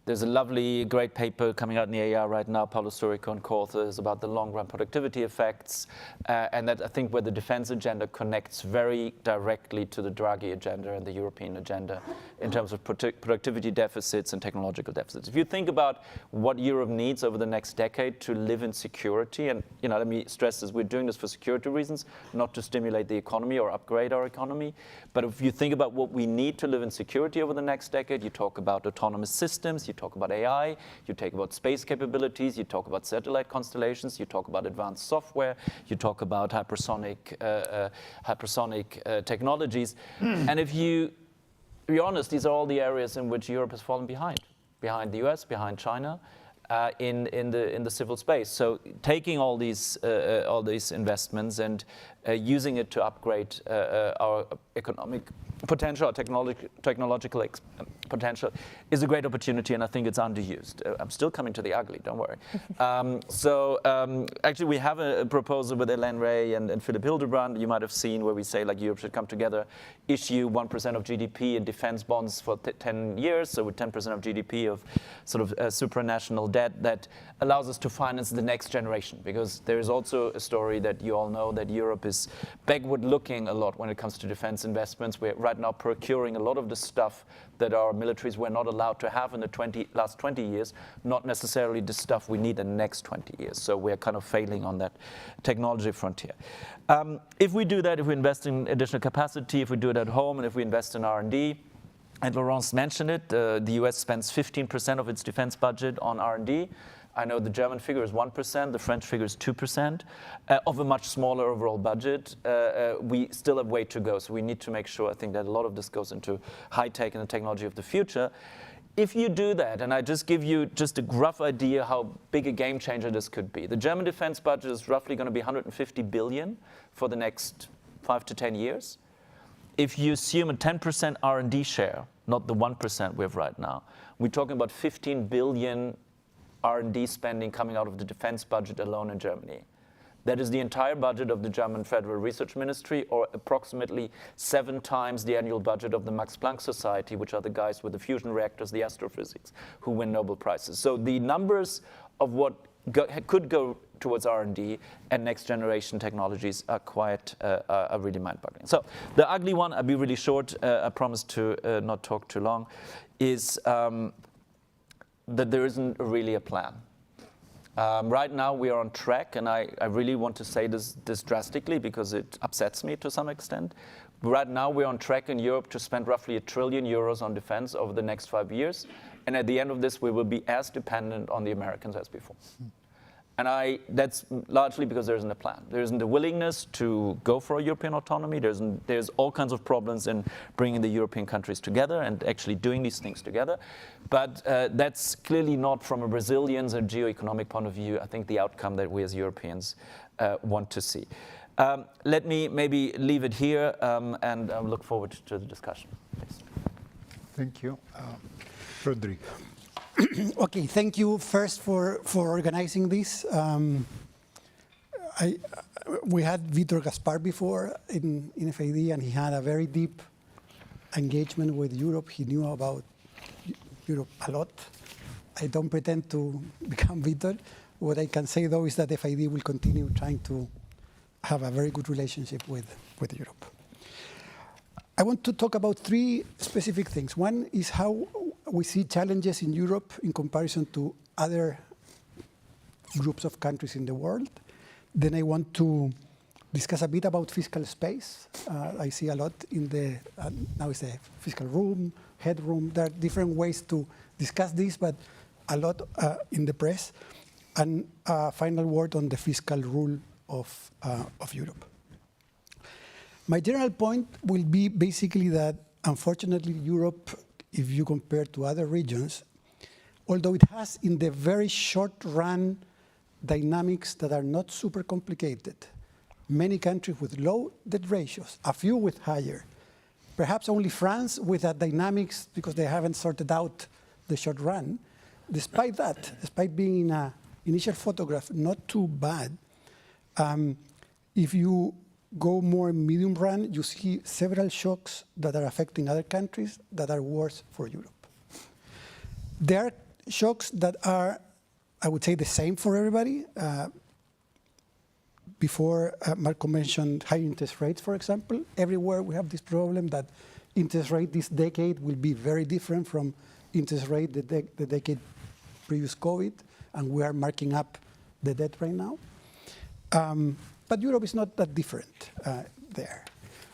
C: There's a lovely, great paper coming out in the AR right now, Paulo Storico and co-authors, about the long-run productivity effects, and that I think where the defense agenda connects very directly to the Draghi agenda and the European agenda in terms of productivity deficits and technological deficits. If you think about what Europe needs over the next decade to live in security, and let me stress this, we're doing this for security reasons, not to stimulate the economy or upgrade our economy, but if you think about what we need to live in security over the next decade, you talk about autonomous systems, you talk about AI, you talk about space capabilities, you talk about satellite constellations, you talk about advanced software, you talk about hypersonic technologies. And if you be honest, these are all the areas in which Europe has fallen behind the US, behind China, in the civil space. So taking all these investments and using it to upgrade our economic potential, our technological potential is a great opportunity, and I think it's underused. I'm still coming to the ugly, don't worry. Actually, we have a proposal with Elaine Ray and Philip Hildebrand, you might have seen, where we say like Europe should come together, issue 1% of GDP in defense bonds for 10 years, so with 10% of GDP of sort of supranational debt that allows us to finance the next generation. Because there is also a story that you all know that Europe is backward looking a lot when it comes to defense investments. We're right now procuring a lot of the stuff that our militaries were not allowed to have in the last 20 years, not necessarily the stuff we need in the next 20 years. So we're kind of failing on that technology frontier. If we do that, if we invest in additional capacity, if we do it at home, and if we invest in R&D, and Laurence mentioned it, the US spends 15% of its defense budget on R&D. I know the German figure is 1%, the French figure is 2% of a much smaller overall budget. We still have way to go, so we need to make sure, I think, that a lot of this goes into high-tech and the technology of the future. If you do that, and I just give you just a rough idea how big a game changer this could be. The German defense budget is roughly going to be 150 billion for the next 5 to 10 years. If you assume a 10% R&D share, not the 1% we have right now, we're talking about 15 billion R&D spending coming out of the defense budget alone in Germany. That is the entire budget of the German Federal Research Ministry, or approximately 7 times the annual budget of the Max Planck Society, which are the guys with the fusion reactors, the astrophysics, who win Nobel Prizes. So the numbers of what could go towards R&D and next generation technologies are quite are really mind-boggling. So the ugly one, I'll be really short, I promise to not talk too long, is that there isn't really a plan. Right now we are on track, and I really want to say this drastically because it upsets me to some extent. Right now we're on track in Europe to spend roughly €1 trillion on defense over the next 5 years, and at the end of this we will be as dependent on the Americans as before. And that's largely because there isn't a plan. There isn't a willingness to go for a European autonomy. There's all kinds of problems in bringing the European countries together and actually doing these things together. But that's clearly not, from a resilience and geoeconomic point of view, I think the outcome that we as Europeans want to see. Let me maybe leave it here and look forward to the discussion. Please.
T: Thank you. Rodrigo.
I: Okay, thank you first for organizing this. We had Vitor Gaspar before in FAD, and he had a very deep engagement with Europe. He knew about Europe a lot. I don't pretend to become Vitor. What I can say, though, is that FAD will continue trying to have a very good relationship with Europe. I want to talk about 3 specific things. One is how we see challenges in Europe in comparison to other groups of countries in the world. Then I want to discuss a bit about fiscal space. I see a lot in now it's the fiscal room, headroom. There are different ways to discuss this, but a lot in the press. And a final word on the fiscal rule of Europe. My general point will be basically that, unfortunately, Europe, if you compare to other regions, although it has in the very short run dynamics that are not super complicated, many countries with low debt ratios, a few with higher, perhaps only France with that dynamics because they haven't sorted out the short run. Despite that, despite being in an initial photograph not too bad, if you go more medium run, you see several shocks that are affecting other countries that are worse for Europe. There are shocks that are, I would say, the same for everybody. Before, Marco mentioned high interest rates, for example. Everywhere we have this problem that interest rate this decade will be very different from interest rate the decade previous COVID, and we are marking up the debt right now. But Europe is not that different there.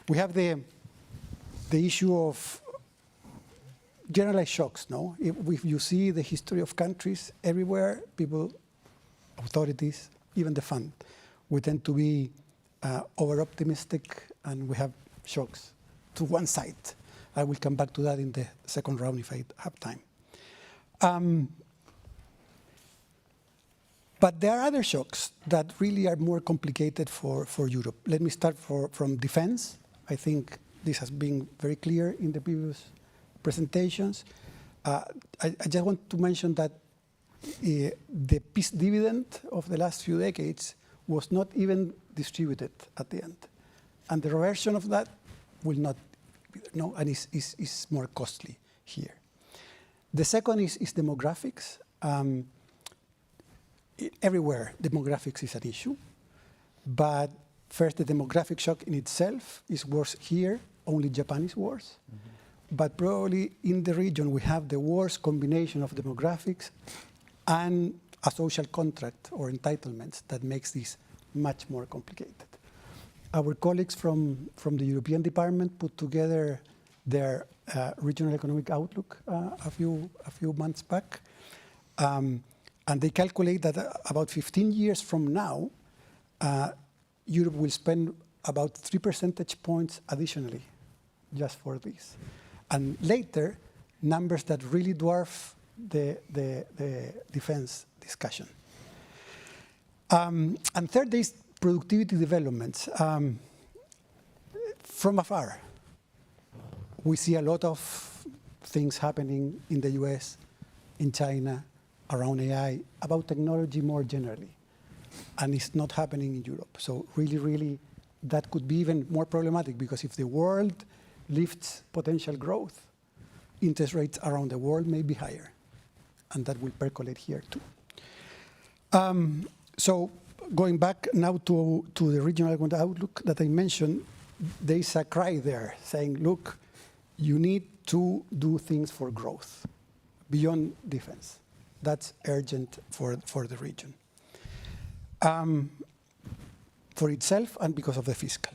I: We have the issue of generalized shocks, no? If you see the history of countries everywhere, people, authorities, even the fund, we tend to be over-optimistic, and we have shocks to one side. I will come back to that in the second round if I have time. But there are other shocks that really are more complicated for Europe. Let me start from defense. I think this has been very clear in the previous presentations. I just want to mention that the peace dividend of the last few decades was not even distributed at the end. And the reversion of that will not, and is more costly here. The second is demographics. Everywhere, demographics is an issue. But first, the demographic shock in itself is worse here. Only Japan is worse. Mm-hmm. But probably in the region, we have the worst combination of demographics and a social contract or entitlements that makes this much more complicated. Our colleagues from the European Department put together their regional economic outlook a few months back. And they calculate that about 15 years from now, Europe will spend about 3 percentage points additionally just for this. And later, numbers that really dwarf the defense discussion. And third is productivity developments. From afar, we see a lot of things happening in the US, in China, around AI, about technology more generally. And it's not happening in Europe. So really, really, that could be even more problematic, because if the world lifts potential growth, interest rates around the world may be higher. And that will percolate here too. So going back now to the regional outlook that I mentioned, there is a cry there saying, look, you need to do things for growth beyond defense. That's urgent for the region. For itself and because of the fiscal.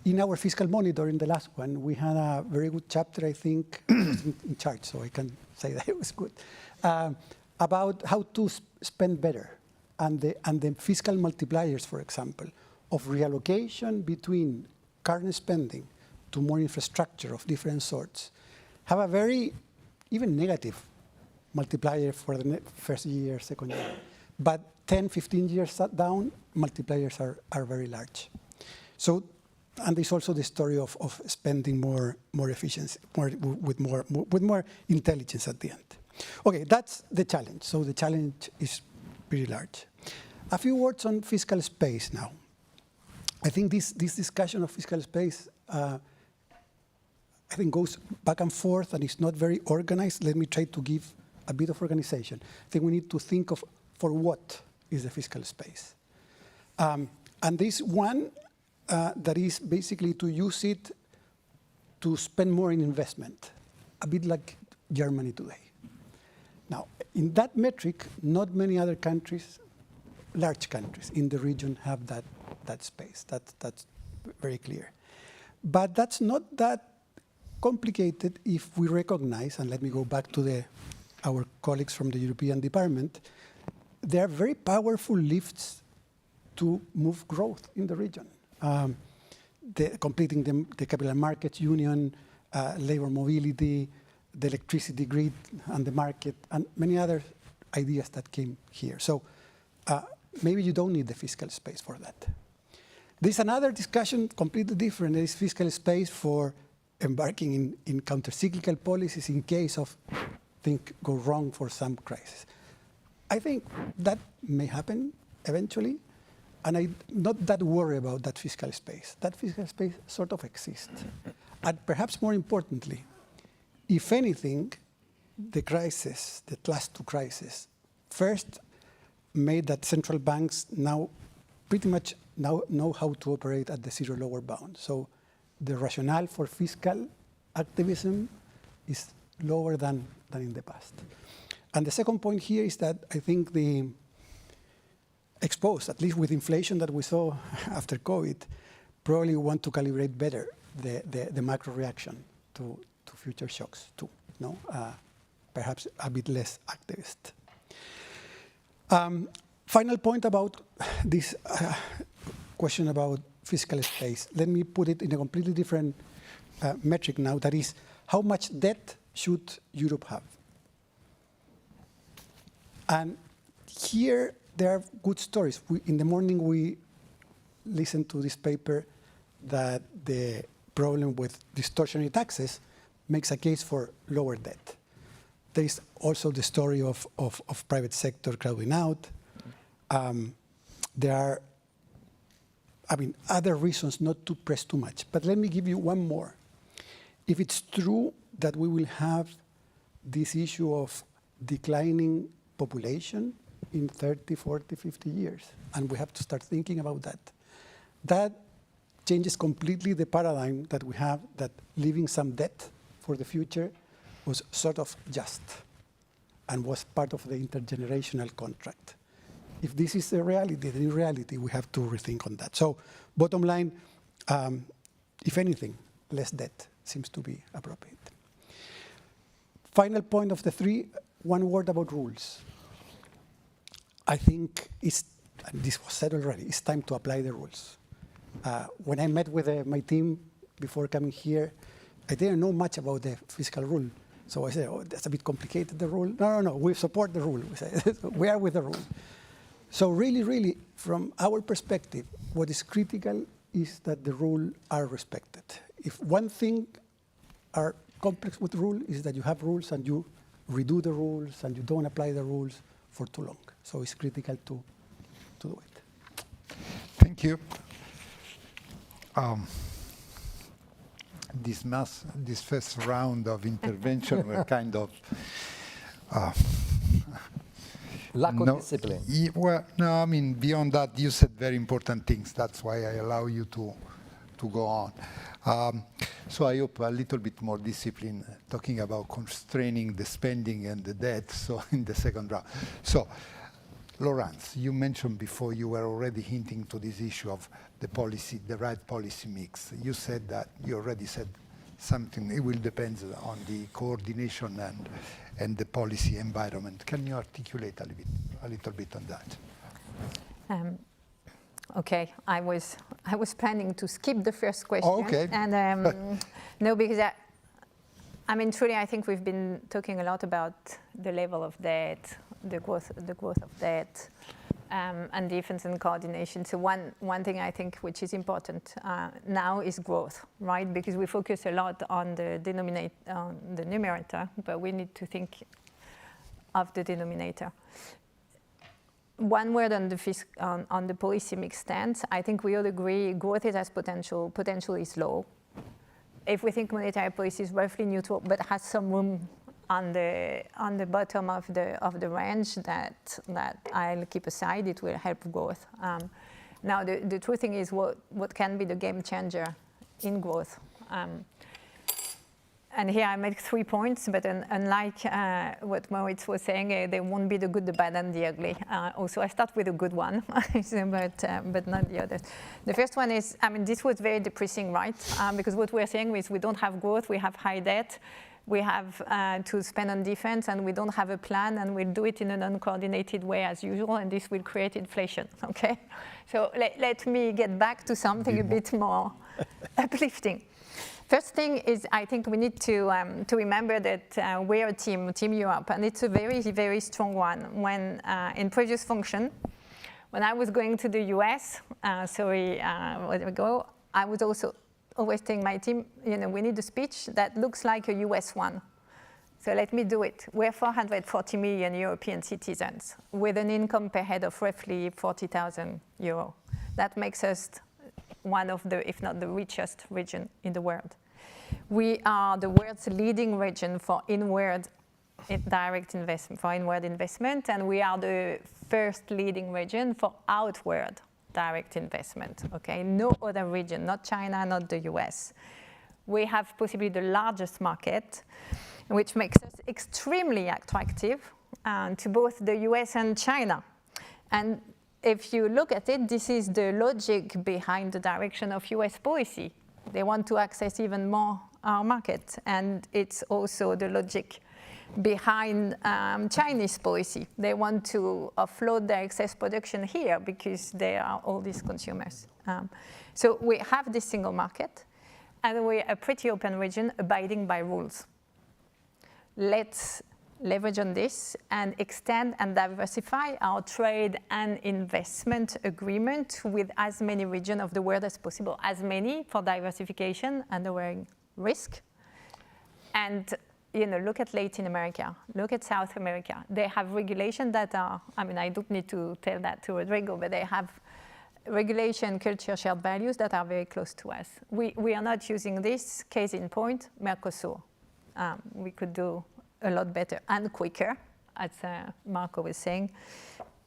I: In our fiscal monitor, in the last one, we had a very good chapter, I think, in charge, so I can say that it was good, about how to spend better, and the fiscal multipliers, for example, of reallocation between current spending to more infrastructure of different sorts, have a very, even negative multiplier for the first year, second year. But 10, 15 years down, multipliers are very large. So, and there's also the story of spending more efficiency, with more intelligence at the end. Okay, that's the challenge. So the challenge is pretty large. A few words on fiscal space now. I think this discussion of fiscal space, I think goes back and forth and is not very organized. Let me try to give a bit of organization. I think we need to think of for what is the fiscal space. And this one that is basically to use it to spend more in investment, a bit like Germany today. Now, in that metric, not many other countries, large countries in the region have that space. That's very clear. But that's not that complicated if we recognize, and let me go back to our colleagues from the European Department, there are very powerful lifts to move growth in the region. Completing the capital markets union, labor mobility, the electricity grid and the market, and many other ideas that came here. So maybe you don't need the fiscal space for that. There's another discussion completely different. There is fiscal space for embarking in counter-cyclical policies in case of things go wrong for some crisis. I think that may happen eventually, and I'm not that worried about that fiscal space. That fiscal space sort of exists. And perhaps more importantly, if anything, the crisis, the last two crises, first made that central banks now pretty much know how to operate at the zero lower bound. So the rationale for fiscal activism is lower than in the past. And the second point here is that I think the exposed, at least with inflation that we saw after COVID, probably want to calibrate better the macro reaction to future shocks too. No, perhaps a bit less activist. Final point about this question about fiscal space. Let me put it in a completely different metric now. That is, how much debt should Europe have? And here there are good stories. In the morning we listened to this paper that the problem with distortionary taxes makes a case for lower debt. There is also the story of private sector crowding out. There are, other reasons not to press too much. But let me give you one more. If it's true that we will have this issue of declining population in 30, 40, 50 years, and we have to start thinking about that, that changes completely the paradigm that we have, that leaving some debt for the future was sort of just and was part of the intergenerational contract. If this is the reality, the new reality, we have to rethink on that. So bottom line, if anything, less debt seems to be appropriate. Final point of the three, one word about rules. I think and this was said already, it's time to apply the rules. When I met with my team before coming here, I didn't know much about the fiscal rule. So I said, oh, that's a bit complicated, the rule. No, we support the rule. We say, we are with the rule. So really, from our perspective, what is critical is that the rules are respected. If one thing are complex with the rule is that you have rules and you redo the rules and you don't apply the rules for too long. So it's critical to do it.
T: Thank you. This first round of intervention were kind of
H: lack of discipline.
T: Well, no, I mean beyond that, you said very important things. That's why I allow you to go on. So I hope a little bit more discipline, talking about constraining the spending and the debt. So in the second round. So, Laurence, you mentioned before you were already hinting to this issue of the policy, the right policy mix. You said that, you already said something, it will depend on the coordination and the policy environment. Can you articulate a little bit on that?
U: Okay, I was planning to skip the first question.
T: Oh, okay.
U: And no, because I mean, truly, I think we've been talking a lot about the level of debt, the growth of debt, and defense and coordination. So one thing I think which is important now is growth, right? Because we focus a lot on the numerator, but we need to think of the denominator. One word on the policy mix stance. I think we all agree growth has potential. Potential is low. If we think monetary policy is roughly neutral, but has some room on the bottom of the range that I'll keep aside, it will help growth. Now the true thing is what can be the game changer in growth. And here I make 3 points, but unlike what Moritz was saying, they won't be the good, the bad, and the ugly. Also, I start with a good one, but not the others. The first one is, I mean, this was very depressing, right? Because what we're saying is we don't have growth, we have high debt, we have to spend on defense, and we don't have a plan, and we'll do it in an uncoordinated way as usual, and this will create inflation, okay? So let me get back to something a bit more uplifting. First thing is, I think we need to remember that we're a team Europe, and it's a very, very strong one. When in previous function, when I was going to the US, I was also always telling my team, you know, we need a speech that looks like a US one. So let me do it. We're 440 million European citizens with an income per head of roughly 40,000 euro. That makes us one of the, if not the richest region in the world. We are the world's leading region for inward direct investment, and we are the first leading region for outward direct investment, okay? No other region, not China, not the US. We have possibly the largest market, which makes us extremely attractive to both the US and China. And if you look at it, this is the logic behind the direction of US policy. They want to access even more our market. And it's also the logic behind Chinese policy. They want to offload their excess production here because they are all these consumers. So we have this single market, and we're a pretty open region abiding by rules. Let's leverage on this and extend and diversify our trade and investment agreement with as many regions of the world as possible, as many for diversification and lowering risk. And you know, look at Latin America, look at South America. They have regulations that are, I mean, I don't need to tell that to Rodrigo, but they have regulation, culture, shared values that are very close to us. We are not using this, case in point, Mercosur. We could do a lot better and quicker, as Marco was saying,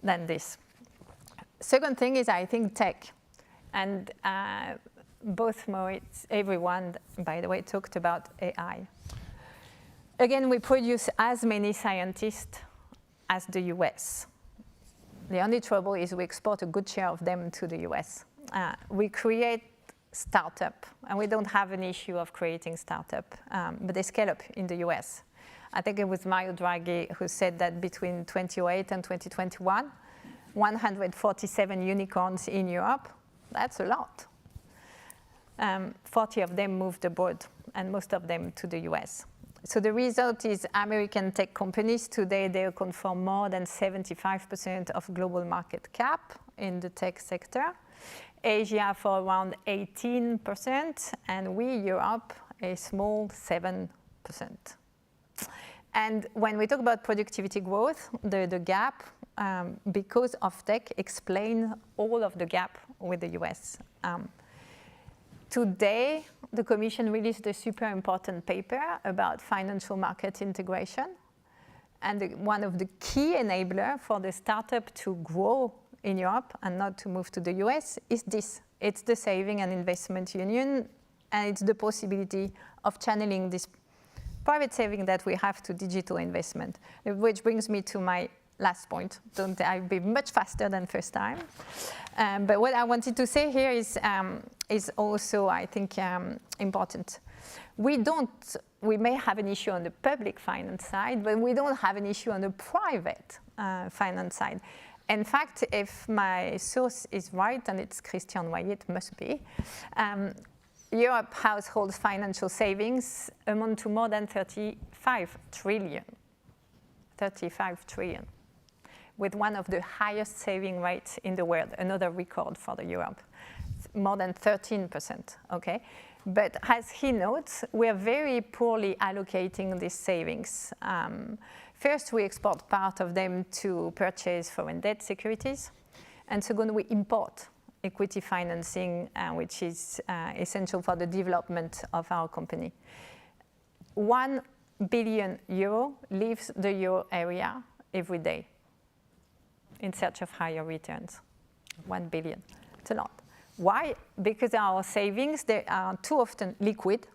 U: than this. Second thing is, I think, tech. And both Moritz, everyone, by the way, talked about AI. Again, we produce as many scientists as the US. The only trouble is we export a good share of them to the US. We create startup, and we don't have an issue of creating startup, but they scale up in the US. I think it was Mario Draghi who said that between 2008 and 2021, 147 unicorns in Europe. That's a lot. 40 of them moved abroad, and most of them to the US. So the result is American tech companies today, they account for more than 75% of global market cap in the tech sector. Asia for around 18%, and we, Europe, a small 7%. And when we talk about productivity growth, the gap, because of tech, explain all of the gap with the US. Today, the Commission released a super important paper about financial market integration. And one of the key enablers for the startup to grow in Europe and not to move to the US is this. It's the saving and investment union, and it's the possibility of channeling this private saving that we have to digital investment, which brings me to my last point. I'll be much faster than first time. But what I wanted to say here is also, I think, important. We may have an issue on the public finance side, but we don't have an issue on the private finance side. In fact, if my source is right, and it's Christian Noyer, it must be, Europe household financial savings amount to more than 35 trillion. 35 trillion. With one of the highest saving rates in the world, another record for the Europe, more than 13%, okay? But as he notes, we are very poorly allocating these savings. First, we export part of them to purchase foreign debt securities. And second, we import equity financing, which is essential for the development of our company. 1 billion euro leaves the euro area every day in search of higher returns. 1 billion. It's a lot. Why? Because our savings, they are too often liquid,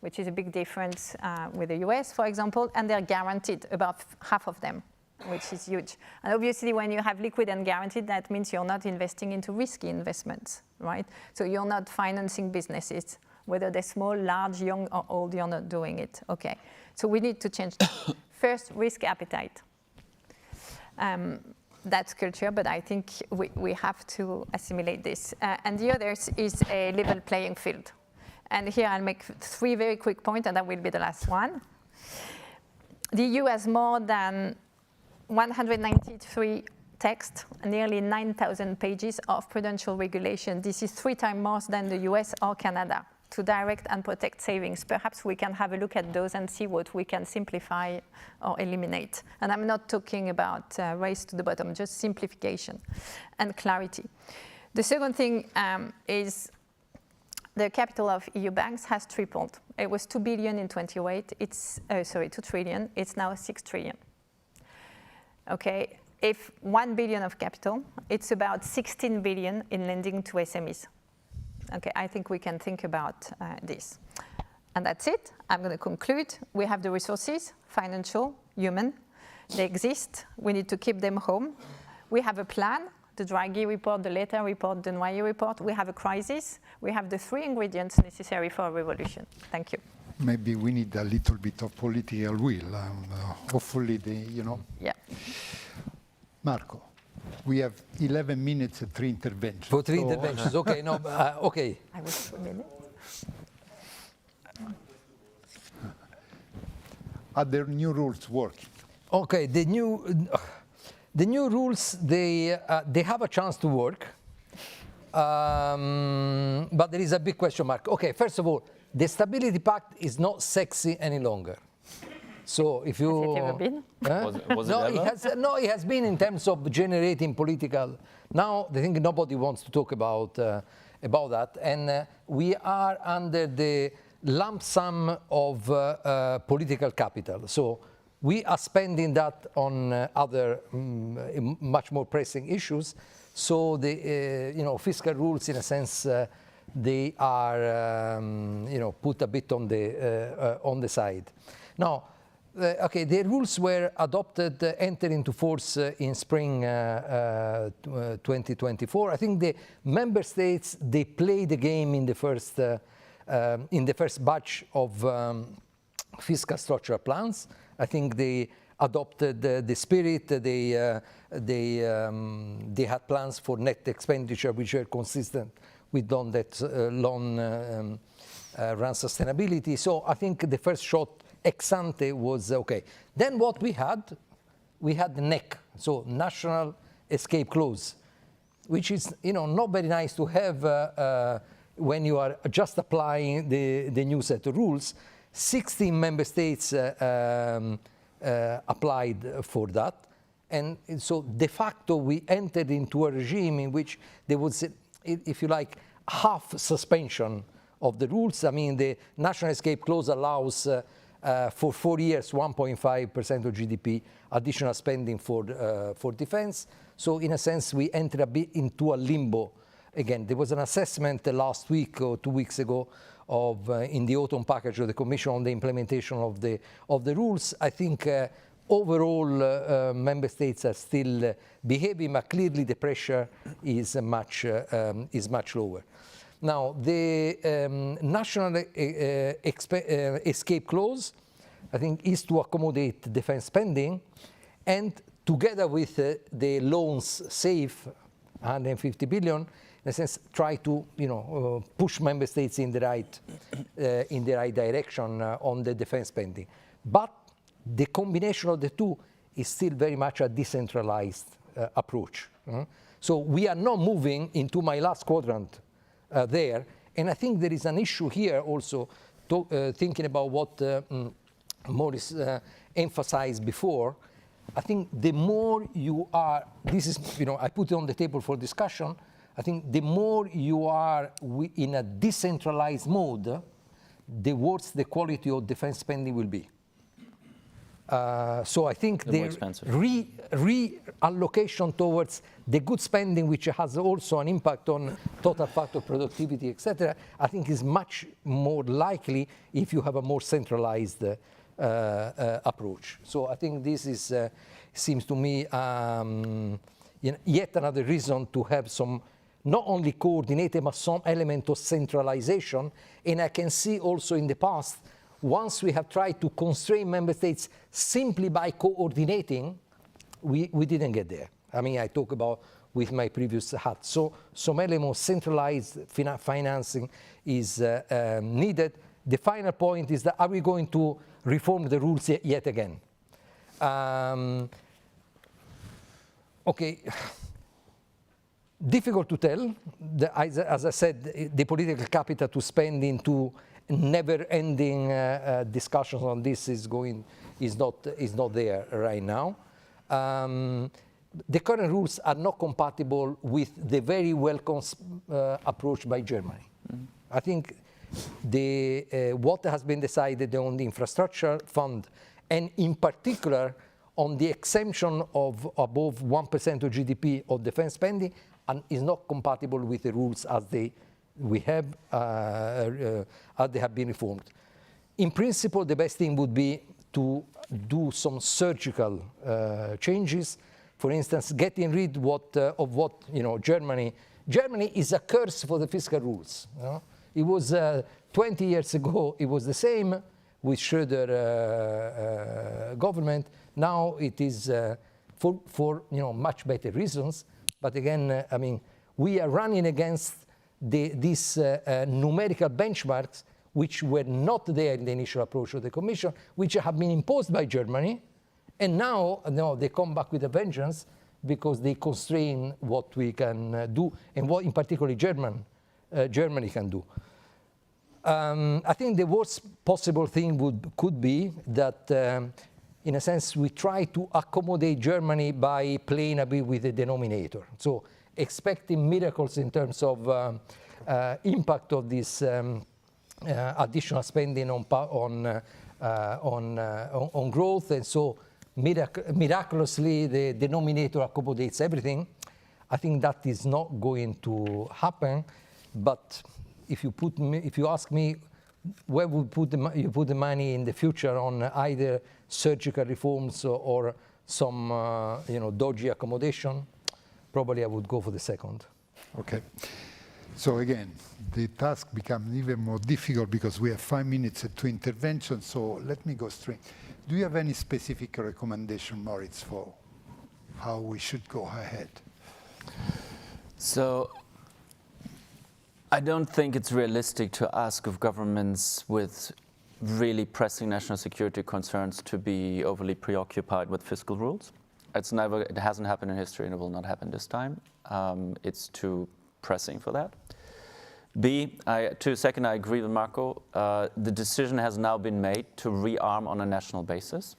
U: which is a big difference with the US, for example, and they're guaranteed, about half of them, which is huge. And obviously, when you have liquid and guaranteed, that means you're not investing into risky investments, right? So you're not financing businesses, whether they're small, large, young, or old, you're not doing it. Okay, so we need to change that. First, risk appetite. That's culture, but I think we have to assimilate this. And the other is a level playing field. And here I'll make 3 very quick points, and that will be the last one. The EU has more than 193 texts, nearly 9,000 pages of prudential regulation. This is 3 times more than the US or Canada to direct and protect savings. Perhaps we can have a look at those and see what we can simplify or eliminate. And I'm not talking about race to the bottom, just simplification and clarity. The second thing is the capital of EU banks has tripled. It was 2 billion in 2008. It's 2 trillion. It's now 6 trillion. Okay, if 1 billion of capital, it's about 16 billion in lending to SMEs. Okay, I think we can think about this. And that's it. I'm going to conclude. We have the resources, financial, human. They exist. We need to keep them home. We have a plan, the Draghi report, the Letta report, the Noyer report. We have a crisis. We have the 3 ingredients necessary for a revolution. Thank you.
T: Maybe we need a little bit of political will. Hopefully,
U: Yeah.
T: Marco. We have 11 minutes and 3 interventions.
H: For 3 interventions, okay, no, okay.
U: I was 2 minutes.
T: Are the new rules working?
H: Okay, the new rules, they have a chance to work, but there is a big question mark. Okay, first of all, the Stability Pact is not sexy any longer. So if you...
U: Has it ever been?
C: Was it ever?
H: It has been in terms of generating political... Now, I think nobody wants to talk about that. And we are under the lump sum of political capital. So we are spending that on other much more pressing issues. So the fiscal rules, in a sense, they are put a bit on the side. Now, okay, the rules were adopted, entered into force in spring 2024. I think the member states, they play the game in the first batch of fiscal structural plans. I think they adopted the spirit. They had plans for net expenditure which were consistent with long-run sustainability. So I think the first shot ex ante was okay. Then what we had the NEC, so National Escape Clause, which is not very nice to have when you are just applying the new set of rules. 16 member states applied for that. And so de facto we entered into a regime in which there was, if you like, half suspension of the rules. I mean, the National Escape Clause allows for 4 years 1.5% of GDP additional spending for defense. So in a sense, we entered a bit into a limbo. Again, there was an assessment last week or 2 weeks ago of in the autumn package of the Commission on the implementation of the rules. I think overall member states are still behaving, but clearly the pressure is much lower. Now, the National Escape Clause, I think, is to accommodate defense spending, and together with the loans safe, 150 billion, in a sense, try to push member states in the right direction on the defense spending. But the combination of the two is still very much a decentralized approach. So we are not moving into my last quadrant there, and I think there is an issue here also, thinking about what Maurice emphasized before. I think the more you are, this is, I put it on the table for discussion, I think the more you are in a decentralized mode, the worse the quality of defense spending will be. So I think the reallocation towards the good spending, which has also an impact on total factor productivity, etc., I think is much more likely if you have a more centralized approach. So I think this is, seems to me yet another reason to have some, not only coordinated, but some element of centralization. And I can see also in the past, once we have tried to constrain member states simply by coordinating, we didn't get there. I mean, I talk about with my previous hat. So some element of centralized financing is needed. The final point is that, are we going to reform the rules yet again? Okay, difficult to tell. As I said, the political capital to spend into never-ending discussions on this is not there right now. The current rules are not compatible with the very welcome approach by Germany. I think what has been decided on the infrastructure fund, and in particular on the exemption of above 1% of GDP of defense spending, is not compatible with the rules as they have been reformed. In principle, the best thing would be to do some surgical changes. For instance, getting rid of what Germany is a curse for the fiscal rules. It was 20 years ago, it was the same with Schröder government. Now it is for much better reasons. But again, I mean, we are running against these numerical benchmarks which were not there in the initial approach of the Commission, which have been imposed by Germany, and now they come back with a vengeance because they constrain what we can do and what, in particular, Germany can do. I think the worst possible thing could be that, in a sense, we try to accommodate Germany by playing a bit with the denominator. So expecting miracles in terms of impact of this additional spending on growth, and so miraculously the denominator accommodates everything. I think that is not going to happen. But if you ask me, where would you put the money in the future on either surgical reforms or some dodgy accommodation, probably I would go for the second.
T: Okay. So again, the task becomes even more difficult because we have 5 minutes to intervention, so let me go straight. Do you have any specific recommendation, Moritz, for how we should go ahead?
C: So I don't think it's realistic to ask of governments with really pressing national security concerns to be overly preoccupied with fiscal rules. It hasn't happened in history and it will not happen this time. It's too pressing for that. Second, I agree with Marco. The decision has now been made to rearm on a national basis,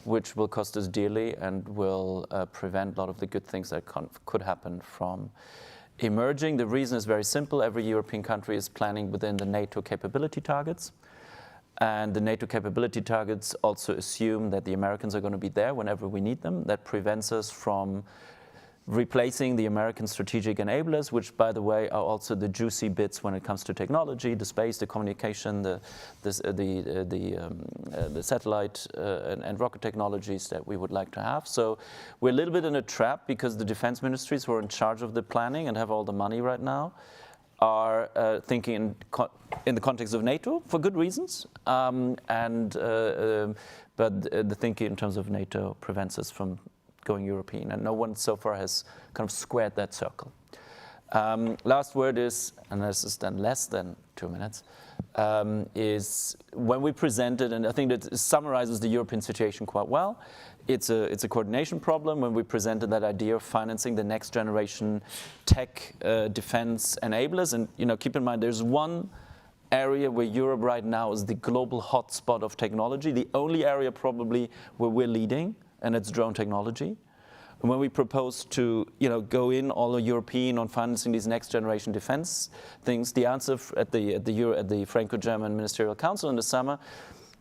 C: which will cost us dearly and will prevent a lot of the good things that could happen from emerging. The reason is very simple. Every European country is planning within the NATO capability targets. And the NATO capability targets also assume that the Americans are going to be there whenever we need them. That prevents us from replacing the American strategic enablers, which, by the way, are also the juicy bits when it comes to technology, the space, the communication, the satellite and rocket technologies that we would like to have. So we're a little bit in a trap because the defense ministries who are in charge of the planning and have all the money right now are thinking in the context of NATO for good reasons, but the thinking in terms of NATO prevents us from going European, and no one so far has kind of squared that circle. Last word is, and this is then less than 2 minutes, is when we presented, and I think that summarizes the European situation quite well. It's a coordination problem. When we presented that idea of financing the next generation tech defense enablers, and keep in mind there's one area where Europe right now is the global hotspot of technology, the only area probably where we're leading, and it's drone technology. And when we propose to go in all European on financing these next generation defense things, the answer at the Franco-German Ministerial Council in the summer,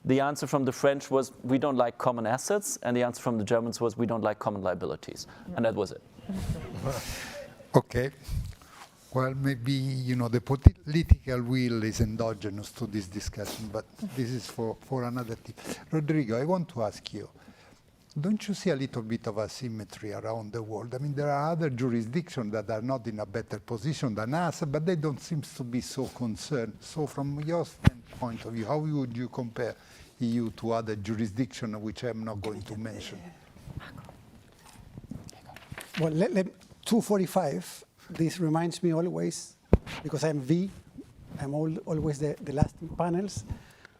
C: the answer from the French was, we don't like common assets, and the answer from the Germans was, we don't like common liabilities. And that was it.
T: Okay. Well, maybe, the political will is endogenous to this discussion, but this is for another thing. Rodrigo, I want to ask you, don't you see a little bit of asymmetry around the world? I mean, there are other jurisdictions that are not in a better position than us, but they don't seem to be so concerned. So from your standpoint of view, how would you compare EU to other jurisdictions, which I'm not going to mention?
I: Well, 245, this reminds me always, because I'm always the last in panels,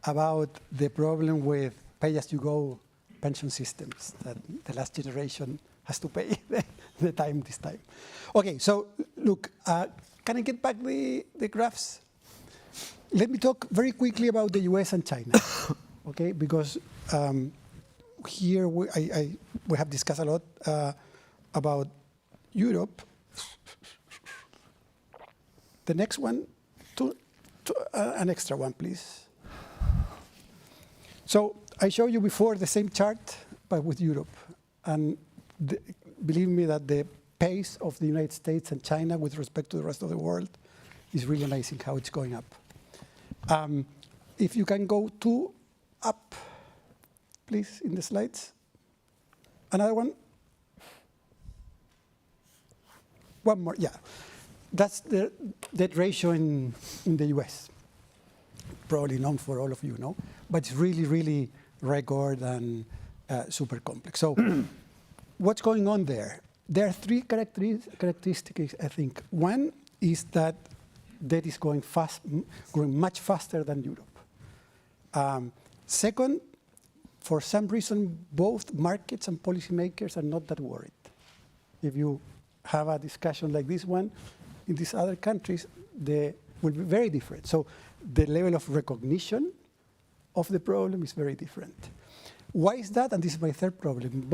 I: about the problem with pay-as-you-go pension systems that the last generation has to pay this time. Okay, so look, can I get back the graphs? Let me talk very quickly about the US and China, okay? Because here we have discussed a lot about Europe. The next one, an extra one, please. So I showed you before the same chart, but with Europe. And believe me that the pace of the United States and China with respect to the rest of the world is really amazing how it's going up. If you can go up, please, in the slides. Another one. One more, yeah. That's the debt ratio in the US. Probably known for all of you, no? But it's really, really record and super complex. So what's going on there? There are three characteristics, I think. One is that debt is growing much faster than Europe. Second, for some reason, both markets and policymakers are not that worried. If you have a discussion like this one, in these other countries, they will be very different. So the level of recognition of the problem is very different. Why is that? And this is my third problem.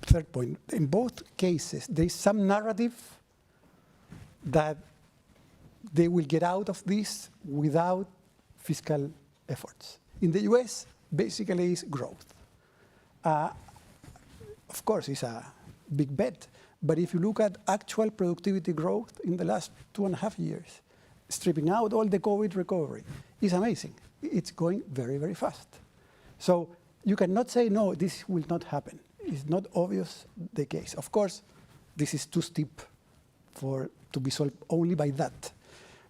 I: Third point. In both cases, there is some narrative that they will get out of this without fiscal efforts. In the US, basically, it's growth. Of course, it's a big bet. But if you look at actual productivity growth in the last 2.5 years, stripping out all the COVID recovery, it's amazing. It's going very, very fast. So you cannot say, no, this will not happen. It's not obvious the case. Of course, this is too steep for to be solved only by that.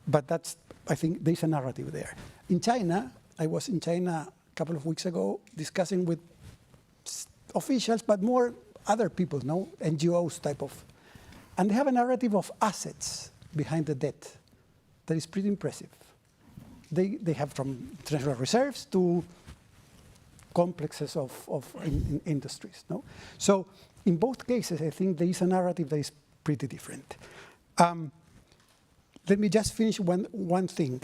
I: But that's, I think there's a narrative there. In China, I was in China a couple of weeks ago discussing with officials, but more other people, no? NGOs type of. And they have a narrative of assets behind the debt that is pretty impressive. They have from international reserves to complexes of industries, no? So in both cases, I think there is a narrative that is pretty different. Let me just finish one thing.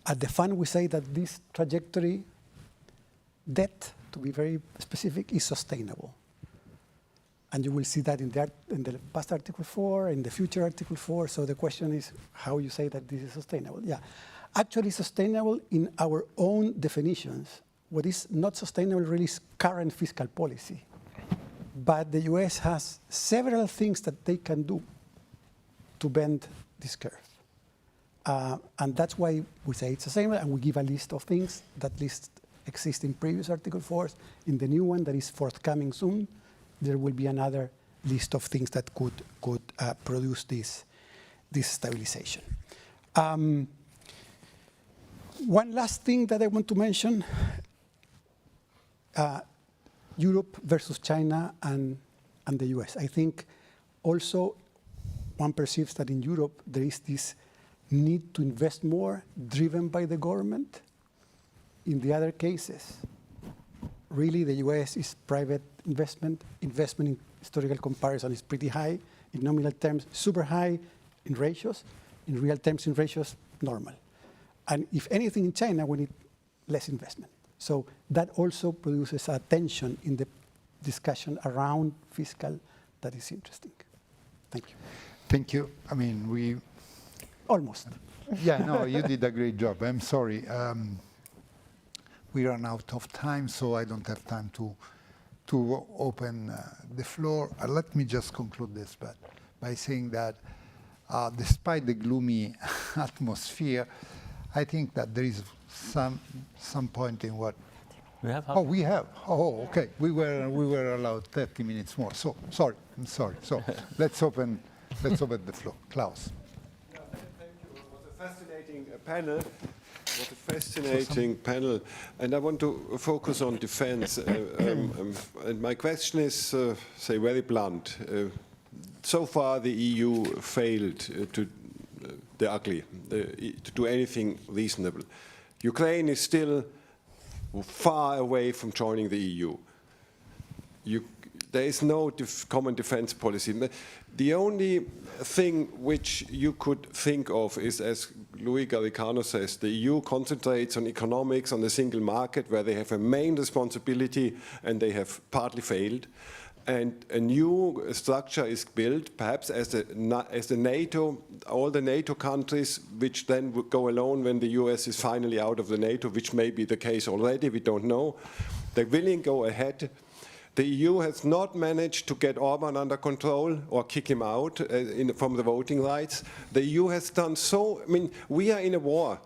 I: At the fund, we say that this trajectory, debt, to be very specific, is sustainable. And you will see that in the past Article 4, in the future Article 4. So the question is how you say that this is sustainable. Yeah, actually sustainable in our own definitions. What is not sustainable really is current fiscal policy. But the US has several things that they can do to bend this curve. And that's why we say it's sustainable, and we give a list of things. That list exists in previous Article 4s. In the new one that is forthcoming soon, there will be another list of things that could produce this stabilization. One last thing that I want to mention, Europe versus China and the US. I think also one perceives that in Europe there is this need to invest more driven by the government. In the other cases, really the US is private investment. Investment in historical comparison is pretty high. In nominal terms, super high in ratios. In real terms, in ratios, normal. And if anything in China, we need less investment. So that also produces a tension in the discussion around fiscal that is interesting. Thank you.
T: Thank you. I mean, we...
I: Almost.
T: Yeah, no, you did a great job. I'm sorry. We run out of time, so I don't have time to open the floor. Let me just conclude this by saying that despite the gloomy atmosphere, I think that there is some point in what
C: we have.
T: Oh, we have. Oh, okay. We were allowed 30 minutes more. So sorry. I'm sorry. So let's open the floor. Klaus.
K: Yeah, thank you. It was a fascinating panel. What a fascinating panel. And I want to focus on defense. And my question is, say, very blunt. So far, the EU failed to do anything reasonable. Ukraine is still far away from joining the EU. There is no common defense policy. The only thing which you could think of is, as Luis Garicano says, the EU concentrates on economics, on the single market, where they have a main responsibility, and they have partly failed. And a new structure is built, perhaps as the NATO, all the NATO countries, which then would go alone when the US is finally out of the NATO, which may be the case already, we don't know. They're willing to go ahead. The EU has not managed to get Orban under control or kick him out from the voting rights. The EU has done so. I mean, we are in a war.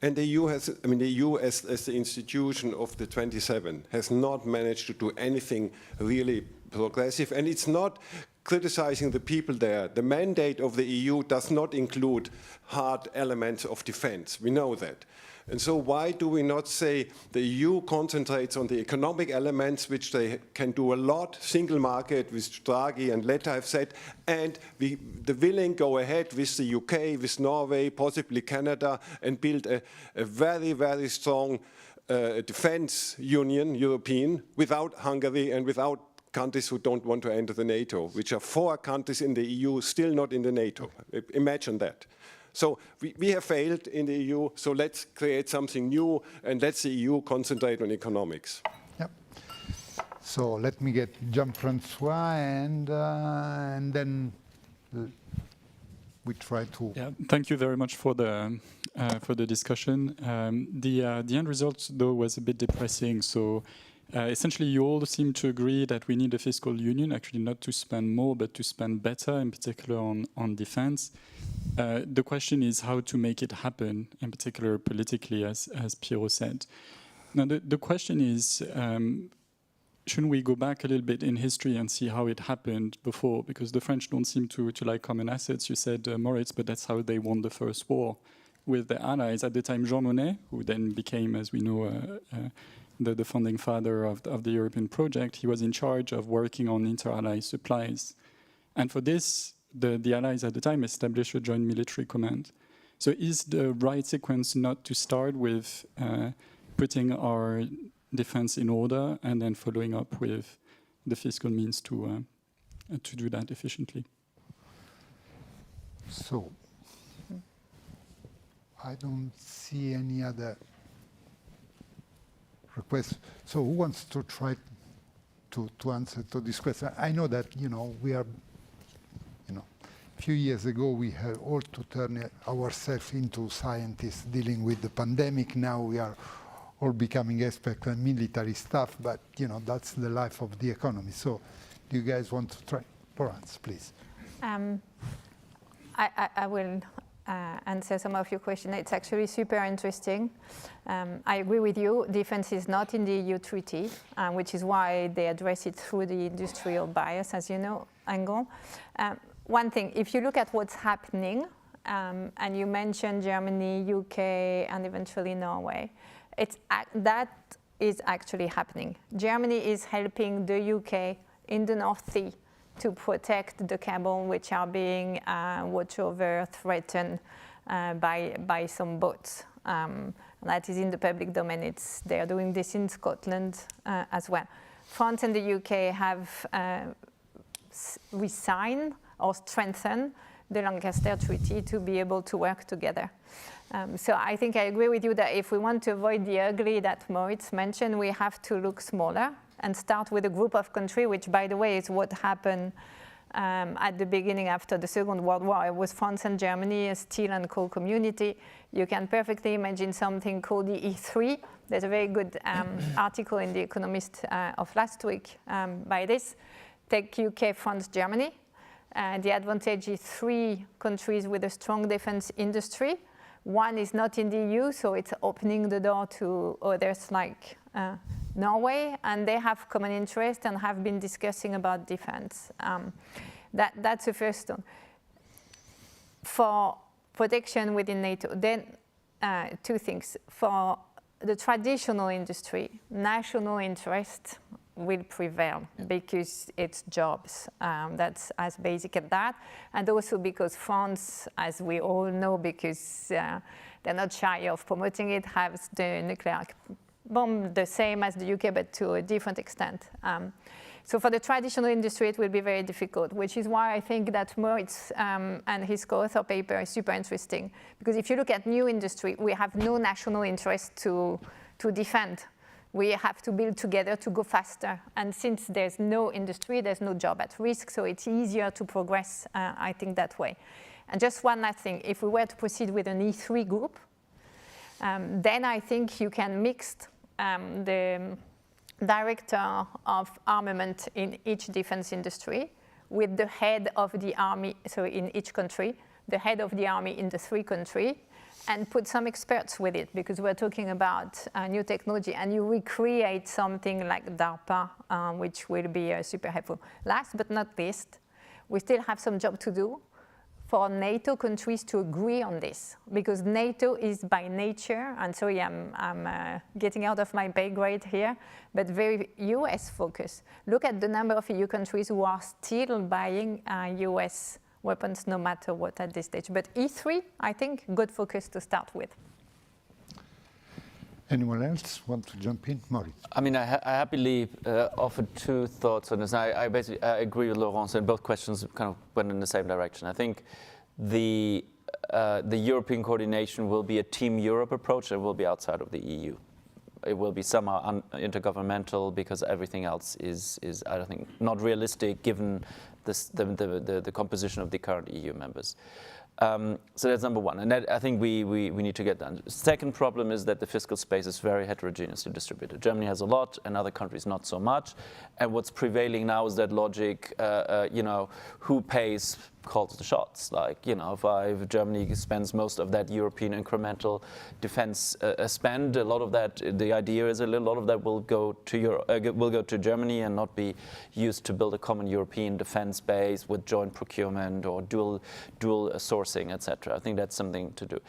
K: And the EU has, I mean, the EU as the institution of the 27 has not managed to do anything really progressive. And it's not criticizing the people there. The mandate of the EU does not include hard elements of defense. We know that. And so why do we not say the EU concentrates on the economic elements, which they can do a lot, single market, which Draghi and Letta have said, and the willing go ahead with the UK, with Norway, possibly Canada, and build a very, very strong defense union, European, without Hungary and without countries who don't want to enter the NATO, which are 4 countries in the EU still not in the NATO. Imagine that. So we have failed in the EU, so let's create something new and let the EU concentrate on economics.
T: Yep. So let me get Jean-Francois and then we try to...
J: Yeah, thank you very much for the discussion. The end result, though, was a bit depressing. So essentially, you all seem to agree that we need a fiscal union, actually not to spend more, but to spend better, in particular on defense. The question is how to make it happen, in particular politically, as Piero said. Now, the question is, shouldn't we go back a little bit in history and see how it happened before? Because the French don't seem to like common assets, you said, Moritz, but that's how they won the first war with their allies. At the time, Jean Monnet, who then became, as we know, the founding father of the European project, he was in charge of working on inter-allied supplies. And for this, the allies at the time established a joint military command. So is the right sequence not to start with putting our defense in order and then following up with the fiscal means to do that efficiently?
T: So, I don't see any other requests. So who wants to try to answer to this question? I know that, we are, a few years ago we had all to turn ourselves into scientists dealing with the pandemic. Now we are all becoming experts on military stuff, but, that's the life of the economy. So do you guys want to try? Florence, please.
U: I will answer some of your questions. It's actually super interesting. I agree with you. Defense is not in the EU treaty, which is why they address it through the industrial bias, as you know, angle. One thing, if you look at what's happening, and you mentioned Germany, UK, and eventually Norway, that is actually happening. Germany is helping the UK in the North Sea to protect the cable which are being watched over, threatened by some boats. That is in the public domain. They are doing this in Scotland as well. France and the UK have re-signed or strengthened the Lancaster Treaty to be able to work together. So I think I agree with you that if we want to avoid the ugly that Moritz mentioned, we have to look smaller and start with a group of countries, which, by the way, is what happened at the beginning after the Second World War. It was France and Germany, a steel and coal community. You can perfectly imagine something called the E3. There's a very good article in The Economist of last week by this. Take UK, France, Germany. The advantage is 3 countries with a strong defense industry. One is not in the EU, so it's opening the door to others like Norway, and they have common interest and have been discussing about defense. That's the first one. For protection within NATO, then 2 things. For the traditional industry, national interest will prevail because it's jobs. That's as basic as that. And also because France, as we all know, because they're not shy of promoting it, has the nuclear bomb the same as the UK, but to a different extent. So for the traditional industry, it will be very difficult, which is why I think that Moritz and his co-author paper is super interesting. Because if you look at new industry, we have no national interest to defend. We have to build together to go faster. And since there's no industry, there's no job at risk, so it's easier to progress, I think, that way. And just one last thing, if we were to proceed with an E3 group, then I think you can mix the director of armament in each defense industry with the head of the army, so in each country, the head of the army in the 3 countries, and put some experts with it, because we're talking about new technology, and you recreate something like DARPA, which will be super helpful. Last but not least, we still have some job to do for NATO countries to agree on this, because NATO is by nature, and sorry, I'm getting out of my pay grade here, but very US focused. Look at the number of EU countries who are still buying US weapons no matter what at this stage. But E3, I think, good focus to start with.
T: Anyone else want to jump in? Moritz.
C: I mean, I happily offered 2 thoughts on this. I basically agree with Laurence, and both questions kind of went in the same direction. I think the European coordination will be a Team Europe approach. It will be outside of the EU. It will be somehow intergovernmental, because everything else is I don't think, not realistic given the composition of the current EU members. So that's number one, and that, I think we need to get done. Second problem is that the fiscal space is very heterogeneously distributed. Germany has a lot, and other countries not so much. And what's prevailing now is that logic, who pays calls the shots. Like, you know, if Germany spends most of that European incremental defense spend, a lot of that, the idea is a lot of that will go to Germany and not be used to build a common European defense base with joint procurement or dual sourcing, etc. I think that's something to do.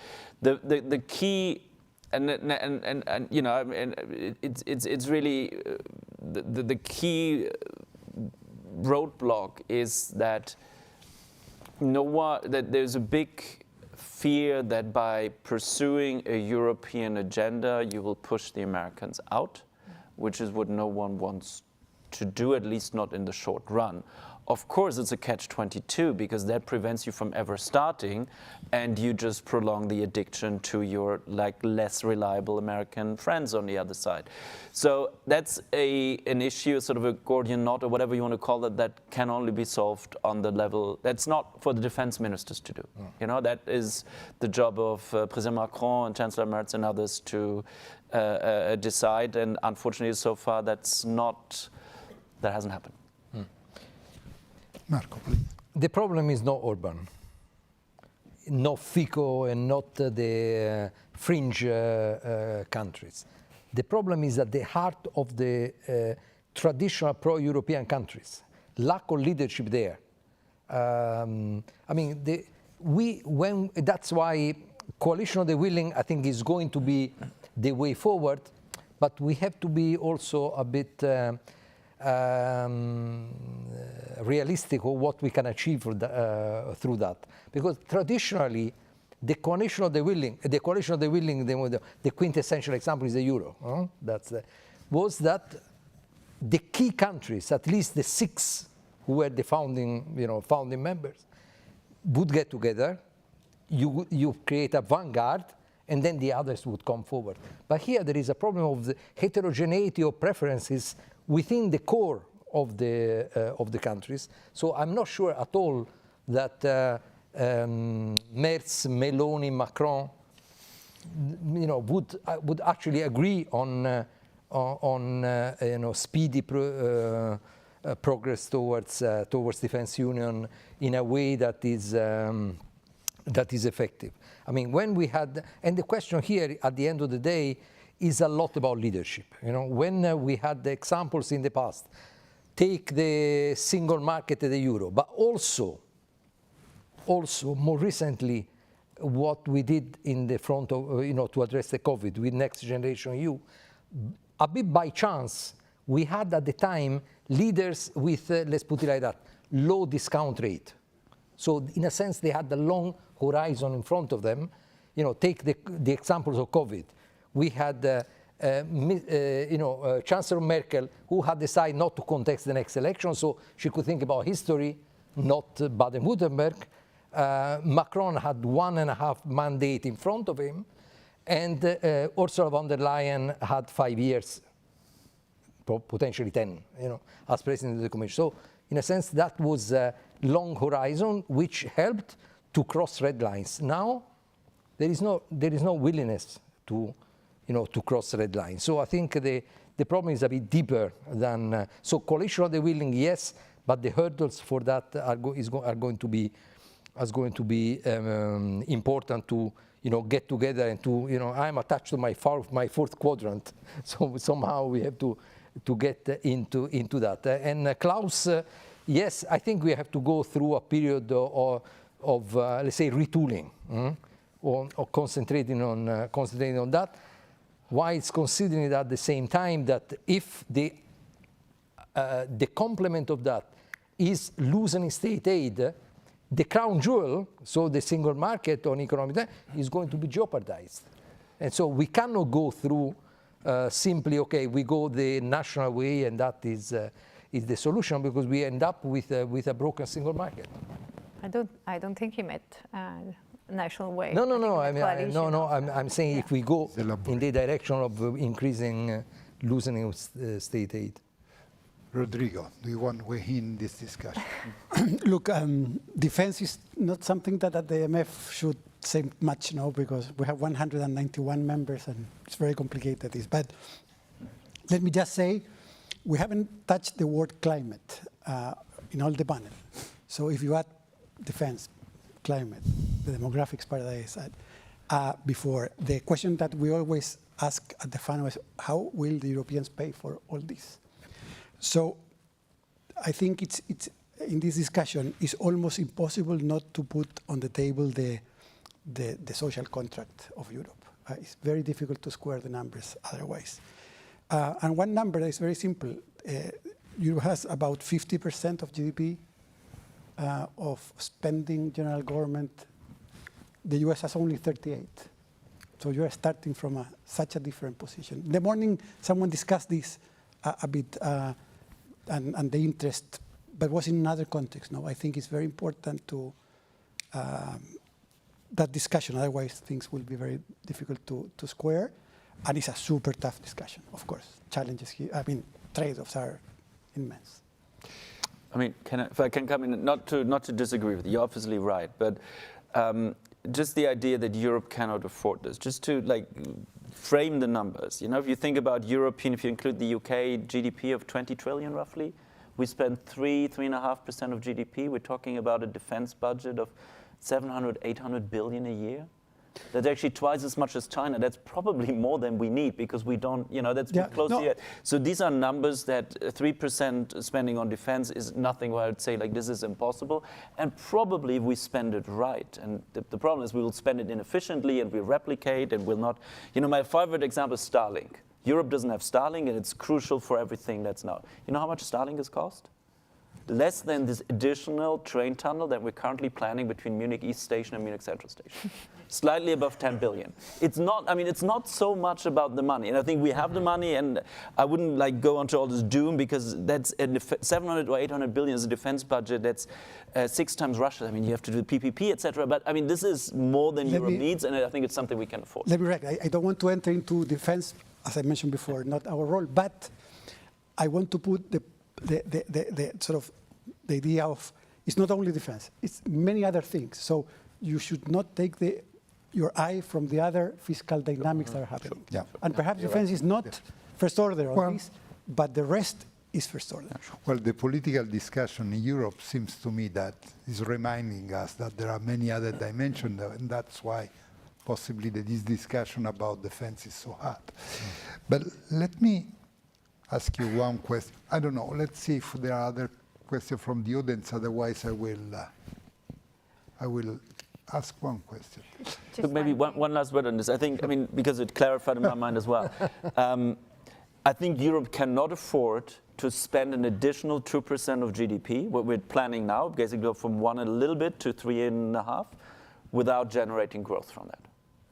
C: The key. And you know, I mean, it's really the key roadblock is that that there's a big fear that by pursuing a European agenda, you will push the Americans out, which is what no one wants to do, at least not in the short run. Of course, it's a catch-22 because that prevents you from ever starting, and you just prolong the addiction to your less reliable American friends on the other side. So that's an issue, sort of a Gordian knot or whatever you want to call it, that can only be solved on the level. That's not for the defense ministers to do. You know, that is the job of President Macron and Chancellor Merz and others to decide. And unfortunately, so far, that hasn't happened.
T: Marco, please.
H: The problem is not Orban, not Fico, and not the fringe countries. The problem is at the heart of the traditional pro-European countries, lack of leadership there. I mean, that's why coalition of the willing, I think, is going to be the way forward, but we have to be also a bit realistic of what we can achieve through that, because traditionally the coalition of the willing, the quintessential example is the euro. Was that the key countries, at least the 6 who were the founding members, would get together. You create a vanguard, and then the others would come forward. But here there is a problem of the heterogeneity of preferences within the core of the countries. So I'm not sure at all that Merz, Meloni, Macron, would actually agree on speedy progress towards defense union in a way that is effective. I mean, when we had, and the question here at the end of the day is a lot about leadership. When we had the examples in the past, take the single market of the euro, but also more recently, what we did in the front of, to address the COVID with Next Generation EU, a bit by chance, we had at the time leaders with, let's put it like that, low discount rate. So in a sense, they had the long horizon in front of them. Take the examples of COVID. We had Chancellor Merkel, who had decided not to contest the next election, so she could think about history, not Baden-Württemberg. Macron had 1.5 mandate in front of him, and Ursula von der Leyen had 5 years, potentially 10, as president of the Commission. So in a sense, that was a long horizon, which helped to cross red lines. Now, there is no willingness to cross red lines. So I think the problem is a bit deeper than, so coalition of the willing, yes, but the hurdles for that are going to be important to get together and to I'm attached to my fourth quadrant, so somehow we have to get into that. And Klaus, yes, I think we have to go through a period of let's say retooling, or concentrating on that. Why it's considering at the same time that if the complement of that is loosening state aid, the crown jewel, so the single market on economic, is going to be jeopardized. And so we cannot go through simply, okay, we go the national way and that is the solution, because we end up with a broken single market.
U: I don't think he meant national way.
H: No. I'm saying if we go in the direction of increasing, loosening of state aid.
T: Rodrigo, do you want to weigh in this discussion?
I: Look, defense is not something that the IMF should say much now, because we have 191 members and it's very complicated. But let me just say, we haven't touched the word climate in all the panel. So if you add defense, climate, the demographics part that I said before. The question that we always ask at the fund was, how will the Europeans pay for all this? So I think it's in this discussion, it's almost impossible not to put on the table the social contract of Europe. It's very difficult to square the numbers otherwise. And one number that is very simple. Europe has about 50% of GDP of spending general government. The US has only 38. So you are starting from such a different position. In the morning, someone discussed this a bit and the interest, but was in another context. No, I think it's very important to that discussion. Otherwise, things will be very difficult to square. And it's a super tough discussion, of course. Challenges here, trade-offs are immense.
C: I mean, if I can come in, not to disagree with you, you're obviously right, but just the idea that Europe cannot afford this, just to frame the numbers. You know, if you think about European, if you include the UK, GDP of 20 trillion roughly, we spend 3.5% of GDP. We're talking about a defense budget of 700, 800 billion a year. That's actually twice as much as China. That's probably more than we need because we don't, that's close to it. So these are numbers that 3% spending on defense is nothing where I would say this is impossible. And probably if we spend it right. And the problem is we will spend it inefficiently and we replicate and will not. My favorite example is Starlink. Europe doesn't have Starlink and it's crucial for everything that's now. You know how much Starlink has cost? Less than this additional train tunnel that we're currently planning between Munich East Station and Munich Central Station. Slightly above 10 billion. It's not, it's not so much about the money. And I think we have the money, and I wouldn't go onto all this doom because that's 700 or 800 billion is a defense budget. That's 6 times Russia. You have to do PPP, etc. But this is more than Europe needs, and I think it's something we can afford.
I: Let me I don't want to enter into defense, as I mentioned before, not our role, but I want to put the sort of the idea of it's not only defense, it's many other things. So you should not take your eye from the other fiscal dynamics that are happening.
T: Yeah.
I: And perhaps defense is not first order on this, but the rest is first order.
T: Well, the political discussion in Europe seems to me that is reminding us that there are many other dimensions, and that's why possibly this discussion about defense is so hot. But let me ask you one question. I don't know. Let's see if there are other questions from the audience. Otherwise, I will ask one question.
C: But maybe one last word on this. I think, because it clarified in my mind as well. I think Europe cannot afford to spend an additional 2% of GDP, what we're planning now, basically go from 1 and a little bit to 3.5, without generating growth from that.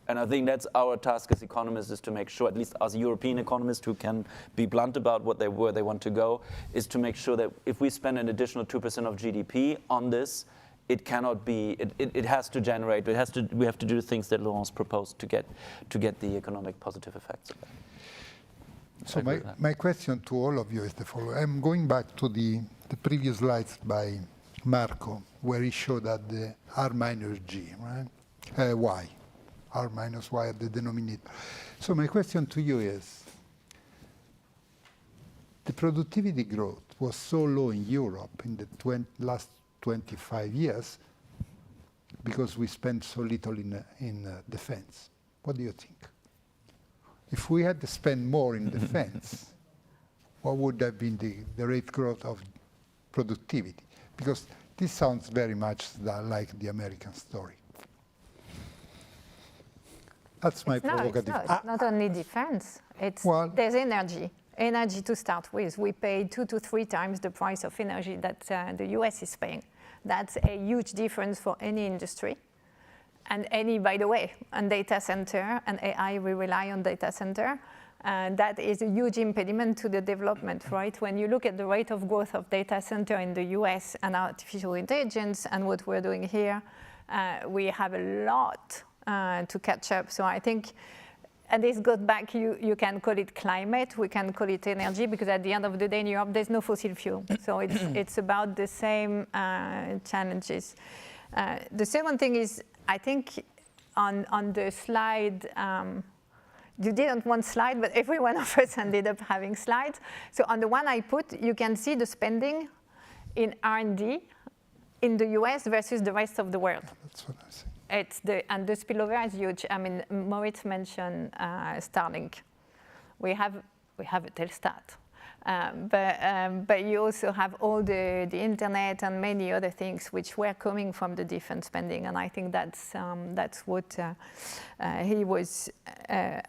C: And I think that's our task as economists, is to make sure, at least as European economists who can be blunt about where they want to go, is to make sure that if we spend an additional 2% of GDP on this, it cannot be. It has to generate. We have to do the things that Laurence proposed to get the economic positive effects of that.
T: So my question to all of you is the following. I'm going back to the previous slides by Marco, where he showed that the R minus G, right? Y. R minus Y at the denominator. So my question to you is, the productivity growth was so low in Europe in the last 25 years because we spent so little in defense. What do you think? If we had to spend more in defense, what would have been the rate growth of productivity? Because this sounds very much like the American story. That's my provocative.
U: It's not only defense. There's energy to start with. We pay 2 to 3 times the price of energy that the US is paying. That's a huge difference for any industry. And by the way, on data center and AI, we rely on data center. That is a huge impediment to the development, right? When you look at the rate of growth of data center in the US and artificial intelligence and what we're doing here, we have a lot to catch up. So I think, and this goes back, you can call it climate, we can call it energy, because at the end of the day in Europe, there's no fossil fuel. So it's about the same challenges. The second thing is, I think on the slide, you didn't want slide, but every one of us ended up having slides. So on the one I put, you can see the spending in R&D in the US versus the rest of the world.
T: That's what I see.
U: And the spillover is huge. I mean, Moritz mentioned Starlink. We have a Telstat. But you also have all the internet and many other things which were coming from the defense spending, and I think that's what he was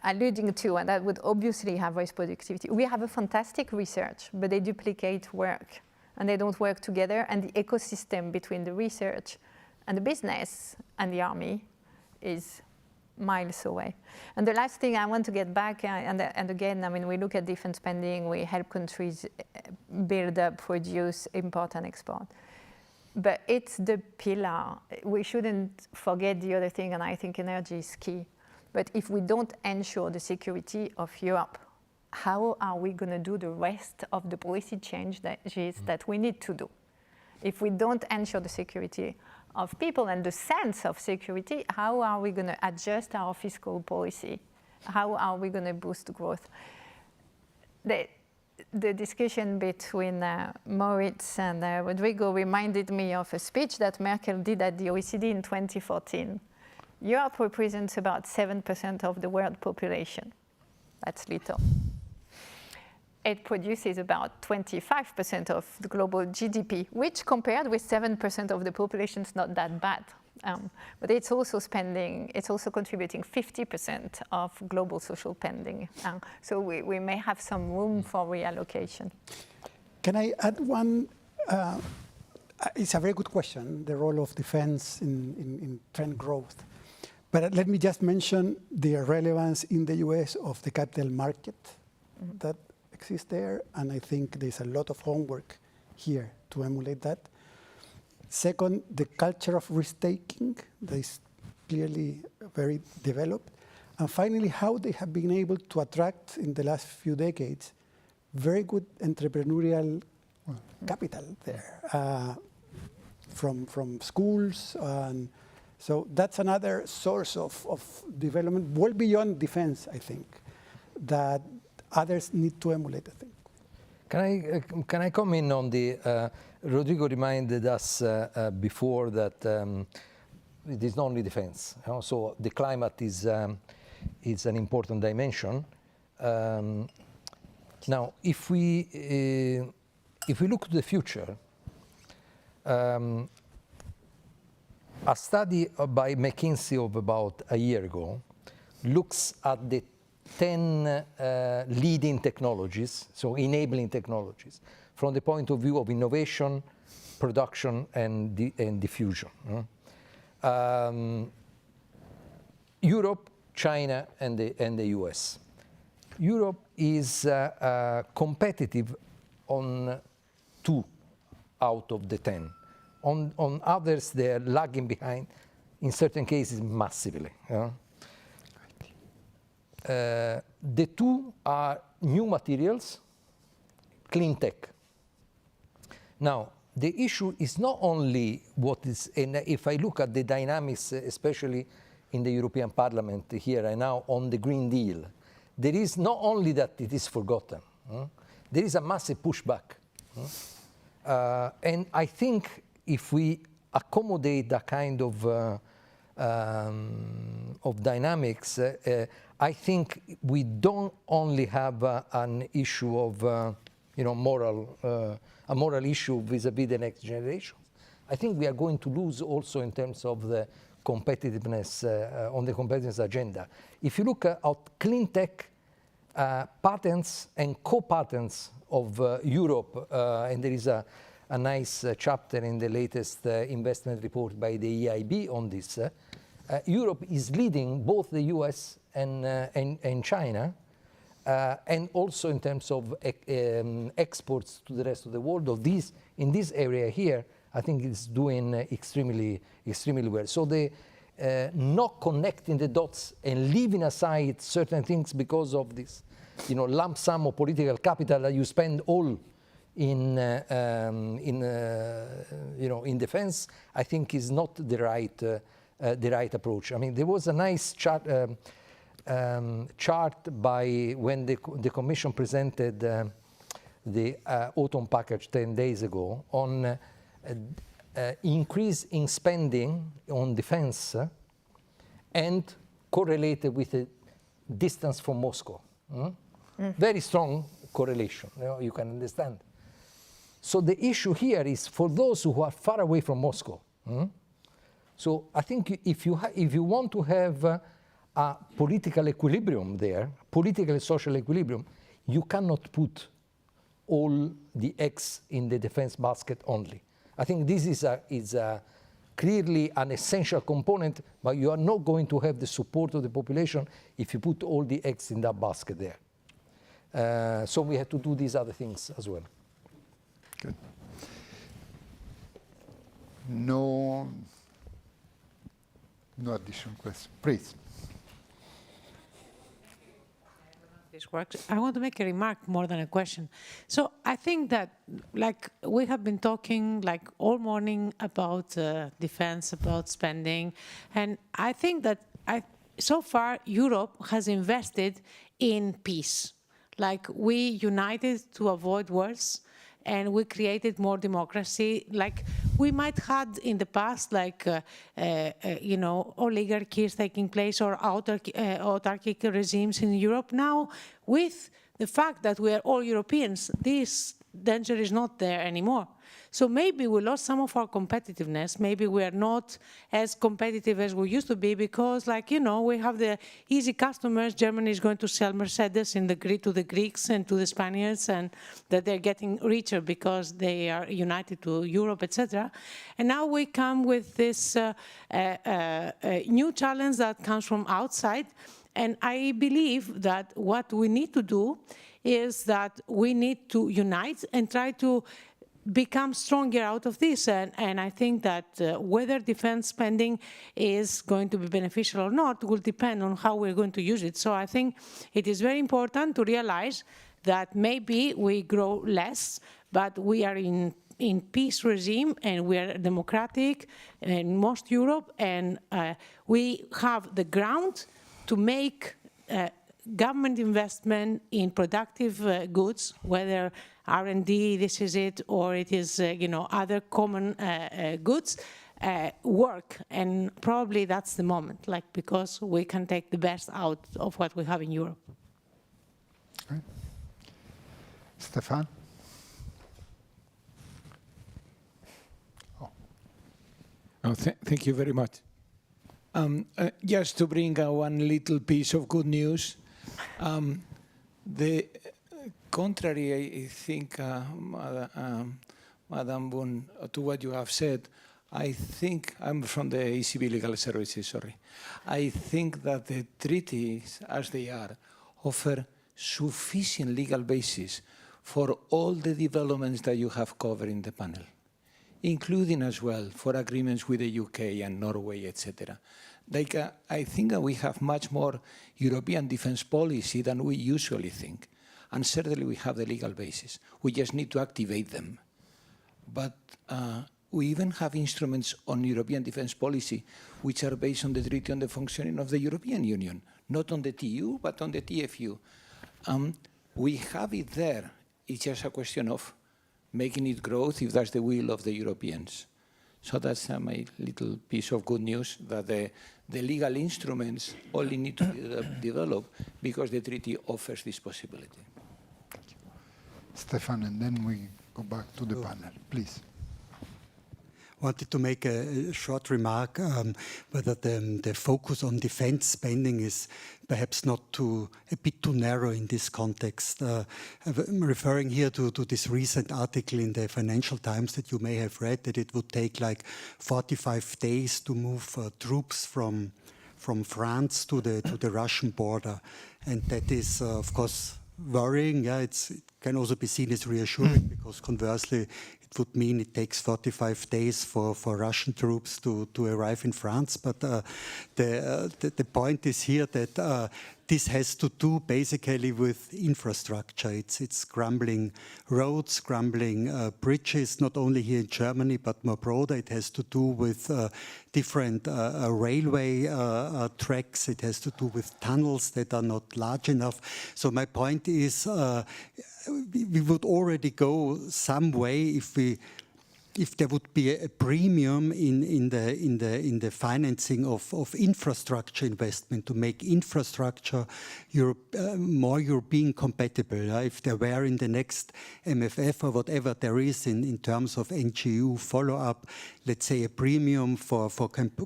U: alluding to, and that would obviously have raised productivity. We have a fantastic research, but they duplicate work, and they don't work together, and the ecosystem between the research and the business and the army is miles away. And the last thing I want to get back, and again, I mean, we look at defense spending, we help countries build up, produce, import and export. But it's the pillar. We shouldn't forget the other thing, and I think energy is key. But if we don't ensure the security of Europe, how are we going to do the rest of the policy changes that we need to do? If we don't ensure the security of people and the sense of security, how are we going to adjust our fiscal policy? How are we going to boost growth? The discussion between Moritz and Rodrigo reminded me of a speech that Merkel did at the OECD in 2014. Europe represents about 7% of the world population. That's little. It produces about 25% of the global GDP, which compared with 7% of the population is not that bad. But it's also contributing 50% of global social spending. So we may have some room for reallocation.
I: Can I add one? It's a very good question, the role of defense in trend growth. But let me just mention the relevance in the US of the capital market that exists there, and I think there's a lot of homework here to emulate that. Second, the culture of risk-taking that is clearly very developed. And finally, how they have been able to attract, in the last few decades, very good entrepreneurial capital there from schools. And so that's another source of development, well beyond defense, I think, that others need to emulate, I think.
H: Can I comment on the, Rodrigo reminded us before that it is not only defense. So the climate is an important dimension. Now, if we look to the future, a study by McKinsey of about a year ago looks at the 10 leading technologies, so enabling technologies, from the point of view of innovation, production, and diffusion. Europe, China, and the US. Europe is competitive on 2 out of the 10. On others, they're lagging behind, in certain cases, massively. The 2 are new materials, clean tech. Now, the issue is not only what is, and if I look at the dynamics, especially in the European Parliament here and now on the Green Deal, there is not only that it is forgotten, there is a massive pushback. And I think if we accommodate that kind of dynamics, I think we don't only have an issue of a moral issue vis-a-vis the next generation. I think we are going to lose also in terms of the competitiveness on the competitiveness agenda. If you look at clean tech, patents and co-patents of Europe, and there is a nice chapter in the latest investment report by the EIB on this, Europe is leading both the US and China, and also in terms of exports to the rest of the world. In this area here, I think it's doing extremely well. So the not connecting the dots and leaving aside certain things because of this, lump sum of political capital that you spend all in defense, I think is not the right approach. I mean, there was a nice chart by when the Commission presented the autumn package 10 days ago on increase in spending on defense and correlated with the distance from Moscow. Very strong correlation, you can understand. So the issue here is for those who are far away from Moscow. So I think if you want to have a political equilibrium there, political and social equilibrium, you cannot put all the eggs in the defense basket only. I think this is clearly an essential component, but you are not going to have the support of the population if you put all the eggs in that basket there. So we have to do these other things as well.
T: Good. No additional questions. Please.
R: This works. I want to make a remark more than a question. So I think that, like, we have been talking like all morning about defense, about spending, and I think that so far Europe has invested in peace. Like, we united to avoid wars, and we created more democracy. Like we might had in the past, like you know, oligarchies taking place or autarchic regimes in Europe. Now, with the fact that we are all Europeans, this danger is not there anymore. So maybe we lost some of our competitiveness. Maybe we are not as competitive as we used to be because, like, you know, we have the easy customers. Germany is going to sell Mercedes to the Greeks and to the Spaniards, and that they're getting richer because they are united to Europe, etc. And now we come with this new challenge that comes from outside. And I believe that what we need to do is that we need to unite and try to become stronger out of this. And I think that whether defense spending is going to be beneficial or not will depend on how we're going to use it. So I think it is very important to realize that maybe we grow less, but we are in peace regime and we are democratic in most Europe, and we have the ground to make government investment in productive goods, whether R&D, this is it, or it is you know, other common goods, work. And probably that's the moment, like, because we can take the best out of what we have in Europe.
T: Okay. Stefan?
E: Thank you very much. Just to bring one little piece of good news. The contrary, I think, Madam Boone, to what you have said, I think, I'm from the ECB Legal Services, sorry. I think that the treaties, as they are, offer sufficient legal basis for all the developments that you have covered in the panel, including as well for agreements with the UK and Norway, etc. Like, I think that we have much more European defense policy than we usually think. And certainly we have the legal basis. We just need to activate them. But we even have instruments on European defense policy which are based on the Treaty on the Functioning of the European Union, not on the TU, but on the TFU. We have it there. It's just a question of making it grow if that's the will of the Europeans. So that's my little piece of good news, that the legal instruments only need to be developed because the treaty offers this possibility.
T: Thank you. Stefan, and then we go back to the panel, please.
I: Wanted to make a short remark whether the focus on defense spending is perhaps not a bit too narrow in this context. I'm referring here to this recent article in the Financial Times that you may have read, that it would take like 45 days to move troops from France to the Russian border, and that is of course worrying. Yeah, it can also be seen as reassuring because conversely it would mean it takes 45 days for Russian troops to arrive in France. But the point is here that this has to do basically with infrastructure. It's crumbling roads, crumbling bridges, not only here in Germany, but more broader. It has to do with different railway tracks. It has to do with tunnels that are not large enough. So my point is we would already go some way if we
B: if there would be a premium in the financing of infrastructure investment to make infrastructure more European compatible. If there were in the next MFF or whatever there is in terms of NGU follow-up, let's say a premium for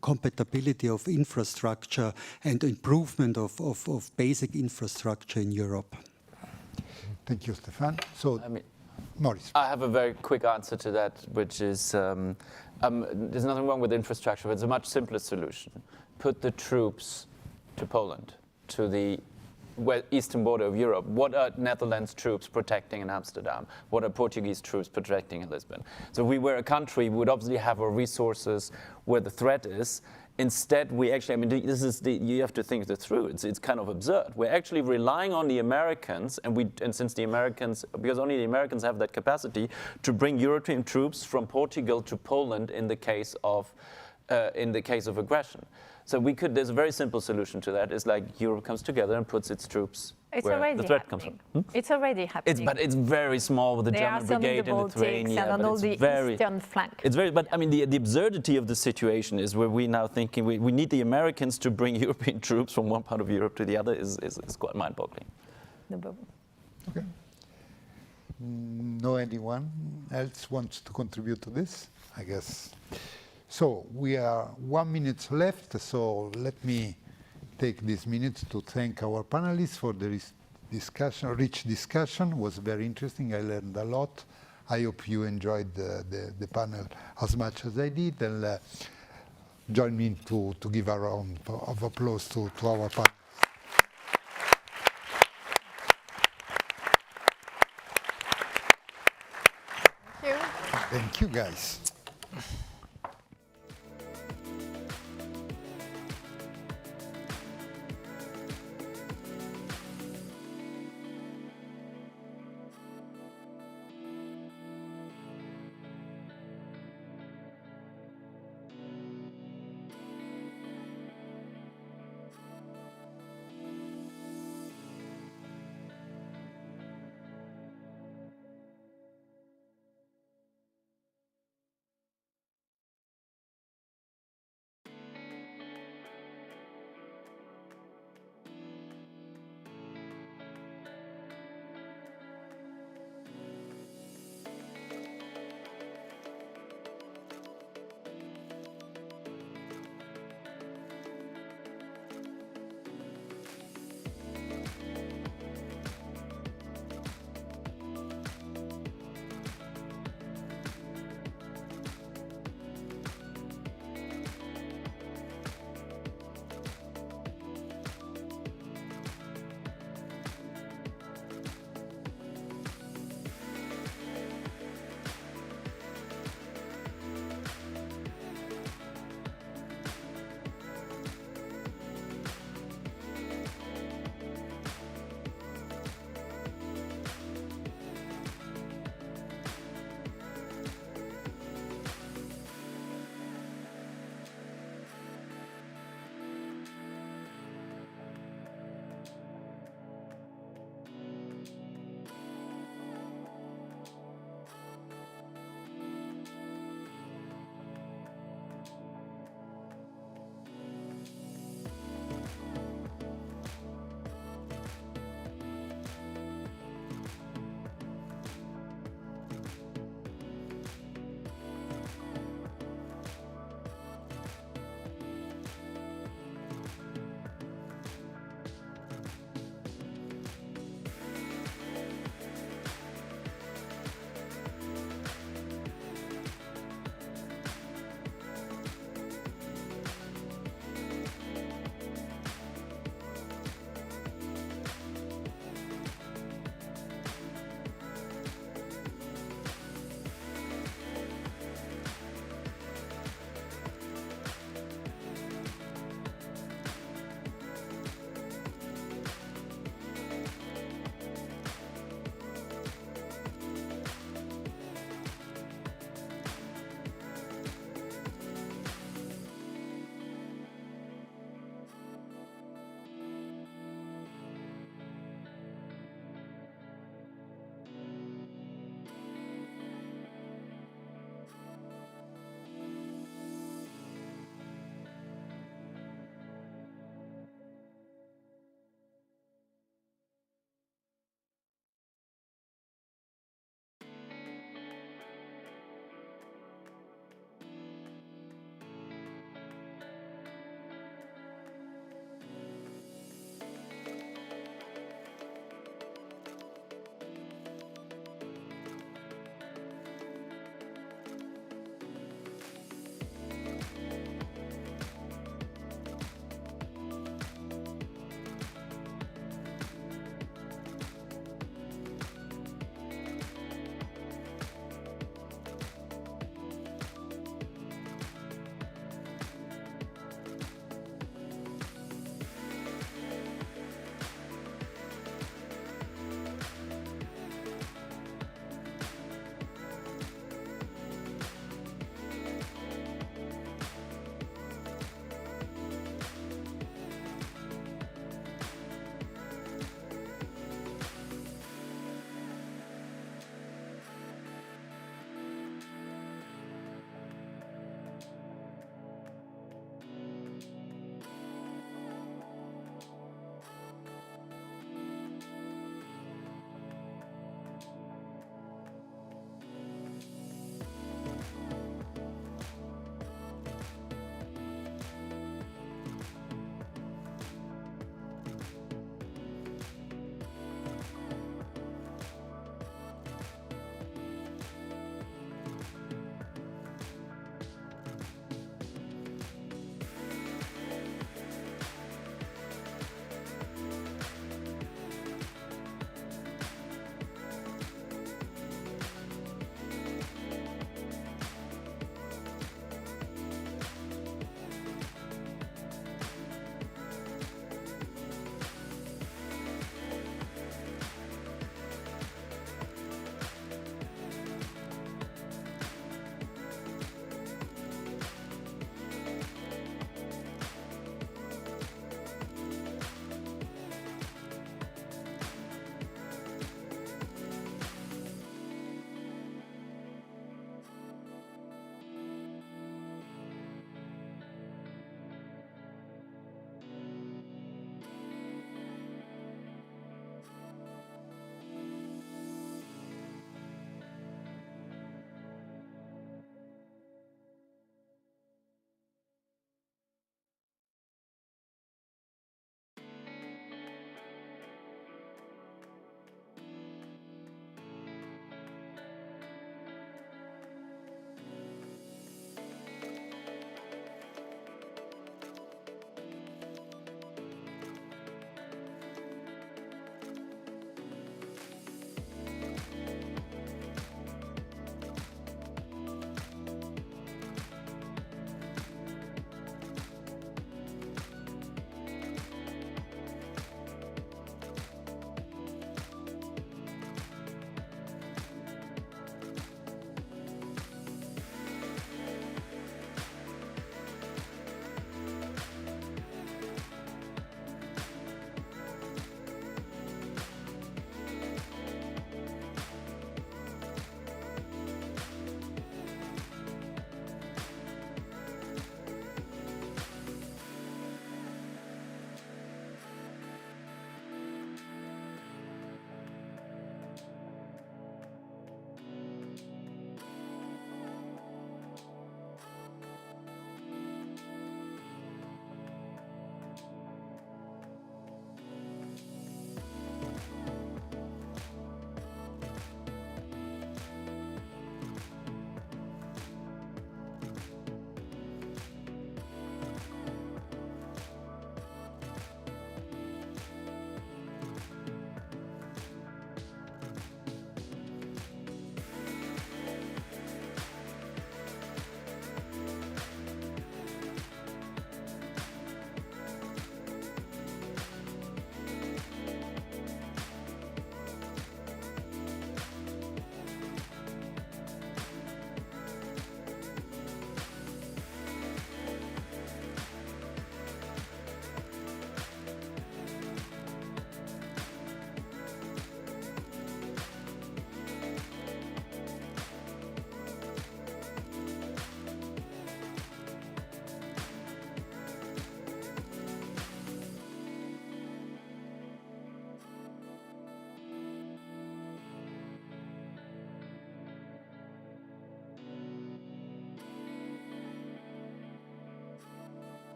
B: compatibility of infrastructure and improvement of basic infrastructure in Europe.
T: Thank you, Stefan. So, Maurice.
C: I have a very quick answer to that, which is there's nothing wrong with infrastructure, but it's a much simpler solution. Put the troops to Poland, to the eastern border of Europe. What are Netherlands troops protecting in Amsterdam? What are Portuguese troops protecting in Lisbon? So we were a country, we would obviously have our resources where the threat is. Instead, we actually, I mean, this is you have to think this through. It's kind of absurd. We're actually relying on the Americans, and since the Americans, because only the Americans have that capacity to bring European troops from Portugal to Poland in the case of aggression. So there's a very simple solution to that. It's like Europe comes together and puts its troops where the threat comes from.
U: It's already happening.
C: But it's very small with the German brigade in Lithuania.
U: And on all the eastern flank.
C: It's very, but I mean, the absurdity of the situation is where we now thinking we need the Americans to bring European troops from one part of Europe to the other is quite mind-boggling.
U: No problem.
T: Okay. No anyone else wants to contribute to this? I guess. So we are 1 minute left, so let me take this minute to thank our panelists for the rich discussion. It was very interesting. I learned a lot. I hope you enjoyed the panel as much as I did. And join me to give a round of applause to our panelists.
U: Thank you.
T: Thank you, guys.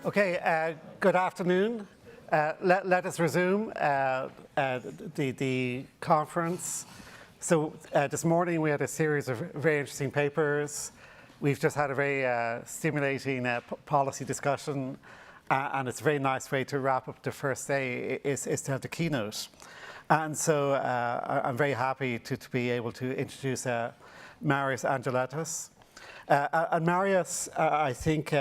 F: Okay, good afternoon. Let us resume the conference. So this morning we had a series of very interesting papers. We've just had a very stimulating policy discussion, and it's a very nice way to wrap up the first day is to have the keynote. And so I'm very happy to be able to introduce Marios Angeletos. And Marios, I think,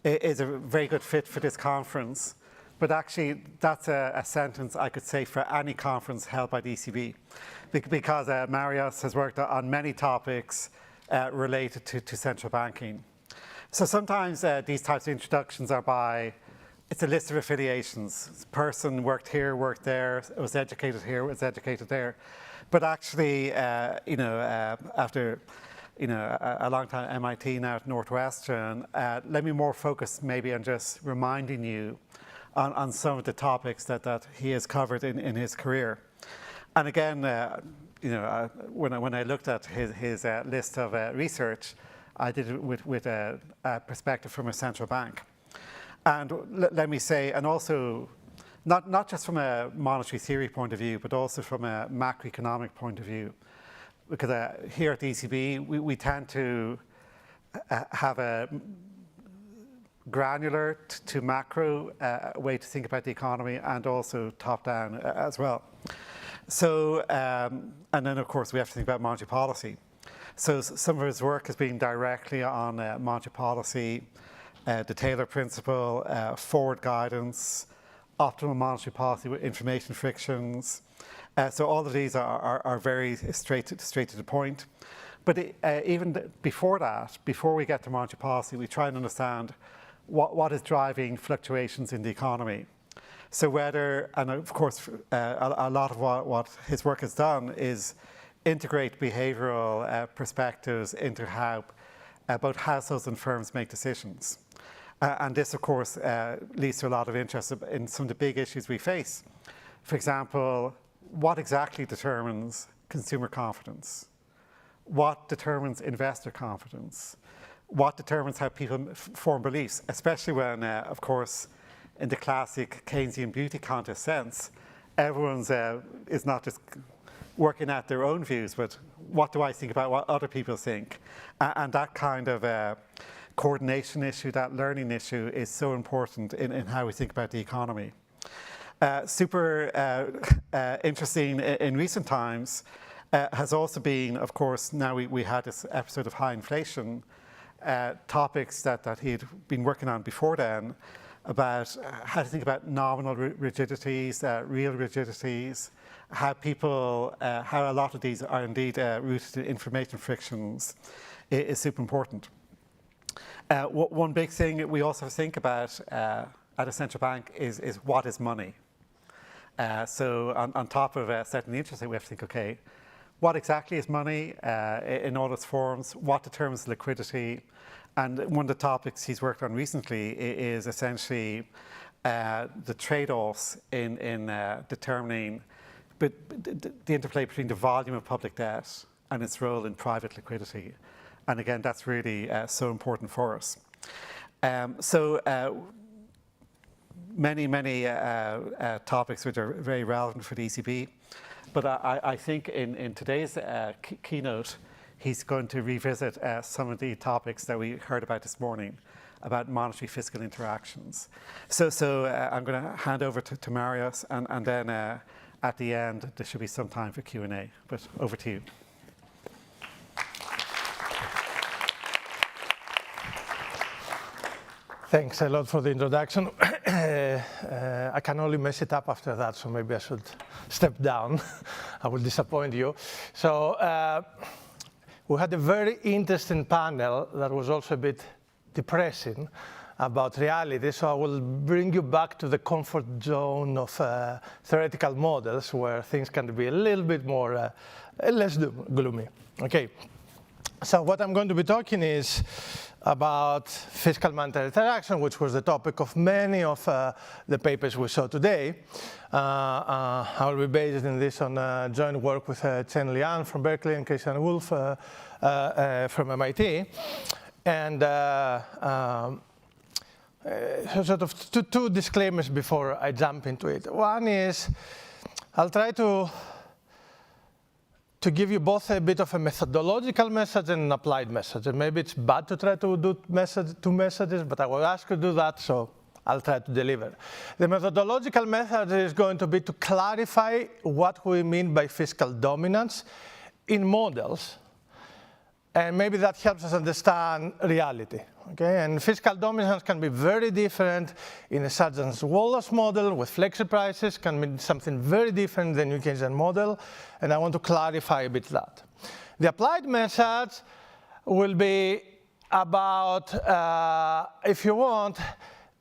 F: is a very good fit for this conference. But actually, that's a sentence I could say for any conference held by the ECB, because Marios has worked on many topics related to central banking. So sometimes these types of introductions are by, it's a list of affiliations. This person worked here, worked there, was educated here, was educated there. But actually, after a long time at MIT, now at Northwestern, let me more focus maybe on just reminding you on some of the topics that he has covered in his career. And again, when I looked at his list of research, I did it with a perspective from a central bank. And let me say, and also, not just from a monetary theory point of view, but also from a macroeconomic point of view. Because here at the ECB, we tend to have a granular to macro way to think about the economy, and also top-down as well. So, and then of course we have to think about monetary policy. So some of his work has been directly on monetary policy, the Taylor principle, forward guidance, optimal monetary policy with information frictions. So all of these are very straight to the point. But even before that, before we get to monetary policy, we try and understand what is driving fluctuations in the economy. So whether, and of course, a lot of what his work has done is integrate behavioral perspectives into how both households and firms make decisions. And this, of course, leads to a lot of interest in some of the big issues we face. For example, what exactly determines consumer confidence? What determines investor confidence? What determines how people form beliefs, especially when, of course, in the classic Keynesian beauty contest sense, everyone's is not just working at their own views, but what do I think about what other people think? And that kind of coordination issue, that learning issue, is so important in how we think about the economy. Super interesting in recent times has also been, of course, now we had this episode of high inflation, topics that he had been working on before then, about how to think about nominal rigidities, real rigidities, how people, how a lot of these are indeed rooted in information frictions is super important. One big thing we also think about at a central bank is what is money? So on top of setting the interest rate, we have to think, okay, what exactly is money in all its forms? What determines liquidity? And one of the topics he's worked on recently is essentially the trade-offs in determining the interplay between the volume of public debt and its role in private liquidity. And again, that's really so important for us. Many topics which are very relevant for the ECB. But I think in today's keynote, he's going to revisit some of the topics that we heard about this morning about monetary fiscal interactions. So I'm going to hand over to Marios, and then at the end, there should be some time for Q&A. But over to you.
G: Thanks a lot for the introduction. I can only mess it up after that, so maybe I should step down. I will disappoint you. So we had a very interesting panel that was also a bit depressing about reality. So I will bring you back to the comfort zone of theoretical models where things can be a little bit more, less gloomy. Okay. So what I'm going to be talking is about fiscal monetary interaction, which was the topic of many of the papers we saw today. I will be based in this on joint work with Chen Liang from Berkeley and Christian Wolf from MIT. And sort of two disclaimers before I jump into it. One is, I'll try to give you both a bit of a methodological message and an applied message. And maybe it's bad to try to do two messages, but I will ask you to do that, so I'll try to deliver. The methodological method is going to be to clarify what we mean by fiscal dominance in models. And maybe that helps us understand reality. Okay? And fiscal dominance can be very different in a Sargent-Wallace model with flexi prices, can mean something very different than the New Keynesian model, and I want to clarify a bit that. The applied message will be about, if you want,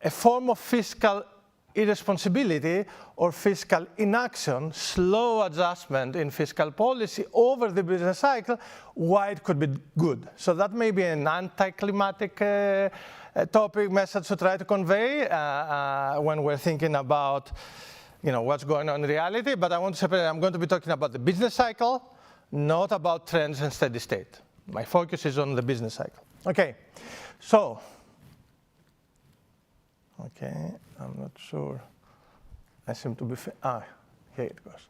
G: a form of fiscal irresponsibility or fiscal inaction, slow adjustment in fiscal policy over the business cycle, why it could be good. So that may be an anticlimactic topic message to try to convey when we're thinking about what's going on in reality, but I want to separate. I'm going to be talking about the business cycle, not about trends and steady state. My focus is on the business cycle. Okay, so, okay, I'm not sure. I seem to be, here it goes.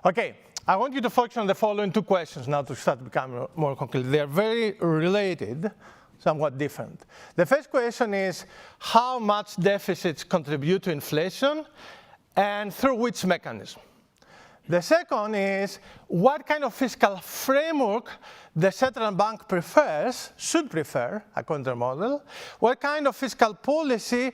G: Okay, I want you to focus on the following two questions now to start becoming more concrete. They are very related, somewhat different. The first question is, how much deficits contribute to inflation and through which mechanism? The second is, what kind of fiscal framework the central bank should prefer, according to the model? What kind of fiscal policy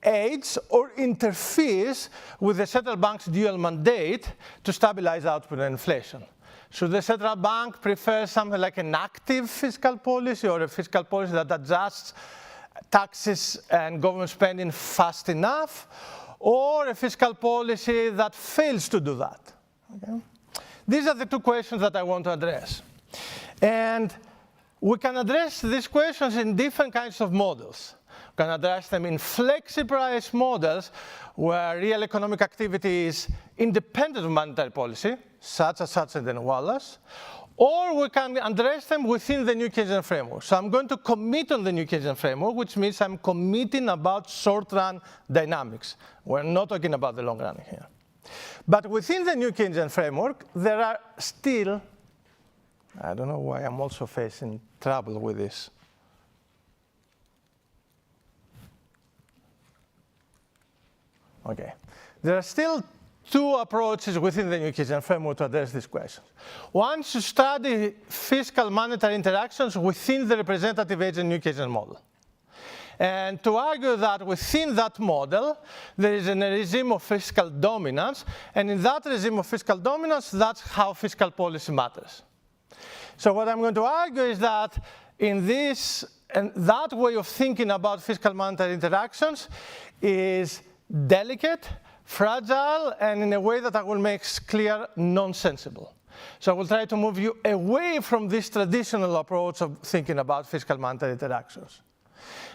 G: aids or interferes with the central bank's dual mandate to stabilize output and inflation? Should the central bank prefer something like an active fiscal policy or a fiscal policy that adjusts taxes and government spending fast enough, or a fiscal policy that fails to do that? Okay? These are the two questions that I want to address. And we can address these questions in different kinds of models. We can address them in flexi-price models where real economic activity is independent of monetary policy, such as Sargent-Wallace, or we can address them within the New Keynesian framework. So I'm going to commit on the New Keynesian framework, which means I'm committing about short-run dynamics. We're not talking about the long run here. But within the New Keynesian framework, there are still, I don't know why I'm also facing trouble with this. Okay, there are still two approaches within the New Keynesian framework to address these questions. One is to study fiscal monetary interactions within the representative agent New Keynesian model. And to argue that within that model, there is a regime of fiscal dominance, and in that regime of fiscal dominance, that's how fiscal policy matters. So what I'm going to argue is that in this, and that way of thinking about fiscal monetary interactions is delicate, fragile, and in a way that I will make clear, nonsensible. So I will try to move you away from this traditional approach of thinking about fiscal monetary interactions.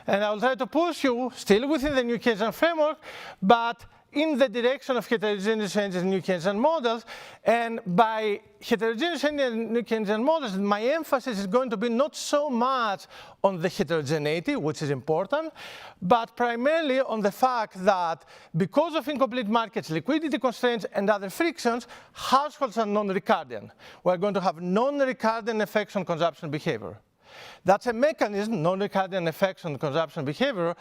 G: And I will try to push you, still within the New Keynesian framework, but in the direction of heterogeneous changes in New Keynesian models. And by heterogeneous changes in New Keynesian models, my emphasis is going to be not so much on the heterogeneity, which is important, but primarily on the fact that because of incomplete markets, liquidity constraints, and other frictions, households are non-Ricardian. We're going to have non-Ricardian effects on consumption behavior. That's a mechanism, non-Ricardian effects on consumption behavior,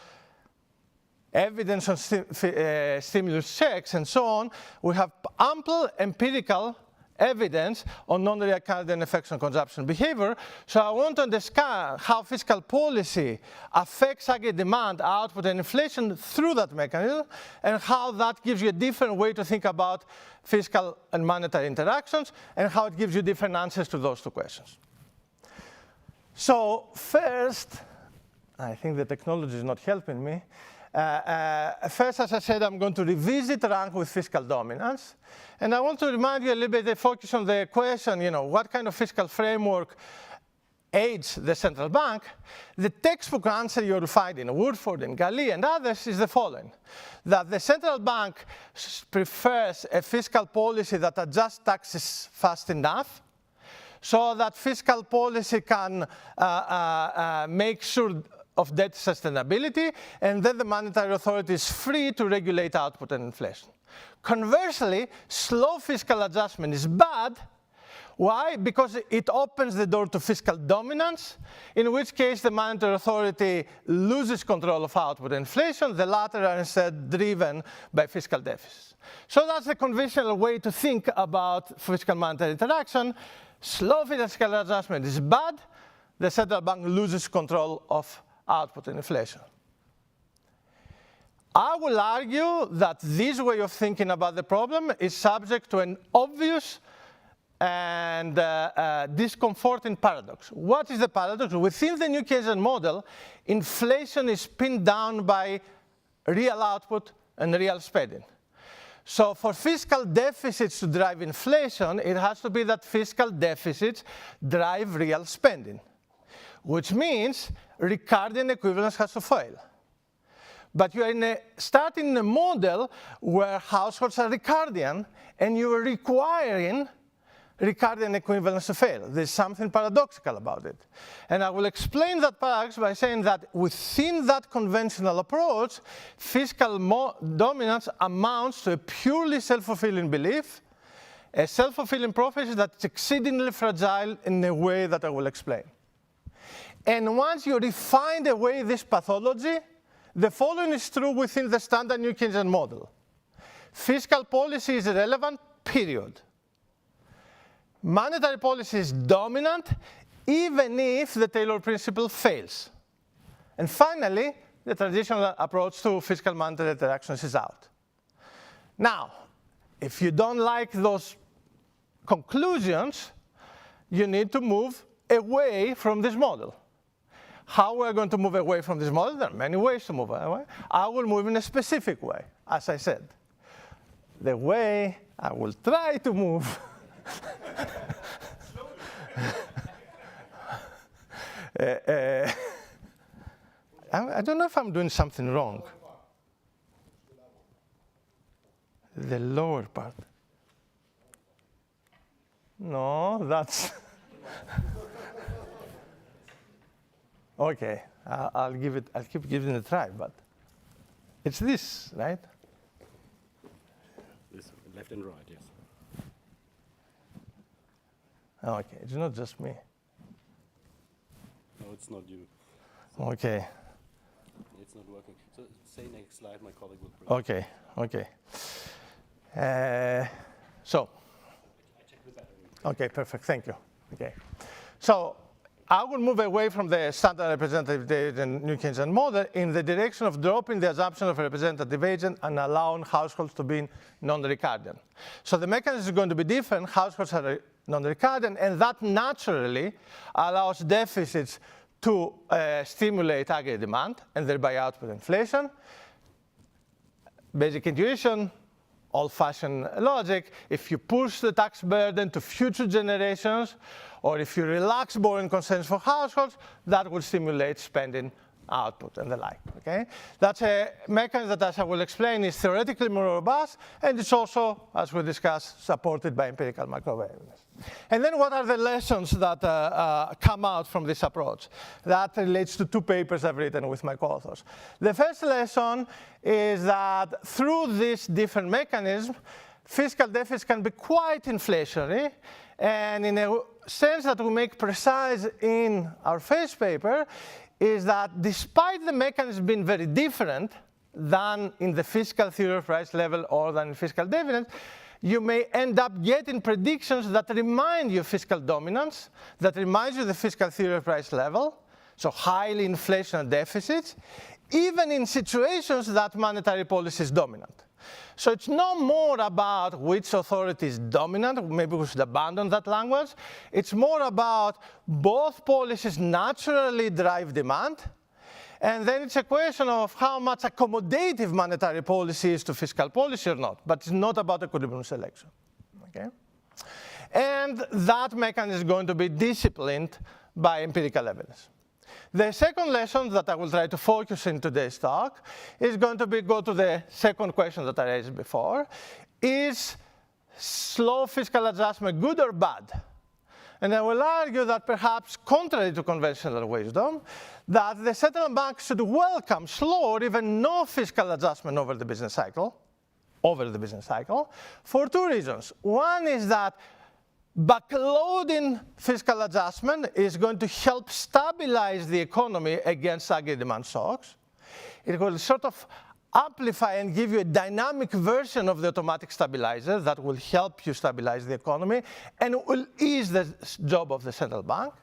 G: evidence on stimulus checks, and so on. We have ample empirical evidence on non-Ricardian effects on consumption behavior. So I want to understand how fiscal policy affects aggregate demand, output, and inflation through that mechanism, and how that gives you a different way to think about fiscal and monetary interactions, and how it gives you different answers to those two questions. So first, I think the technology is not helping me. First, as I said, I'm going to revisit rank with fiscal dominance. And I want to remind you a little bit, the focus on the question, what kind of fiscal framework aids the central bank? The textbook answer you'll find in Woodford and Galli and others is the following, that the central bank prefers a fiscal policy that adjusts taxes fast enough, so that fiscal policy can make sure
M: of debt sustainability, and then the monetary authority is free to regulate output and inflation. Conversely, slow fiscal adjustment is bad. Why? Because it opens the door to fiscal dominance, in which case the monetary authority loses control of output and inflation. The latter are instead driven by fiscal deficits. So that's the conventional way to think about fiscal monetary interaction. Slow fiscal adjustment is bad. The central bank loses control of output and inflation. I will argue that this way of thinking about the problem is subject to an obvious and discomforting paradox. What is the paradox? Within the new Keynesian model, inflation is pinned down by real output and real spending. So for fiscal deficits to drive inflation, it has to be that fiscal deficits drive real spending, which means Ricardian equivalence has to fail. But you are starting in a model where households are Ricardian, and you are requiring Ricardian equivalence to fail. There's something paradoxical about it. And I will explain that paradox by saying that within that conventional approach, fiscal dominance amounts to a purely self-fulfilling belief, a self-fulfilling prophecy that's exceedingly fragile in a way that I will explain. And once you refine away this pathology, the following is true within the standard new Keynesian model. Fiscal policy is relevant, period. Monetary policy is dominant, even if the Taylor principle fails. And finally, the traditional approach to fiscal monetary interactions is out. Now, if you don't like those conclusions, you need to move away from this model. How we're going to move away from this model? There are many ways to move away. I will move in a specific way, as I said. The way I will try to move I don't know if I'm doing something wrong. The lower part. No, that's okay. I'll keep giving it a try, but it's this, right?
V: This left and right, yes.
M: Okay, it's not just me.
V: No, it's not you.
M: Okay.
V: It's not working. So say next slide, my colleague will bring
M: Okay, okay. So.
V: I checked the battery.
M: Okay, perfect, thank you. Okay. So I will move away from the standard representative agent new Keynesian model in the direction of dropping the assumption of a representative agent and allowing households to be non-Ricardian. So the mechanism is going to be different. Households are non-Ricardian, and that naturally allows deficits to stimulate aggregate demand and thereby output inflation. Basic intuition, old-fashioned logic, if you push the tax burden to future generations, or if you relax borrowing constraints for households, that will stimulate spending, output, and the like, okay? That's a mechanism that, as I will explain, is theoretically more robust, and it's also, as we discussed, supported by empirical macro evidence. And then what are the lessons that come out from this approach? That relates to two papers I've written with my co-authors. The first lesson is that through this different mechanism, fiscal deficits can be quite inflationary, and in a sense that we make precise in our first paper, is that despite the mechanism being very different than in the fiscal theory of price level or than in fiscal dividends, you may end up getting predictions that remind you of fiscal dominance, that remind you of the fiscal theory of price level, so highly inflationary deficits, even in situations that monetary policy is dominant. So it's no more about which authority is dominant, maybe we should abandon that language. It's more about both policies naturally drive demand, and then it's a question of how much accommodative monetary policy is to fiscal policy or not, but it's not about equilibrium selection, okay? And that mechanism is going to be disciplined by empirical evidence. The second lesson that I will try to focus in today's talk is going to go to the second question that I raised before. Is slow fiscal adjustment good or bad? And I will argue that perhaps contrary to conventional wisdom, that the central bank should welcome slow or even no fiscal adjustment over the business cycle, for two reasons. One is that backloading fiscal adjustment is going to help stabilize the economy against aggregate demand shocks. It will sort of amplify and give you a dynamic version of the automatic stabilizer that will help you stabilize the economy and will ease the job of the central bank.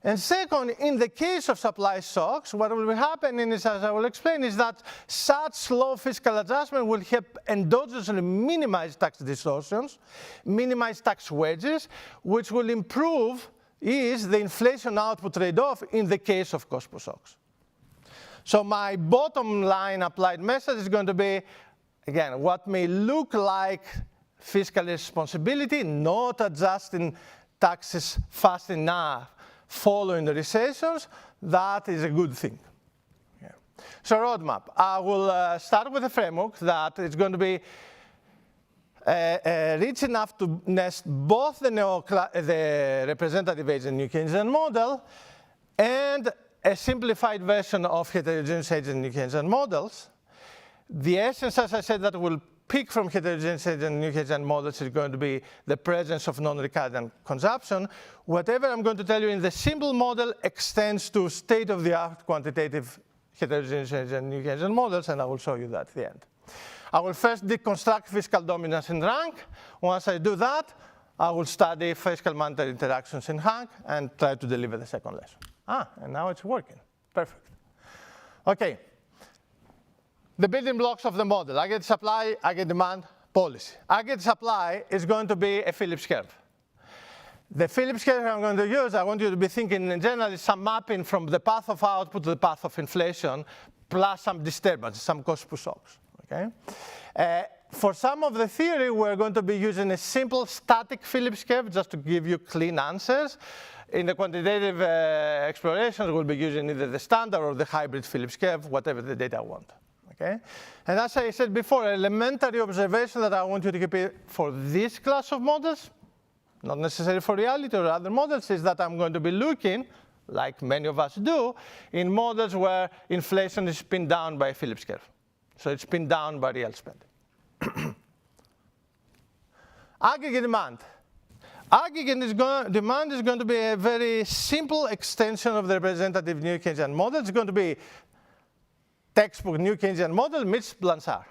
M: And second, in the case of supply shocks, what will be happening is, as I will explain, is that such slow fiscal adjustment will help endogenously minimize tax distortions, minimize tax wedges, which will improve is the inflation output trade-off in the case of cost push shocks. So my bottom line applied message is going to be, again, what may look like fiscal responsibility, not adjusting taxes fast enough following the recessions, that is a good thing. Yeah. So roadmap, I will start with a framework that is going to be rich enough to nest both the representative age and New Keynesian model and a simplified version of heterogeneous age and New Keynesian models. The essence, as I said, that will pick from heterogeneous age and New Keynesian models is going to be the presence of non-recurrent consumption. Whatever I'm going to tell you in the simple model extends to state-of-the-art quantitative heterogeneous age and New Keynesian models, and I will show you that at the end. I will first deconstruct fiscal dominance in rank. Once I do that, I will study fiscal monetary interactions in rank and try to deliver the second lesson. And now it's working. Perfect. Okay. The building blocks of the model, aggregate supply, aggregate demand, policy. Aggregate supply is going to be a Phillips curve. The Phillips curve I'm going to use, I want you to be thinking in general, is some mapping from the path of output to the path of inflation, plus some disturbance, some cost push shocks. Okay? For some of the theory, we're going to be using a simple static Phillips curve just to give you clean answers. In the quantitative explorations, we'll be using either the standard or the hybrid Phillips curve, whatever the data want. Okay? And as I said before, elementary observation that I want you to keep for this class of models, not necessarily for reality or other models, is that I'm going to be looking, like many of us do, in models where inflation is pinned down by a Phillips curve. So it's pinned down by real spending. Aggregate demand. Aggregate demand is going to be a very simple extension of the representative New Keynesian model. It's going to be textbook New Keynesian model meets Blanchard.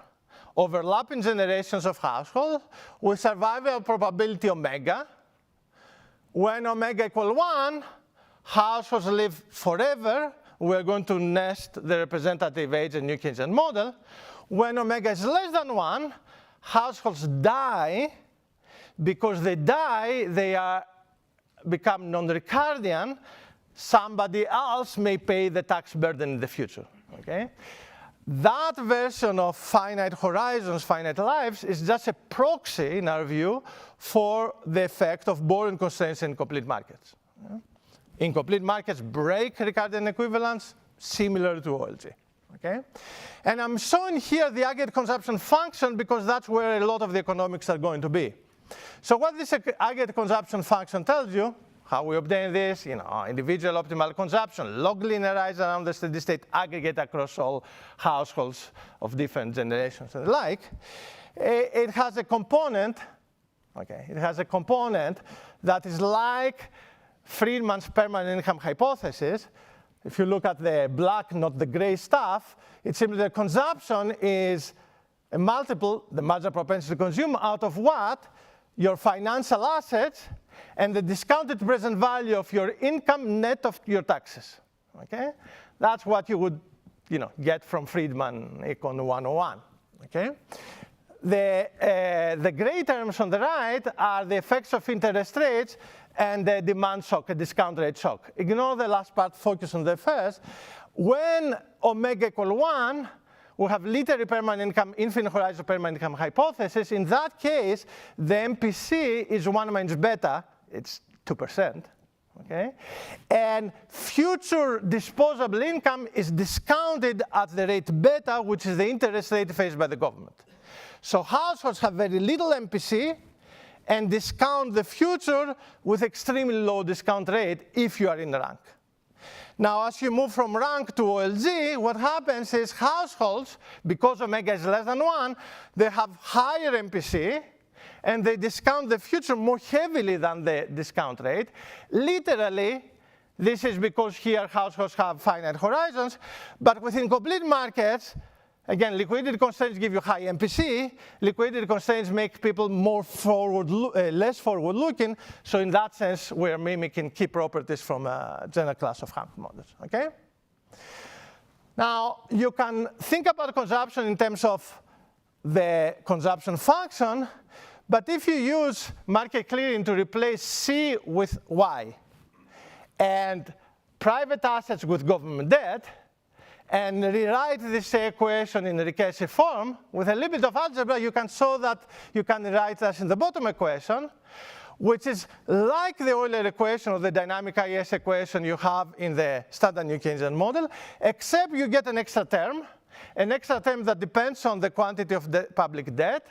M: Overlapping generations of households with survival probability omega. When omega equal 1, households live forever. We're going to nest the representative age and New Keynesian model. When omega is less than 1, households die. Because they die, they become non-recurrent. Somebody else may pay the tax burden in the future. Okay? That version of finite horizons, finite lives, is just a proxy, in our view, for the effect of borrowing constraints in complete markets. Incomplete markets break recurrent equivalence, similar to OLG. Okay? And I'm showing here the aggregate consumption function because that's where a lot of the economics are going to be. So what this aggregate consumption function tells you, how we obtain this, individual optimal consumption, log linearized around the steady state aggregate across all households of different generations and the like. It has a component, that is like Friedman's permanent income hypothesis. If you look at the black, not the gray stuff, it's simply the consumption is a multiple, the marginal propensity to consume, out of what? Your financial assets and the discounted present value of your income net of your taxes. Okay? That's what you would get from Friedman Econ 101. Okay? The gray terms on the right are the effects of interest rates and the demand shock, a discount rate shock. Ignore the last part, focus on the first. When omega equal 1, we have literally permanent income, infinite horizon permanent income hypothesis. In that case, the MPC is 1 minus beta. It's 2%. Okay? And future disposable income is discounted at the rate beta, which is the interest rate faced by the government. So households have very little MPC, and discount the future with extremely low discount rate if you are in rank. Now, as you move from rank to OLG, what happens is households, because omega is less than 1, they have higher MPC, and they discount the future more heavily than the discount rate. Literally, this is because here households have finite horizons, but within complete markets, again, liquidity constraints give you high MPC. Liquidity constraints make people more less forward-looking. So in that sense, we're mimicking key properties from a general class of Hank models. Okay? Now, you can think about consumption in terms of the consumption function. But if you use market clearing to replace C with Y and private assets with government debt, and rewrite this equation in recursive form, with a little bit of algebra, you can show that you can write this in the bottom equation, which is like the Euler equation or the dynamic IS equation you have in the standard New Keynesian model, except you get an extra term that depends on the quantity of the public debt,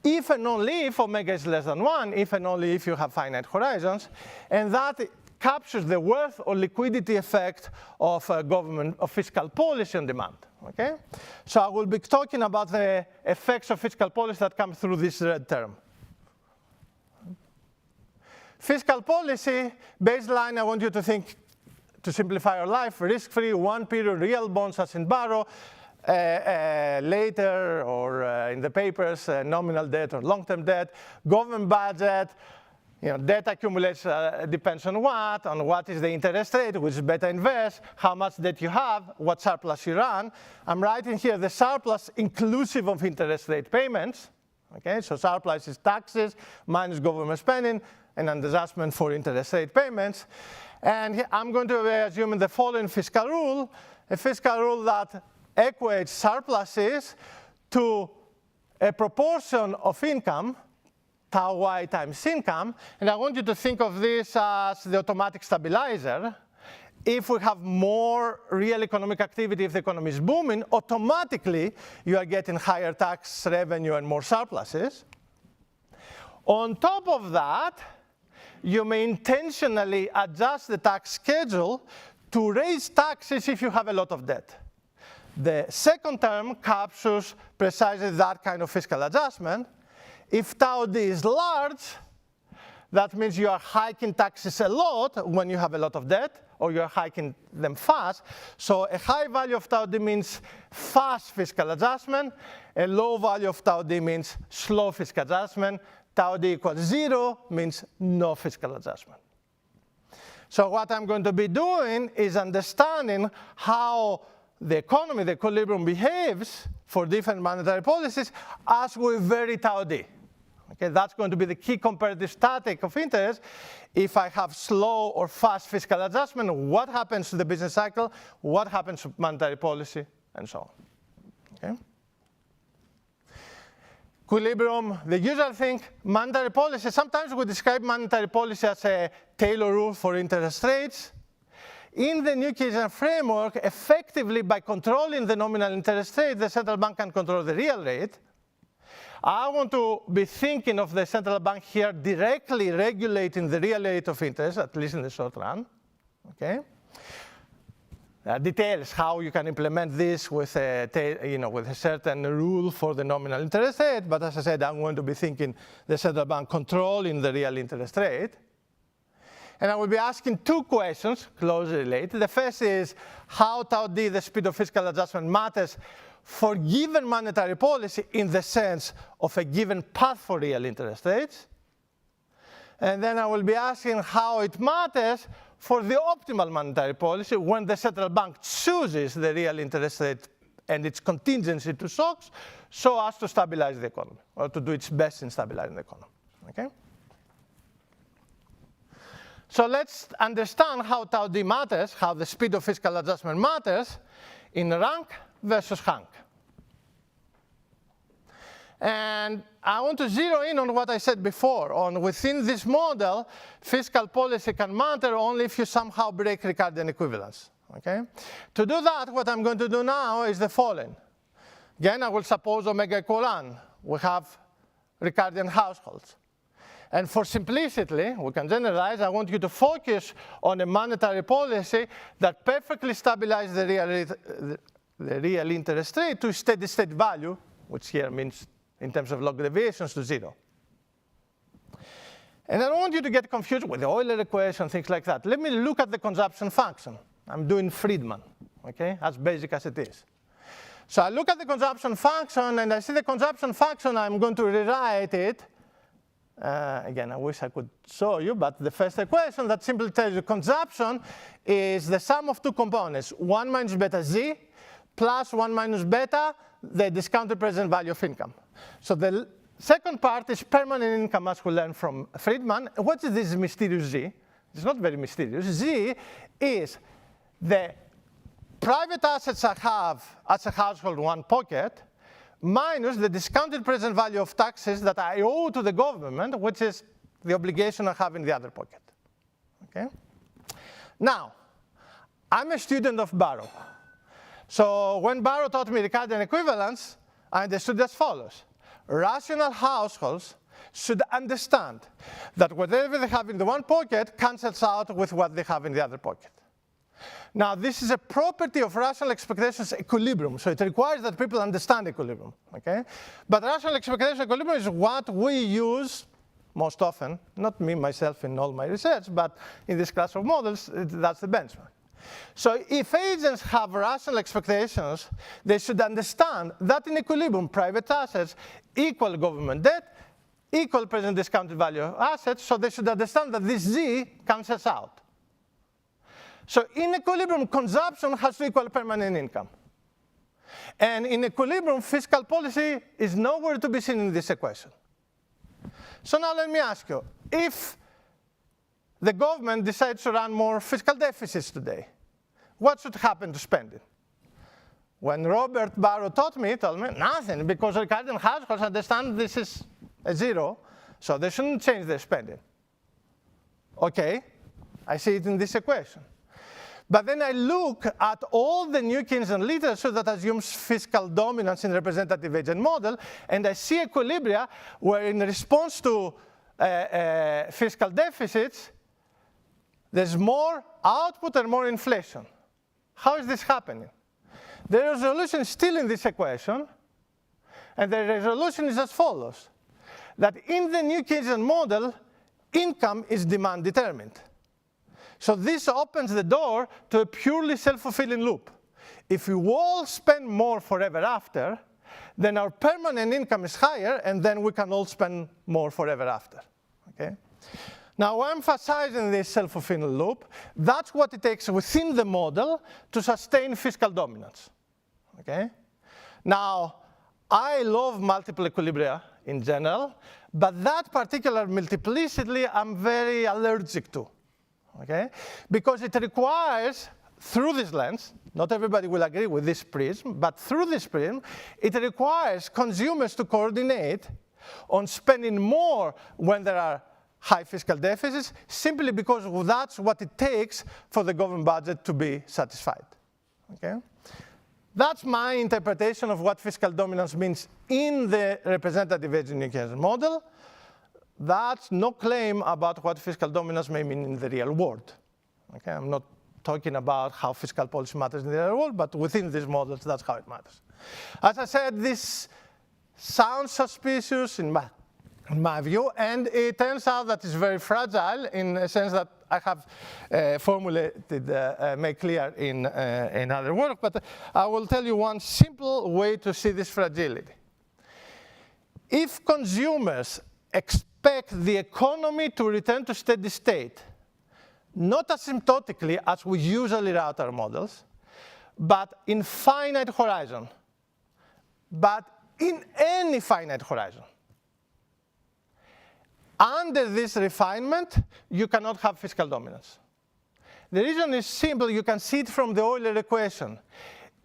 M: if and only if omega is less than 1, if and only if you have finite horizons, and that captures the worth or liquidity effect of government of fiscal policy on demand. Okay? So I will be talking about the effects of fiscal policy that come through this red term. Fiscal policy, baseline, I want you to think, to simplify your life, risk-free, one period, real bonds as in Barrow, later or in the papers, nominal debt or long-term debt, government budget. Debt accumulates depends on what is the interest rate, which is better invest, how much debt you have, what surplus you run. I'm writing here the surplus inclusive of interest rate payments. Okay, so surplus is taxes minus government spending and an adjustment for interest rate payments. And I'm going to be assuming the following fiscal rule, a fiscal rule that equates surpluses to a proportion of income, tau y times income, and I want you to think of this as the automatic stabilizer. If we have more real economic activity, if the economy is booming, automatically you are getting higher tax revenue and more surpluses. On top of that, you may intentionally adjust the tax schedule to raise taxes if you have a lot of debt. The second term captures precisely that kind of fiscal adjustment. If tau d is large, that means you are hiking taxes a lot when you have a lot of debt, or you are hiking them fast. So a high value of tau d means fast fiscal adjustment. A low value of tau d means slow fiscal adjustment. Tau d equals 0 means no fiscal adjustment. So what I'm going to be doing is understanding how the economy, the equilibrium behaves for different monetary policies as we vary tau d. Okay, that's going to be the key comparative static of interest. If I have slow or fast fiscal adjustment, what happens to the business cycle, what happens to monetary policy, and so on. Okay? Equilibrium, the usual thing, monetary policy. Sometimes we describe monetary policy as a Taylor rule for interest rates. In the New Keynesian framework, effectively by controlling the nominal interest rate, the central bank can control the real rate. I want to be thinking of the central bank here directly regulating the real rate of interest, at least in the short run. Okay? Details how you can implement this with a certain rule for the nominal interest rate. But as I said, I'm going to be thinking the central bank controlling the real interest rate. And I will be asking two questions closely related. The first is how tau d, the speed of fiscal adjustment, matters for given monetary policy in the sense of a given path for real interest rates. And then I will be asking how it matters for the optimal monetary policy when the central bank chooses the real interest rate and its contingency to shocks so as to stabilize the economy, or to do its best in stabilizing the economy. Okay? So let's understand how tau d matters, how the speed of fiscal adjustment matters in rank versus Hank. And I want to zero in on what I said before, on within this model, fiscal policy can matter only if you somehow break Ricardian equivalence. Okay? To do that, what I'm going to do now is the following. Again, I will suppose omega equal 1. We have Ricardian households. And for simplicity, we can generalize, I want you to focus on a monetary policy that perfectly stabilizes the real interest rate to steady state value, which here means in terms of log deviations to 0. And I don't want you to get confused with the Euler equation, things like that. Let me look at the consumption function. I'm doing Friedman, okay, as basic as it is. So I look at the consumption function, and I see the consumption function, I'm going to rewrite it. Again, I wish I could show you, but the first equation that simply tells you consumption is the sum of two components, 1 minus beta z plus 1 minus beta, the discounted present value of income. So the second part is permanent income, as we learned from Friedman. What is this mysterious z? It's not very mysterious. Z is the private assets I have as a household one pocket minus the discounted present value of taxes that I owe to the government, which is the obligation I have in the other pocket. Okay? Now, I'm a student of Barrow. So when Barrow taught me Ricardian equivalence, I understood as follows. Rational households should understand that whatever they have in the one pocket cancels out with what they have in the other pocket. Now, this is a property of rational expectations equilibrium, so it requires that people understand equilibrium, okay? But rational expectation equilibrium is what we use most often, not me, myself, in all my research, but in this class of models, that's the benchmark. So if agents have rational expectations, they should understand that in equilibrium, private assets equal government debt, equal present discounted value of assets, so they should understand that this Z cancels out. So in equilibrium, consumption has to equal permanent income. And in equilibrium, fiscal policy is nowhere to be seen in this equation. So now let me ask you, if the government decides to run more fiscal deficits today, what should happen to spending? When Robert Barrow taught me, he told me nothing, because Ricardian households understand this is a 0, so they shouldn't change their spending. Okay, I see it in this equation. But then I look at all the new Keynesian literature that assumes fiscal dominance in representative agent model, and I see equilibria where in response to fiscal deficits, there's more output and more inflation. How is this happening? The resolution is still in this equation, and the resolution is as follows, that in the new Keynesian model, income is demand determined. So this opens the door to a purely self-fulfilling loop. If we all spend more forever after, then our permanent income is higher, and then we can all spend more forever after. Okay? Now, we're emphasizing this self-fulfilling loop. That's what it takes within the model to sustain fiscal dominance. Okay? Now, I love multiple equilibria in general, but that particular multiplicity I'm very allergic to. Okay? Because it requires, through this lens, not everybody will agree with this prism, but through this prism, it requires consumers to coordinate on spending more when there are high fiscal deficits, simply because that's what it takes for the government budget to be satisfied. Okay? That's my interpretation of what fiscal dominance means in the representative agent Keynesian model. That's no claim about what fiscal dominance may mean in the real world. Okay? I'm not talking about how fiscal policy matters in the real world, but within these models, that's how it matters. As I said, this sounds suspicious in my view, and it turns out that it's very fragile in a sense that I have formulated, made clear in other work, but I will tell you one simple way to see this fragility. If consumers expect the economy to return to steady state, not asymptotically as we usually route our models, but in finite horizon, but in any finite horizon. Under this refinement, you cannot have fiscal dominance. The reason is simple. You can see it from the Euler equation.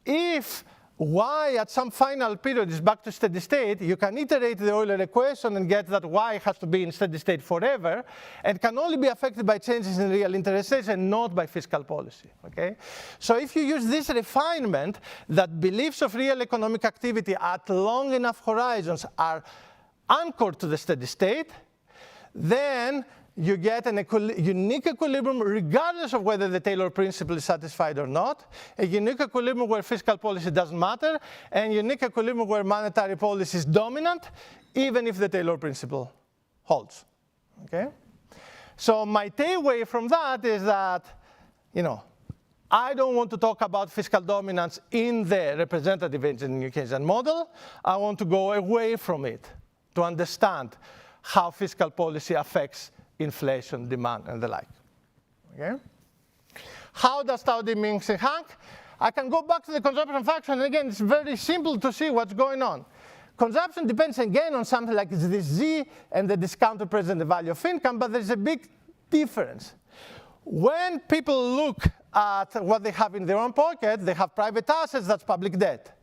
M: If y at some final period is back to steady state, you can iterate the Euler equation and get that y has to be in steady state forever and can only be affected by changes in real interest rates and not by fiscal policy. Okay? So if you use this refinement, that beliefs of real economic activity at long enough horizons are anchored to the steady state, then you get a unique equilibrium regardless of whether the Taylor principle is satisfied or not, a unique equilibrium where fiscal policy doesn't matter, and a unique equilibrium where monetary policy is dominant, even if the Taylor principle holds. Okay? So my takeaway from that is that, I don't want to talk about fiscal dominance in the representative engineering Keynesian model. I want to go away from it to understand how fiscal policy affects inflation, demand, and the like. Okay? How does Tao Di Ming Sing Hank? I can go back to the consumption function, and again, it's very simple to see what's going on. Consumption depends again on something like this Z and the discounted present value of income, but there's a big difference. When people look at what they have in their own pocket, they have private assets, that's public debt.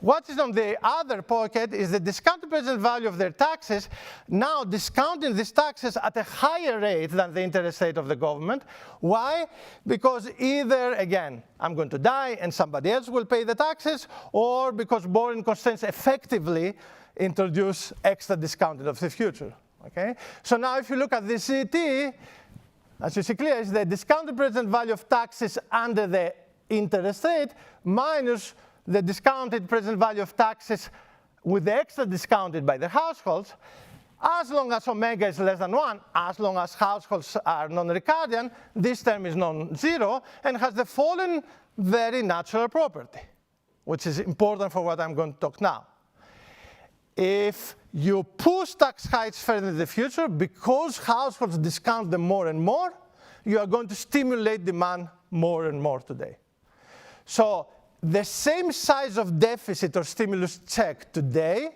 M: What is on the other pocket is the discounted present value of their taxes, now discounting these taxes at a higher rate than the interest rate of the government. Why? Because either, again, I'm going to die and somebody else will pay the taxes, or because borrowing constraints effectively introduce extra discounting of the future. Okay? So now if you look at the CT, as you see clear, is the discounted present value of taxes under the interest rate minus the discounted present value of taxes with the extra discounted by the households. As long as omega is less than 1, as long as households are non-Ricardian, this term is non-zero and has the following very natural property, which is important for what I'm going to talk now. If you push tax hikes further in the future, because households discount them more and more, you are going to stimulate demand more and more today. So the same size of deficit or stimulus check today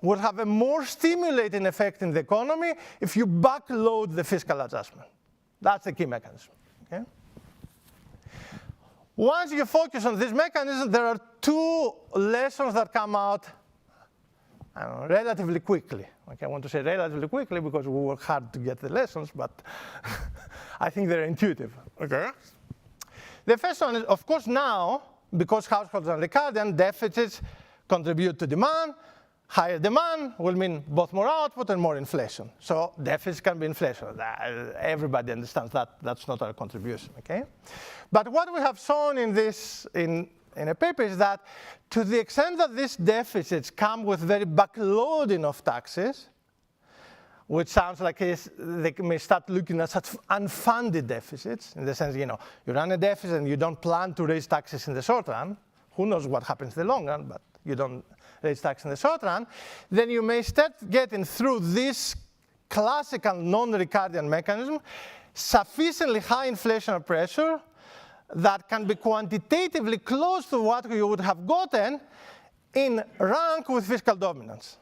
M: will have a more stimulating effect in the economy if you backload the fiscal adjustment. That's the key mechanism. Okay? Once you focus on this mechanism, there are two lessons that come out relatively quickly. Okay, I want to say relatively quickly because we work hard to get the lessons, but I think they're intuitive. Okay? The first one is, of course, now, because households are Ricardian, deficits contribute to demand. Higher demand will mean both more output and more inflation. So deficits can be inflation. Everybody understands that. That's not our contribution. Okay? But what we have shown in this, in a paper is that to the extent that these deficits come with very backloading of taxes, which sounds like they may start looking at such unfunded deficits, in the sense, you run a deficit and you don't plan to raise taxes in the short run. Who knows what happens in the long run, but you don't raise taxes in the short run. Then you may start getting through this classical non-Ricardian mechanism sufficiently high inflationary pressure that can be quantitatively close to what you would have gotten in rank with fiscal dominance.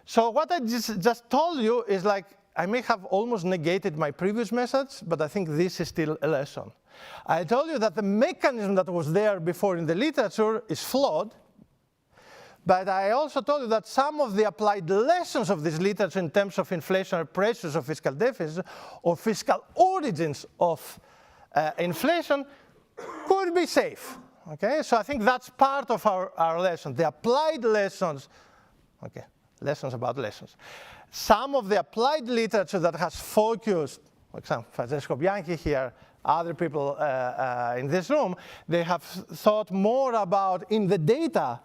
M: So what I just told you is like, I may have almost negated my previous message, but I think this is still a lesson. I told you that the mechanism that was there before in the literature is flawed, but I also told you that some of the applied lessons of this literature in terms of inflationary pressures of fiscal deficit or fiscal origins of inflation could be safe. Okay, so I think that's part of our lesson. The applied lessons, okay, lessons about lessons. Some of the applied literature that has focused, for example, Francesco Bianchi here, other people in this room, they have thought more about in the data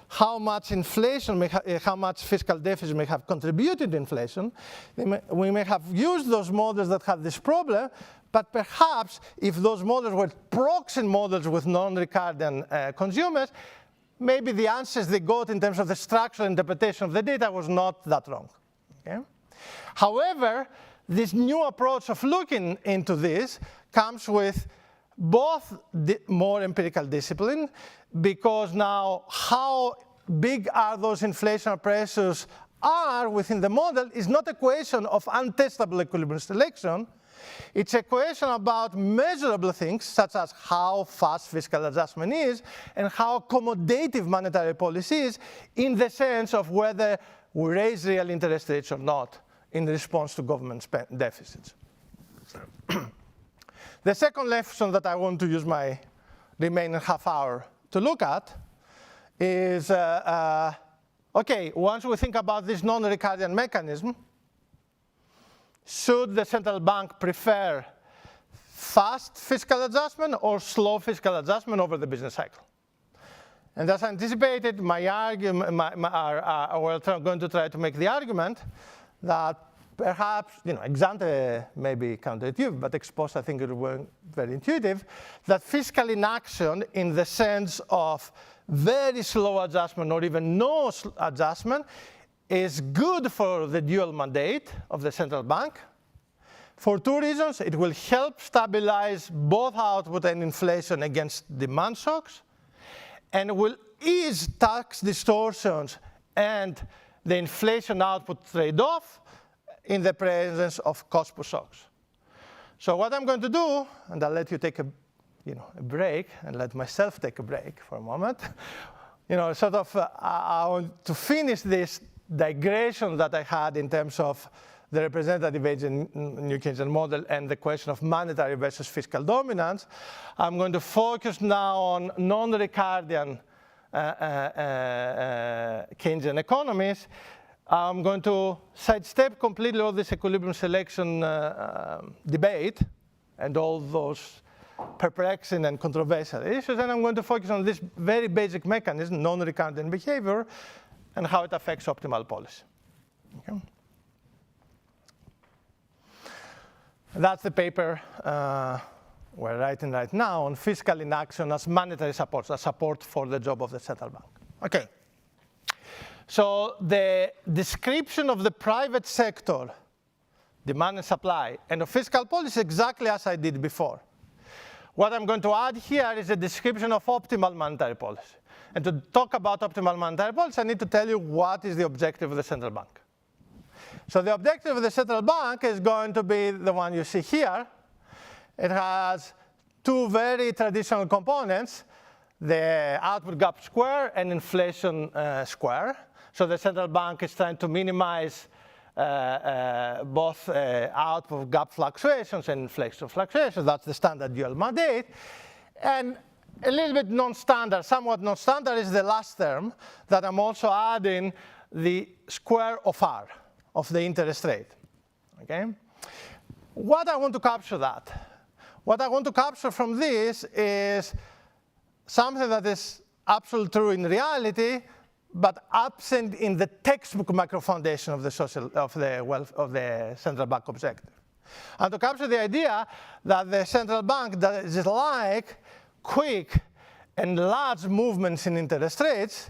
M: how much inflation, how much fiscal deficit may have contributed to inflation. We may have used those models that have this problem, but perhaps if those models were proxy models with non-Ricardian consumers, maybe the answers they got in terms of the structural interpretation of the data was not that wrong. Okay? However, this new approach of looking into this comes with both more empirical discipline, because now how big are those inflationary pressures are within the model is not a question of untestable equilibrium selection. It's a question about measurable things, such as how fast fiscal adjustment is and how accommodative monetary policy is, in the sense of whether we raise real interest rates or not in response to government deficits. The second lesson that I want to use my remaining half hour to look at is, okay, once we think about this non-Ricardian mechanism, Should the central bank prefer fast fiscal adjustment or slow fiscal adjustment over the business cycle? And as anticipated, my argument, I'm going to try to make the argument that perhaps, ex ante may be counterintuitive, but ex post I think it will be very intuitive, that fiscal inaction in the sense of very slow adjustment or even no adjustment is good for the dual mandate of the central bank. For two reasons: it will help stabilize both output and inflation against demand shocks, and will ease tax distortions and the inflation output trade-off in the presence of cost push shocks. So what I'm going to do, and I'll let you take a break, and let myself take a break for a moment. I want to finish this digression that I had in terms of the representative age in New Keynesian model and the question of monetary versus fiscal dominance. I'm going to focus now on non-Ricardian Keynesian economies. I'm going to sidestep completely all this equilibrium selection debate and all those perplexing and controversial issues, and I'm going to focus on this very basic mechanism, non-Ricardian behavior, and how it affects optimal policy. Okay. That's the paper we're writing right now on fiscal inaction as monetary support, as support for the job of the central bank. Okay. So the description of the private sector, demand and supply, and of fiscal policy exactly as I did before. What I'm going to add here is a description of optimal monetary policy. And to talk about optimal monetary policy, I need to tell you what is the objective of the central bank. So the objective of the central bank is going to be the one you see here. It has two very traditional components, the output gap square and inflation square. So the central bank is trying to minimize both output gap fluctuations and inflation fluctuations. That's the standard dual mandate. And a little bit non-standard, somewhat non-standard is the last term that I'm also adding the square of R, of the interest rate. Okay? What I want to capture that? What I want to capture from this is something that is absolutely true in reality, but absent in the textbook macro foundation of the central bank objective. And to capture the idea that the central bank does like quick and large movements in interest rates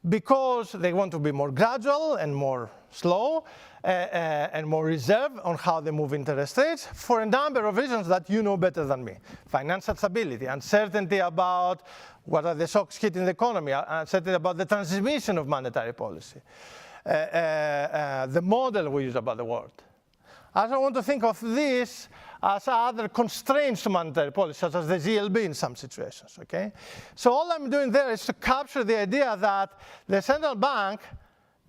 M: because they want to be more gradual and more slow and more reserved on how they move interest rates for a number of reasons that you know better than me. Financial stability, uncertainty about what are the shocks hitting the economy, uncertainty about the transmission of monetary policy, the model we use about the world. I also want to think of this as other constraints to monetary policy, such as the GLB in some situations, okay? So all I'm doing there is to capture the idea that the central bank,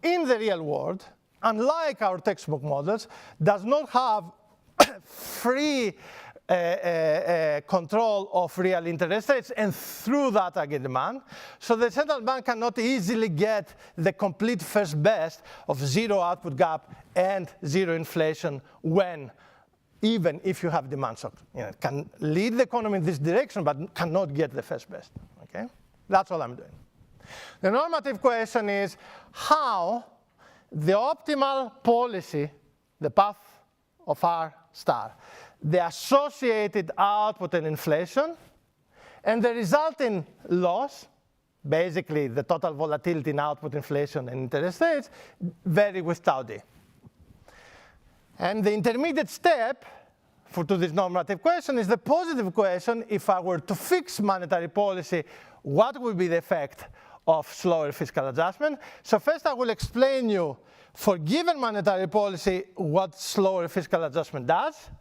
M: in the real world, unlike our textbook models, does not have free control of real interest rates and through that target demand. So the central bank cannot easily get the complete first best of zero output gap and zero inflation even if you have demand shock. It can lead the economy in this direction, but cannot get the first best. Okay? That's all I'm doing. The normative question is how the optimal policy, the path of R star, the associated output and inflation, and the resulting loss, basically the total volatility in output, inflation, and interest rates, vary with tau d. And the intermediate step to this normative question is the positive question: if I were to fix monetary policy, what would be the effect of slower fiscal adjustment? So first I will explain you, for given monetary policy, what slower fiscal adjustment does.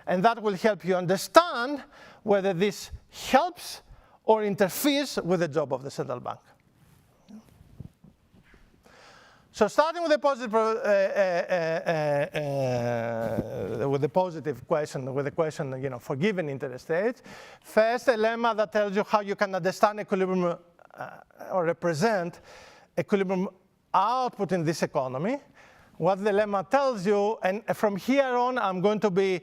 M: And that will help you understand whether this helps or interferes with the job of the central bank. So starting with the positive question, with the question, for given interest rates, first a lemma that tells you how you can understand equilibrium or represent equilibrium output in this economy. what the lemma tells you, and from here on, I'm going to be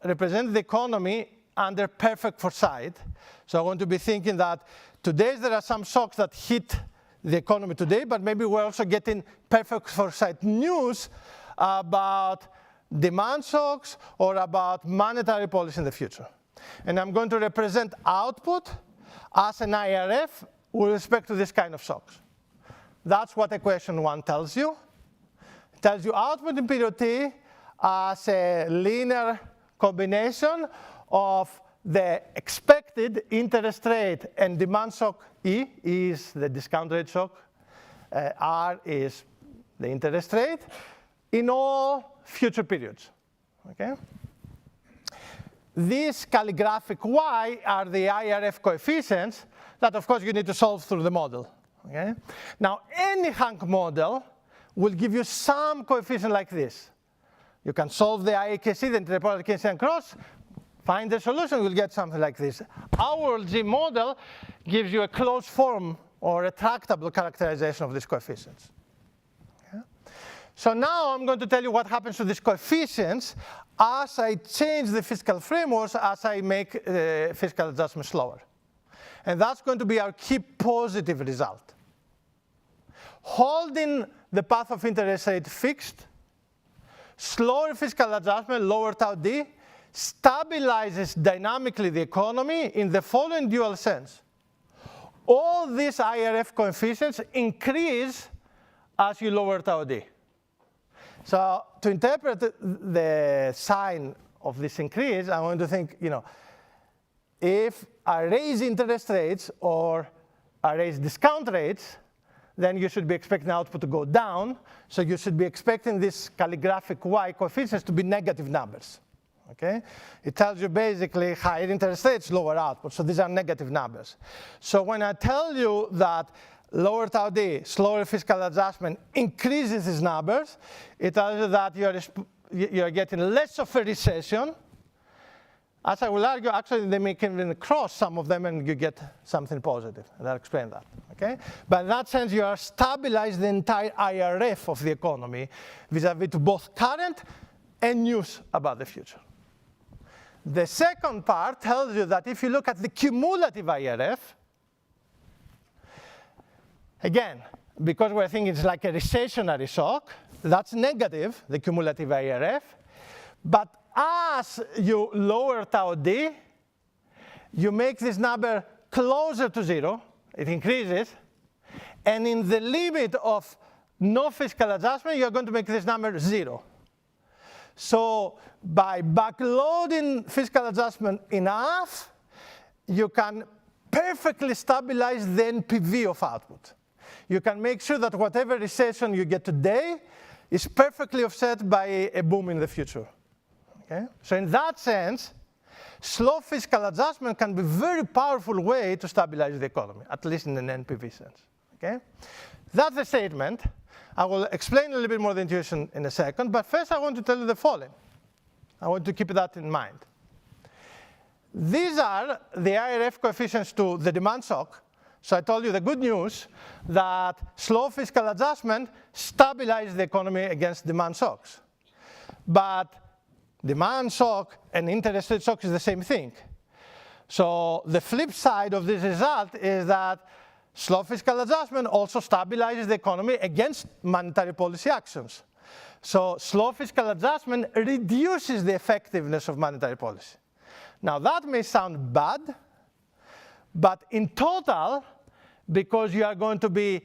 M: represent the economy under perfect foresight. So I want to be thinking that today there are some shocks that hit the economy today, but maybe we're also getting perfect foresight news about demand shocks or about monetary policy in the future. And I'm going to represent output as an IRF with respect to this kind of shocks. That's what equation 1 tells you. It tells you output in period T as a linear combination of the expected interest rate and demand shock. E is the discount rate shock. R is the interest rate in all future periods. Okay? These calligraphic Y are the IRF coefficients that, of course, you need to solve through the model. Okay? Now, any Hank model will give you some coefficient like this. You can solve the IAKC, the interpolated Keynesian cross, find the solution, you'll get something like this. Our G model gives you a closed form or a tractable characterization of these coefficients. Okay? So now I'm going to tell you what happens to these coefficients as I change the fiscal frameworks, as I make fiscal adjustment slower. And that's going to be our key positive result. Holding the path of interest rate fixed, slower fiscal adjustment, lower tau D, stabilizes dynamically the economy in the following dual sense. All these IRF coefficients increase as you lower tau D. So to interpret the sign of this increase, I want to think, if I raise interest rates or I raise discount rates, then you should be expecting output to go down. So you should be expecting these calligraphic Y coefficients to be negative numbers. Okay? It tells you basically higher interest rates, lower output. So these are negative numbers. So when I tell you that lower tau D, slower fiscal adjustment increases these numbers, it tells you that you're getting less of a recession. As I will argue, actually, they may even cross some of them and you get something positive. And I'll explain that. Okay? But in that sense, you are stabilizing the entire IRF of the economy vis-a-vis to both current and news about the future. The second part tells you that if you look at the cumulative IRF, again, because we're thinking it's like a recessionary shock, that's negative, the cumulative IRF. But as you lower tau D, you make this number closer to 0. It increases. And in the limit of no fiscal adjustment, you're going to make this number 0. So by backloading fiscal adjustment enough, you can perfectly stabilize the NPV of output. You can make sure that whatever recession you get today is perfectly offset by a boom in the future. Okay? So in that sense, slow fiscal adjustment can be a very powerful way to stabilize the economy, at least in an NPV sense. Okay? That's the statement. I will explain a little bit more the intuition in a second, but first I want to tell you the following. I want to keep that in mind. These are the IRF coefficients to the demand shock. So I told you the good news that slow fiscal adjustment stabilizes the economy against demand shocks. But demand shock and interest rate shock is the same thing. So the flip side of this result is that slow fiscal adjustment also stabilizes the economy against monetary policy actions. So slow fiscal adjustment reduces the effectiveness of monetary policy. Now that may sound bad, but in total, because you are going to be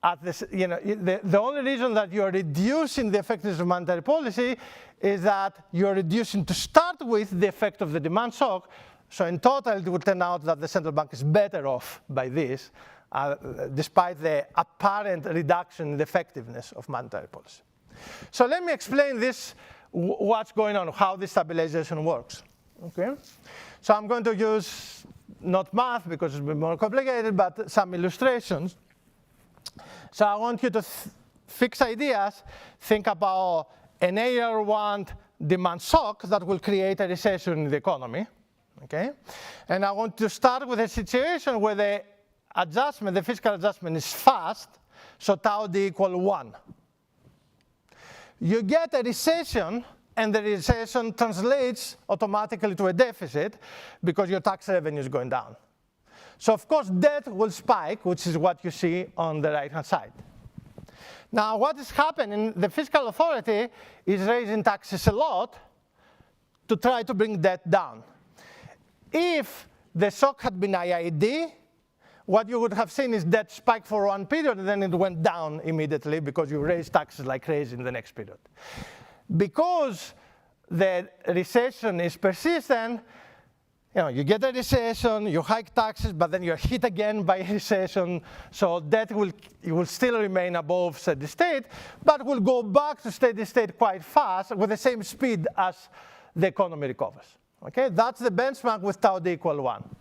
M: at this, the only reason that you are reducing the effectiveness of monetary policy is that you are reducing to start with the effect of the demand shock. So in total, it will turn out that the central bank is better off by this, despite the apparent reduction in the effectiveness of monetary policy. So let me explain this, what's going on, how this stabilization works. Okay? So I'm going to use not math because it's a bit more complicated, but some illustrations. So I want you to fix ideas, think about an AR1 demand shock that will create a recession in the economy. Okay? And I want to start with a situation where the adjustment, the fiscal adjustment is fast. So tau d equal 1. You get a recession, and the recession translates automatically to a deficit because your tax revenue is going down. So of course, debt will spike, which is what you see on the right-hand side. Now, what is happening, the fiscal authority is raising taxes a lot to try to bring debt down. If the shock had been IID, what you would have seen is debt spike for one period, and then it went down immediately because you raised taxes like crazy in the next period. Because the recession is persistent, you get a recession, you hike taxes, but then you're hit again by a recession, so debt will still remain above steady state, but will go back to steady state quite fast with the same speed as the economy recovers. Okay, that's the benchmark with tau d equal 1.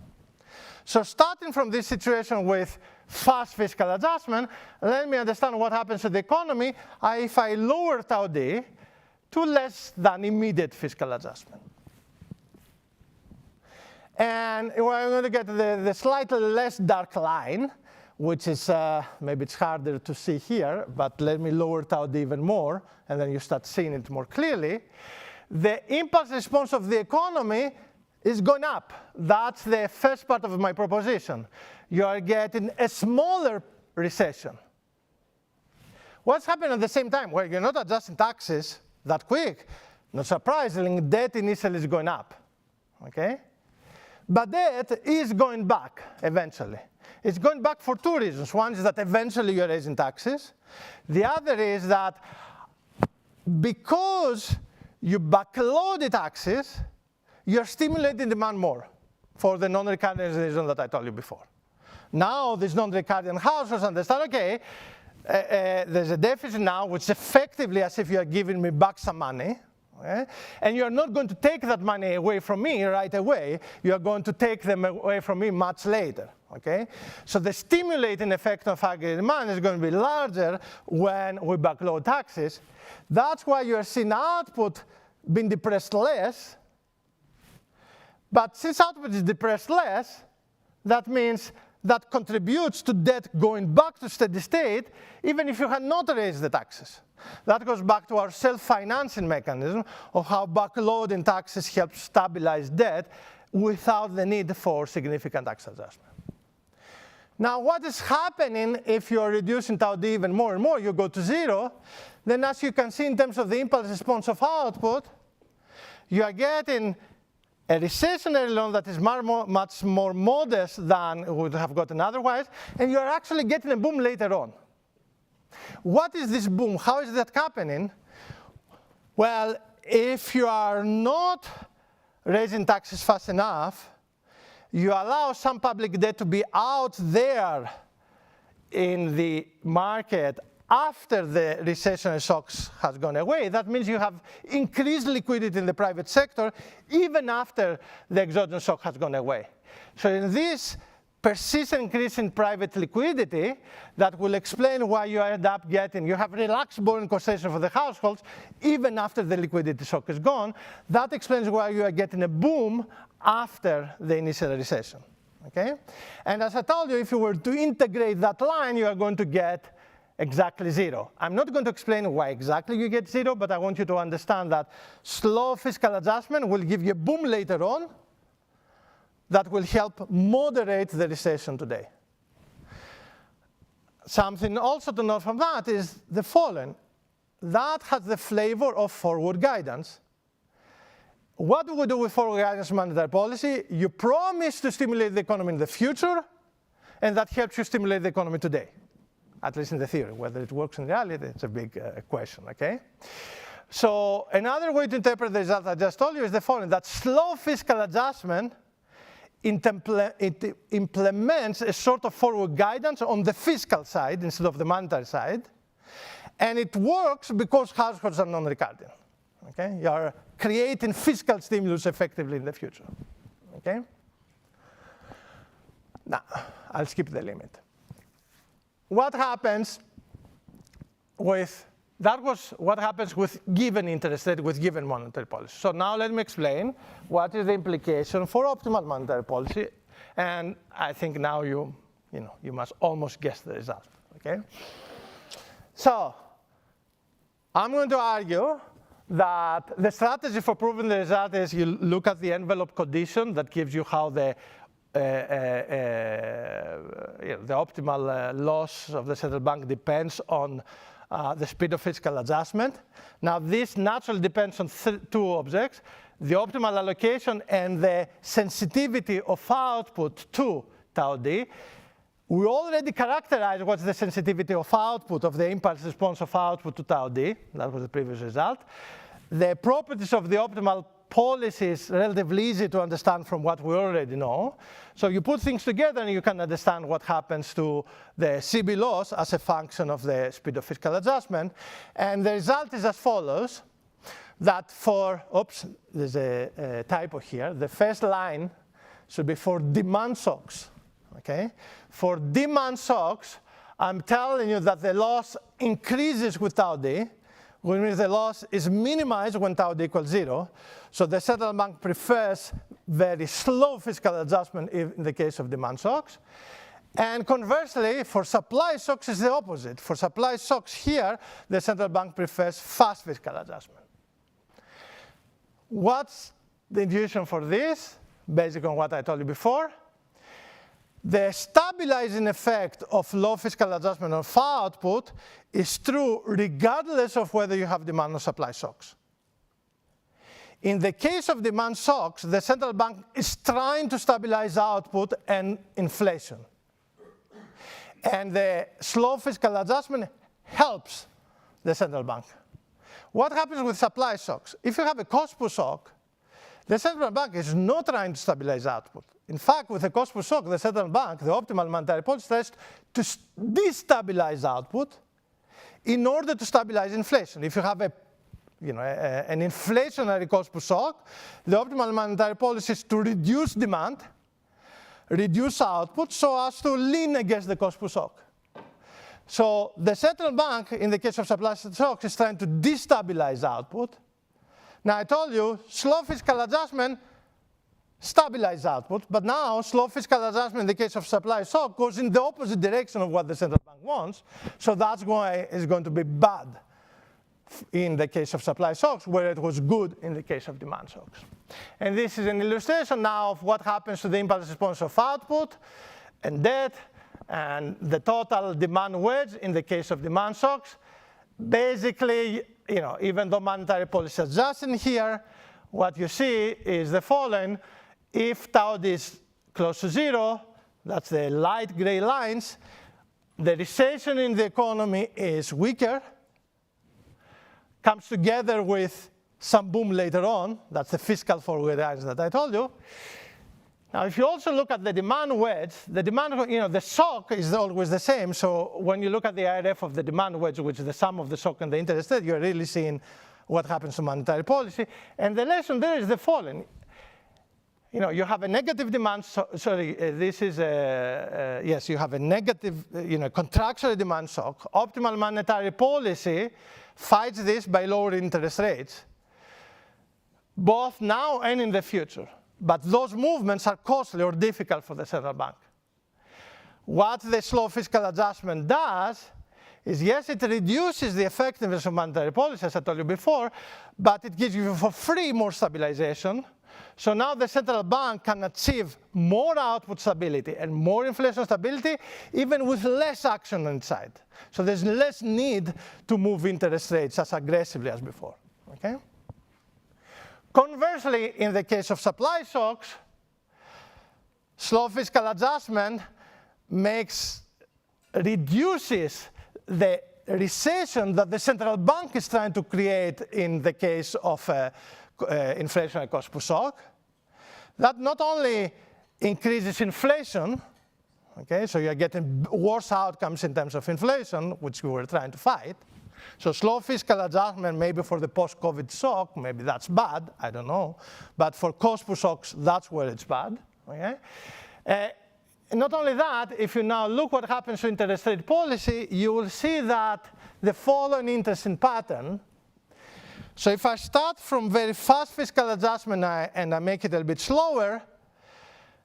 M: So starting from this situation with fast fiscal adjustment, let me understand what happens to the economy if I lower tau d to less than immediate fiscal adjustment. And we're going to get the slightly less dark line, which is, maybe it's harder to see here, but let me lower tau d even more, and then you start seeing it more clearly. The impulse response of the economy is going up. That's the first part of my proposition. You are getting a smaller recession. What's happening at the same time? Well, you're not adjusting taxes that quick. Not surprisingly, debt initially is going up. Okay? But debt is going back eventually. It's going back for two reasons. One is that eventually you're raising taxes. The other is that because you backload the taxes, you're stimulating demand more for the non-recurring reason that I told you before. Now these non-recurring households understand, okay, there's a deficit now, which is effectively as if you're giving me back some money. Okay? And you're not going to take that money away from me right away. You're going to take them away from me much later. Okay? So the stimulating effect of aggregate demand is going to be larger when we backload taxes. That's why you're seeing output being depressed less. But since output is depressed less, that means that contributes to debt going back to steady state, even if you had not raised the taxes. That goes back to our self-financing mechanism of how backloading taxes helps stabilize debt without the need for significant tax adjustment. Now, what is happening if you're reducing tau d even more and more, you go to 0, then as you can see in terms of the impulse response of output, you are getting a recessionary loan that is much more modest than we would have gotten otherwise, and you're actually getting a boom later on. What is this boom? How is that happening? Well, if you are not raising taxes fast enough, you allow some public debt to be out there in the market after the recessionary shocks has gone away. That means you have increased liquidity in the private sector even after the exogenous shock has gone away. So in this persistent increase in private liquidity, that will explain why you end up getting, you have relaxed borrowing concession for the households even after the liquidity shock is gone. That explains why you are getting a boom after the initial recession. Okay? And as I told you, if you were to integrate that line, you are going to get exactly 0. I'm not going to explain why exactly you get 0, but I want you to understand that slow fiscal adjustment will give you a boom later on that will help moderate the recession today. Something also to note from that is the following. That has the flavor of forward guidance. What do we do with forward guidance monetary policy? You promise to stimulate the economy in the future, and that helps you stimulate the economy today. At least in the theory. Whether it works in reality, it's a big question, okay? So another way to interpret the result I just told you is the following, that slow fiscal adjustment it implements a sort of forward guidance on the fiscal side instead of the monetary side. And it works because households are non-recurring. Okay? You are creating fiscal stimulus effectively in the future. Okay? Now, I'll skip the limit. What happens with, that was what happens with given interest rate, with given monetary policy. So now let me explain what is the implication for optimal monetary policy. And I think now you must almost guess the result, okay? So I'm going to argue that the strategy for proving the result is you look at the envelope condition that gives you how the optimal loss of the central bank depends on the speed of fiscal adjustment. Now, this naturally depends on two objects, the optimal allocation and the sensitivity of output to tau d. We already characterized what's the sensitivity of output, of the impulse response of output to tau d. That was the previous result. The properties of the optimal policy is relatively easy to understand from what we already know. So you put things together and you can understand what happens to the CB loss as a function of the speed of fiscal adjustment. And the result is as follows, that for, oops, there's a typo here. The first line should be for demand shocks, okay? For demand shocks, I'm telling you that the loss increases with tau d, which means the loss is minimized when tau d equals 0. So the central bank prefers very slow fiscal adjustment in the case of demand shocks. And conversely, for supply shocks, it's the opposite. For supply shocks here, the central bank prefers fast fiscal adjustment. What's the intuition for this? Based on what I told you before. The stabilizing effect of low fiscal adjustment on output is true regardless of whether you have demand or supply shocks. In the case of demand shocks, the central bank is trying to stabilize output and inflation. And the slow fiscal adjustment helps the central bank. What happens with supply shocks? If you have a cost push shock, the central bank is not trying to stabilize output. In fact, with a cost push shock, the central bank, the optimal monetary policy, tries to destabilize output in order to stabilize inflation. If you have an inflationary cost push shock, the optimal monetary policy is to reduce demand, reduce output, so as to lean against the cost push shock. So the central bank, in the case of supply shocks, is trying to destabilize output. Now, I told you, slow fiscal adjustment stabilizes output, but now slow fiscal adjustment in the case of supply shock goes in the opposite direction of what the central bank wants. So that's why it's going to be bad in the case of supply shocks, where it was good in the case of demand shocks. And this is an illustration now of what happens to the impulse response of output and debt, and the total demand wedge in the case of demand shocks. Basically, even though monetary policy adjusts in here, what you see is the following. If tau d is close to 0, that's the light gray lines, the recession in the economy is weaker, comes together with some boom later on. That's the fiscal forward-eyes that I told you. Now, if you also look at the demand wedge, the demand, the shock is always the same. So when you look at the IRF of the demand wedge, which is the sum of the shock and the interest rate, you're really seeing what happens to monetary policy. And the lesson there is the following. You have a negative demand, this is yes, you have a negative, contractionary demand shock. Optimal monetary policy fights this by lowering interest rates, both now and in the future. But those movements are costly or difficult for the central bank. What the slow fiscal adjustment does is, yes, it reduces the effectiveness of monetary policy, as I told you before, but it gives you for free more stabilization. So now the central bank can achieve more output stability and more inflation stability, even with less action inside. So there's less need to move interest rates as aggressively as before, okay? Conversely, in the case of supply shocks, slow fiscal adjustment reduces the recession that the central bank is trying to create in the case of inflationary cost push shock. That not only increases inflation, okay, so you're getting worse outcomes in terms of inflation, which we were trying to fight. So slow fiscal adjustment, maybe for the post-COVID shock, maybe that's bad, I don't know. But for cost push shocks, that's where it's bad, okay? Not only that, if you now look what happens to interest rate policy, you will see that the following interesting pattern. So if I start from very fast fiscal adjustment and I make it a little bit slower,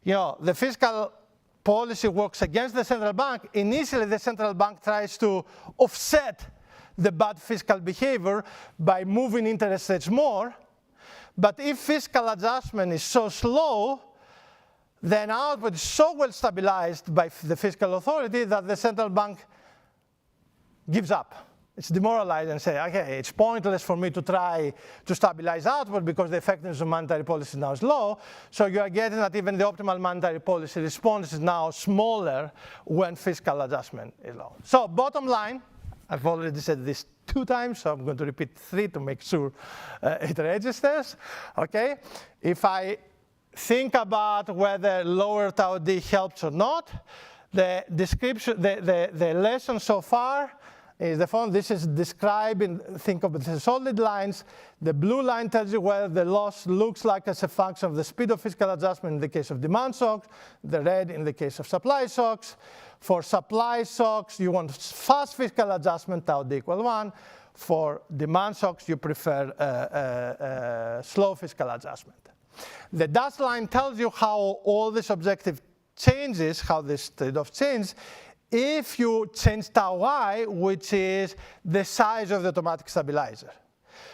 M: the fiscal policy works against the central bank. Initially, the central bank tries to offset the bad fiscal behavior by moving interest rates more. But if fiscal adjustment is so slow, then output is so well stabilized by the fiscal authority that the central bank gives up. It's demoralized and say, okay, it's pointless for me to try to stabilize output because the effectiveness of monetary policy now is low. So you are getting that even the optimal monetary policy response is now smaller when fiscal adjustment is low. So bottom line, I've already said this 2 times, so I'm going to repeat 3 to make sure it registers. Okay, if I think about whether lower tau d helps or not, the description, the lesson so far is the following. This is describing, think of the solid lines. The blue line tells you whether the loss looks like as a function of the speed of fiscal adjustment in the case of demand shocks, the red in the case of supply shocks. For supply shocks, you want fast fiscal adjustment, tau d equal 1. For demand shocks, you prefer slow fiscal adjustment. The dashed line tells you how all this objective changes, how this trade-off changes, if you change tau I, which is the size of the automatic stabilizer.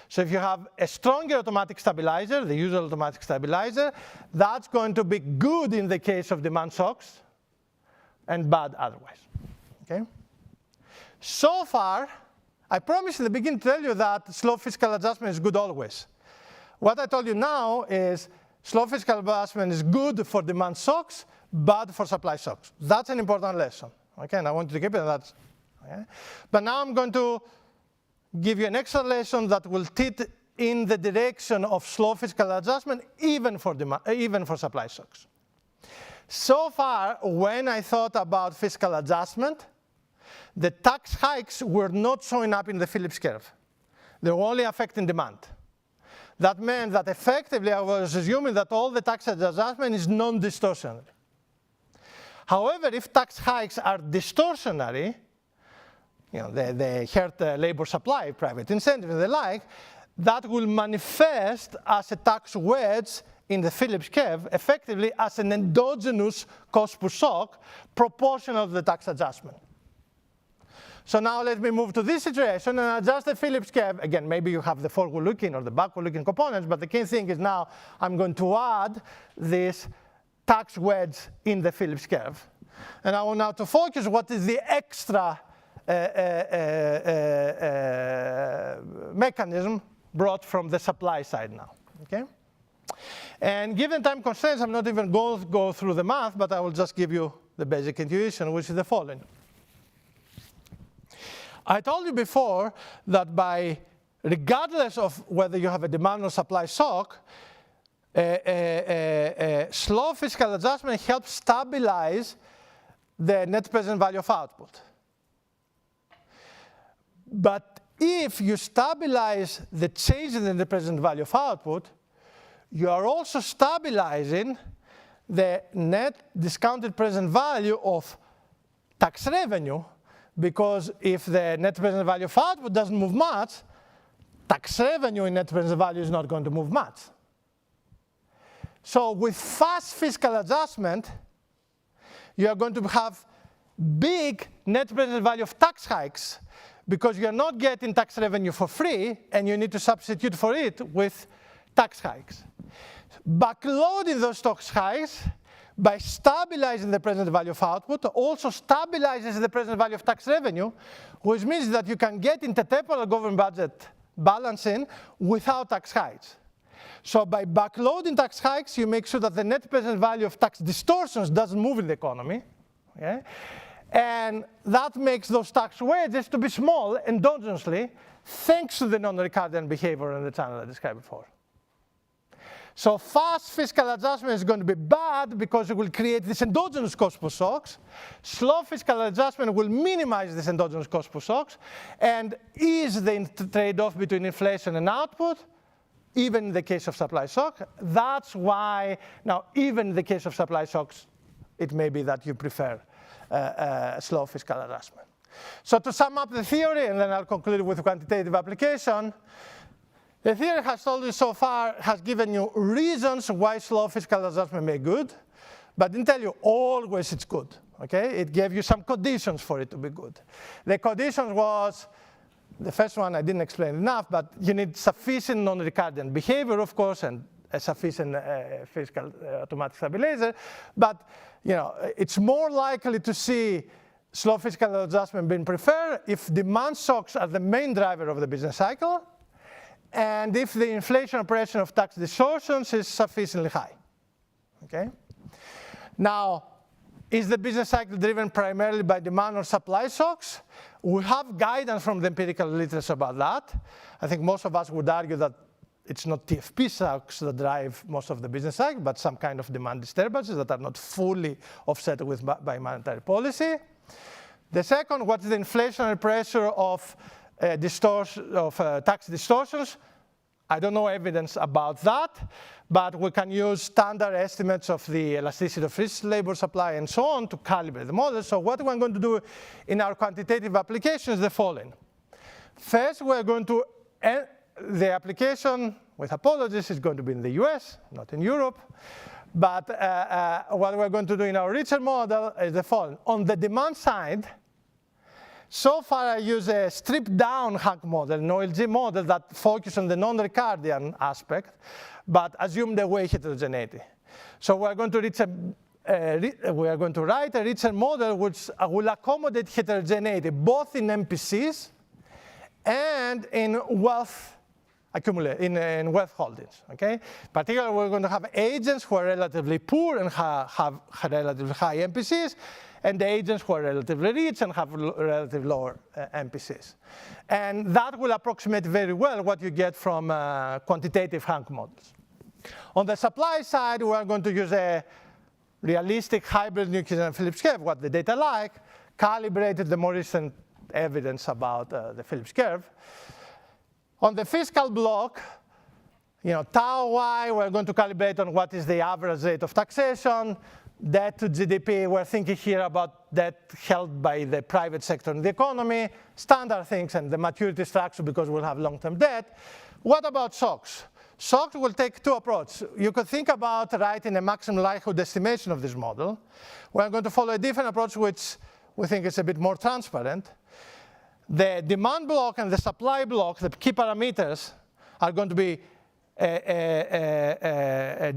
M: So if you have a stronger automatic stabilizer, the usual automatic stabilizer, that's going to be good in the case of demand shocks and bad otherwise. Okay? So far, I promised in the beginning to tell you that slow fiscal adjustment is good always. What I told you now is slow fiscal adjustment is good for demand shocks, bad for supply shocks. That's an important lesson. Okay, and I want you to keep it. That's, okay? But now I'm going to give you an extra lesson that will tilt in the direction of slow fiscal adjustment, even for supply shocks. So far, when I thought about fiscal adjustment, the tax hikes were not showing up in the Phillips curve. They were only affecting demand. That meant that effectively I was assuming that all the tax adjustment is non-distortionary. However, if tax hikes are distortionary, you know, they hurt labor supply, private incentive, and the like, that will manifest as a tax wedge in the Phillips curve, effectively as an endogenous cost per shock proportional to the tax adjustment. So now let me move to this situation and adjust the Phillips curve. Again, maybe you have the forward-looking or the backward-looking components, but the key thing is now I'm going to add this tax wedge in the Phillips curve. And I want now to focus what is the extra mechanism brought from the supply side now. Okay? And given time constraints, I'm not even going to go through the math, but I will just give you the basic intuition, which is the following. I told you before that regardless of whether you have a demand or supply shock, slow fiscal adjustment helps stabilize the net present value of output. But if you stabilize the change in the net present value of output, you are also stabilizing the net discounted present value of tax revenue, because if the net present value of output doesn't move much, tax revenue in net present value is not going to move much. So with fast fiscal adjustment, you are going to have big net present value of tax hikes because you're not getting tax revenue for free and you need to substitute for it with tax hikes. Backloading those tax hikes by stabilizing the present value of output also stabilizes the present value of tax revenue, which means that you can get intertemporal government budget balancing without tax hikes. So by backloading tax hikes, you make sure that the net present value of tax distortions doesn't move in the economy. Okay? And that makes those tax wedges to be small endogenously, thanks to the non-recurrent behavior in the channel I described before. So fast fiscal adjustment is going to be bad because it will create this endogenous cost per shocks. Slow fiscal adjustment will minimize this endogenous cost per shocks and ease the trade-off between inflation and output, even in the case of supply shock. That's why, now, even in the case of supply shocks, it may be that you prefer slow fiscal adjustment. So to sum up the theory, and then I'll conclude with quantitative application, the theory has told you so far, has given you reasons why slow fiscal adjustment may be good, but didn't tell you always it's good. Okay? It gave you some conditions for it to be good. The conditions was The first one I didn't explain enough, but you need sufficient non-recurrent behavior, of course, and a sufficient fiscal automatic stabilizer. But it's more likely to see slow fiscal adjustment being preferred if demand shocks are the main driver of the business cycle, and if the inflation pressure of tax distortions is sufficiently high. Okay? Now, is the business cycle driven primarily by demand or supply shocks? We have guidance from the empirical literature about that. I think most of us would argue that it's not TFP shocks that drive most of the business cycle, but some kind of demand disturbances that are not fully offset by monetary policy. The second, what's the inflationary pressure of tax distortions? I don't know evidence about that, but we can use standard estimates of the elasticity of risk, labor supply, and so on to calibrate the model. So what we're going to do in our quantitative application is the following. First, we're going to, the application, with apologies, is going to be in the US, not in Europe. But what we're going to do in our richer model is the following. On the demand side, so far I use a stripped down Hank model, an OLG model that focuses on the non-Ricardian aspect, but assume the way heterogeneity. So we're going to write a richer model which will accommodate heterogeneity both in MPCs and in wealth in wealth holdings, okay? Particularly, we're going to have agents who are relatively poor and have relatively high MPCs, and the agents who are relatively rich and have relatively lower MPCs. And that will approximate very well what you get from quantitative Hank models. On the supply side, we are going to use a realistic hybrid New-Keynesian Phillips curve, what the data like, calibrated the more recent evidence about the Phillips curve. On the fiscal block, tau y, we're going to calibrate on what is the average rate of taxation. Debt to GDP, we're thinking here about debt held by the private sector in the economy, standard things, and the maturity structure because we'll have long-term debt. What about shocks? Shocks will take two approaches. You could think about writing a maximum likelihood estimation of this model. We're going to follow a different approach, which we think is a bit more transparent. The demand block and the supply block, the key parameters, are going to be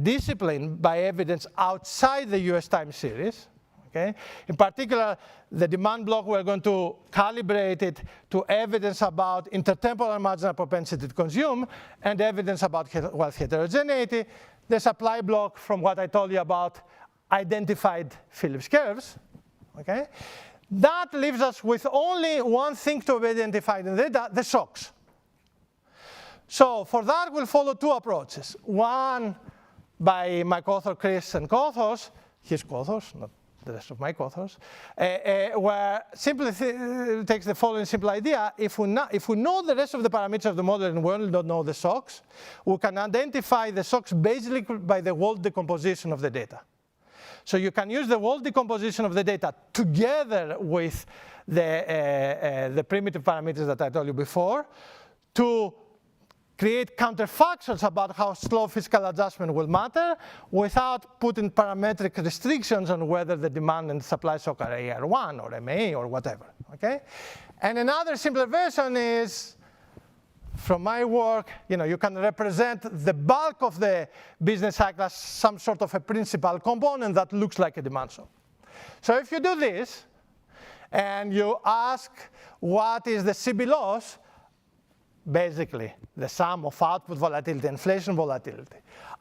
M: disciplined by evidence outside the US time series. Okay? In particular, the demand block, we're going to calibrate it to evidence about intertemporal marginal propensity to consume and evidence about wealth heterogeneity. The supply block, from what I told you about identified Phillips curves. Okay? That leaves us with only one thing to be identified in the data, the shocks. So for that, we'll follow two approaches. One by my co-author Chris and co-authors, his co-authors, not the rest of my co-authors, where simply takes the following simple idea. If we know the rest of the parameters of the model and we only don't know the shocks, we can identify the shocks basically by the Wald decomposition of the data. So you can use the Wald decomposition of the data together with the primitive parameters that I told you before to create counterfactuals about how slow fiscal adjustment will matter without putting parametric restrictions on whether the demand and supply shock are AR1 or MA or whatever, okay? And another simpler version is, from my work, you can represent the bulk of the business cycle as some sort of a principal component that looks like a demand shock. So if you do this, and you ask what is the CB loss, basically the sum of output volatility and inflation volatility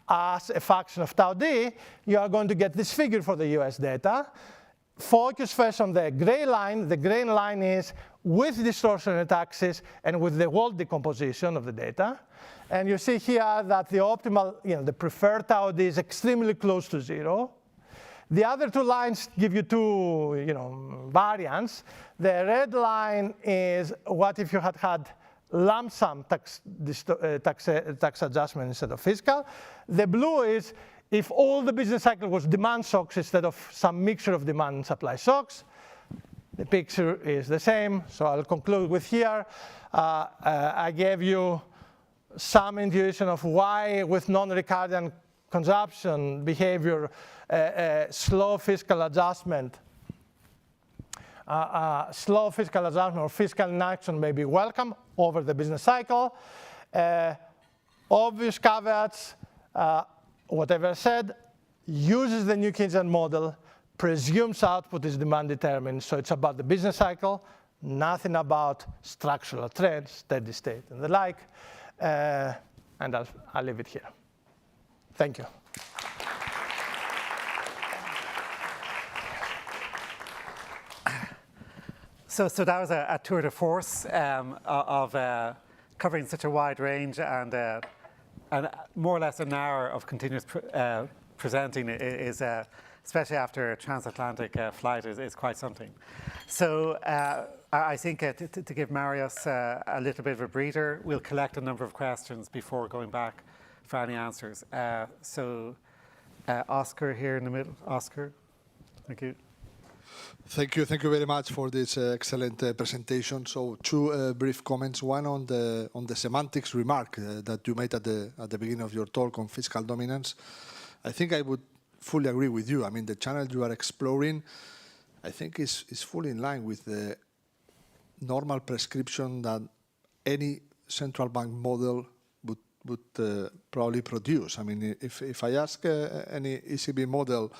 M: as a function of tau d, you are going to get this figure for the US data. Focus first on the gray line. The gray line is with distortionary taxes and with the Wald decomposition of the data. And you see here that the optimal, the preferred tau d is extremely close to 0. The other two lines give you two variants. The red line is what if you had lump sum tax adjustment instead of fiscal. The blue is if all the business cycle was demand shocks instead of some mixture of demand and supply shocks. The picture is the same, so I'll conclude with here. I gave you some intuition of why with non-Ricardian consumption behavior, slow fiscal adjustment or fiscal inaction may be welcome. over the business cycle. Obvious caveats, whatever I said, uses the new Keynesian model, presumes output is demand determined, so it's about the business cycle, nothing about structural trends, steady state, and the like. And I'll leave it here. Thank you.
F: So that was a tour de force of covering such a wide range, and more or less an hour of continuous presenting is, especially after a transatlantic flight, is quite something. So I think to give Marios a little bit of a breather, we'll collect a number of questions before going back for any answers. So Oscar here in the middle. Oscar, thank you.
A: Thank you very much for this excellent presentation. So two brief comments. One on the semantics remark that you made at the beginning of your talk on fiscal dominance. I think I would fully agree with you. I mean, the channel you are exploring, I think is fully in line with the normal prescription that any central bank model would probably produce. I mean, if I ask any ECB model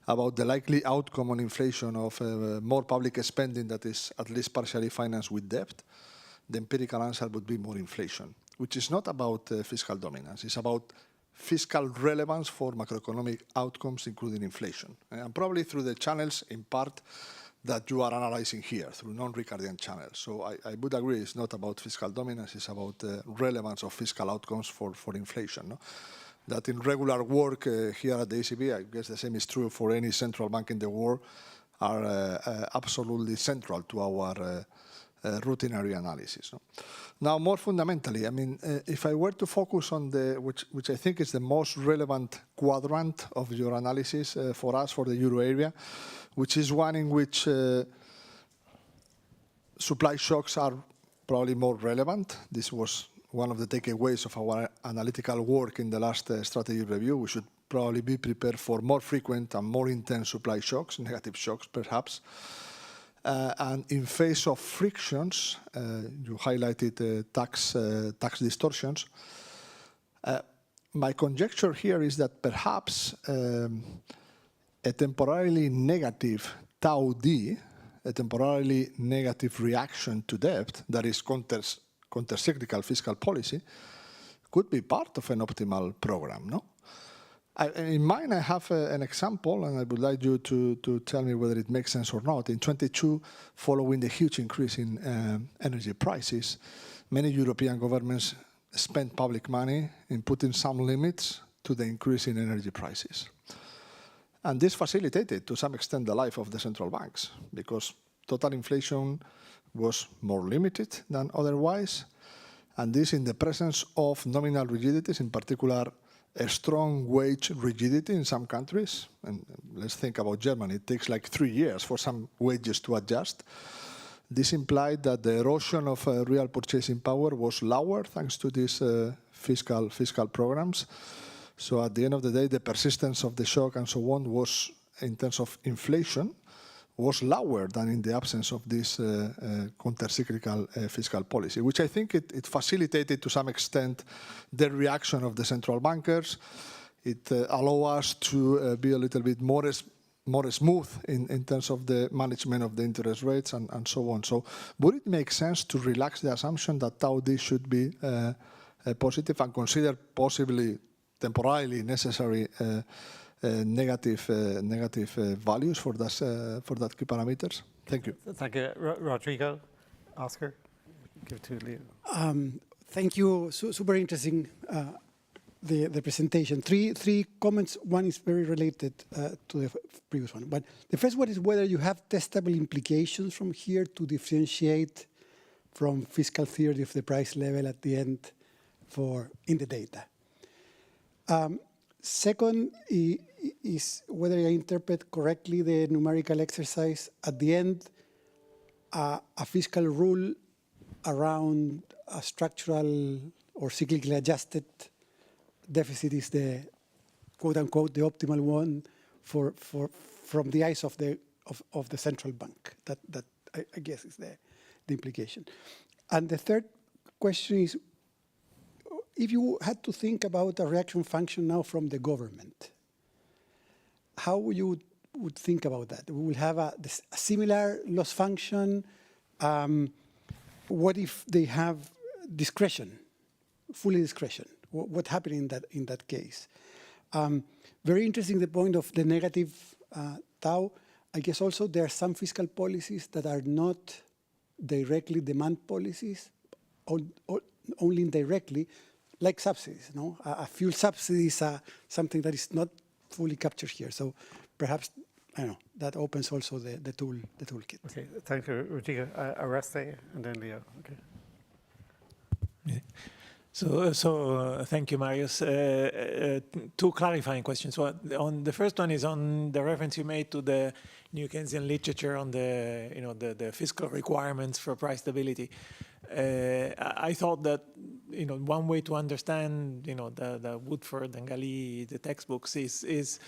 A: about the likely outcome on inflation of more public spending that is at least partially financed with debt, the empirical answer would be more inflation, which is not about fiscal dominance. It's about fiscal relevance for macroeconomic outcomes, including inflation. And probably through the channels, in part, that you are analyzing here, through non-Ricardian channels. So I would agree it's not about fiscal dominance, it's about the relevance of fiscal outcomes for inflation. No? That in regular work here at the ECB, I guess the same is true for any central bank in the world, are absolutely central to our routinary analysis. No? Now, more fundamentally, I mean, if I were to focus on which I think is the most relevant quadrant of your analysis for us, for the euro area, which is one in which supply shocks are probably more relevant. This was one of the takeaways of our analytical work in the last strategy review. We should probably be prepared for more frequent and more intense supply shocks, negative shocks perhaps. And in face of frictions, you highlighted tax distortions. My conjecture here is that perhaps a temporarily negative tau D, a temporarily negative reaction to debt, that is counter-cyclical fiscal policy, could be part of an optimal program, no? In mind, I have an example, and I would like you to tell me whether it makes sense or not. In 22, following the huge increase in energy prices, many European governments spent public money in putting some limits to the increase in energy prices. And this facilitated, to some extent, the life of the central banks, because total inflation was more limited than otherwise, and this in the presence of nominal rigidities, in particular a strong wage rigidity in some countries. And let's think about Germany. It takes like 3 years for some wages to adjust. This implied that the erosion of real purchasing power was lower thanks to these fiscal programs. So at the end of the day, the persistence of the shock and so on was, in terms of inflation, was lower than in the absence of this counter-cyclical fiscal policy, which I think it facilitated to some extent the reaction of the central bankers. It allowed us to be a little bit more smooth in terms of the management of the interest rates and so on. So would it make sense to relax the assumption that tau D should be positive and consider possibly temporarily necessary negative values for that key parameters? Thank you.
F: Thank you, Rodrigo. Oscar, give it to Leo.
I: Thank you. Super interesting the presentation. Three comments. One is very related to the previous one. But the first one is whether you have testable implications from here to differentiate from fiscal theory of the price level at the end in the data. Second is whether I interpret correctly the numerical exercise. At the end, a fiscal rule around a structural or cyclically adjusted deficit is the quote-unquote the optimal one from the eyes of the central bank. That I guess is the implication. And the third question is, if you had to think about a reaction function now from the government, how you would think about that? We will have a similar loss function. What if they have discretion, fully discretion? What happened in that case? Very interesting, the point of the negative tau. I guess also there are some fiscal policies that are not directly demand policies, only indirectly, like subsidies. No, a fuel subsidy is something that is not fully captured here. So perhaps, I don't know, that opens also the toolkit.
F: Okay, thank you, Rodrigo. Arreste and then Leo. Okay.
P: Yeah. So thank you, Marius. Two clarifying questions. On the first one is on the reference you made to the New Keynesian literature on the fiscal requirements for price stability. I thought that one way to understand the Woodford and Galli, the textbooks, is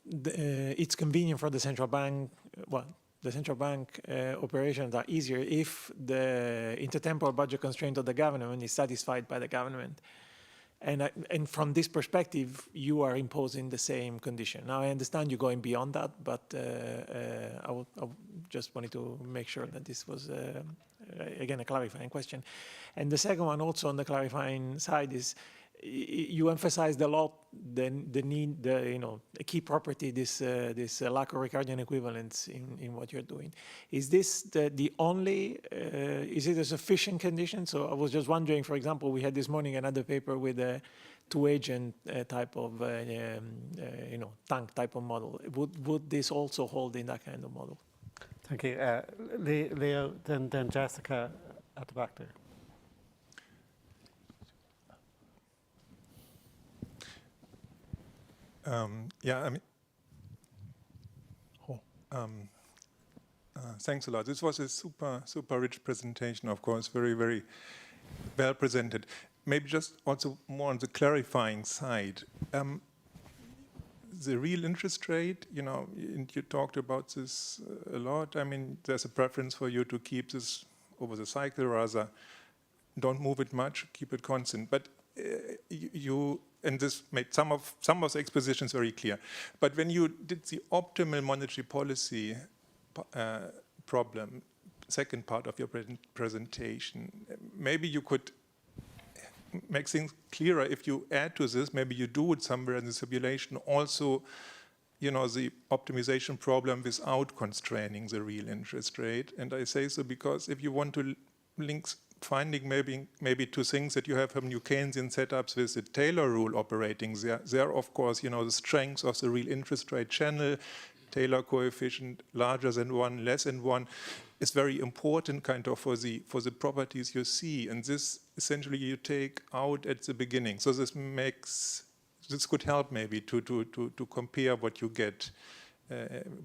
P: it's convenient for the central bank. Well, the central bank operations are easier if the intertemporal budget constraint of the government is satisfied by the government. And from this perspective, you are imposing the same condition. Now, I understand you're going beyond that, but I just wanted to make sure that this was, again, a clarifying question. And the second one, also on the clarifying side, is you emphasized a lot the need, a key property, this lack of Ricardian equivalence in what you're doing. Is this the only, is it a sufficient condition? So I was just wondering, for example, we had this morning another paper with a two-agent type of, tank type of model. Would this also hold in that kind of model?
F: Thank you. Leo, then Jessica at the back there.
N: Yeah, I mean, thanks a lot. This was a super rich presentation, of course, very, very well presented. Maybe just also more on the clarifying side. The real interest rate, and you talked about this a lot. I mean, there's a preference for you to keep this over the cycle, rather don't move it much, keep it constant. But and this made some of the expositions very clear. But when you did the optimal monetary policy problem, second part of your presentation, maybe you could make things clearer if you add to this, maybe you do it somewhere in the simulation also, the optimization problem without constraining the real interest rate. And I say so because if you want to link finding maybe two things that you have from New Keynesian setups with the Taylor rule operating there, of course, the strength of the real interest rate channel, Taylor coefficient larger than 1, less than 1, is very important kind of for the properties you see. And this essentially you take out at the beginning. So this could help maybe to compare what you get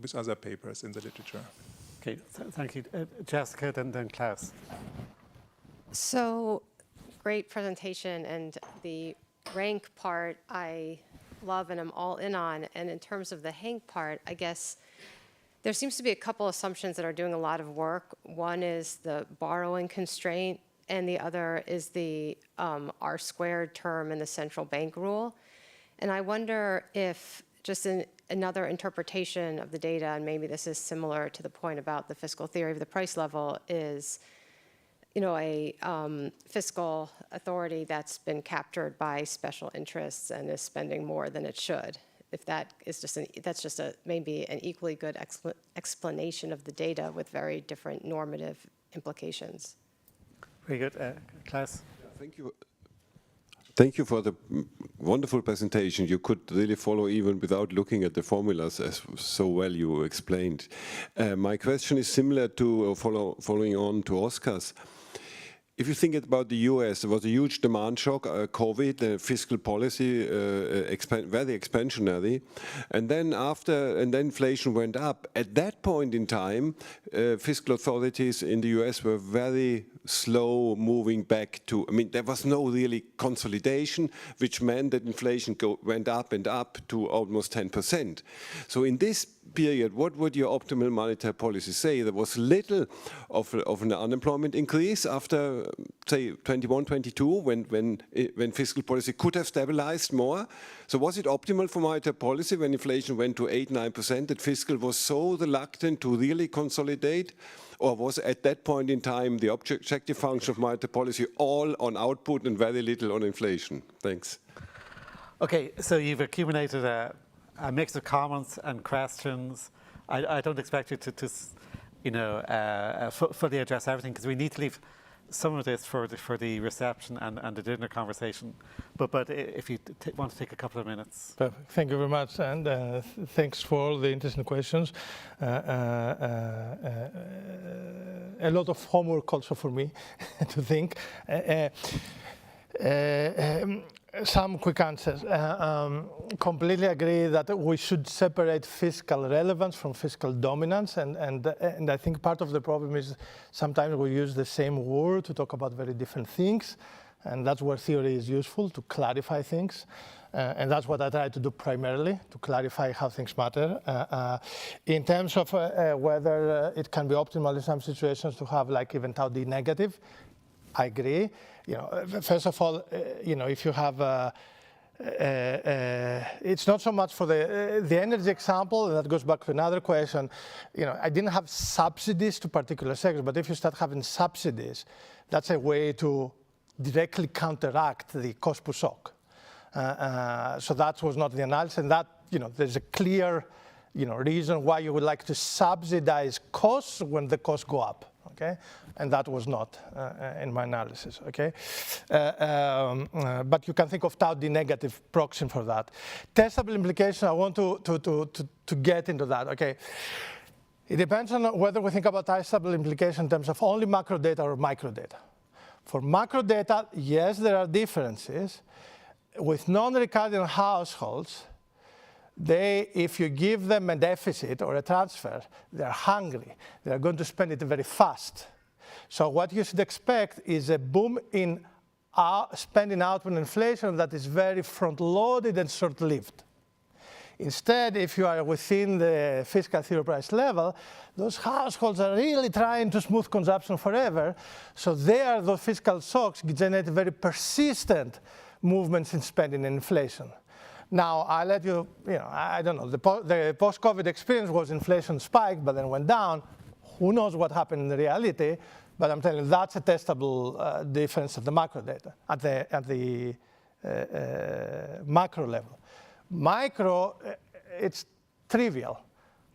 N: with other papers in the literature.
F: Okay, thank you. Jessica, then Klaus.
L: So, great presentation, and the rank part I love and I'm all in on. And in terms of the Hank part, I guess there seems to be a couple assumptions that are doing a lot of work. One is the borrowing constraint, and the other is the R squared term in the central bank rule. And I wonder if just another interpretation of the data, and maybe this is similar to the point about the fiscal theory of the price level, is a fiscal authority that's been captured by special interests and is spending more than it should. If that is just maybe an equally good explanation of the data with very different normative implications.
F: Very good, Klaus.
K: Thank you. Thank you for the wonderful presentation. You could really follow even without looking at the formulas as so well you explained. My question is similar to following on to Oscar's. If you think about the US, there was a huge demand shock, COVID, the fiscal policy very expansionary, and then inflation went up. At that point in time, fiscal authorities in the US were very slow moving back to, I mean, there was no really consolidation, which meant that inflation went up and up to almost 10%. So in this period, what would your optimal monetary policy say? There was little of an unemployment increase after, say, 21, 22, when fiscal policy could have stabilized more. So was it optimal for monetary policy when inflation went to 8, 9%, that fiscal was so reluctant to really consolidate? Or was at that point in time the objective function of monetary policy all on output and very little on inflation? Thanks.
F: Okay, so you've accumulated a mix of comments and questions. I don't expect you to fully address everything, because we need to leave some of this for the reception and the dinner conversation. But if you want to take a couple of minutes.
M: Perfect. Thank you very much, and thanks for all the interesting questions. A lot of homework also for me to think. Some quick answers. Completely agree that we should separate fiscal relevance from fiscal dominance, and I think part of the problem is sometimes we use the same word to talk about very different things, and that's where theory is useful, to clarify things. And that's what I try to do primarily, to clarify how things matter. In terms of whether it can be optimal in some situations to have like even tau D negative, I agree. First of all, if you have, it's not so much for the energy example, and that goes back to another question. I didn't have subsidies to particular sectors, but if you start having subsidies, that's a way to directly counteract the cost push shock. So that was not the analysis, and that, there's a clear, reason why you would like to subsidize costs when the costs go up. Okay, and that was not in my analysis. Okay, but you can think of tau D negative proxy for that. Testable implication. I want to get into that. Okay, it depends on whether we think about testable implication in terms of only macro data or micro data. For macro data, yes, there are differences. With non-recurring households, if you give them a deficit or a transfer, they're hungry. They're going to spend it very fast. So what you should expect is a boom in spending output inflation that is very front-loaded and short-lived. Instead, if you are within the fiscal zero price level, those households are really trying to smooth consumption forever. So there, those fiscal shocks generate very persistent movements in spending and inflation. Now, I'll let you, I don't know, the post-COVID experience was inflation spiked, but then went down. Who knows what happened in reality? But I'm telling you, that's a testable difference at the macro data, at the macro level. Micro, it's trivial.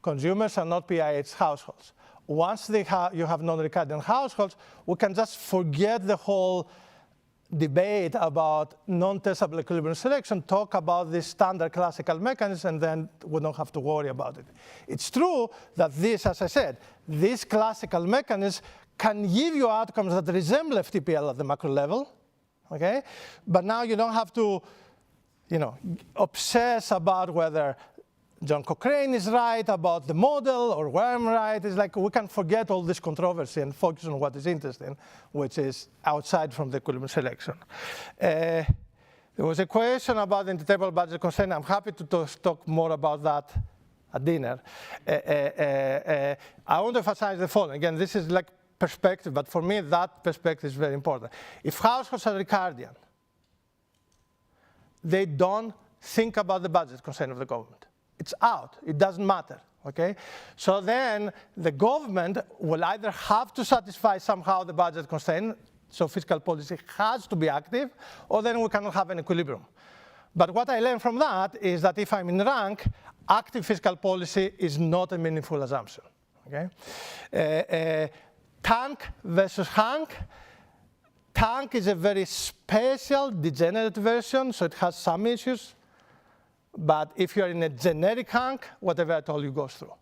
M: Consumers are not PIH households. Once you have non-recurrent households, we can just forget the whole debate about non-testable equilibrium selection, talk about this standard classical mechanism, and then we don't have to worry about it. It's true that this, as I said, this classical mechanism can give you outcomes that resemble FTPL at the macro level, okay? But now you don't have to, obsess about whether John Cochrane is right about the model or where I'm right. It's like we can forget all this controversy and focus on what is interesting, which is outside from the equilibrium selection. There was a question about the intertable budget constraint. I'm happy to talk more about that at dinner. I want to emphasize the following. Again, this is like perspective, but for me, that perspective is very important. If households are Ricardian, they don't think about the budget constraint of the government. It's out. It doesn't matter. Okay? So then the government will either have to satisfy somehow the budget constraint, so fiscal policy has to be active, or then we cannot have an equilibrium. But what I learned from that is that if I'm in rank, active fiscal policy is not a meaningful assumption. Okay? Tank versus Hank. Tank is a very special, degenerate version, so it has some issues. But if you're in a generic Hank, whatever I told you goes through.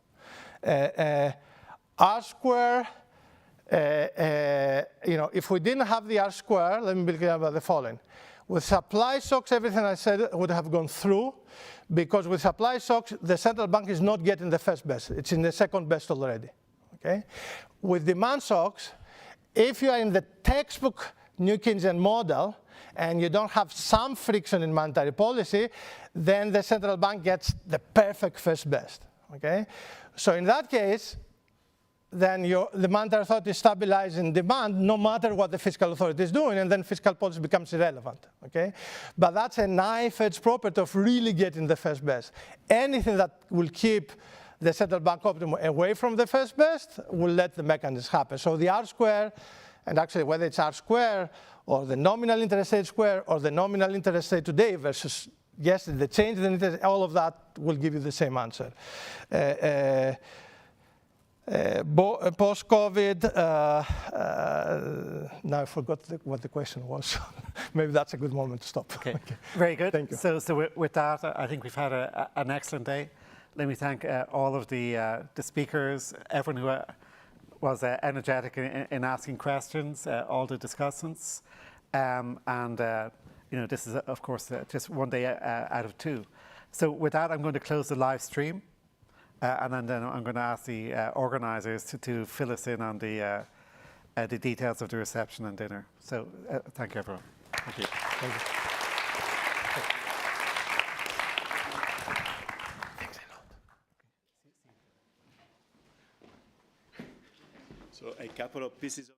M: R square, if we didn't have the R square, let me be clear about the following. With supply shocks, everything I said would have gone through, because with supply shocks, the central bank is not getting the first best. It's in the second best already. Okay? With demand shocks, if you are in the textbook New Keynesian model and you don't have some friction in monetary policy, then the central bank gets the perfect first best. Okay? So in that case, then the monetary authority is stabilizing demand no matter what the fiscal authority is doing, and then fiscal policy becomes irrelevant. Okay? But that's a knife-edge property of really getting the first best. Anything that will keep the central bank optimum away from the first best will let the mechanism happen. So the R square, and actually whether it's R square or the nominal interest rate square or the nominal interest rate today versus yesterday, the change in interest, all of that will give you the same answer. Post-COVID, now I forgot what the question was. Maybe that's a good moment to stop.
F: Okay. Very good.
M: Thank you.
F: So with that, I think we've had an excellent day. Let me thank all of the speakers, everyone who was energetic in asking questions, all the discussants, and this is of course just one day out of two. So with that, I'm going to close the live stream. And then I'm going to ask the organizers to fill us in on the details of the reception and dinner. So thank you, everyone. Thank you. Thank you.
V: So a couple of pieces of